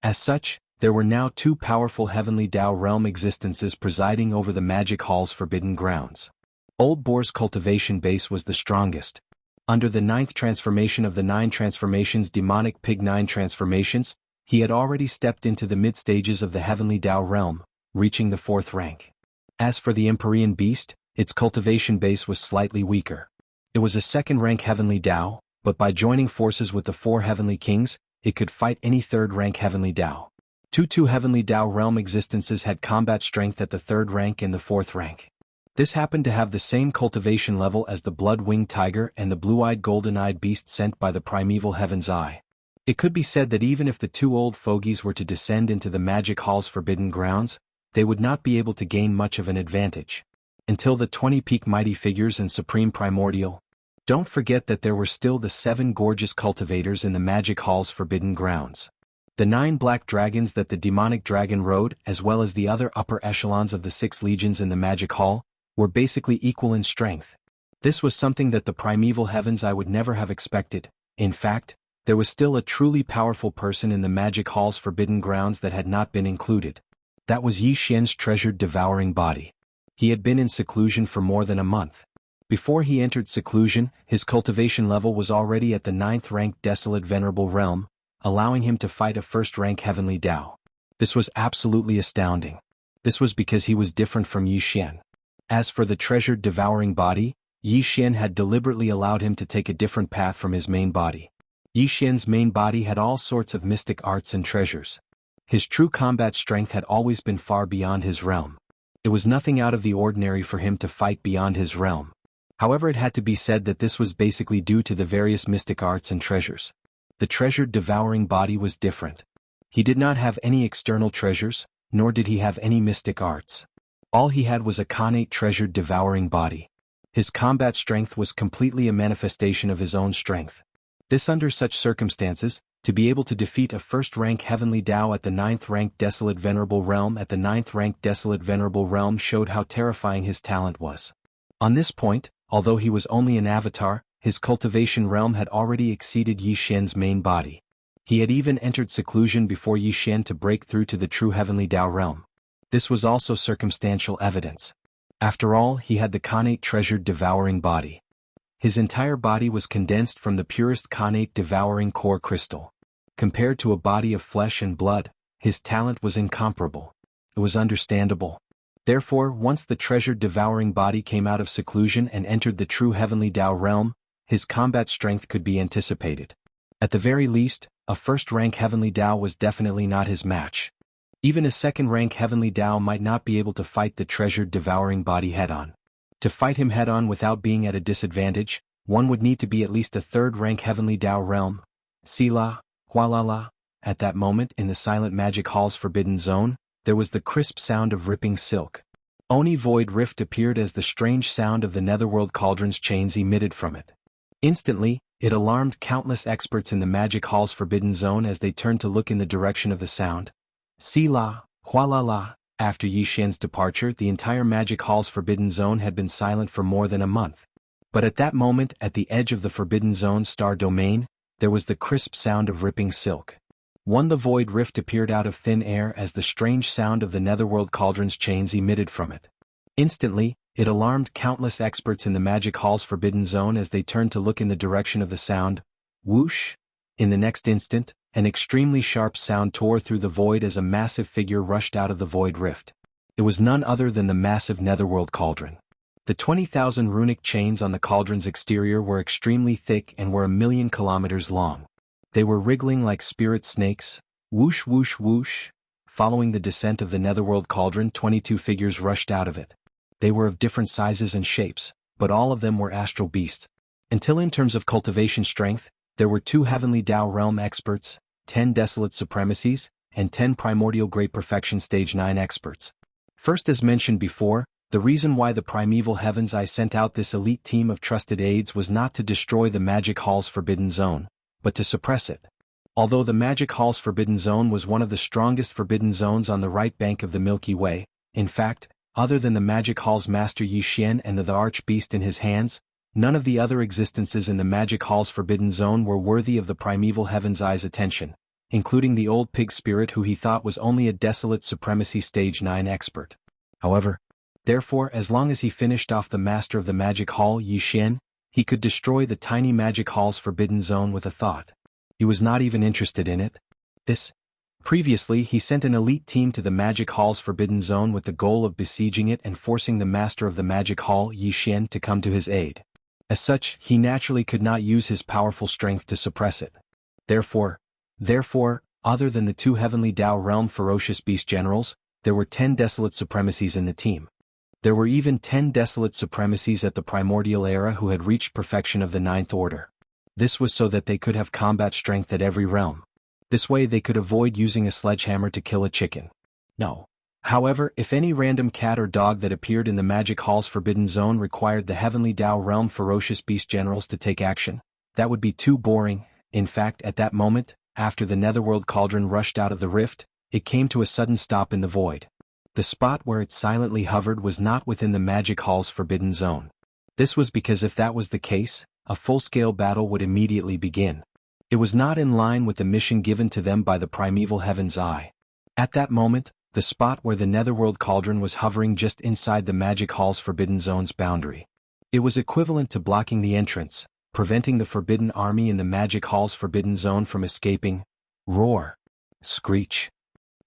As such, there were now 2 powerful Heavenly Dao realm existences presiding over the Magic Hall's forbidden grounds. Old Boar's cultivation base was the strongest. Under the 9th transformation of the 9 transformations demonic pig 9 transformations, he had already stepped into the mid-stages of the Heavenly Dao realm, reaching the 4th rank. As for the Empyrean beast, its cultivation base was slightly weaker. It was a 2nd rank Heavenly Dao, but by joining forces with the 4 Heavenly Kings, it could fight any 3rd rank Heavenly Dao. Two Heavenly Dao realm existences had combat strength at the 3rd rank and the 4th rank. This happened to have the same cultivation level as the Blood-Winged Tiger and the Blue-Eyed Golden-Eyed Beast sent by the primeval Heaven's Eye. It could be said that even if the 2 old fogies were to descend into the Magic Hall's forbidden grounds, they would not be able to gain much of an advantage. Until the 20 peak mighty figures and supreme primordial. Don't forget that there were still the 7 gorgeous cultivators in the Magic Hall's forbidden grounds. The 9 black dragons that the demonic dragon rode, as well as the other upper echelons of the 6 legions in the Magic Hall, were basically equal in strength. This was something that the primeval Heavens I would never have expected. In fact, there was still a truly powerful person in the Magic Hall's forbidden grounds that had not been included. That was Yi Xian's treasured devouring body. He had been in seclusion for more than a month. Before he entered seclusion, his cultivation level was already at the 9th rank Desolate Venerable realm, allowing him to fight a 1st rank Heavenly Dao. This was absolutely astounding. This was because he was different from Yi Xian. As for the treasured devouring body, Yi Xian had deliberately allowed him to take a different path from his main body. Yi Xian's main body had all sorts of mystic arts and treasures. His true combat strength had always been far beyond his realm. It was nothing out of the ordinary for him to fight beyond his realm. However, it had to be said that this was basically due to the various mystic arts and treasures. The treasured devouring body was different. He did not have any external treasures, nor did he have any mystic arts. All he had was a connate treasured devouring body. His combat strength was completely a manifestation of his own strength. This under such circumstances, to be able to defeat a 1st rank Heavenly Dao at the 9th rank Desolate Venerable realm at the 9th rank Desolate Venerable realm showed how terrifying his talent was. On this point, Although he was only an avatar, his cultivation realm had already exceeded Yi Xian's main body. He had even entered seclusion before Yi Xian to break through to the true heavenly Tao realm. This was also circumstantial evidence. After all, he had the Khanate treasured devouring body. His entire body was condensed from the purest Khanate devouring core crystal. Compared to a body of flesh and blood, his talent was incomparable. It was understandable. Therefore, once the treasured devouring body came out of seclusion and entered the true heavenly Tao realm, his combat strength could be anticipated. At the very least, a first-rank heavenly Tao was definitely not his match. Even a second-rank heavenly Tao might not be able to fight the treasured devouring body head-on. To fight him head-on without being at a disadvantage, one would need to be at least a third-rank heavenly Tao realm. Sila, Hualala. At that moment, in the silent magic hall's forbidden zone, there was the crisp sound of ripping silk. Oni void rift appeared as the strange sound of the netherworld cauldron's chains emitted from it. Instantly, it alarmed countless experts in the magic hall's forbidden zone as they turned to look in the direction of the sound. Sila, Hualala. After Yi Xian's departure, the entire magic hall's forbidden zone had been silent for more than a month. But at that moment, at the edge of the forbidden zone's star domain, there was the crisp sound of ripping silk. The void rift appeared out of thin air as the strange sound of the netherworld cauldron's chains emitted from it. Instantly, it alarmed countless experts in the magic hall's forbidden zone as they turned to look in the direction of the sound. Whoosh! In the next instant, an extremely sharp sound tore through the void as a massive figure rushed out of the void rift. It was none other than the massive netherworld cauldron. The 20,000 runic chains on the cauldron's exterior were extremely thick and were 1,000,000 kilometers long. They were wriggling like spirit snakes. Whoosh whoosh whoosh. Following the descent of the netherworld cauldron, 22 figures rushed out of it. They were of different sizes and shapes, but all of them were astral beasts. Until in terms of cultivation strength, there were 2 heavenly Tao realm experts, 10 desolate supremacies, and 10 primordial great perfection stage 9 experts. First, as mentioned before, the reason why the primeval heavens I sent out this elite team of trusted aides was not to destroy the magic hall's forbidden zone, but to suppress it. Although the magic hall's forbidden zone was one of the strongest forbidden zones on the right bank of the Milky Way, in fact, other than the magic hall's master Yi Xian and the arch-beast in his hands, none of the other existences in the magic hall's forbidden zone were worthy of the primeval heaven's eye's attention, including the old pig spirit who he thought was only a desolate supremacy stage 9 expert. However, therefore, as long as he finished off the master of the magic hall Yi Xian, he could destroy the tiny magic hall's forbidden zone with a thought. He was not even interested in it. Previously, he sent an elite team to the magic hall's forbidden zone with the goal of besieging it and forcing the master of the magic hall Yi Xian to come to his aid. As such, he naturally could not use his powerful strength to suppress it. Therefore, other than the 2 heavenly Tao realm ferocious beast generals, there were 10 desolate supremacies in the team. There were even 10 desolate supremacies at the primordial era who had reached perfection of the 9th order. This was so that they could have combat strength at every realm. This way they could avoid using a sledgehammer to kill a chicken. No. However, if any random cat or dog that appeared in the magic hall's forbidden zone required the heavenly Tao realm ferocious beast generals to take action, that would be too boring. In fact, at that moment, after the netherworld cauldron rushed out of the rift, it came to a sudden stop in the void. The spot where it silently hovered was not within the magic hall's forbidden zone. This was because if that was the case, a full-scale battle would immediately begin. It was not in line with the mission given to them by the primeval heaven's eye. At that moment, the spot where the netherworld cauldron was hovering just inside the magic hall's forbidden zone's boundary. It was equivalent to blocking the entrance, preventing the forbidden army in the magic hall's forbidden zone from escaping. Roar! Screech!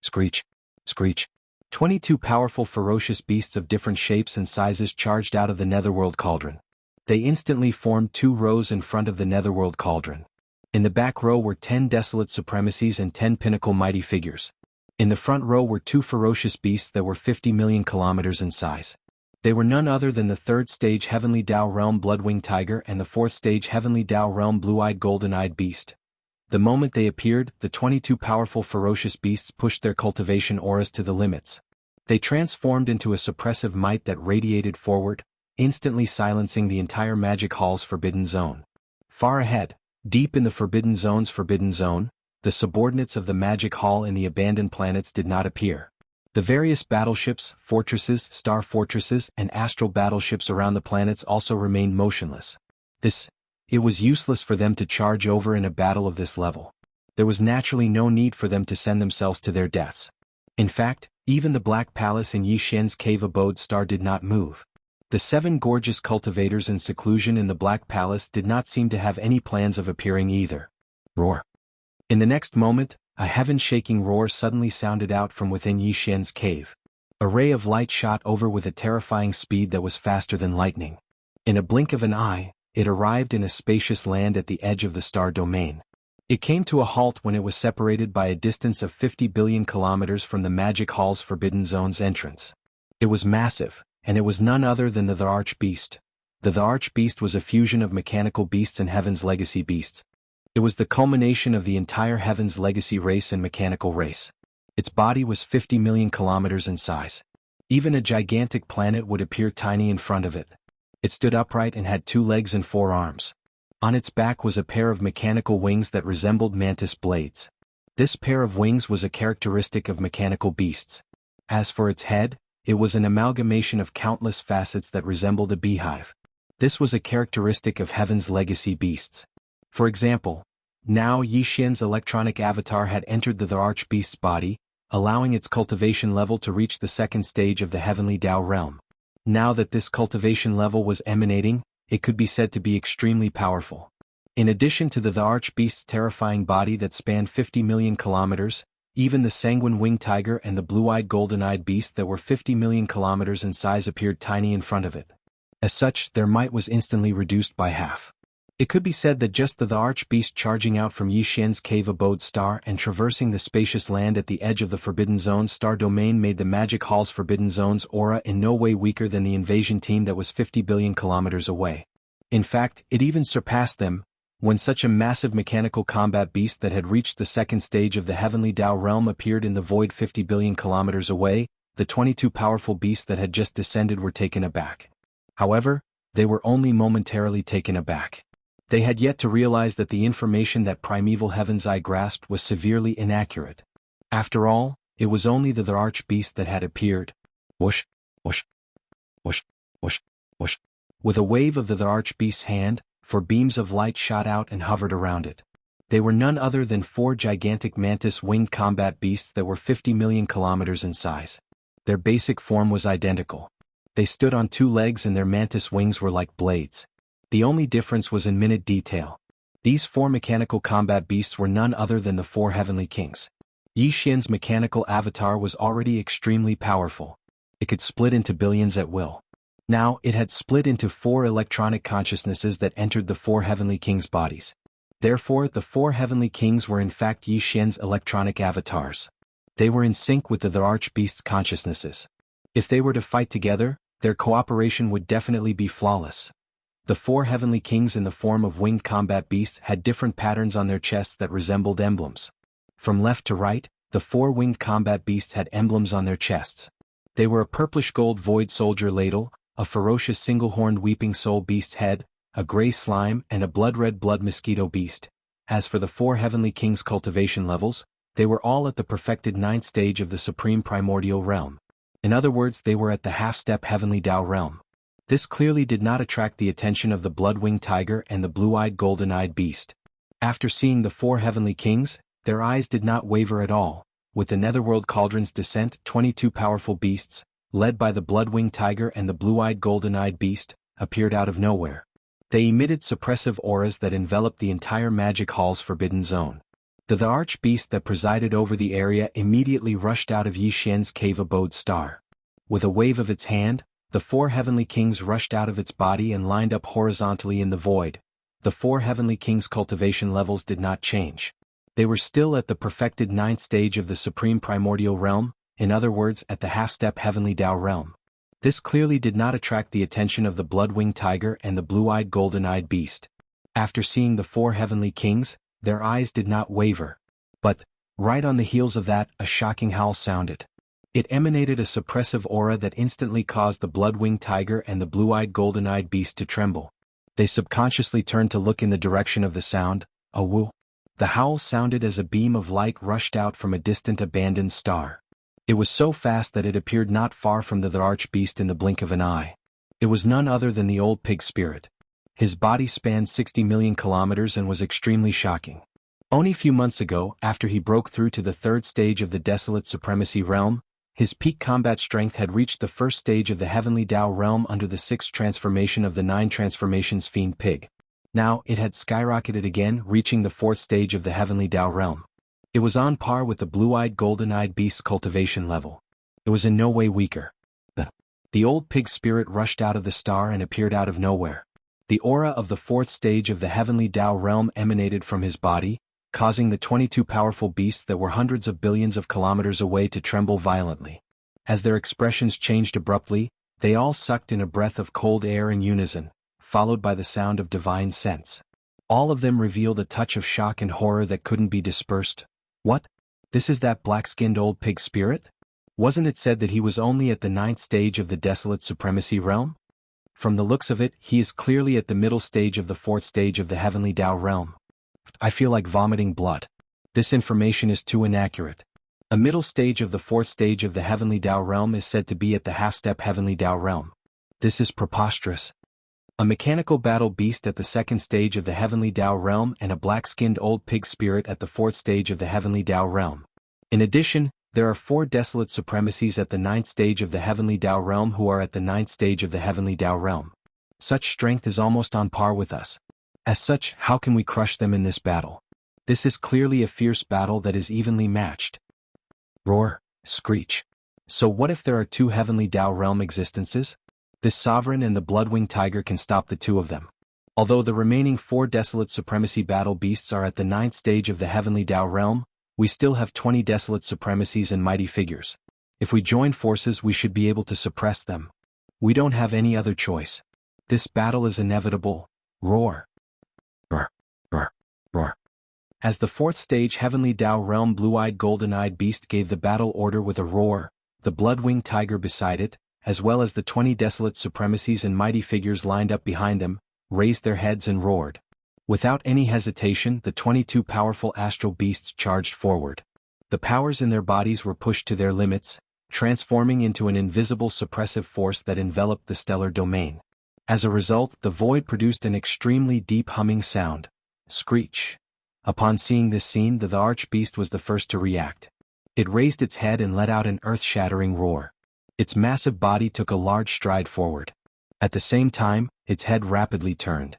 Screech! Screech! 22 powerful ferocious beasts of different shapes and sizes charged out of the netherworld cauldron. They instantly formed 2 rows in front of the netherworld cauldron. In the back row were 10 desolate supremacies and 10 pinnacle mighty figures. In the front row were 2 ferocious beasts that were 50 million kilometers in size. They were none other than the 3rd stage heavenly Tao realm bloodwing tiger and the 4th stage heavenly Tao realm blue-eyed golden-eyed beast. The moment they appeared, the 22 powerful ferocious beasts pushed their cultivation auras to the limits. They transformed into a suppressive might that radiated forward, instantly silencing the entire magic hall's forbidden zone. Far ahead, deep in the forbidden zone's forbidden zone, the subordinates of the magic hall in the abandoned planets did not appear. The various battleships, fortresses, star fortresses, and astral battleships around the planets also remained motionless. It was useless for them to charge over in a battle of this level. There was naturally no need for them to send themselves to their deaths. In fact, even the Black Palace in Yi Xian's cave abode star did not move. The 7 gorgeous cultivators in seclusion in the Black Palace did not seem to have any plans of appearing either. Roar. In the next moment, a heaven-shaking roar suddenly sounded out from within Yi Xian's cave. A ray of light shot over with a terrifying speed that was faster than lightning. In a blink of an eye, it arrived in a spacious land at the edge of the star domain. It came to a halt when it was separated by a distance of 50 billion kilometers from the Magic Hall's Forbidden Zone's entrance. It was massive, and it was none other than the Archbeast. The Archbeast was a fusion of mechanical beasts and Heaven's Legacy beasts. It was the culmination of the entire Heaven's Legacy race and mechanical race. Its body was 50 million kilometers in size. Even a gigantic planet would appear tiny in front of it. It stood upright and had 2 legs and 4 arms. On its back was a pair of mechanical wings that resembled mantis blades. This pair of wings was a characteristic of mechanical beasts. As for its head, it was an amalgamation of countless facets that resembled a beehive. This was a characteristic of Heaven's Legacy beasts. For example, now Yi Xian's electronic avatar had entered the Archbeast's body, allowing its cultivation level to reach the 2nd stage of the Heavenly Tao realm. Now that this cultivation level was emanating, it could be said to be extremely powerful. In addition to the Archbeast's terrifying body that spanned 50 million kilometers, even the sanguine winged tiger and the blue-eyed golden-eyed beast that were 50 million kilometers in size appeared tiny in front of it. As such, their might was instantly reduced by half. It could be said that just the Archbeast charging out from Yi Xian's cave abode star and traversing the spacious land at the edge of the Forbidden Zone's star domain made the Magic Hall's Forbidden Zone's aura in no way weaker than the invasion team that was 50 billion kilometers away. In fact, it even surpassed them, when such a massive mechanical combat beast that had reached the 2nd stage of the Heavenly Tao realm appeared in the void 50 billion kilometers away. The 22 powerful beasts that had just descended were taken aback. However, they were only momentarily taken aback. They had yet to realize that the information that primeval Heaven's Eye grasped was severely inaccurate. After all, it was only the Archbeast that had appeared. Whoosh, whoosh, whoosh, whoosh, whoosh. With a wave of the Archbeast's hand, 4 beams of light shot out and hovered around it. They were none other than 4 gigantic mantis-winged combat beasts that were 50 million kilometers in size. Their basic form was identical. They stood on 2 legs and their mantis wings were like blades. The only difference was in minute detail. These 4 mechanical combat beasts were none other than the 4 heavenly kings. Yi Xian's mechanical avatar was already extremely powerful. It could split into billions at will. Now, it had split into 4 electronic consciousnesses that entered the 4 heavenly kings' bodies. Therefore, the 4 heavenly kings were in fact Yi Xian's electronic avatars. They were in sync with the Archbeast's consciousnesses. If they were to fight together, their cooperation would definitely be flawless. The 4 heavenly kings in the form of winged combat beasts had different patterns on their chests that resembled emblems. From left to right, the 4 winged combat beasts had emblems on their chests. They were a purplish-gold void soldier ladle, a ferocious single-horned weeping soul beast's head, a gray slime, and a blood-red blood mosquito beast. As for the 4 heavenly kings' cultivation levels, they were all at the perfected 9th stage of the supreme primordial realm. In other words, they were at the half-step heavenly Tao realm. This clearly did not attract the attention of the blood-winged tiger and the blue-eyed golden-eyed beast. After seeing the 4 heavenly kings, their eyes did not waver at all. With the netherworld cauldron's descent, 22 powerful beasts, led by the blood-winged tiger and the blue-eyed golden-eyed beast, appeared out of nowhere. They emitted suppressive auras that enveloped the entire Magic Hall's Forbidden Zone. The Archbeast that presided over the area immediately rushed out of Yi Xian's cave abode star. With a wave of its hand, the 4 heavenly kings rushed out of its body and lined up horizontally in the void. The 4 heavenly kings' cultivation levels did not change. They were still at the perfected 9th stage of the supreme primordial realm, in other words, at the half-step heavenly Tao realm. This clearly did not attract the attention of the blood-winged tiger and the blue-eyed golden-eyed beast. After seeing the 4 heavenly kings, their eyes did not waver. But, right on the heels of that, a shocking howl sounded. It emanated a suppressive aura that instantly caused the blood-winged tiger and the blue-eyed golden-eyed beast to tremble. They subconsciously turned to look in the direction of the sound, a woo. The howl sounded as a beam of light rushed out from a distant abandoned star. It was so fast that it appeared not far from the archbeast in the blink of an eye. It was none other than the old pig spirit. His body spanned 60 million kilometers and was extremely shocking. Only few months ago, after he broke through to the third stage of the Desolate Supremacy realm, his peak combat strength had reached the first stage of the Heavenly Tao realm under the sixth transformation of the 9 transformations Fiend Pig. Now, it had skyrocketed again, reaching the fourth stage of the Heavenly Tao realm. It was on par with the blue-eyed golden-eyed beast's cultivation level. It was in no way weaker. The old pig spirit rushed out of the star and appeared out of nowhere. The aura of the fourth stage of the Heavenly Tao realm emanated from his body, causing the 22 powerful beasts that were hundreds of billions of kilometers away to tremble violently. As their expressions changed abruptly, they all sucked in a breath of cold air in unison, followed by the sound of divine sense. All of them revealed a touch of shock and horror that couldn't be dispersed. What? This is that black-skinned old pig spirit? Wasn't it said that he was only at the 9th stage of the Desolate Supremacy realm? From the looks of it, he is clearly at the middle stage of the 4th stage of the Heavenly Tao realm. I feel like vomiting blood. This information is too inaccurate. A middle stage of the 4th stage of the Heavenly Tao realm is said to be at the half-step Heavenly Tao realm. This is preposterous. A mechanical battle beast at the 2nd stage of the Heavenly Tao realm and a black-skinned old pig spirit at the 4th stage of the Heavenly Tao realm. In addition, there are 4 desolate supremacies at the 9th stage of the Heavenly Tao realm who are at the 9th stage of the Heavenly Tao realm. Such strength is almost on par with us. As such, how can we crush them in this battle? This is clearly a fierce battle that is evenly matched. Roar, screech. So what if there are 2 Heavenly Tao realm existences? This sovereign and the Bloodwing Tiger can stop the 2 of them. Although the remaining 4 desolate supremacy battle beasts are at the 9th stage of the Heavenly Tao realm, we still have 20 desolate supremacies and mighty figures. If we join forces, we should be able to suppress them. We don't have any other choice. This battle is inevitable. Roar. Roar. Roar. Roar. As the 4th stage Heavenly Tao realm blue-eyed golden-eyed beast gave the battle order with a roar, the Bloodwing Tiger beside it, as well as the 20 desolate supremacies and mighty figures lined up behind them, raised their heads and roared. Without any hesitation, the 22 powerful astral beasts charged forward. The powers in their bodies were pushed to their limits, transforming into an invisible suppressive force that enveloped the stellar domain. As a result, the void produced an extremely deep humming sound. Screech. Upon seeing this scene, the archbeast was the first to react. It raised its head and let out an earth-shattering roar. Its massive body took a large stride forward. At the same time, its head rapidly turned.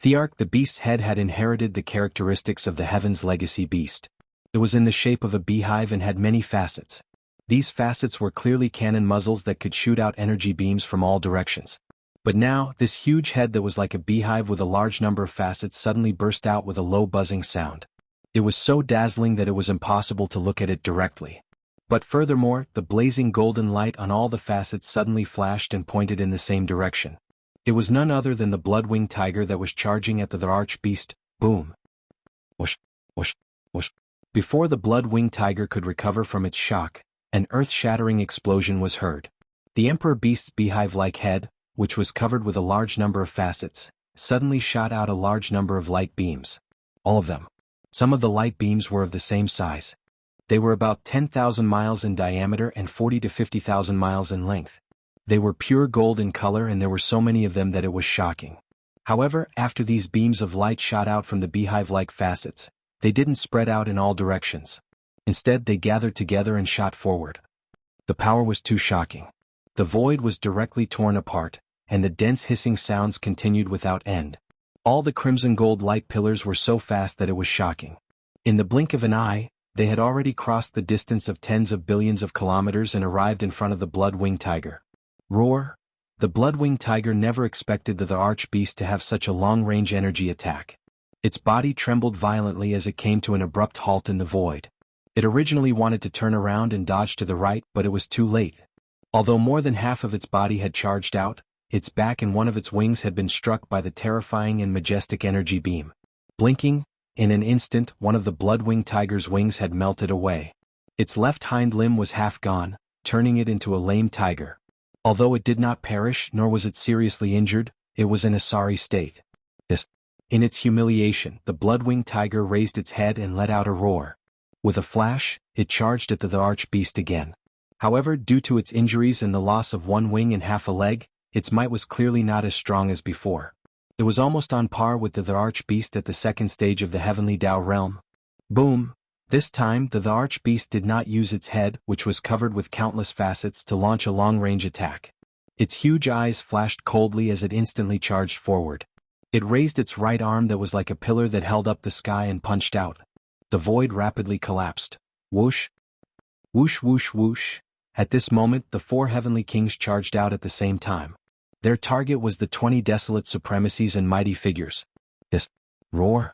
Thearch, the beast's head, had inherited the characteristics of the Heaven's legacy beast. It was in the shape of a beehive and had many facets. These facets were clearly cannon muzzles that could shoot out energy beams from all directions. But now, this huge head that was like a beehive with a large number of facets suddenly burst out with a low buzzing sound. It was so dazzling that it was impossible to look at it directly. But furthermore, the blazing golden light on all the facets suddenly flashed and pointed in the same direction. It was none other than the Bloodwing Tiger that was charging at the archbeast. Boom. Whoosh, whoosh, whoosh. Before the Bloodwing Tiger could recover from its shock, an earth-shattering explosion was heard. The Emperor Beast's beehive-like head, which was covered with a large number of facets, suddenly shot out a large number of light beams. All of them. Some of the light beams were of the same size. They were about 10,000 miles in diameter and 40 to 50,000 miles in length. They were pure gold in color and there were so many of them that it was shocking. However, after these beams of light shot out from the beehive-like facets, they didn't spread out in all directions. Instead, they gathered together and shot forward. The power was too shocking. The void was directly torn apart, and the dense hissing sounds continued without end. All the crimson gold light pillars were so fast that it was shocking. In the blink of an eye, they had already crossed the distance of tens of billions of kilometers and arrived in front of the Bloodwing Tiger. Roar. The Bloodwing Tiger never expected the archbeast to have such a long-range energy attack. Its body trembled violently as it came to an abrupt halt in the void. It originally wanted to turn around and dodge to the right, but it was too late. Although more than half of its body had charged out, its back and one of its wings had been struck by the terrifying and majestic energy beam. Blinking, in an instant, one of the Bloodwing Tiger's wings had melted away. Its left hind limb was half gone, turning it into a lame tiger. Although it did not perish nor was it seriously injured, it was in a sorry state. In its humiliation, the Bloodwing Tiger raised its head and let out a roar. With a flash, it charged at the archbeast again. However, due to its injuries and the loss of one wing and half a leg, its might was clearly not as strong as before. It was almost on par with the archbeast at the second stage of the heavenly Dao realm. Boom! This time, the archbeast did not use its head, which was covered with countless facets, to launch a long-range attack. Its huge eyes flashed coldly as it instantly charged forward. It raised its right arm that was like a pillar that held up the sky and punched out. The void rapidly collapsed. Whoosh! Whoosh whoosh whoosh! At this moment, the 4 heavenly kings charged out at the same time. Their target was the 20 desolate supremacies and mighty figures. Hiss! Roar!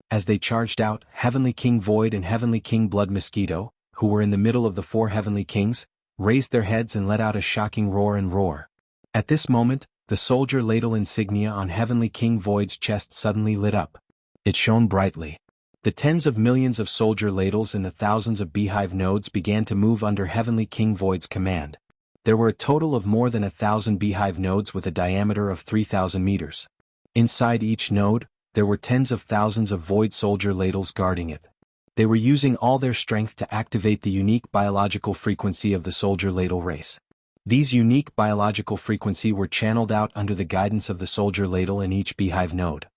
As they charged out, Heavenly King Void and Heavenly King Blood Mosquito, who were in the middle of the 4 heavenly kings, raised their heads and let out a shocking roar and roar. At this moment, the soldier ladle insignia on Heavenly King Void's chest suddenly lit up. It shone brightly. The tens of millions of soldier ladles and the thousands of beehive nodes began to move under Heavenly King Void's command. There were a total of more than 1,000 beehive nodes with a diameter of 3,000 meters. Inside each node, there were tens of thousands of void soldier ladles guarding it. They were using all their strength to activate the unique biological frequency of the soldier ladle race. These unique biological frequency were channeled out under the guidance of the soldier ladle in each beehive node.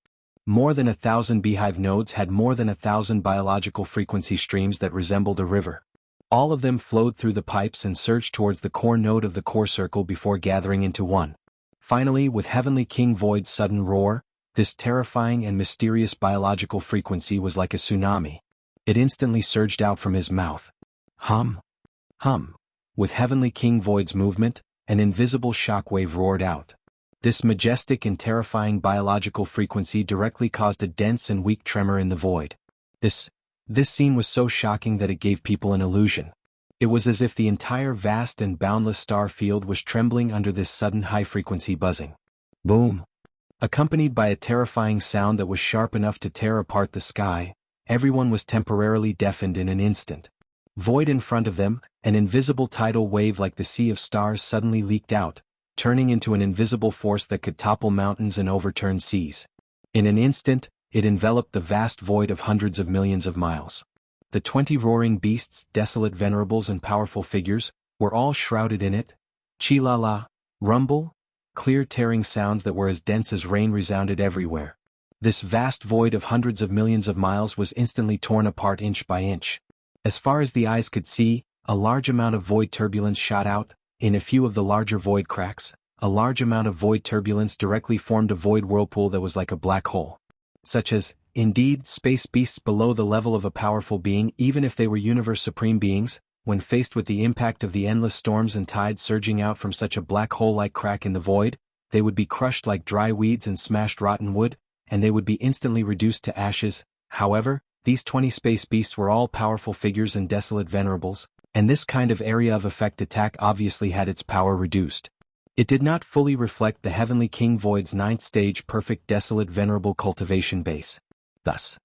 More than 1,000 beehive nodes had more than 1,000 biological frequency streams that resembled a river. All of them flowed through the pipes and surged towards the core node of the core circle before gathering into one. Finally, with Heavenly King Void's sudden roar, this terrifying and mysterious biological frequency was like a tsunami. It instantly surged out from his mouth. Hum! Hum! With Heavenly King Void's movement, an invisible shockwave roared out. This majestic and terrifying biological frequency directly caused a dense and weak tremor in the void. This scene was so shocking that it gave people an illusion. It was as if the entire vast and boundless star field was trembling under this sudden high-frequency buzzing. Boom! Accompanied by a terrifying sound that was sharp enough to tear apart the sky, everyone was temporarily deafened in an instant. Void in front of them, an invisible tidal wave like the sea of stars suddenly leaked out, turning into an invisible force that could topple mountains and overturn seas. In an instant, it enveloped the vast void of hundreds of millions of miles. The 20 roaring beasts, desolate venerables and powerful figures, were all shrouded in it. Chi-la-la, rumble, clear tearing sounds that were as dense as rain resounded everywhere. This vast void of hundreds of millions of miles was instantly torn apart inch by inch. As far as the eyes could see, a large amount of void turbulence shot out. In a few of the larger void cracks, a large amount of void turbulence directly formed a void whirlpool that was like a black hole. Such as, indeed, space beasts below the level of a powerful being, even if they were universe supreme beings, when faced with the impact of the endless storms and tides surging out from such a black hole-like crack in the void, they would be crushed like dry weeds and smashed rotten wood, and they would be instantly reduced to ashes. However, these 20 space beasts were all powerful figures and desolate venerables, and this kind of area of effect attack obviously had its power reduced. It did not fully reflect the Heavenly King Void's 9th stage perfect desolate venerable cultivation base. Thus,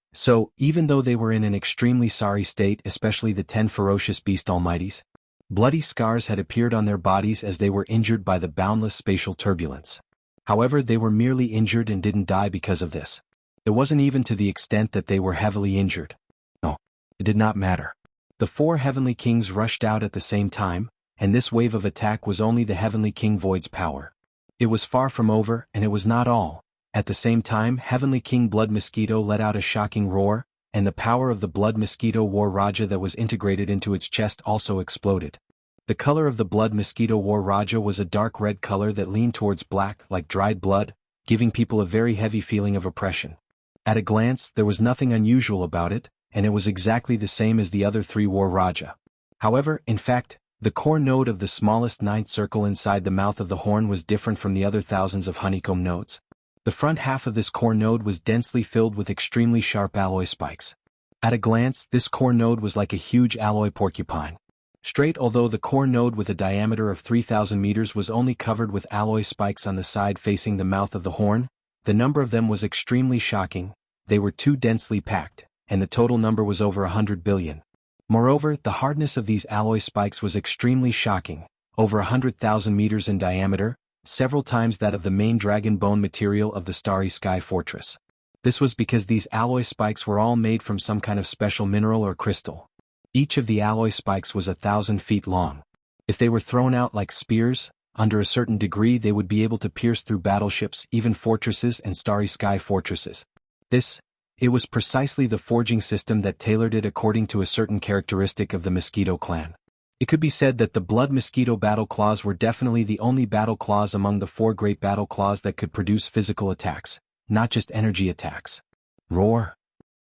even though they were in an extremely sorry state, especially the 10 ferocious beast almighties, bloody scars had appeared on their bodies as they were injured by the boundless spatial turbulence. However, they were merely injured and didn't die because of this. It wasn't even to the extent that they were heavily injured. No, it did not matter. The 4 heavenly kings rushed out at the same time, and this wave of attack was only the Heavenly King Void's power. It was far from over, and it was not all. At the same time, Heavenly King Blood Mosquito let out a shocking roar, and the power of the Blood Mosquito War Raja that was integrated into its chest also exploded. The color of the Blood Mosquito War Raja was a dark red color that leaned towards black, like dried blood, giving people a very heavy feeling of oppression. At a glance, there was nothing unusual about it, and it was exactly the same as the other 3 War Raja. However, in fact, the core node of the smallest 9th circle inside the mouth of the horn was different from the other thousands of honeycomb nodes. The front half of this core node was densely filled with extremely sharp alloy spikes. At a glance, this core node was like a huge alloy porcupine. Straight, although the core node with a diameter of 3,000 meters was only covered with alloy spikes on the side facing the mouth of the horn, the number of them was extremely shocking. They were too densely packed, and the total number was over 100 billion. Moreover, the hardness of these alloy spikes was extremely shocking, over 100,000 meters in diameter, several times that of the main dragon bone material of the Starry Sky Fortress. This was because these alloy spikes were all made from some kind of special mineral or crystal. Each of the alloy spikes was 1,000 feet long. If they were thrown out like spears, under a certain degree they would be able to pierce through battleships, even fortresses and starry sky fortresses. It was precisely the forging system that tailored it according to a certain characteristic of the Mosquito clan. It could be said that the Blood Mosquito battle claws were definitely the only battle claws among the 4 great battle claws that could produce physical attacks, not just energy attacks. Roar!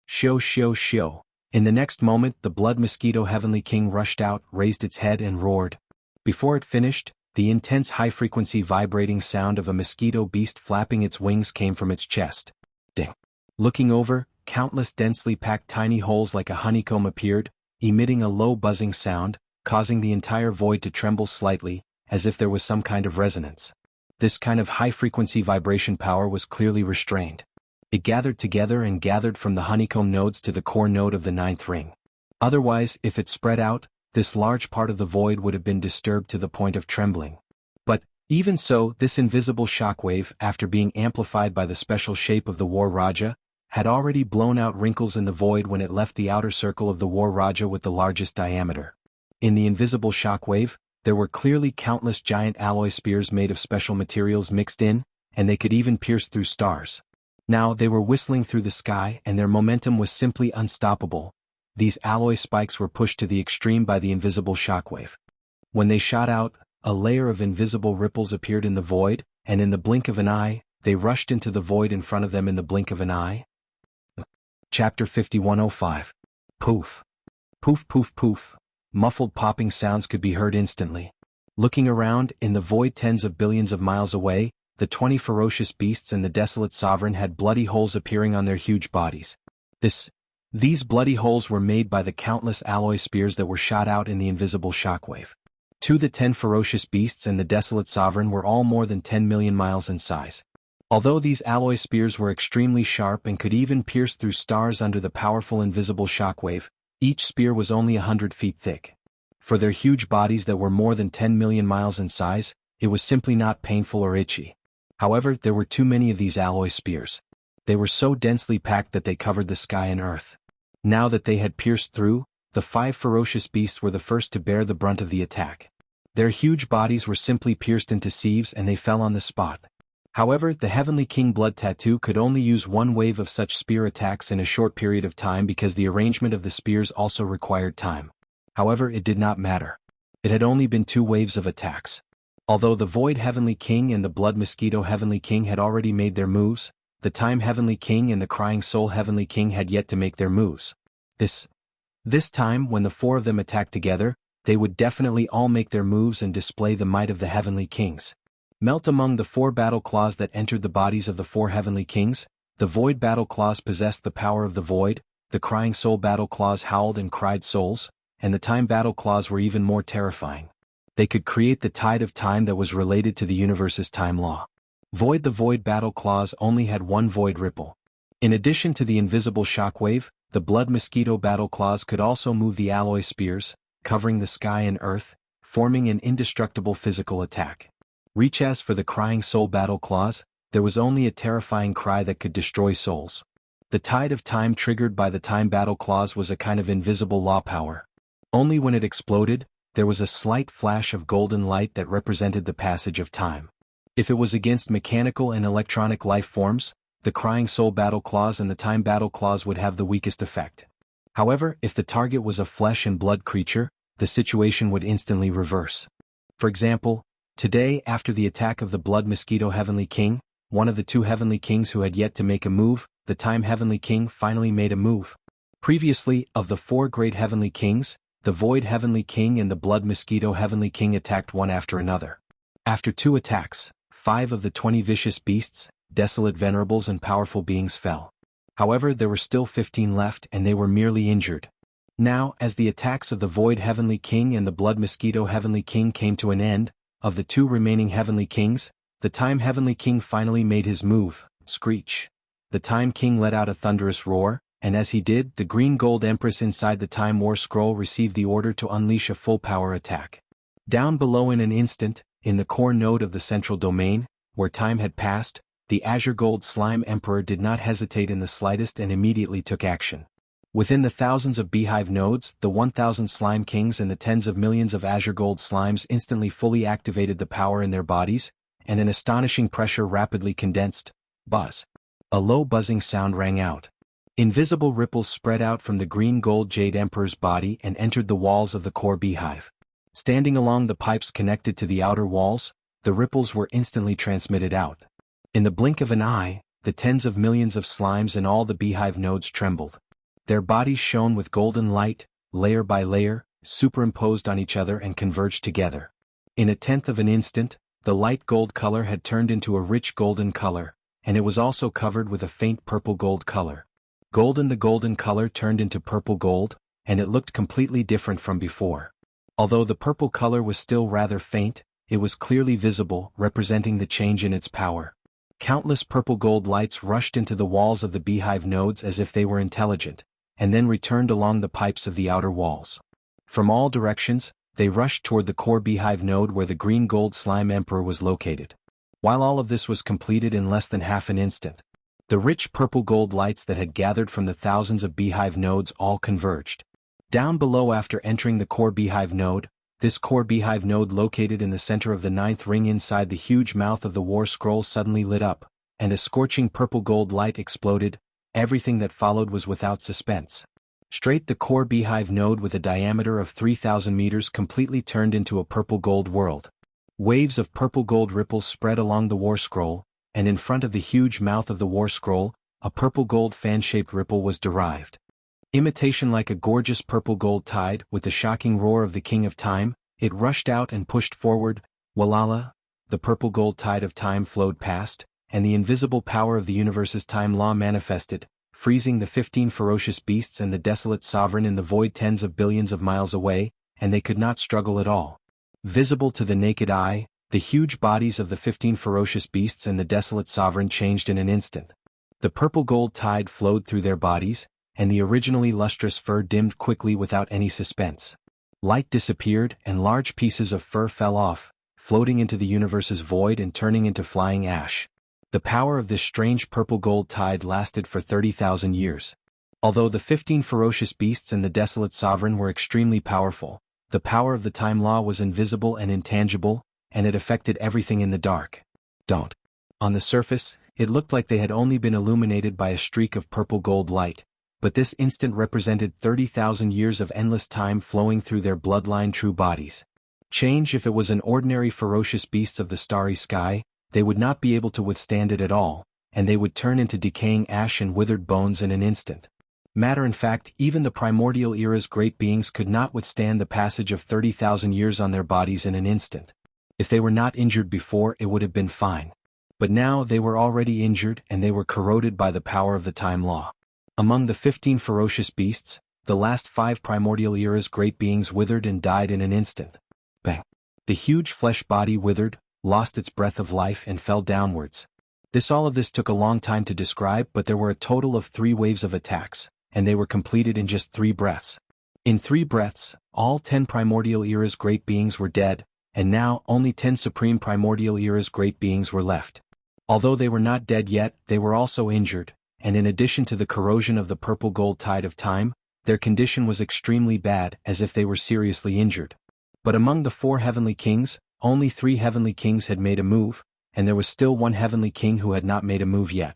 Shio shio shio! In the next moment the Blood Mosquito Heavenly King rushed out, raised its head and roared. Before it finished, the intense high-frequency vibrating sound of a mosquito beast flapping its wings came from its chest. Ding! Looking over, countless densely packed tiny holes like a honeycomb appeared, emitting a low buzzing sound, causing the entire void to tremble slightly, as if there was some kind of resonance. This kind of high-frequency vibration power was clearly restrained. It gathered together and gathered from the honeycomb nodes to the core node of the 9th ring. Otherwise, if it spread out, this large part of the void would have been disturbed to the point of trembling. But, even so, this invisible shockwave, after being amplified by the special shape of the War Raja, had already blown out wrinkles in the void when it left the outer circle of the War Raja with the largest diameter. In the invisible shockwave, there were clearly countless giant alloy spears made of special materials mixed in, and they could even pierce through stars. Now they were whistling through the sky and their momentum was simply unstoppable. These alloy spikes were pushed to the extreme by the invisible shockwave. When they shot out, a layer of invisible ripples appeared in the void, and in the blink of an eye, they rushed into the void in front of them in the blink of an eye. Chapter 5105. Poof. Poof poof poof. Muffled popping sounds could be heard instantly. Looking around, in the void tens of billions of miles away, the 20 ferocious beasts and the desolate sovereign had bloody holes appearing on their huge bodies. These bloody holes were made by the countless alloy spears that were shot out in the invisible shockwave. The 10 ferocious beasts and the desolate sovereign were all more than 10 million miles in size. Although these alloy spears were extremely sharp and could even pierce through stars under the powerful invisible shockwave, each spear was only 100 feet thick. For their huge bodies that were more than 10 million miles in size, it was simply not painful or itchy. However, there were too many of these alloy spears. They were so densely packed that they covered the sky and earth. Now that they had pierced through, the 5 ferocious beasts were the first to bear the brunt of the attack. Their huge bodies were simply pierced into sieves and they fell on the spot. However, the Heavenly King Blood Tattoo could only use one wave of such spear attacks in a short period of time because the arrangement of the spears also required time. However, it did not matter. It had only been 2 waves of attacks. Although the Void Heavenly King and the Blood Mosquito Heavenly King had already made their moves, the Time Heavenly King and the Crying Soul Heavenly King had yet to make their moves. This time, when the 4 of them attacked together, they would definitely all make their moves and display the might of the Heavenly Kings. Melt among the 4 battle claws that entered the bodies of the 4 Heavenly Kings, the Void battle claws possessed the power of the Void, the Crying Soul battle claws howled and cried souls, and the Time battle claws were even more terrifying. They could create the tide of time that was related to the universe's time law. The Void battle claws only had 1 void ripple. In addition to the invisible shockwave, the Blood Mosquito battle claws could also move the alloy spears, covering the sky and earth, forming an indestructible physical attack. As for the Crying Soul battle claws, there was only a terrifying cry that could destroy souls. The tide of time triggered by the Time battle claws was a kind of invisible law power. Only when it exploded, there was a slight flash of golden light that represented the passage of time. If it was against mechanical and electronic life forms, the Crying Soul battle claws and the Time battle claws would have the weakest effect. However, if the target was a flesh and blood creature, the situation would instantly reverse. For example, today, after the attack of the Blood Mosquito Heavenly King, one of the 2 Heavenly Kings who had yet to make a move, the Time Heavenly King finally made a move. Previously, of the 4 great Heavenly Kings, the Void Heavenly King and the Blood Mosquito Heavenly King attacked one after another. After 2 attacks, 5 of the 20 vicious beasts, desolate venerables and powerful beings fell. However, there were still 15 left and they were merely injured. Now, as the attacks of the Void Heavenly King and the Blood Mosquito Heavenly King came to an end, of the 2 remaining Heavenly Kings, the Time Heavenly King finally made his move, screech. The Time King let out a thunderous roar, and as he did, the Green Gold Empress inside the Time War Scroll received the order to unleash a full-power attack. Down below in an instant, in the core node of the central domain, where time had passed, the Azure Gold Slime Emperor did not hesitate in the slightest and immediately took action. Within the thousands of beehive nodes, the 1,000 slime kings and the tens of millions of azure gold slimes instantly fully activated the power in their bodies, and an astonishing pressure rapidly condensed. Buzz. A low buzzing sound rang out. Invisible ripples spread out from the green gold jade emperor's body and entered the walls of the core beehive. Standing along the pipes connected to the outer walls, the ripples were instantly transmitted out. In the blink of an eye, the tens of millions of slimes in all the beehive nodes trembled. Their bodies shone with golden light, layer by layer, superimposed on each other and converged together. In a tenth of an instant, the light gold color had turned into a rich golden color, and it was also covered with a faint purple gold color. The golden color turned into purple gold, and it looked completely different from before. Although the purple color was still rather faint, it was clearly visible, representing the change in its power. Countless purple gold lights rushed into the walls of the beehive nodes as if they were intelligent, and then returned along the pipes of the outer walls. From all directions, they rushed toward the core beehive node where the green gold slime emperor was located. While all of this was completed in less than half an instant, the rich purple gold lights that had gathered from the thousands of beehive nodes all converged. Down below after entering the core beehive node, this core beehive node located in the center of the ninth ring inside the huge mouth of the war scroll suddenly lit up, and a scorching purple gold light exploded. Everything that followed was without suspense. Straight the core beehive node with a diameter of 3,000 meters completely turned into a purple gold world. Waves of purple gold ripples spread along the war scroll, and in front of the huge mouth of the war scroll, a purple gold fan-shaped ripple was derived. Imitation like a gorgeous purple gold tide, with the shocking roar of the King of Time, it rushed out and pushed forward. Walala, the purple gold tide of time flowed past, and the invisible power of the universe's time law manifested, freezing the 15 ferocious beasts and the desolate sovereign in the void tens of billions of miles away, and they could not struggle at all. Visible to the naked eye, the huge bodies of the 15 ferocious beasts and the desolate sovereign changed in an instant. The purple gold tide flowed through their bodies, and the originally lustrous fur dimmed quickly without any suspense. Light disappeared, and large pieces of fur fell off, floating into the universe's void and turning into flying ash. The power of this strange purple gold tide lasted for 30,000 years. Although the 15 ferocious beasts and the desolate sovereign were extremely powerful, the power of the time law was invisible and intangible, and it affected everything in the dark. On the surface, it looked like they had only been illuminated by a streak of purple gold light, but this instant represented 30,000 years of endless time flowing through their bloodline true bodies. Change. If it was an ordinary ferocious beast of the starry sky, they would not be able to withstand it at all, and they would turn into decaying ash and withered bones in an instant. Matter in fact, even the primordial era's great beings could not withstand the passage of 30,000 years on their bodies in an instant. If they were not injured before, it would have been fine. But now they were already injured, and they were corroded by the power of the time law. Among the 15 ferocious beasts, the last 5 primordial era's great beings withered and died in an instant. Bang! The huge flesh body withered, lost its breath of life and fell downwards. All of this took a long time to describe, but there were a total of 3 waves of attacks, and they were completed in just 3 breaths. In 3 breaths, all 10 primordial era's great beings were dead, and now only 10 supreme primordial era's great beings were left. Although they were not dead yet, they were also injured, and in addition to the corrosion of the purple gold tide of time, their condition was extremely bad, as if they were seriously injured. But among the 4 heavenly kings, only 3 heavenly kings had made a move, and there was still 1 heavenly king who had not made a move yet.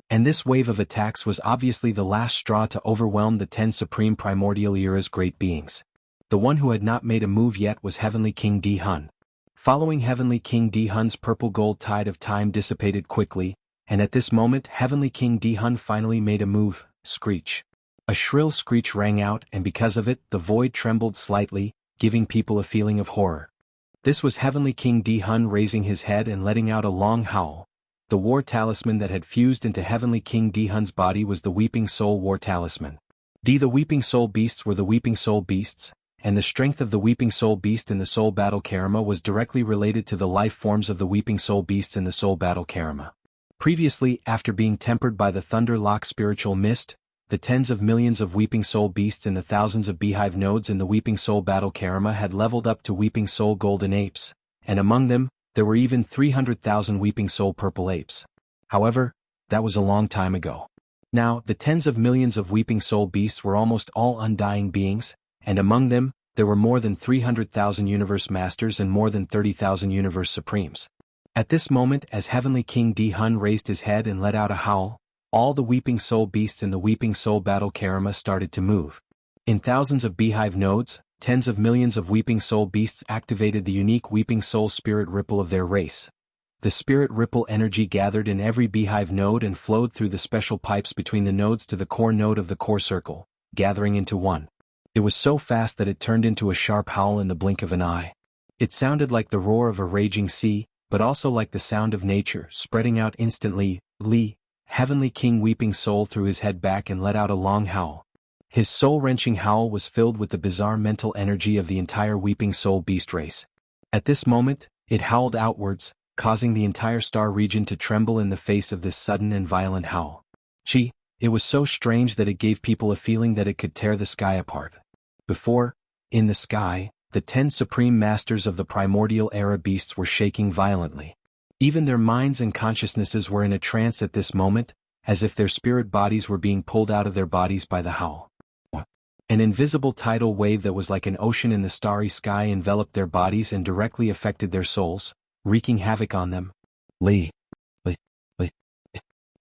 And this wave of attacks was obviously the last straw to overwhelm the 10 supreme primordial era's great beings. The one who had not made a move yet was Heavenly King Di-hun. Following Heavenly King Di-hun's purple gold tide of time dissipated quickly, and at this moment Heavenly King Di-hun finally made a move. Screech. A shrill screech rang out, and because of it, the void trembled slightly, giving people a feeling of horror. This was Heavenly King Di-hun raising his head and letting out a long howl. The war talisman that had fused into Heavenly King Di-hun's body was the Weeping Soul War Talisman. The Weeping Soul Beasts were the Weeping Soul Beasts, and the strength of the Weeping Soul Beast in the Soul Battle Karma was directly related to the life forms of the Weeping Soul Beasts in the Soul Battle Karma. Previously, after being tempered by the Thunder Lock spiritual mist, the tens of millions of Weeping Soul Beasts in the thousands of beehive nodes in the Weeping Soul Battle Karma had leveled up to Weeping Soul Golden Apes, and among them, there were even 300,000 Weeping Soul Purple Apes. However, that was a long time ago. Now, the tens of millions of weeping soul beasts were almost all undying beings, and among them, there were more than 300,000 universe masters and more than 30,000 universe supremes. At this moment, as Heavenly King Di-Hun raised his head and let out a howl, all the weeping soul beasts in the weeping soul battle karma started to move. In thousands of beehive nodes, tens of millions of weeping soul beasts activated the unique weeping soul spirit ripple of their race. The spirit ripple energy gathered in every beehive node and flowed through the special pipes between the nodes to the core node of the core circle, gathering into one. It was so fast that it turned into a sharp howl in the blink of an eye. It sounded like the roar of a raging sea, but also like the sound of nature, spreading out instantly. Heavenly King Weeping Soul threw his head back and let out a long howl. His soul-wrenching howl was filled with the bizarre mental energy of the entire Weeping Soul beast race. At this moment, it howled outwards, causing the entire star region to tremble in the face of this sudden and violent howl. It was so strange that it gave people a feeling that it could tear the sky apart. Before, in the sky, the 10 supreme masters of the primordial era beasts were shaking violently. Even their minds and consciousnesses were in a trance at this moment, as if their spirit bodies were being pulled out of their bodies by the howl. An invisible tidal wave that was like an ocean in the starry sky enveloped their bodies and directly affected their souls, wreaking havoc on them.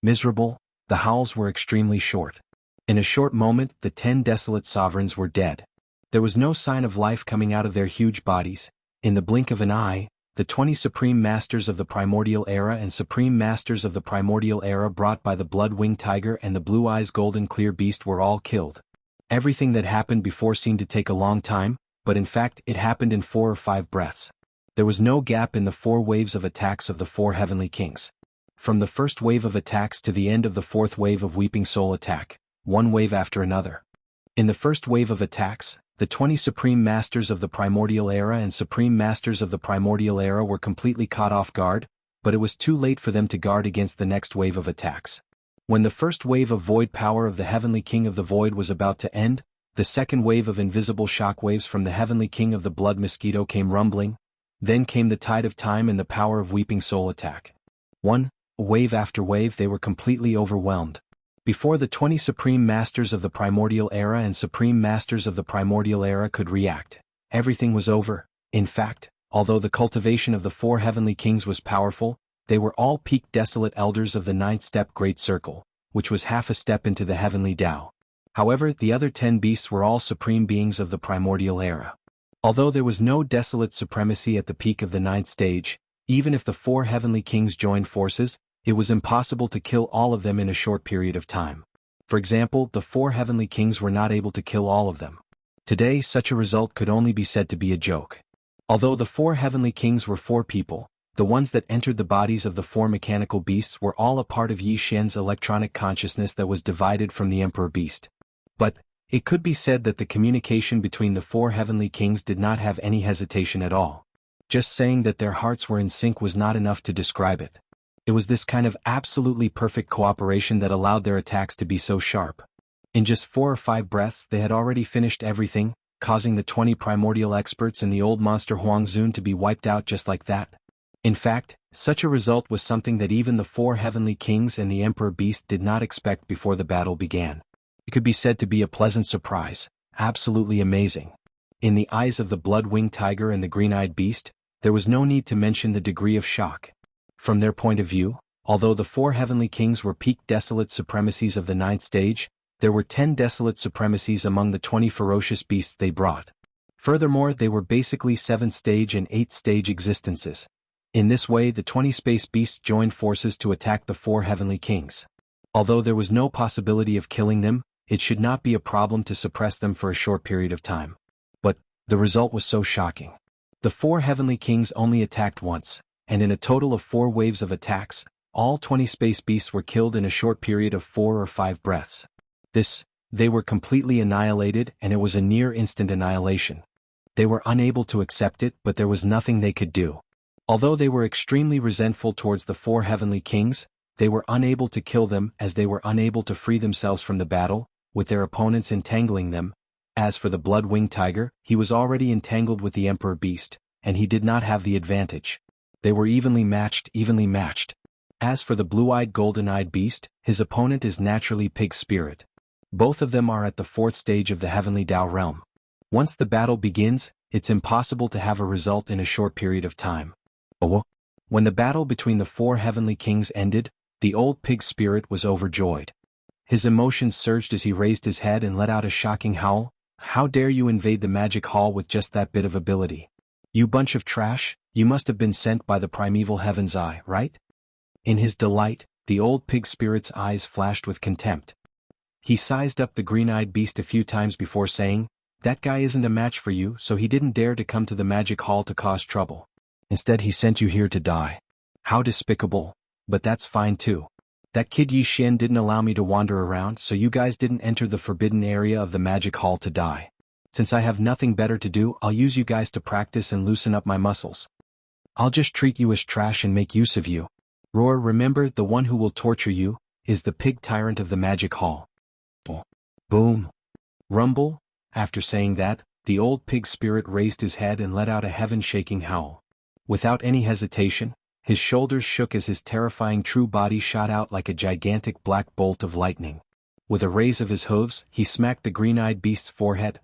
Miserable, the howls were extremely short. In a short moment, the 10 desolate sovereigns were dead. There was no sign of life coming out of their huge bodies. In the blink of an eye, the 20 supreme masters of the primordial era and supreme masters of the primordial era brought by the blood-winged tiger and the blue-eyes golden clear beast were all killed. Everything that happened before seemed to take a long time, but in fact it happened in 4 or 5 breaths. There was no gap in the 4 waves of attacks of the 4 heavenly kings. From the first wave of attacks to the end of the 4th wave of weeping soul attack, one wave after another. In the first wave of attacks, the 20 supreme masters of the primordial era and supreme masters of the primordial era were completely caught off guard, but it was too late for them to guard against the next wave of attacks. When the first wave of void power of the heavenly king of the void was about to end, the second wave of invisible shockwaves from the heavenly king of the blood mosquito came rumbling. Then came the tide of time and the power of weeping soul attack. One wave after wave they were completely overwhelmed. Before the 20 supreme masters of the primordial era and supreme masters of the primordial era could react, everything was over. In fact, although the cultivation of the 4 heavenly kings was powerful, they were all peaked desolate elders of the 9th step Great Circle, which was half a step into the heavenly Tao. However, the other 10 beasts were all supreme beings of the primordial era. Although there was no desolate supremacy at the peak of the 9th stage, even if the 4 heavenly kings joined forces, it was impossible to kill all of them in a short period of time. For example, the 4 heavenly kings were not able to kill all of them. Today, such a result could only be said to be a joke. Although the 4 heavenly kings were 4 people, the ones that entered the bodies of the 4 mechanical beasts were all a part of Yi Xian's electronic consciousness that was divided from the Emperor Beast. But it could be said that the communication between the 4 heavenly kings did not have any hesitation at all. Just saying that their hearts were in sync was not enough to describe it. It was this kind of absolutely perfect cooperation that allowed their attacks to be so sharp. In just 4 or 5 breaths they had already finished everything, causing the 20 primordial experts and the old monster Huangzun to be wiped out just like that. In fact, such a result was something that even the 4 heavenly kings and the Emperor Beast did not expect before the battle began. It could be said to be a pleasant surprise, absolutely amazing. In the eyes of the blood-winged tiger and the green-eyed beast, there was no need to mention the degree of shock. From their point of view, although the 4 heavenly kings were peak desolate supremacies of the 9th stage, there were 10 desolate supremacies among the 20 ferocious beasts they brought. Furthermore, they were basically 7th stage and 8th stage existences. In this way, the 20 space beasts joined forces to attack the 4 heavenly kings. Although there was no possibility of killing them, it should not be a problem to suppress them for a short period of time. But the result was so shocking. The 4 heavenly kings only attacked once, and in a total of 4 waves of attacks, all 20 space beasts were killed in a short period of 4 or 5 breaths. They were completely annihilated, and it was a near instant annihilation. They were unable to accept it, but there was nothing they could do. Although they were extremely resentful towards the 4 heavenly kings, they were unable to kill them as they were unable to free themselves from the battle, with their opponents entangling them. As for the blood-winged tiger, he was already entangled with the Emperor Beast, and he did not have the advantage. They were evenly matched. As for the blue-eyed golden-eyed beast, his opponent is naturally Pig Spirit. Both of them are at the 4th stage of the Heavenly Tao realm. Once the battle begins, it's impossible to have a result in a short period of time. When the battle between the 4 heavenly kings ended, the old Pig Spirit was overjoyed. His emotions surged as he raised his head and let out a shocking howl. "How dare you invade the magic hall with just that bit of ability? You bunch of trash, you must have been sent by the primeval Heaven's Eye, right?" In his delight, the old Pig Spirit's eyes flashed with contempt. He sized up the green-eyed beast a few times before saying, "That guy isn't a match for you, so he didn't dare to come to the magic hall to cause trouble. Instead he sent you here to die. How despicable, but that's fine too. That kid Yi Xian didn't allow me to wander around, so you guys didn't enter the forbidden area of the magic hall to die. Since I have nothing better to do, I'll use you guys to practice and loosen up my muscles. I'll just treat you as trash and make use of you. Roar, remember, the one who will torture you is the pig tyrant of the magic hall." Boom. Rumble. After saying that, the old Pig Spirit raised his head and let out a heaven-shaking howl. Without any hesitation, his shoulders shook as his terrifying true body shot out like a gigantic black bolt of lightning. With a raise of his hooves, he smacked the green-eyed beast's forehead.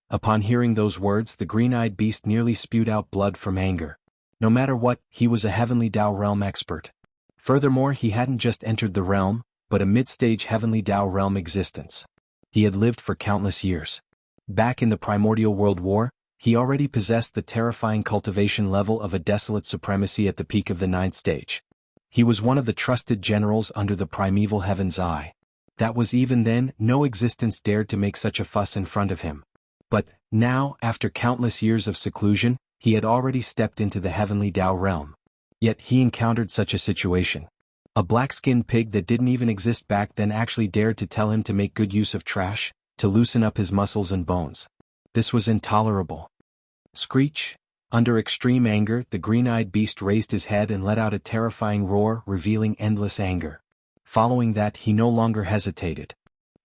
Upon hearing those words, the green-eyed beast nearly spewed out blood from anger. No matter what, he was a Heavenly Tao realm expert. Furthermore, he hadn't just entered the realm, but a mid-stage Heavenly Tao realm existence. He had lived for countless years. Back in the primordial world war, he already possessed the terrifying cultivation level of a desolate supremacy at the peak of the 9th stage. He was one of the trusted generals under the primeval Heaven's Eye. That was even then, no existence dared to make such a fuss in front of him. But, now, after countless years of seclusion, he had already stepped into the Heavenly Tao realm. Yet he encountered such a situation. A black-skinned pig that didn't even exist back then actually dared to tell him to make good use of trash, to loosen up his muscles and bones. This was intolerable. Screech. Under extreme anger, the green-eyed beast raised his head and let out a terrifying roar, revealing endless anger. Following that, he no longer hesitated.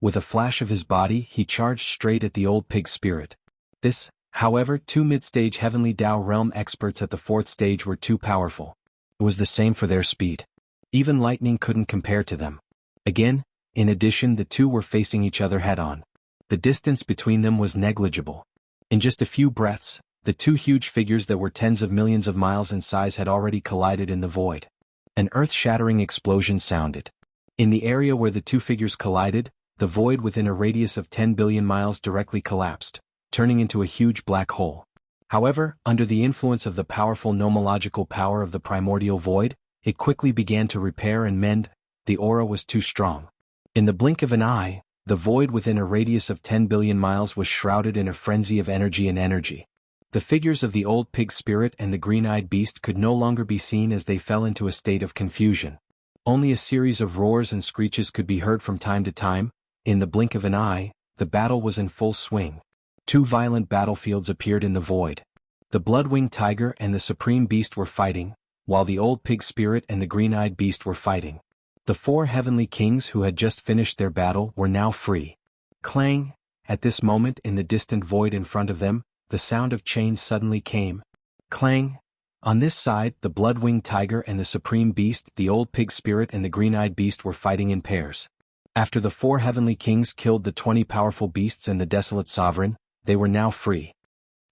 With a flash of his body, he charged straight at the old Pig Spirit. This, however, 2 mid-stage Heavenly Tao realm experts at the 4th stage were too powerful. It was the same for their speed. Even lightning couldn't compare to them. Again, in addition, the two were facing each other head-on. The distance between them was negligible. In just a few breaths, the two huge figures that were tens of millions of miles in size had already collided in the void. An earth-shattering explosion sounded. In the area where the two figures collided, the void within a radius of 10 billion miles directly collapsed, turning into a huge black hole. However, under the influence of the powerful nomological power of the primordial void, it quickly began to repair and mend. The aura was too strong. In the blink of an eye, the void within a radius of 10 billion miles was shrouded in a frenzy of energy and energy. The figures of the old Pig Spirit and the green-eyed beast could no longer be seen as they fell into a state of confusion. Only a series of roars and screeches could be heard from time to time. In the blink of an eye, the battle was in full swing. Two violent battlefields appeared in the void. The blood-winged tiger and the supreme beast were fighting, while the old Pig Spirit and the green-eyed beast were fighting. The 4 heavenly kings who had just finished their battle were now free. Clang! At this moment, in the distant void in front of them, the sound of chains suddenly came. Clang! On this side, the blood-winged tiger and the supreme beast, the old Pig Spirit and the green-eyed beast were fighting in pairs. After the 4 heavenly kings killed the 20 powerful beasts and the desolate sovereign, they were now free.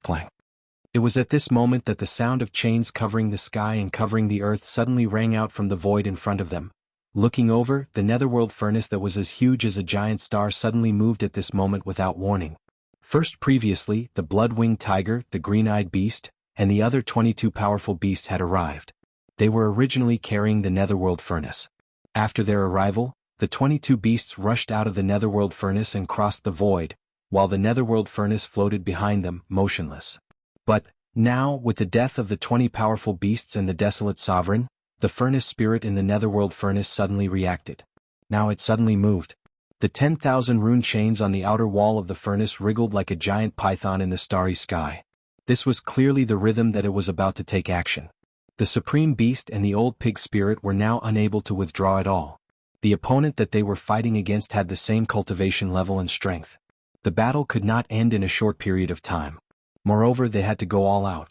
Clang! It was at this moment that the sound of chains covering the sky and covering the earth suddenly rang out from the void in front of them. Looking over, the netherworld furnace that was as huge as a giant star suddenly moved at this moment without warning. First, previously, the blood-winged tiger, the green-eyed beast, and the other 22 powerful beasts had arrived. They were originally carrying the netherworld furnace. After their arrival, the 22 beasts rushed out of the netherworld furnace and crossed the void, while the netherworld furnace floated behind them, motionless. But, now, with the death of the 20 powerful beasts and the desolate sovereign, the furnace spirit in the netherworld furnace suddenly reacted. Now it suddenly moved. The 10,000 rune chains on the outer wall of the furnace wriggled like a giant python in the starry sky. This was clearly the rhythm that it was about to take action. The supreme beast and the old Pig Spirit were now unable to withdraw at all. The opponent that they were fighting against had the same cultivation level and strength. The battle could not end in a short period of time. Moreover, they had to go all out.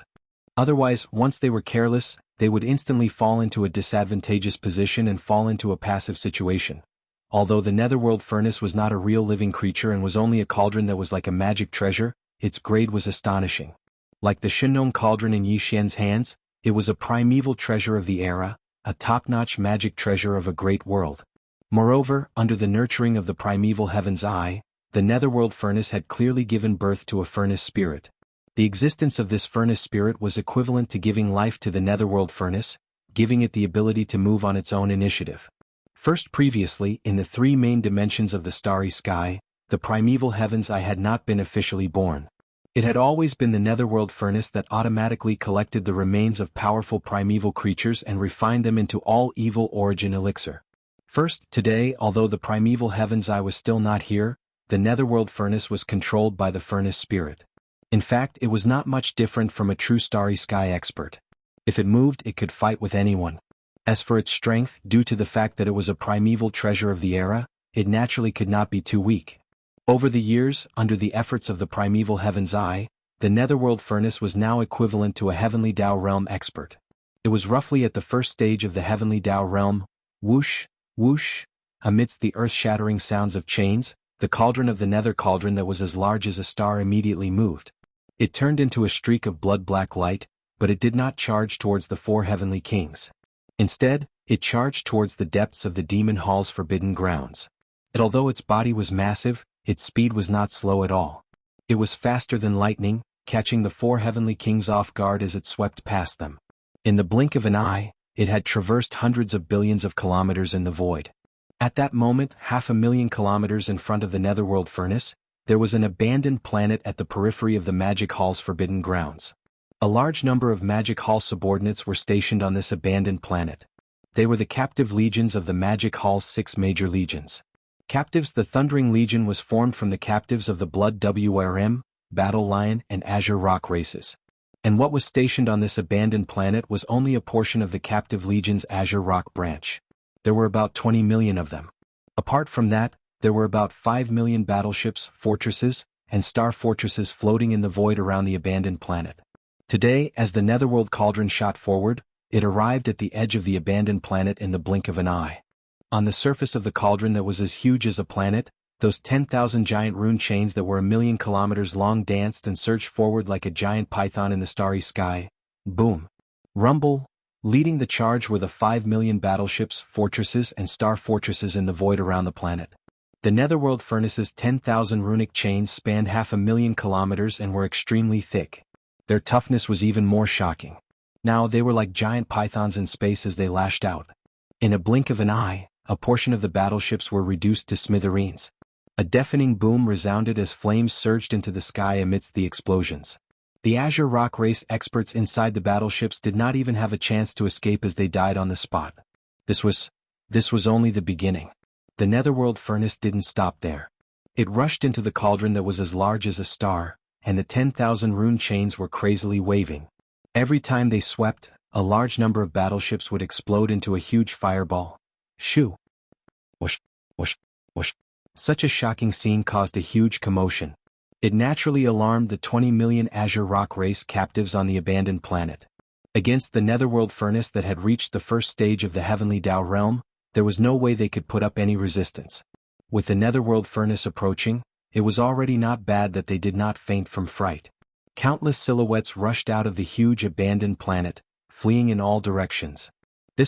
Otherwise, once they were careless, they would instantly fall into a disadvantageous position and fall into a passive situation. Although the netherworld furnace was not a real living creature and was only a cauldron that was like a magic treasure, its grade was astonishing. Like the Shinong cauldron in Yi Xian's hands, it was a primeval treasure of the era, a top-notch magic treasure of a great world. Moreover, under the nurturing of the primeval heaven's eye, the netherworld furnace had clearly given birth to a furnace spirit. The existence of this furnace spirit was equivalent to giving life to the netherworld furnace, giving it the ability to move on its own initiative. First, previously, in the three main dimensions of the starry sky, the primeval heaven's eye had not been officially born. It had always been the netherworld furnace that automatically collected the remains of powerful primeval creatures and refined them into all evil origin elixir. First, today, although the primeval heaven's eye was still not here, the netherworld furnace was controlled by the furnace spirit. In fact, it was not much different from a true starry sky expert. If it moved, it could fight with anyone. As for its strength, due to the fact that it was a primeval treasure of the era, it naturally could not be too weak. Over the years, under the efforts of the primeval heaven's eye, the netherworld furnace was now equivalent to a heavenly Dao realm expert. It was roughly at the first stage of the heavenly Dao realm. Whoosh, whoosh, amidst the earth-shattering sounds of chains, the cauldron of the nether cauldron that was as large as a star immediately moved. It turned into a streak of blood-black light, but it did not charge towards the four heavenly kings. Instead, it charged towards the depths of the demon hall's forbidden grounds. Although its body was massive, its speed was not slow at all. It was faster than lightning, catching the four heavenly kings off guard as it swept past them. In the blink of an eye, it had traversed hundreds of billions of kilometers in the void. At that moment, 500,000 kilometers in front of the netherworld furnace, there was an abandoned planet at the periphery of the Magic Hall's forbidden grounds. A large number of Magic Hall subordinates were stationed on this abandoned planet. They were the captive legions of the Magic Hall's 6 major legions. Captives. The Thundering Legion was formed from the captives of the Blood WRM, Battle Lion, and Azure Rock races. And what was stationed on this abandoned planet was only a portion of the captive legion's Azure Rock branch. There were about 20 million of them. Apart from that, there were about 5 million battleships, fortresses, and star fortresses floating in the void around the abandoned planet. Today, as the netherworld cauldron shot forward, it arrived at the edge of the abandoned planet in the blink of an eye. On the surface of the cauldron that was as huge as a planet, those 10,000 giant rune chains that were 1,000,000 kilometers long danced and surged forward like a giant python in the starry sky. Boom. Rumble. Leading the charge were the 5 million battleships, fortresses, and star fortresses in the void around the planet. The netherworld furnace's 10,000 runic chains spanned 500,000 kilometers and were extremely thick. Their toughness was even more shocking. Now they were like giant pythons in space as they lashed out. In a blink of an eye, a portion of the battleships were reduced to smithereens. A deafening boom resounded as flames surged into the sky amidst the explosions. The Azure Rock race experts inside the battleships did not even have a chance to escape as they died on the spot. This was only the beginning. The netherworld furnace didn't stop there. It rushed into the cauldron that was as large as a star, and the 10,000 rune chains were crazily waving. Every time they swept, a large number of battleships would explode into a huge fireball. Shoo! Whoosh! Whoosh! Whoosh! Such a shocking scene caused a huge commotion. It naturally alarmed the 20 million Azure Rock race captives on the abandoned planet. Against the netherworld furnace that had reached the first stage of the heavenly Dao realm, there was no way they could put up any resistance. With the netherworld furnace approaching, it was already not bad that they did not faint from fright. Countless silhouettes rushed out of the huge abandoned planet, fleeing in all directions.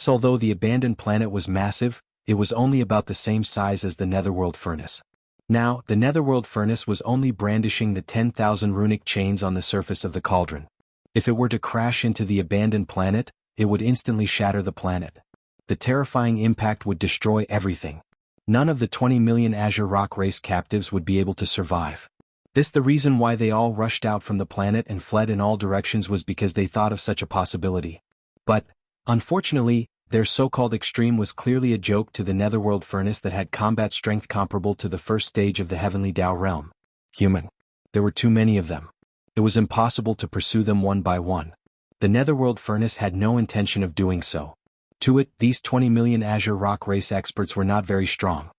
Although the abandoned planet was massive, it was only about the same size as the netherworld furnace. Now, the netherworld furnace was only brandishing the 10,000 runic chains on the surface of the cauldron. If it were to crash into the abandoned planet, it would instantly shatter the planet. The terrifying impact would destroy everything. None of the 20 million Azure Rock race captives would be able to survive. The reason why they all rushed out from the planet and fled in all directions was because they thought of such a possibility. But, unfortunately, their so-called extreme was clearly a joke to the netherworld furnace that had combat strength comparable to the first stage of the heavenly Dao realm. Human. There were too many of them. It was impossible to pursue them one by one. The netherworld furnace had no intention of doing so. To it, these 20 million Azure Rock race experts were not very strong.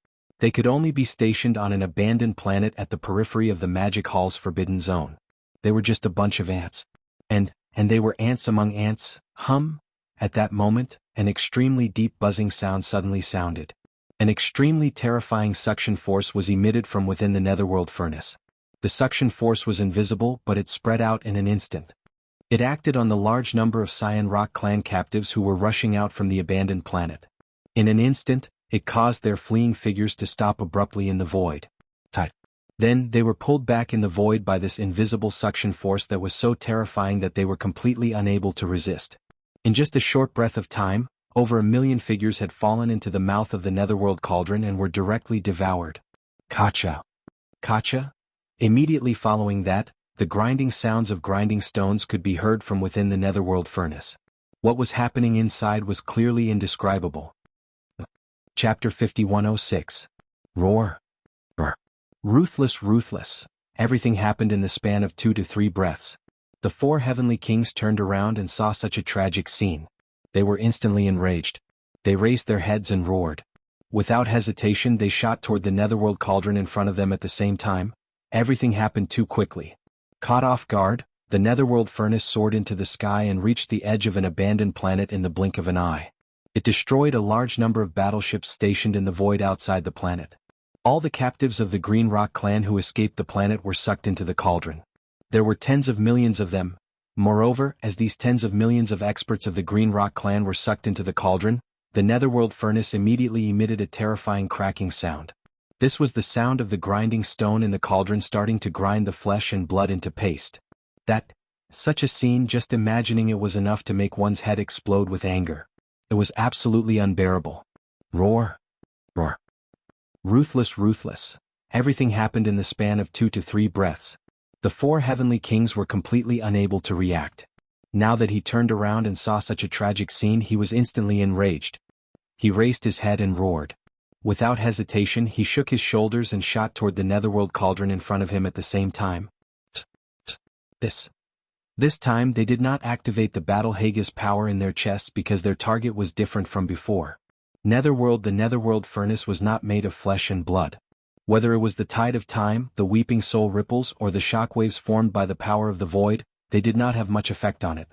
They could only be stationed on an abandoned planet at the periphery of the Magic Hall's forbidden zone. They were just a bunch of ants. And they were ants among ants. at that moment, an extremely deep buzzing sound suddenly sounded. An extremely terrifying suction force was emitted from within the netherworld furnace. The suction force was invisible, but it spread out in an instant. It acted on the large number of Cyan Rock clan captives who were rushing out from the abandoned planet. In an instant, it caused their fleeing figures to stop abruptly in the void. Then they were pulled back in the void by this invisible suction force that was so terrifying that they were completely unable to resist. In just a short breath of time, over 1 million figures had fallen into the mouth of the netherworld cauldron and were directly devoured. Kacha. Kacha? Immediately following that, the grinding sounds of grinding stones could be heard from within the netherworld furnace. What was happening inside was clearly indescribable. Chapter 5106. Roar. Ruthless, ruthless. Everything happened in the span of 2 to 3 breaths. The 4 heavenly kings turned around and saw such a tragic scene. They were instantly enraged. They raised their heads and roared. Without hesitation they shot toward the netherworld cauldron in front of them at the same time. Everything happened too quickly. Caught off guard, the netherworld furnace soared into the sky and reached the edge of an abandoned planet in the blink of an eye. It destroyed a large number of battleships stationed in the void outside the planet. All the captives of the Green Rock clan who escaped the planet were sucked into the cauldron. There were tens of millions of them. Moreover, as these tens of millions of experts of the Green Rock clan were sucked into the cauldron, the netherworld furnace immediately emitted a terrifying cracking sound. This was the sound of the grinding stone in the cauldron starting to grind the flesh and blood into paste. Such a scene, just imagining it was enough to make one's head explode with anger. It was absolutely unbearable. Roar. Roar. Ruthless, ruthless. Everything happened in the span of 2 to 3 breaths. The 4 heavenly kings were completely unable to react. Now that he turned around and saw such a tragic scene, he was instantly enraged. He raised his head and roared. Without hesitation he shook his shoulders and shot toward the netherworld cauldron in front of him at the same time. This time they did not activate the Battle Hage's power in their chests because their target was different from before. The netherworld furnace was not made of flesh and blood. Whether it was the tide of time, the weeping soul ripples, or the shockwaves formed by the power of the void, they did not have much effect on it.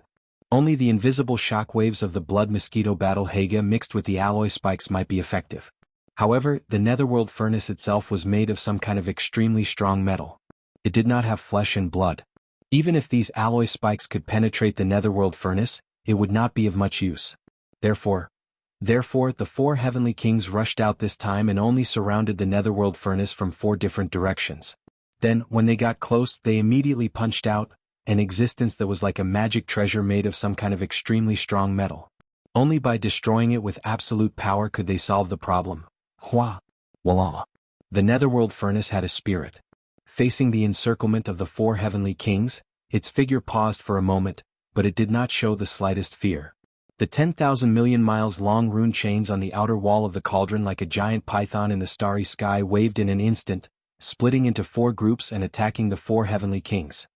Only the invisible shockwaves of the blood mosquito Battle Hage mixed with the alloy spikes might be effective. However, the netherworld furnace itself was made of some kind of extremely strong metal. It did not have flesh and blood. Even if these alloy spikes could penetrate the netherworld furnace, it would not be of much use. Therefore, the 4 heavenly kings rushed out this time and only surrounded the netherworld furnace from 4 different directions. Then, when they got close, they immediately punched out an existence that was like a magic treasure made of some kind of extremely strong metal. Only by destroying it with absolute power could they solve the problem. Voila. The netherworld furnace had a spirit. Facing the encirclement of the 4 heavenly kings, its figure paused for a moment, but it did not show the slightest fear. The 10,000 million miles long rune chains on the outer wall of the cauldron like a giant python in the starry sky waved in an instant, splitting into 4 groups and attacking the 4 heavenly kings.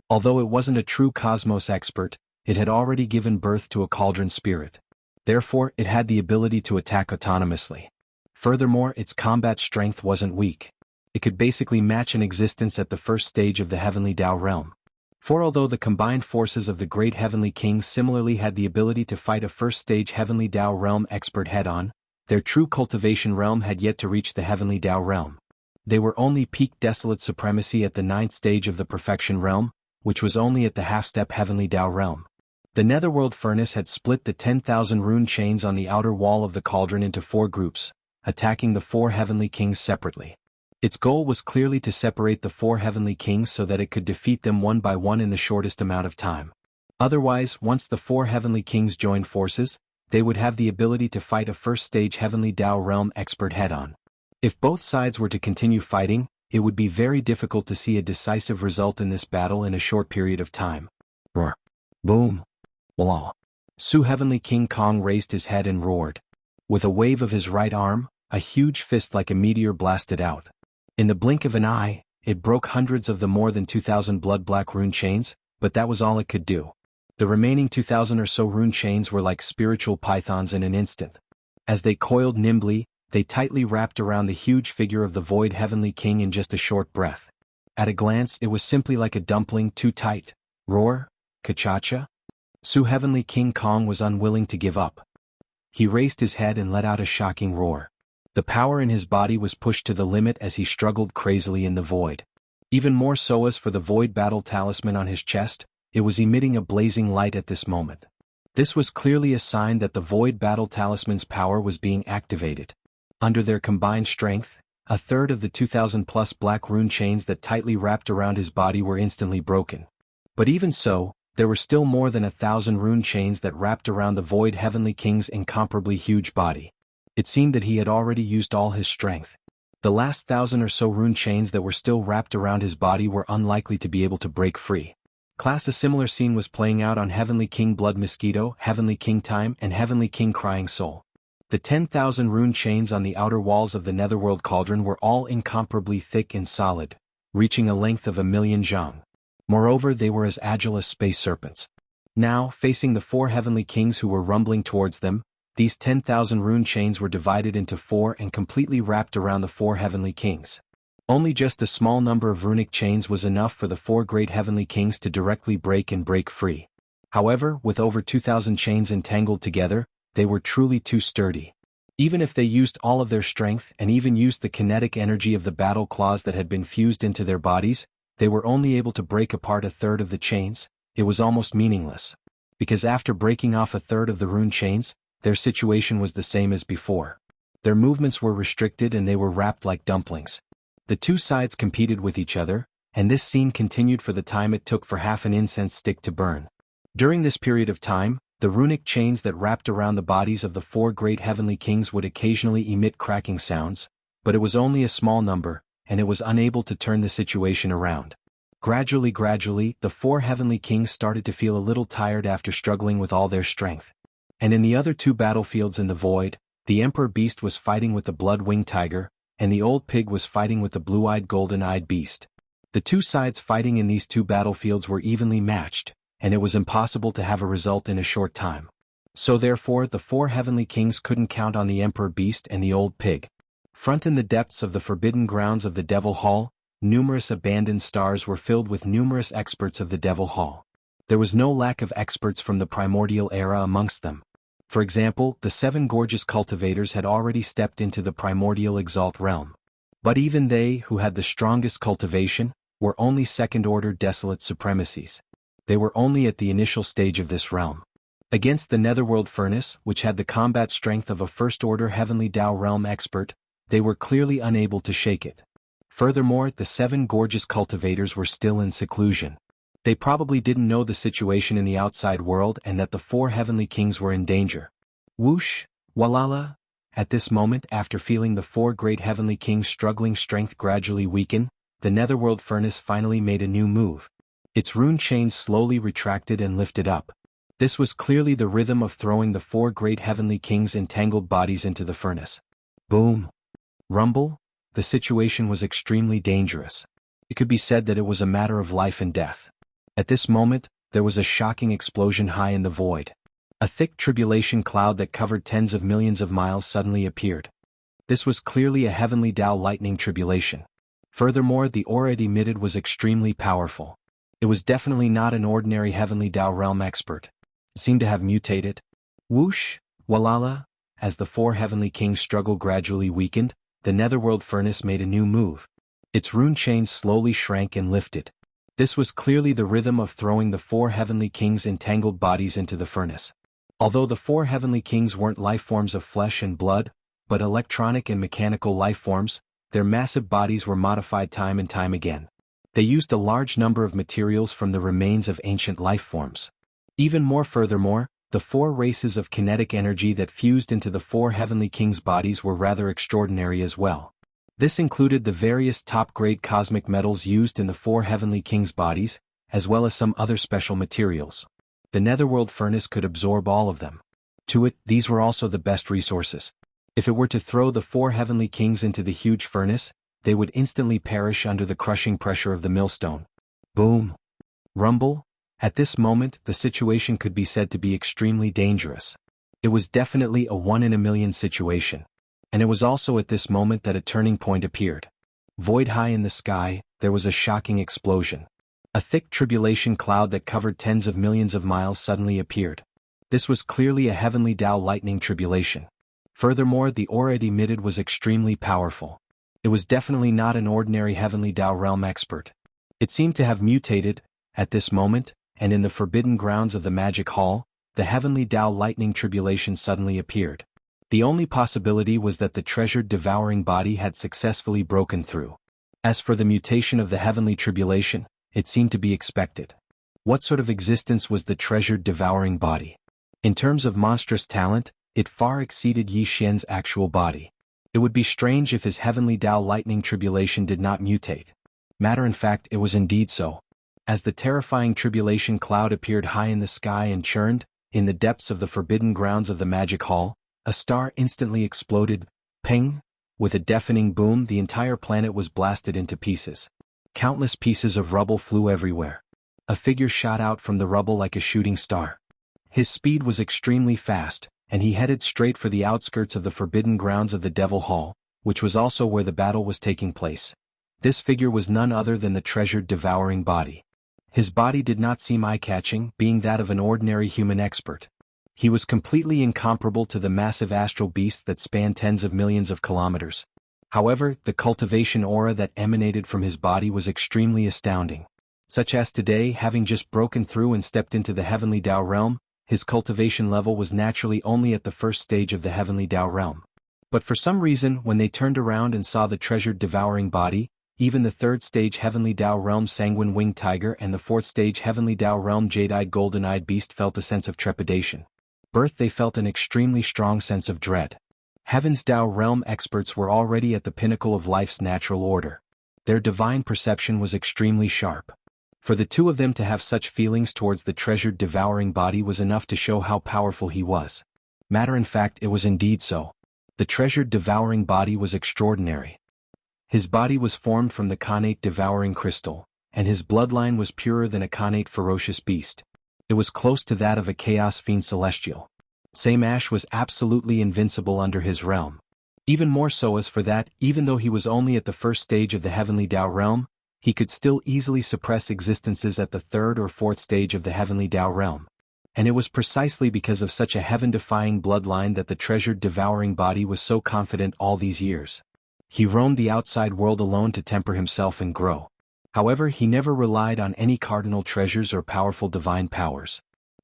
Although it wasn't a true cosmos expert, it had already given birth to a cauldron spirit. Therefore, it had the ability to attack autonomously. Furthermore, its combat strength wasn't weak. It could basically match an existence at the first stage of the heavenly Tao realm. For although the combined forces of the great heavenly kings similarly had the ability to fight a first-stage heavenly Tao realm expert head-on, their true cultivation realm had yet to reach the heavenly Tao realm. They were only peaked desolate supremacy at the 9th stage of the perfection realm, which was only at the half-step heavenly Tao realm. The netherworld furnace had split the 10,000 rune chains on the outer wall of the cauldron into 4 groups, attacking the 4 heavenly kings separately. Its goal was clearly to separate the 4 heavenly kings so that it could defeat them one by one in the shortest amount of time. Otherwise, once the 4 heavenly kings joined forces, they would have the ability to fight a first-stage heavenly Tao realm expert head-on. If both sides were to continue fighting, it would be very difficult to see a decisive result in this battle in a short period of time. Roar. Boom. Blah. Su Heavenly King Kong raised his head and roared. With a wave of his right arm, a huge fist like a meteor blasted out. In the blink of an eye, it broke hundreds of the more than 2,000 blood-black rune chains, but that was all it could do. The remaining 2,000 or so rune chains were like spiritual pythons in an instant. As they coiled nimbly, they tightly wrapped around the huge figure of the void heavenly king in just a short breath. At a glance, it was simply like a dumpling too tight. Roar? Kachacha? Su Heavenly King Kong was unwilling to give up. He raised his head and let out a shocking roar. The power in his body was pushed to the limit as he struggled crazily in the void. Even more so as for the void battle talisman on his chest, it was emitting a blazing light at this moment. This was clearly a sign that the void battle talisman's power was being activated. Under their combined strength, a third of the 2,000+ black rune chains that tightly wrapped around his body were instantly broken. But even so, there were still more than 1,000 rune chains that wrapped around the Void Heavenly King's incomparably huge body. It seemed that he had already used all his strength. The last 1,000 or so rune chains that were still wrapped around his body were unlikely to be able to break free. A similar scene was playing out on Heavenly King Blood Mosquito, Heavenly King Time, and Heavenly King Crying Soul. The 10,000 rune chains on the outer walls of the Netherworld Cauldron were all incomparably thick and solid, reaching a length of 1,000,000 zhang. Moreover, they were as agile as space serpents. Now, facing the 4 heavenly kings who were rumbling towards them, these 10,000 rune chains were divided into 4 and completely wrapped around the 4 heavenly kings. Only just a small number of runic chains was enough for the 4 great heavenly kings to directly break free. However, with over 2,000 chains entangled together, they were truly too sturdy. Even if they used all of their strength and even used the kinetic energy of the battle claws that had been fused into their bodies, they were only able to break apart a third of the chains. It was almost meaningless. Because after breaking off a third of the rune chains, their situation was the same as before. Their movements were restricted and they were wrapped like dumplings. The two sides competed with each other, and this scene continued for the time it took for half an incense stick to burn. During this period of time, the runic chains that wrapped around the bodies of the 4 great heavenly kings would occasionally emit cracking sounds, but it was only a small number, and it was unable to turn the situation around. Gradually, the 4 heavenly kings started to feel a little tired after struggling with all their strength. And in the other 2 battlefields in the void, the Emperor Beast was fighting with the Blood-Winged Tiger, and the Old Pig was fighting with the Blue-Eyed Golden-Eyed Beast. The two sides fighting in these 2 battlefields were evenly matched, and it was impossible to have a result in a short time. So therefore, the 4 heavenly kings couldn't count on the Emperor Beast and the Old Pig. Front in the depths of the forbidden grounds of the Devil Hall, numerous abandoned stars were filled with numerous experts of the Devil Hall. There was no lack of experts from the primordial era amongst them. For example, the 7 gorgeous cultivators had already stepped into the primordial exalt realm. But even they, who had the strongest cultivation, were only second-order desolate supremacies. They were only at the initial stage of this realm. Against the Netherworld Furnace, which had the combat strength of a first-order Heavenly Tao realm expert, they were clearly unable to shake it. Furthermore, the 7 gorgeous cultivators were still in seclusion. They probably didn't know the situation in the outside world and that the 4 heavenly kings were in danger. Whoosh, walala. At this moment, after feeling the 4 great heavenly kings' struggling strength gradually weaken, the Netherworld Furnace finally made a new move. Its rune chains slowly retracted and lifted up. This was clearly the rhythm of throwing the 4 great heavenly kings' entangled bodies into the furnace. Boom. Rumble. The situation was extremely dangerous. It could be said that it was a matter of life and death. At this moment, there was a shocking explosion high in the void. A thick tribulation cloud that covered tens of millions of miles suddenly appeared. This was clearly a heavenly Tao lightning tribulation. Furthermore, the aura it emitted was extremely powerful. It was definitely not an ordinary heavenly Tao realm expert. It seemed to have mutated. Whoosh, walala. As the 4 heavenly kings' struggle gradually weakened, the Netherworld Furnace made a new move. Its rune chains slowly shrank and lifted. This was clearly the rhythm of throwing the 4 heavenly kings' entangled bodies into the furnace. Although the 4 heavenly kings weren't life forms of flesh and blood, but electronic and mechanical life forms, their massive bodies were modified time and time again. They used a large number of materials from the remains of ancient life forms. Even more furthermore, the 4 races of kinetic energy that fused into the 4 heavenly kings' bodies were rather extraordinary as well. This included the various top-grade cosmic metals used in the 4 heavenly kings' bodies, as well as some other special materials. The Netherworld Furnace could absorb all of them. To it, these were also the best resources. If it were to throw the 4 heavenly kings into the huge furnace, they would instantly perish under the crushing pressure of the millstone. Boom. Rumble. At this moment, the situation could be said to be extremely dangerous. It was definitely a 1 in a million situation. And it was also at this moment that a turning point appeared. Void high in the sky, there was a shocking explosion. A thick tribulation cloud that covered tens of millions of miles suddenly appeared. This was clearly a heavenly Tao lightning tribulation. Furthermore, the aura it emitted was extremely powerful. It was definitely not an ordinary heavenly Tao realm expert. It seemed to have mutated, at this moment, and in the forbidden grounds of the magic hall, the heavenly Tao lightning tribulation suddenly appeared. The only possibility was that the treasured devouring body had successfully broken through. As for the mutation of the heavenly tribulation, it seemed to be expected. What sort of existence was the treasured devouring body? In terms of monstrous talent, it far exceeded Yi Xian's actual body. It would be strange if his heavenly Tao lightning tribulation did not mutate. Matter in fact, it was indeed so. As the terrifying tribulation cloud appeared high in the sky and churned, in the depths of the forbidden grounds of the magic hall, a star instantly exploded, ping! With a deafening boom, the entire planet was blasted into pieces. Countless pieces of rubble flew everywhere. A figure shot out from the rubble like a shooting star. His speed was extremely fast, and he headed straight for the outskirts of the forbidden grounds of the Devil Hall, which was also where the battle was taking place. This figure was none other than the treasured devouring body. His body did not seem eye-catching, being that of an ordinary human expert. He was completely incomparable to the massive astral beast that spanned tens of millions of kilometers. However, the cultivation aura that emanated from his body was extremely astounding. Such as today, having just broken through and stepped into the heavenly Tao realm, his cultivation level was naturally only at the first stage of the heavenly Tao realm. But for some reason, when they turned around and saw the treasured devouring body, even the third stage heavenly Tao realm sanguine winged tiger and the fourth stage heavenly Tao realm jade-eyed golden-eyed beast felt a sense of trepidation. They felt an extremely strong sense of dread. Heaven's Tao realm experts were already at the pinnacle of life's natural order. Their divine perception was extremely sharp. For the two of them to have such feelings towards the treasured devouring body was enough to show how powerful he was. Matter in fact, it was indeed so. The treasured devouring body was extraordinary. His body was formed from the connate devouring crystal, and his bloodline was purer than a connate ferocious beast. It was close to that of a chaos fiend celestial. Same Ash was absolutely invincible under his realm. Even more so as for that, even though he was only at the first stage of the heavenly Tao realm, he could still easily suppress existences at the third or fourth stage of the heavenly Tao realm. And it was precisely because of such a heaven-defying bloodline that the treasured devouring body was so confident all these years. He roamed the outside world alone to temper himself and grow. However, he never relied on any cardinal treasures or powerful divine powers.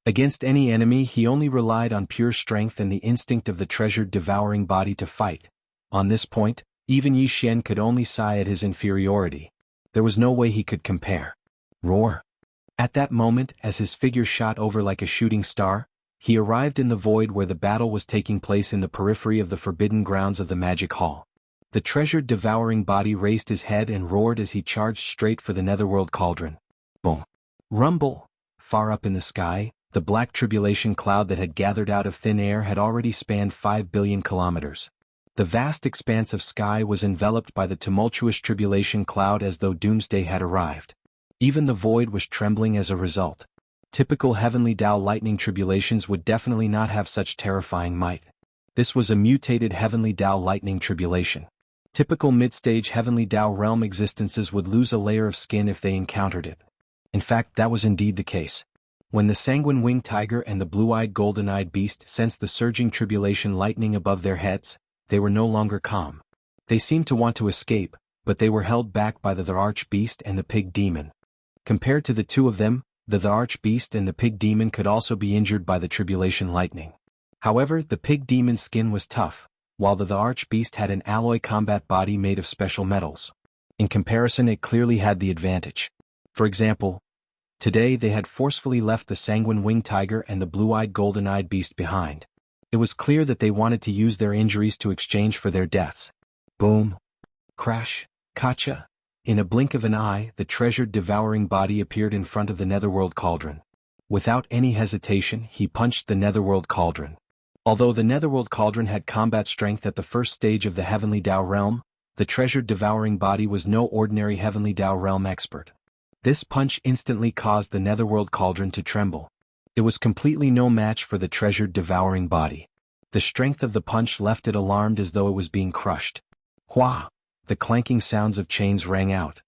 Against any enemy, he only relied on pure strength and the instinct of the treasured devouring body to fight. On this point, even Yi Xian could only sigh at his inferiority. There was no way he could compare. Roar! At that moment, as his figure shot over like a shooting star, he arrived in the void where the battle was taking place in the periphery of the forbidden grounds of the magic hall. The treasured devouring body raised his head and roared as he charged straight for the netherworld cauldron. Boom! Rumble! Far up in the sky, the black tribulation cloud that had gathered out of thin air had already spanned 5 billion kilometers. The vast expanse of sky was enveloped by the tumultuous tribulation cloud as though doomsday had arrived. Even the void was trembling as a result. Typical heavenly Tao lightning tribulations would definitely not have such terrifying might. This was a mutated heavenly Tao lightning tribulation. Typical mid-stage heavenly Tao realm existences would lose a layer of skin if they encountered it. In fact, that was indeed the case. When the sanguine winged tiger and the blue-eyed golden-eyed beast sensed the surging tribulation lightning above their heads, they were no longer calm. They seemed to want to escape, but they were held back by the arch-beast and the pig demon. Compared to the two of them, the arch-beast and the pig demon could also be injured by the tribulation lightning. However, the pig demon's skin was tough, while the arch-beast had an alloy combat body made of special metals. In comparison, it clearly had the advantage. For example, today they had forcefully left the sanguine winged tiger and the blue-eyed golden-eyed beast behind. It was clear that they wanted to use their injuries to exchange for their deaths. Boom! Crash! Kacha! In a blink of an eye, the treasured devouring body appeared in front of the netherworld cauldron. Without any hesitation, he punched the netherworld cauldron. Although the netherworld cauldron had combat strength at the first stage of the heavenly Tao realm, the treasured devouring body was no ordinary heavenly Tao realm expert. This punch instantly caused the netherworld cauldron to tremble. It was completely no match for the treasured devouring body. The strength of the punch left it alarmed as though it was being crushed. Hua! The clanking sounds of chains rang out.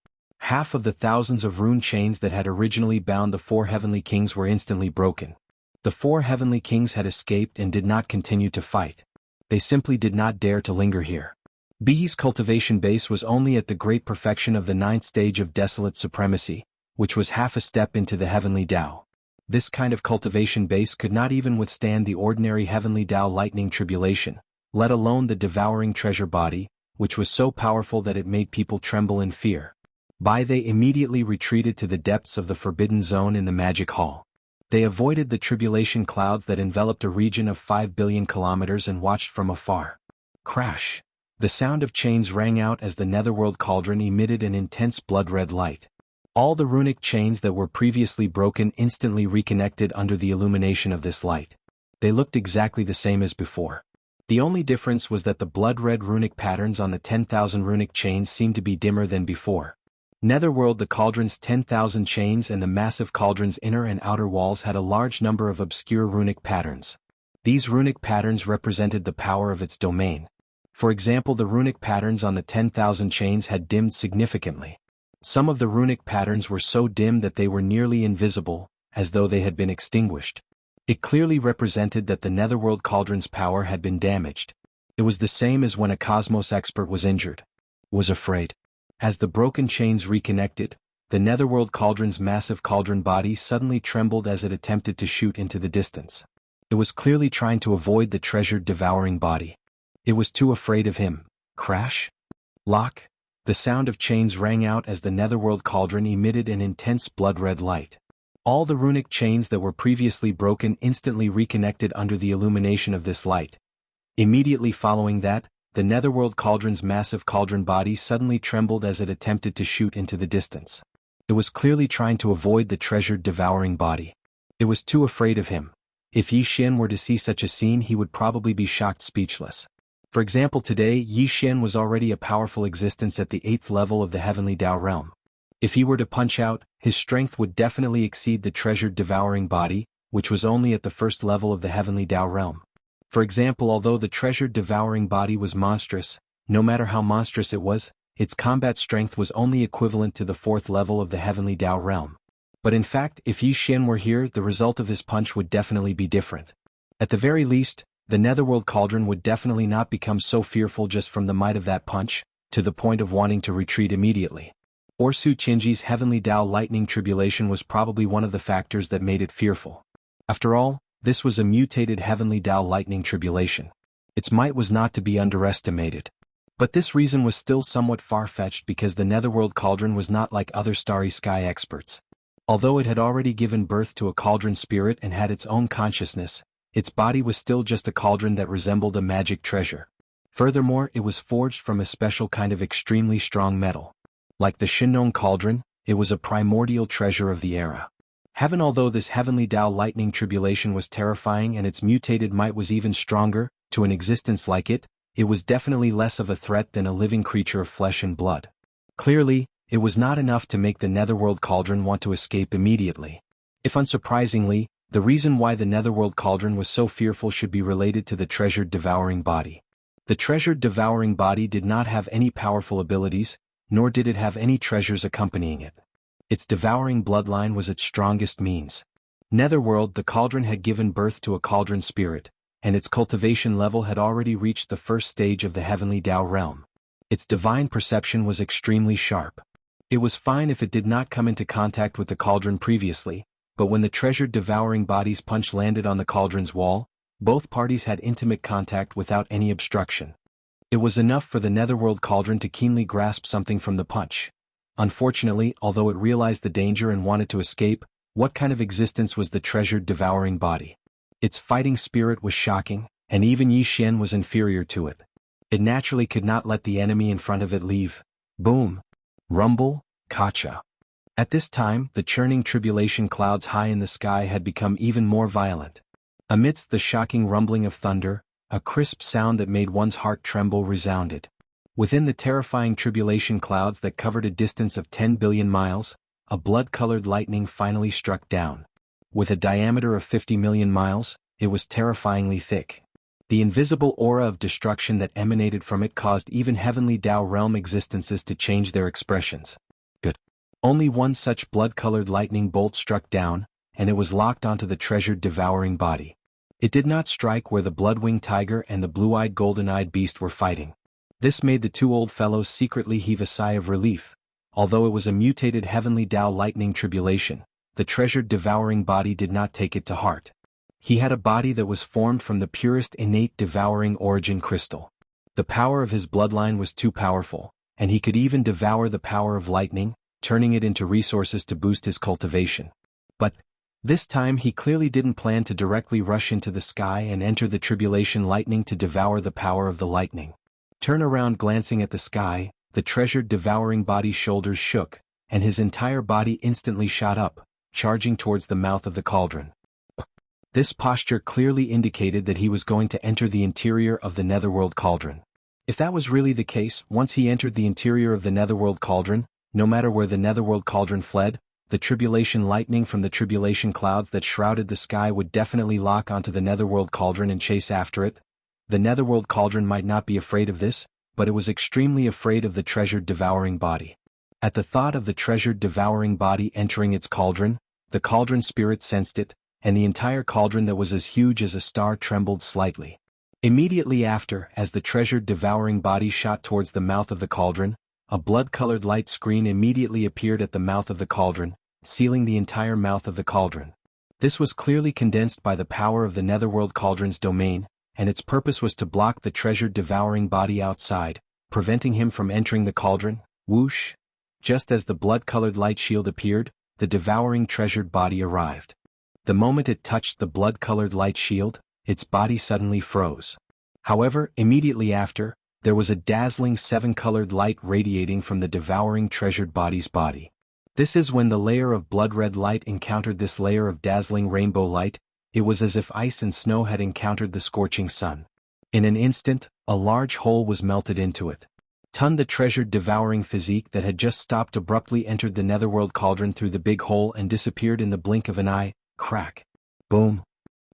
Half of the thousands of rune chains that had originally bound the 4 heavenly kings were instantly broken. The 4 heavenly kings had escaped and did not continue to fight. They simply did not dare to linger here. Bihi's cultivation base was only at the great perfection of the 9th stage of desolate supremacy, which was half a step into the heavenly Tao. This kind of cultivation base could not even withstand the ordinary heavenly Tao lightning tribulation, let alone the devouring treasure body, which was so powerful that it made people tremble in fear. They immediately retreated to the depths of the forbidden zone in the magic hall. They avoided the tribulation clouds that enveloped a region of 5 billion kilometers and watched from afar. Crash! The sound of chains rang out as the netherworld cauldron emitted an intense blood-red light. All the runic chains that were previously broken instantly reconnected under the illumination of this light. They looked exactly the same as before. The only difference was that the blood-red runic patterns on the 10,000 runic chains seemed to be dimmer than before. Netherworld, the cauldron's 10,000 chains and the massive cauldron's inner and outer walls had a large number of obscure runic patterns. These runic patterns represented the power of its domain. For example, the runic patterns on the 10,000 chains had dimmed significantly. Some of the runic patterns were so dim that they were nearly invisible, as though they had been extinguished. It clearly represented that the netherworld cauldron's power had been damaged. It was the same as when a cosmos expert was injured. Was afraid. As the broken chains reconnected, the netherworld cauldron's massive cauldron body suddenly trembled as it attempted to shoot into the distance. It was clearly trying to avoid the treasured devouring body. It was too afraid of him. Crash? Lock? The sound of chains rang out as the netherworld cauldron emitted an intense blood-red light. All the runic chains that were previously broken instantly reconnected under the illumination of this light. Immediately following that, the netherworld cauldron's massive cauldron body suddenly trembled as it attempted to shoot into the distance. It was clearly trying to avoid the treasured devouring body. It was too afraid of him. If Yi Xian were to see such a scene, he would probably be shocked speechless. For example, today Yi Xian was already a powerful existence at the 8th level of the heavenly Tao realm. If he were to punch out, his strength would definitely exceed the treasured devouring body, which was only at the 1st level of the heavenly Tao realm. For example, although the treasured devouring body was monstrous, no matter how monstrous it was, its combat strength was only equivalent to the 4th level of the heavenly Tao realm. But in fact, if Yi Xian were here, the result of his punch would definitely be different. At the very least, the netherworld cauldron would definitely not become so fearful just from the might of that punch, to the point of wanting to retreat immediately. Orsu Qinji's heavenly Tao lightning tribulation was probably one of the factors that made it fearful. After all, this was a mutated heavenly Tao lightning tribulation. Its might was not to be underestimated. But this reason was still somewhat far-fetched because the netherworld cauldron was not like other starry sky experts. Although it had already given birth to a cauldron spirit and had its own consciousness, its body was still just a cauldron that resembled a magic treasure. Furthermore, it was forged from a special kind of extremely strong metal. Like the Shinnong cauldron, it was a primordial treasure of the era. Although this heavenly Tao lightning tribulation was terrifying and its mutated might was even stronger, to an existence like it, it was definitely less of a threat than a living creature of flesh and blood. Clearly, it was not enough to make the netherworld cauldron want to escape immediately. If unsurprisingly, the reason why the netherworld cauldron was so fearful should be related to the treasured devouring body. The treasured devouring body did not have any powerful abilities, nor did it have any treasures accompanying it. Its devouring bloodline was its strongest means. Netherworld, the cauldron had given birth to a cauldron spirit, and its cultivation level had already reached the 1st stage of the heavenly Tao realm. Its divine perception was extremely sharp. It was fine if it did not come into contact with the cauldron previously, but when the treasured devouring body's punch landed on the cauldron's wall, both parties had intimate contact without any obstruction. It was enough for the netherworld cauldron to keenly grasp something from the punch. Unfortunately, although it realized the danger and wanted to escape, what kind of existence was the treasured devouring body? Its fighting spirit was shocking, and even Yi Xian was inferior to it. It naturally could not let the enemy in front of it leave. Boom! Rumble! Kacha! At this time, the churning tribulation clouds high in the sky had become even more violent. Amidst the shocking rumbling of thunder, a crisp sound that made one's heart tremble resounded. Within the terrifying tribulation clouds that covered a distance of 10 billion miles, a blood-colored lightning finally struck down. With a diameter of 50 million miles, it was terrifyingly thick. The invisible aura of destruction that emanated from it caused even heavenly Tao realm existences to change their expressions. Good. Only one such blood-colored lightning bolt struck down, and it was locked onto the treasured devouring body. It did not strike where the blood-winged tiger and the blue-eyed golden-eyed beast were fighting. This made the two old fellows secretly heave a sigh of relief. Although it was a mutated heavenly Tao lightning tribulation, the treasured devouring body did not take it to heart. He had a body that was formed from the purest innate devouring origin crystal. The power of his bloodline was too powerful, and he could even devour the power of lightning, turning it into resources to boost his cultivation. But this time he clearly didn't plan to directly rush into the sky and enter the tribulation lightning to devour the power of the lightning. Turn around glancing at the sky, the treasured devouring body's shoulders shook, and his entire body instantly shot up, charging towards the mouth of the cauldron. This posture clearly indicated that he was going to enter the interior of the netherworld cauldron. If that was really the case, once he entered the interior of the netherworld cauldron, no matter where the netherworld cauldron fled, the tribulation lightning from the tribulation clouds that shrouded the sky would definitely lock onto the netherworld cauldron and chase after it. The netherworld cauldron might not be afraid of this, but it was extremely afraid of the treasured devouring body. At the thought of the treasured devouring body entering its cauldron, the cauldron spirit sensed it, and the entire cauldron that was as huge as a star trembled slightly. Immediately after, as the treasured devouring body shot towards the mouth of the cauldron, a blood-colored light screen immediately appeared at the mouth of the cauldron, sealing the entire mouth of the cauldron. This was clearly condensed by the power of the netherworld cauldron's domain, and its purpose was to block the treasured devouring body outside, preventing him from entering the cauldron. Whoosh! Just as the blood-colored light shield appeared, the devouring treasured body arrived. The moment it touched the blood-colored light shield, its body suddenly froze. However, immediately after, there was a dazzling seven-colored light radiating from the devouring treasured body's body. This is when the layer of blood-red light encountered this layer of dazzling rainbow light. It was as if ice and snow had encountered the scorching sun. In an instant, a large hole was melted into it. The treasured devouring physique that had just stopped abruptly entered the netherworld cauldron through the big hole and disappeared in the blink of an eye. Crack. Boom.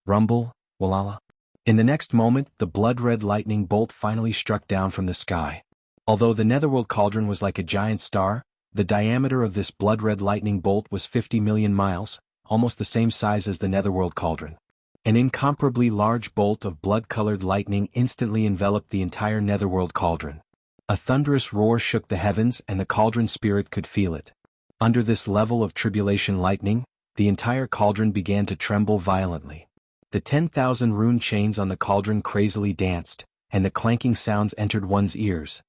Rumble. Walala. In the next moment, the blood-red lightning bolt finally struck down from the sky. Although the netherworld cauldron was like a giant star, the diameter of this blood-red lightning bolt was 50 million miles, almost the same size as the netherworld cauldron. An incomparably large bolt of blood-colored lightning instantly enveloped the entire netherworld cauldron. A thunderous roar shook the heavens and the cauldron spirit could feel it. Under this level of tribulation lightning, the entire cauldron began to tremble violently. The 10,000 rune chains on the cauldron crazily danced, and the clanking sounds entered one's ears.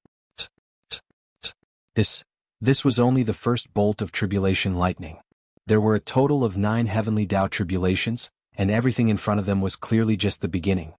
This was only the first bolt of tribulation lightning. There were a total of 9 heavenly Tao tribulations, and everything in front of them was clearly just the beginning.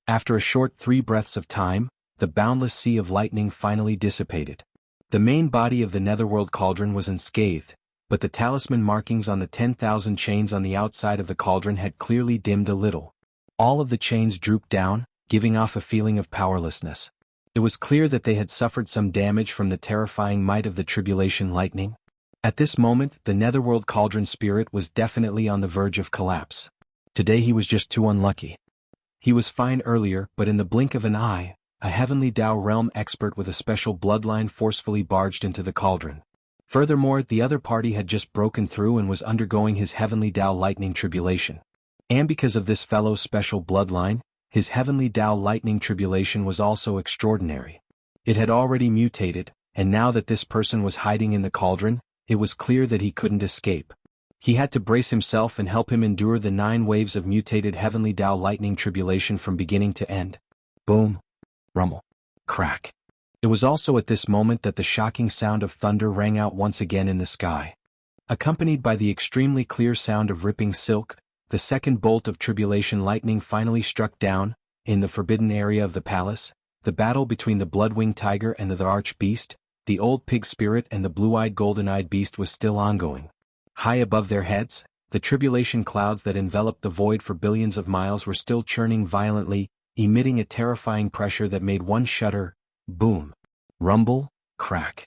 After a short 3 breaths of time, the boundless sea of lightning finally dissipated. The main body of the netherworld cauldron was unscathed, but the talisman markings on the 10,000 chains on the outside of the cauldron had clearly dimmed a little. All of the chains drooped down, giving off a feeling of powerlessness. It was clear that they had suffered some damage from the terrifying might of the tribulation lightning. At this moment, the netherworld cauldron spirit was definitely on the verge of collapse. Today he was just too unlucky. He was fine earlier, but in the blink of an eye, a heavenly Tao realm expert with a special bloodline forcefully barged into the cauldron. Furthermore, the other party had just broken through and was undergoing his heavenly Tao lightning tribulation. And because of this fellow's special bloodline, his heavenly Tao lightning tribulation was also extraordinary. It had already mutated, and now that this person was hiding in the cauldron, it was clear that he couldn't escape. He had to brace himself and help him endure the 9 waves of mutated heavenly Tao lightning tribulation from beginning to end. Boom. Rumble. Crack. It was also at this moment that the shocking sound of thunder rang out once again in the sky. Accompanied by the extremely clear sound of ripping silk, the second bolt of tribulation lightning finally struck down. In the forbidden area of the palace, the battle between the blood-winged tiger and the arch-beast, the old pig spirit and the blue-eyed golden-eyed beast was still ongoing. High above their heads, the tribulation clouds that enveloped the void for billions of miles were still churning violently, emitting a terrifying pressure that made one shudder. Boom. Rumble. Crack.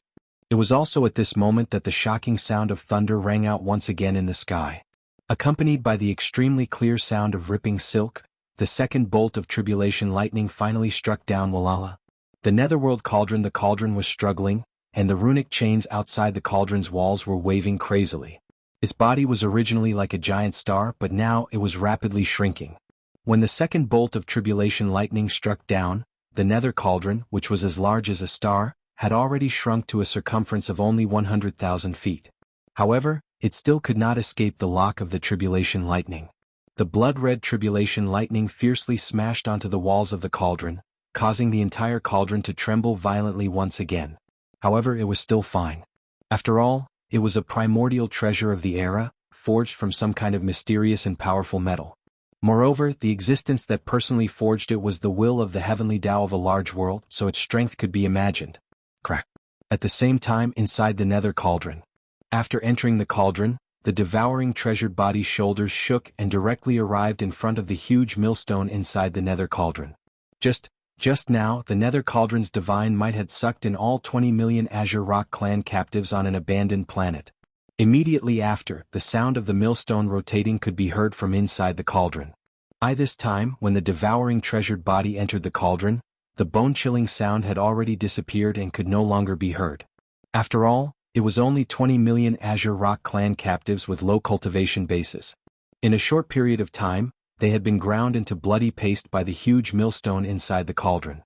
It was also at this moment that the shocking sound of thunder rang out once again in the sky. Accompanied by the extremely clear sound of ripping silk, the second bolt of tribulation lightning finally struck down. Walala. The netherworld cauldron. The cauldron was struggling, and the runic chains outside the cauldron's walls were waving crazily. Its body was originally like a giant star, but now it was rapidly shrinking. When the second bolt of tribulation lightning struck down, the nether cauldron, which was as large as a star, had already shrunk to a circumference of only 100,000 feet. However, it still could not escape the lock of the tribulation lightning. The blood-red tribulation lightning fiercely smashed onto the walls of the cauldron, causing the entire cauldron to tremble violently once again. However, it was still fine. After all, it was a primordial treasure of the era, forged from some kind of mysterious and powerful metal. Moreover, the existence that personally forged it was the will of the heavenly Tao of a large world, so its strength could be imagined. Crack. At the same time, inside the nether cauldron. After entering the cauldron, the devouring treasured body's shoulders shook and directly arrived in front of the huge millstone inside the nether cauldron. Just now, the nether cauldron's divine might had sucked in all 20 million Azure Rock clan captives on an abandoned planet. Immediately after, the sound of the millstone rotating could be heard from inside the cauldron. This time, when the devouring treasured body entered the cauldron, the bone-chilling sound had already disappeared and could no longer be heard. After all, it was only 20 million Azure Rock clan captives with low cultivation bases. In a short period of time, they had been ground into bloody paste by the huge millstone inside the cauldron.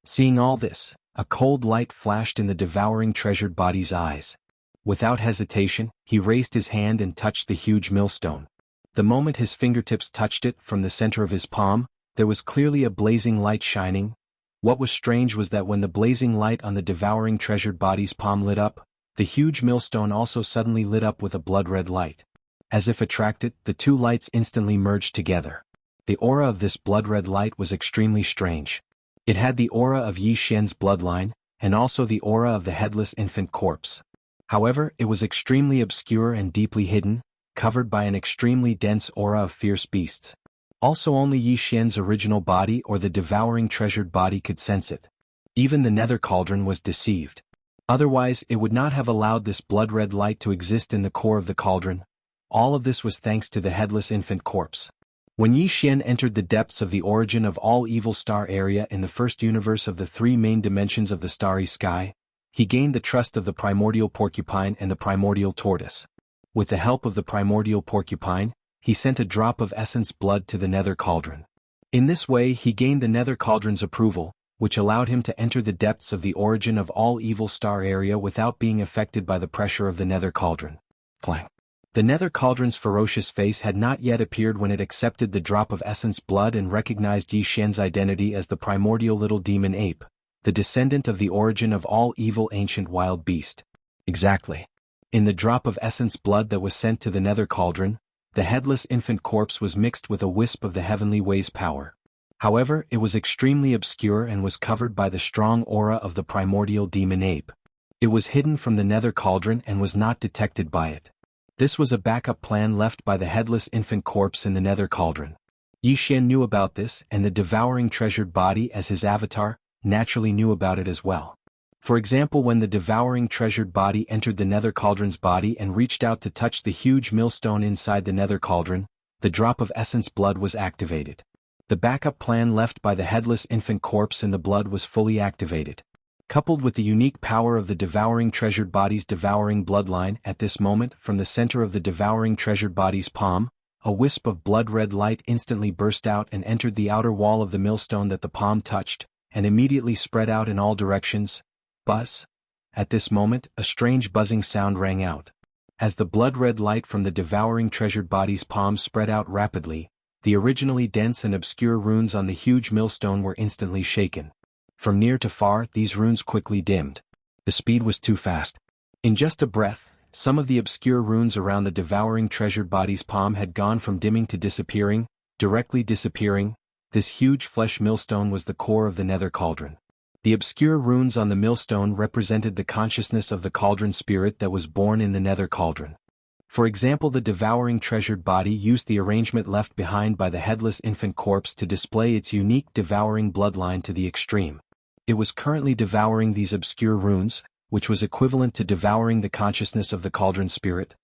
Seeing all this, a cold light flashed in the devouring treasured body's eyes. Without hesitation, he raised his hand and touched the huge millstone. The moment his fingertips touched it from the center of his palm, there was clearly a blazing light shining. What was strange was that when the blazing light on the devouring treasured body's palm lit up, the huge millstone also suddenly lit up with a blood-red light. As if attracted, the two lights instantly merged together. The aura of this blood-red light was extremely strange. It had the aura of Yi Xian's bloodline, and also the aura of the headless infant corpse. However, it was extremely obscure and deeply hidden, covered by an extremely dense aura of fierce beasts. Also only Yi Xian's original body or the devouring treasured body could sense it. Even the nether cauldron was deceived. Otherwise, it would not have allowed this blood-red light to exist in the core of the cauldron. All of this was thanks to the headless infant corpse. When Yi Xian entered the depths of the origin of all evil star area in the first universe of the three main dimensions of the starry sky, he gained the trust of the primordial porcupine and the primordial tortoise. With the help of the primordial porcupine, he sent a drop of essence blood to the nether cauldron. In this way he gained the nether cauldron's approval, which allowed him to enter the depths of the origin of all evil star area without being affected by the pressure of the nether cauldron. Clang. The nether cauldron's ferocious face had not yet appeared when it accepted the drop of essence blood and recognized Yi Xian's identity as the primordial little demon ape, the descendant of the origin of all evil ancient wild beast. Exactly. In the drop of essence blood that was sent to the nether cauldron, the headless infant corpse was mixed with a wisp of the heavenly way's power. However, it was extremely obscure and was covered by the strong aura of the primordial demon ape. It was hidden from the nether cauldron and was not detected by it. This was a backup plan left by the headless infant corpse in the nether cauldron. Yi Xian knew about this, and the devouring treasured body as his avatar naturally knew about it as well. For example, when the devouring treasured body entered the nether cauldron's body and reached out to touch the huge millstone inside the nether cauldron, the drop of essence blood was activated. The backup plan left by the headless infant corpse in the blood was fully activated. Coupled with the unique power of the devouring treasured body's devouring bloodline at this moment from the center of the devouring treasured body's palm, a wisp of blood-red light instantly burst out and entered the outer wall of the millstone that the palm touched, and immediately spread out in all directions. Buzz. At this moment, a strange buzzing sound rang out. As the blood-red light from the devouring treasured body's palm spread out rapidly, the originally dense and obscure runes on the huge millstone were instantly shaken. From near to far, these runes quickly dimmed. The speed was too fast. In just a breath, some of the obscure runes around the devouring treasured body's palm had gone from dimming to disappearing, directly disappearing. This huge flesh millstone was the core of the nether cauldron. The obscure runes on the millstone represented the consciousness of the cauldron spirit that was born in the nether cauldron. For example, the devouring treasured body used the arrangement left behind by the headless infant corpse to display its unique devouring bloodline to the extreme. It was currently devouring these obscure runes, which was equivalent to devouring the consciousness of the cauldron spirit.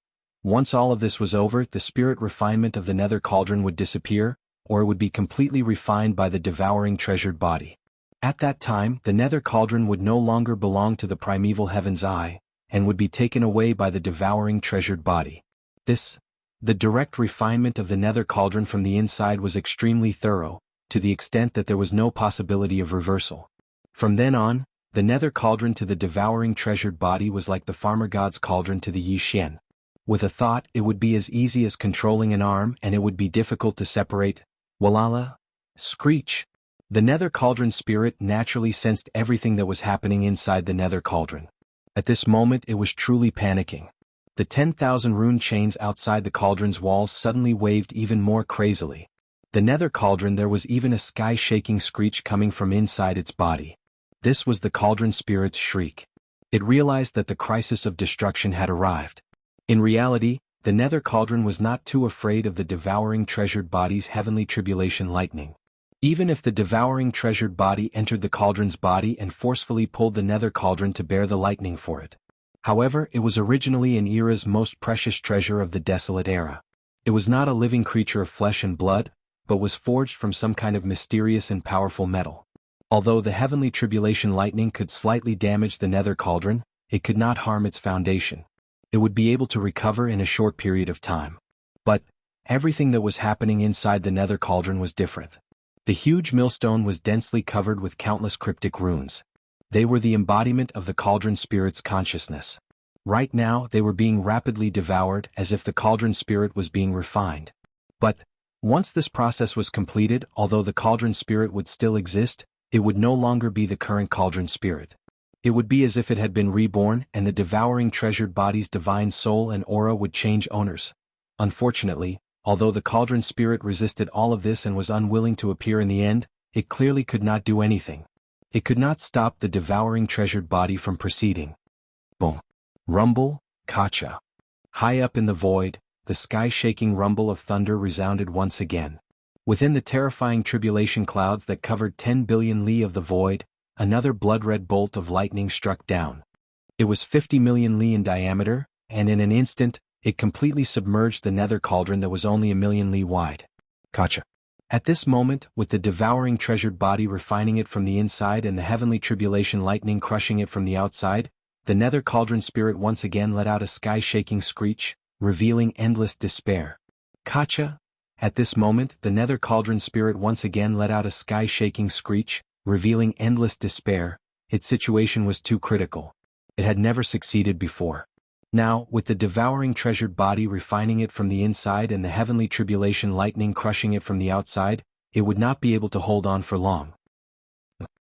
Once all of this was over, the spirit refinement of the nether cauldron would disappear, or it would be completely refined by the devouring treasured body. At that time, the nether cauldron would no longer belong to the primeval Heaven's Eye, and would be taken away by the devouring treasured body. The direct refinement of the nether cauldron from the inside was extremely thorough, to the extent that there was no possibility of reversal. From then on, the nether cauldron to the devouring treasured body was like the farmer god's cauldron to the Yi Xian. With a thought, it would be as easy as controlling an arm, and it would be difficult to separate. Walala! Screech! The nether cauldron spirit naturally sensed everything that was happening inside the nether cauldron. At this moment it was truly panicking. The 10,000 rune chains outside the cauldron's walls suddenly waved even more crazily. The nether cauldron, there was even a sky-shaking screech coming from inside its body. This was the cauldron spirit's shriek. It realized that the crisis of destruction had arrived. In reality, the nether cauldron was not too afraid of the devouring treasured body's heavenly tribulation lightning. Even if the devouring treasured body entered the cauldron's body and forcefully pulled the nether cauldron to bear the lightning for it. However, it was originally an era's most precious treasure of the desolate era. It was not a living creature of flesh and blood, but was forged from some kind of mysterious and powerful metal. Although the heavenly tribulation lightning could slightly damage the nether cauldron, it could not harm its foundation. It would be able to recover in a short period of time. But everything that was happening inside the nether cauldron was different. The huge millstone was densely covered with countless cryptic runes. They were the embodiment of the cauldron spirit's consciousness. Right now, they were being rapidly devoured as if the cauldron spirit was being refined. But once this process was completed, although the cauldron spirit would still exist, it would no longer be the current cauldron spirit. It would be as if it had been reborn, and the devouring treasured body's divine soul and aura would change owners. Unfortunately, although the cauldron spirit resisted all of this and was unwilling to appear in the end, it clearly could not do anything. It could not stop the devouring treasured body from proceeding. Boom. Rumble, Kacha. High up in the void, the sky-shaking rumble of thunder resounded once again. Within the terrifying tribulation clouds that covered 10 billion li of the void, another blood-red bolt of lightning struck down. It was 50 million li in diameter, and in an instant, it completely submerged the nether cauldron that was only a million li wide. Kacha. At this moment, with the devouring treasured body refining it from the inside and the heavenly tribulation lightning crushing it from the outside, the nether cauldron spirit once again let out a sky-shaking screech, revealing endless despair. Kacha. At this moment, the nether cauldron spirit once again let out a sky-shaking screech, revealing endless despair. Its situation was too critical. It had never succeeded before. Now, with the devouring treasured body refining it from the inside and the heavenly tribulation lightning crushing it from the outside, it would not be able to hold on for long.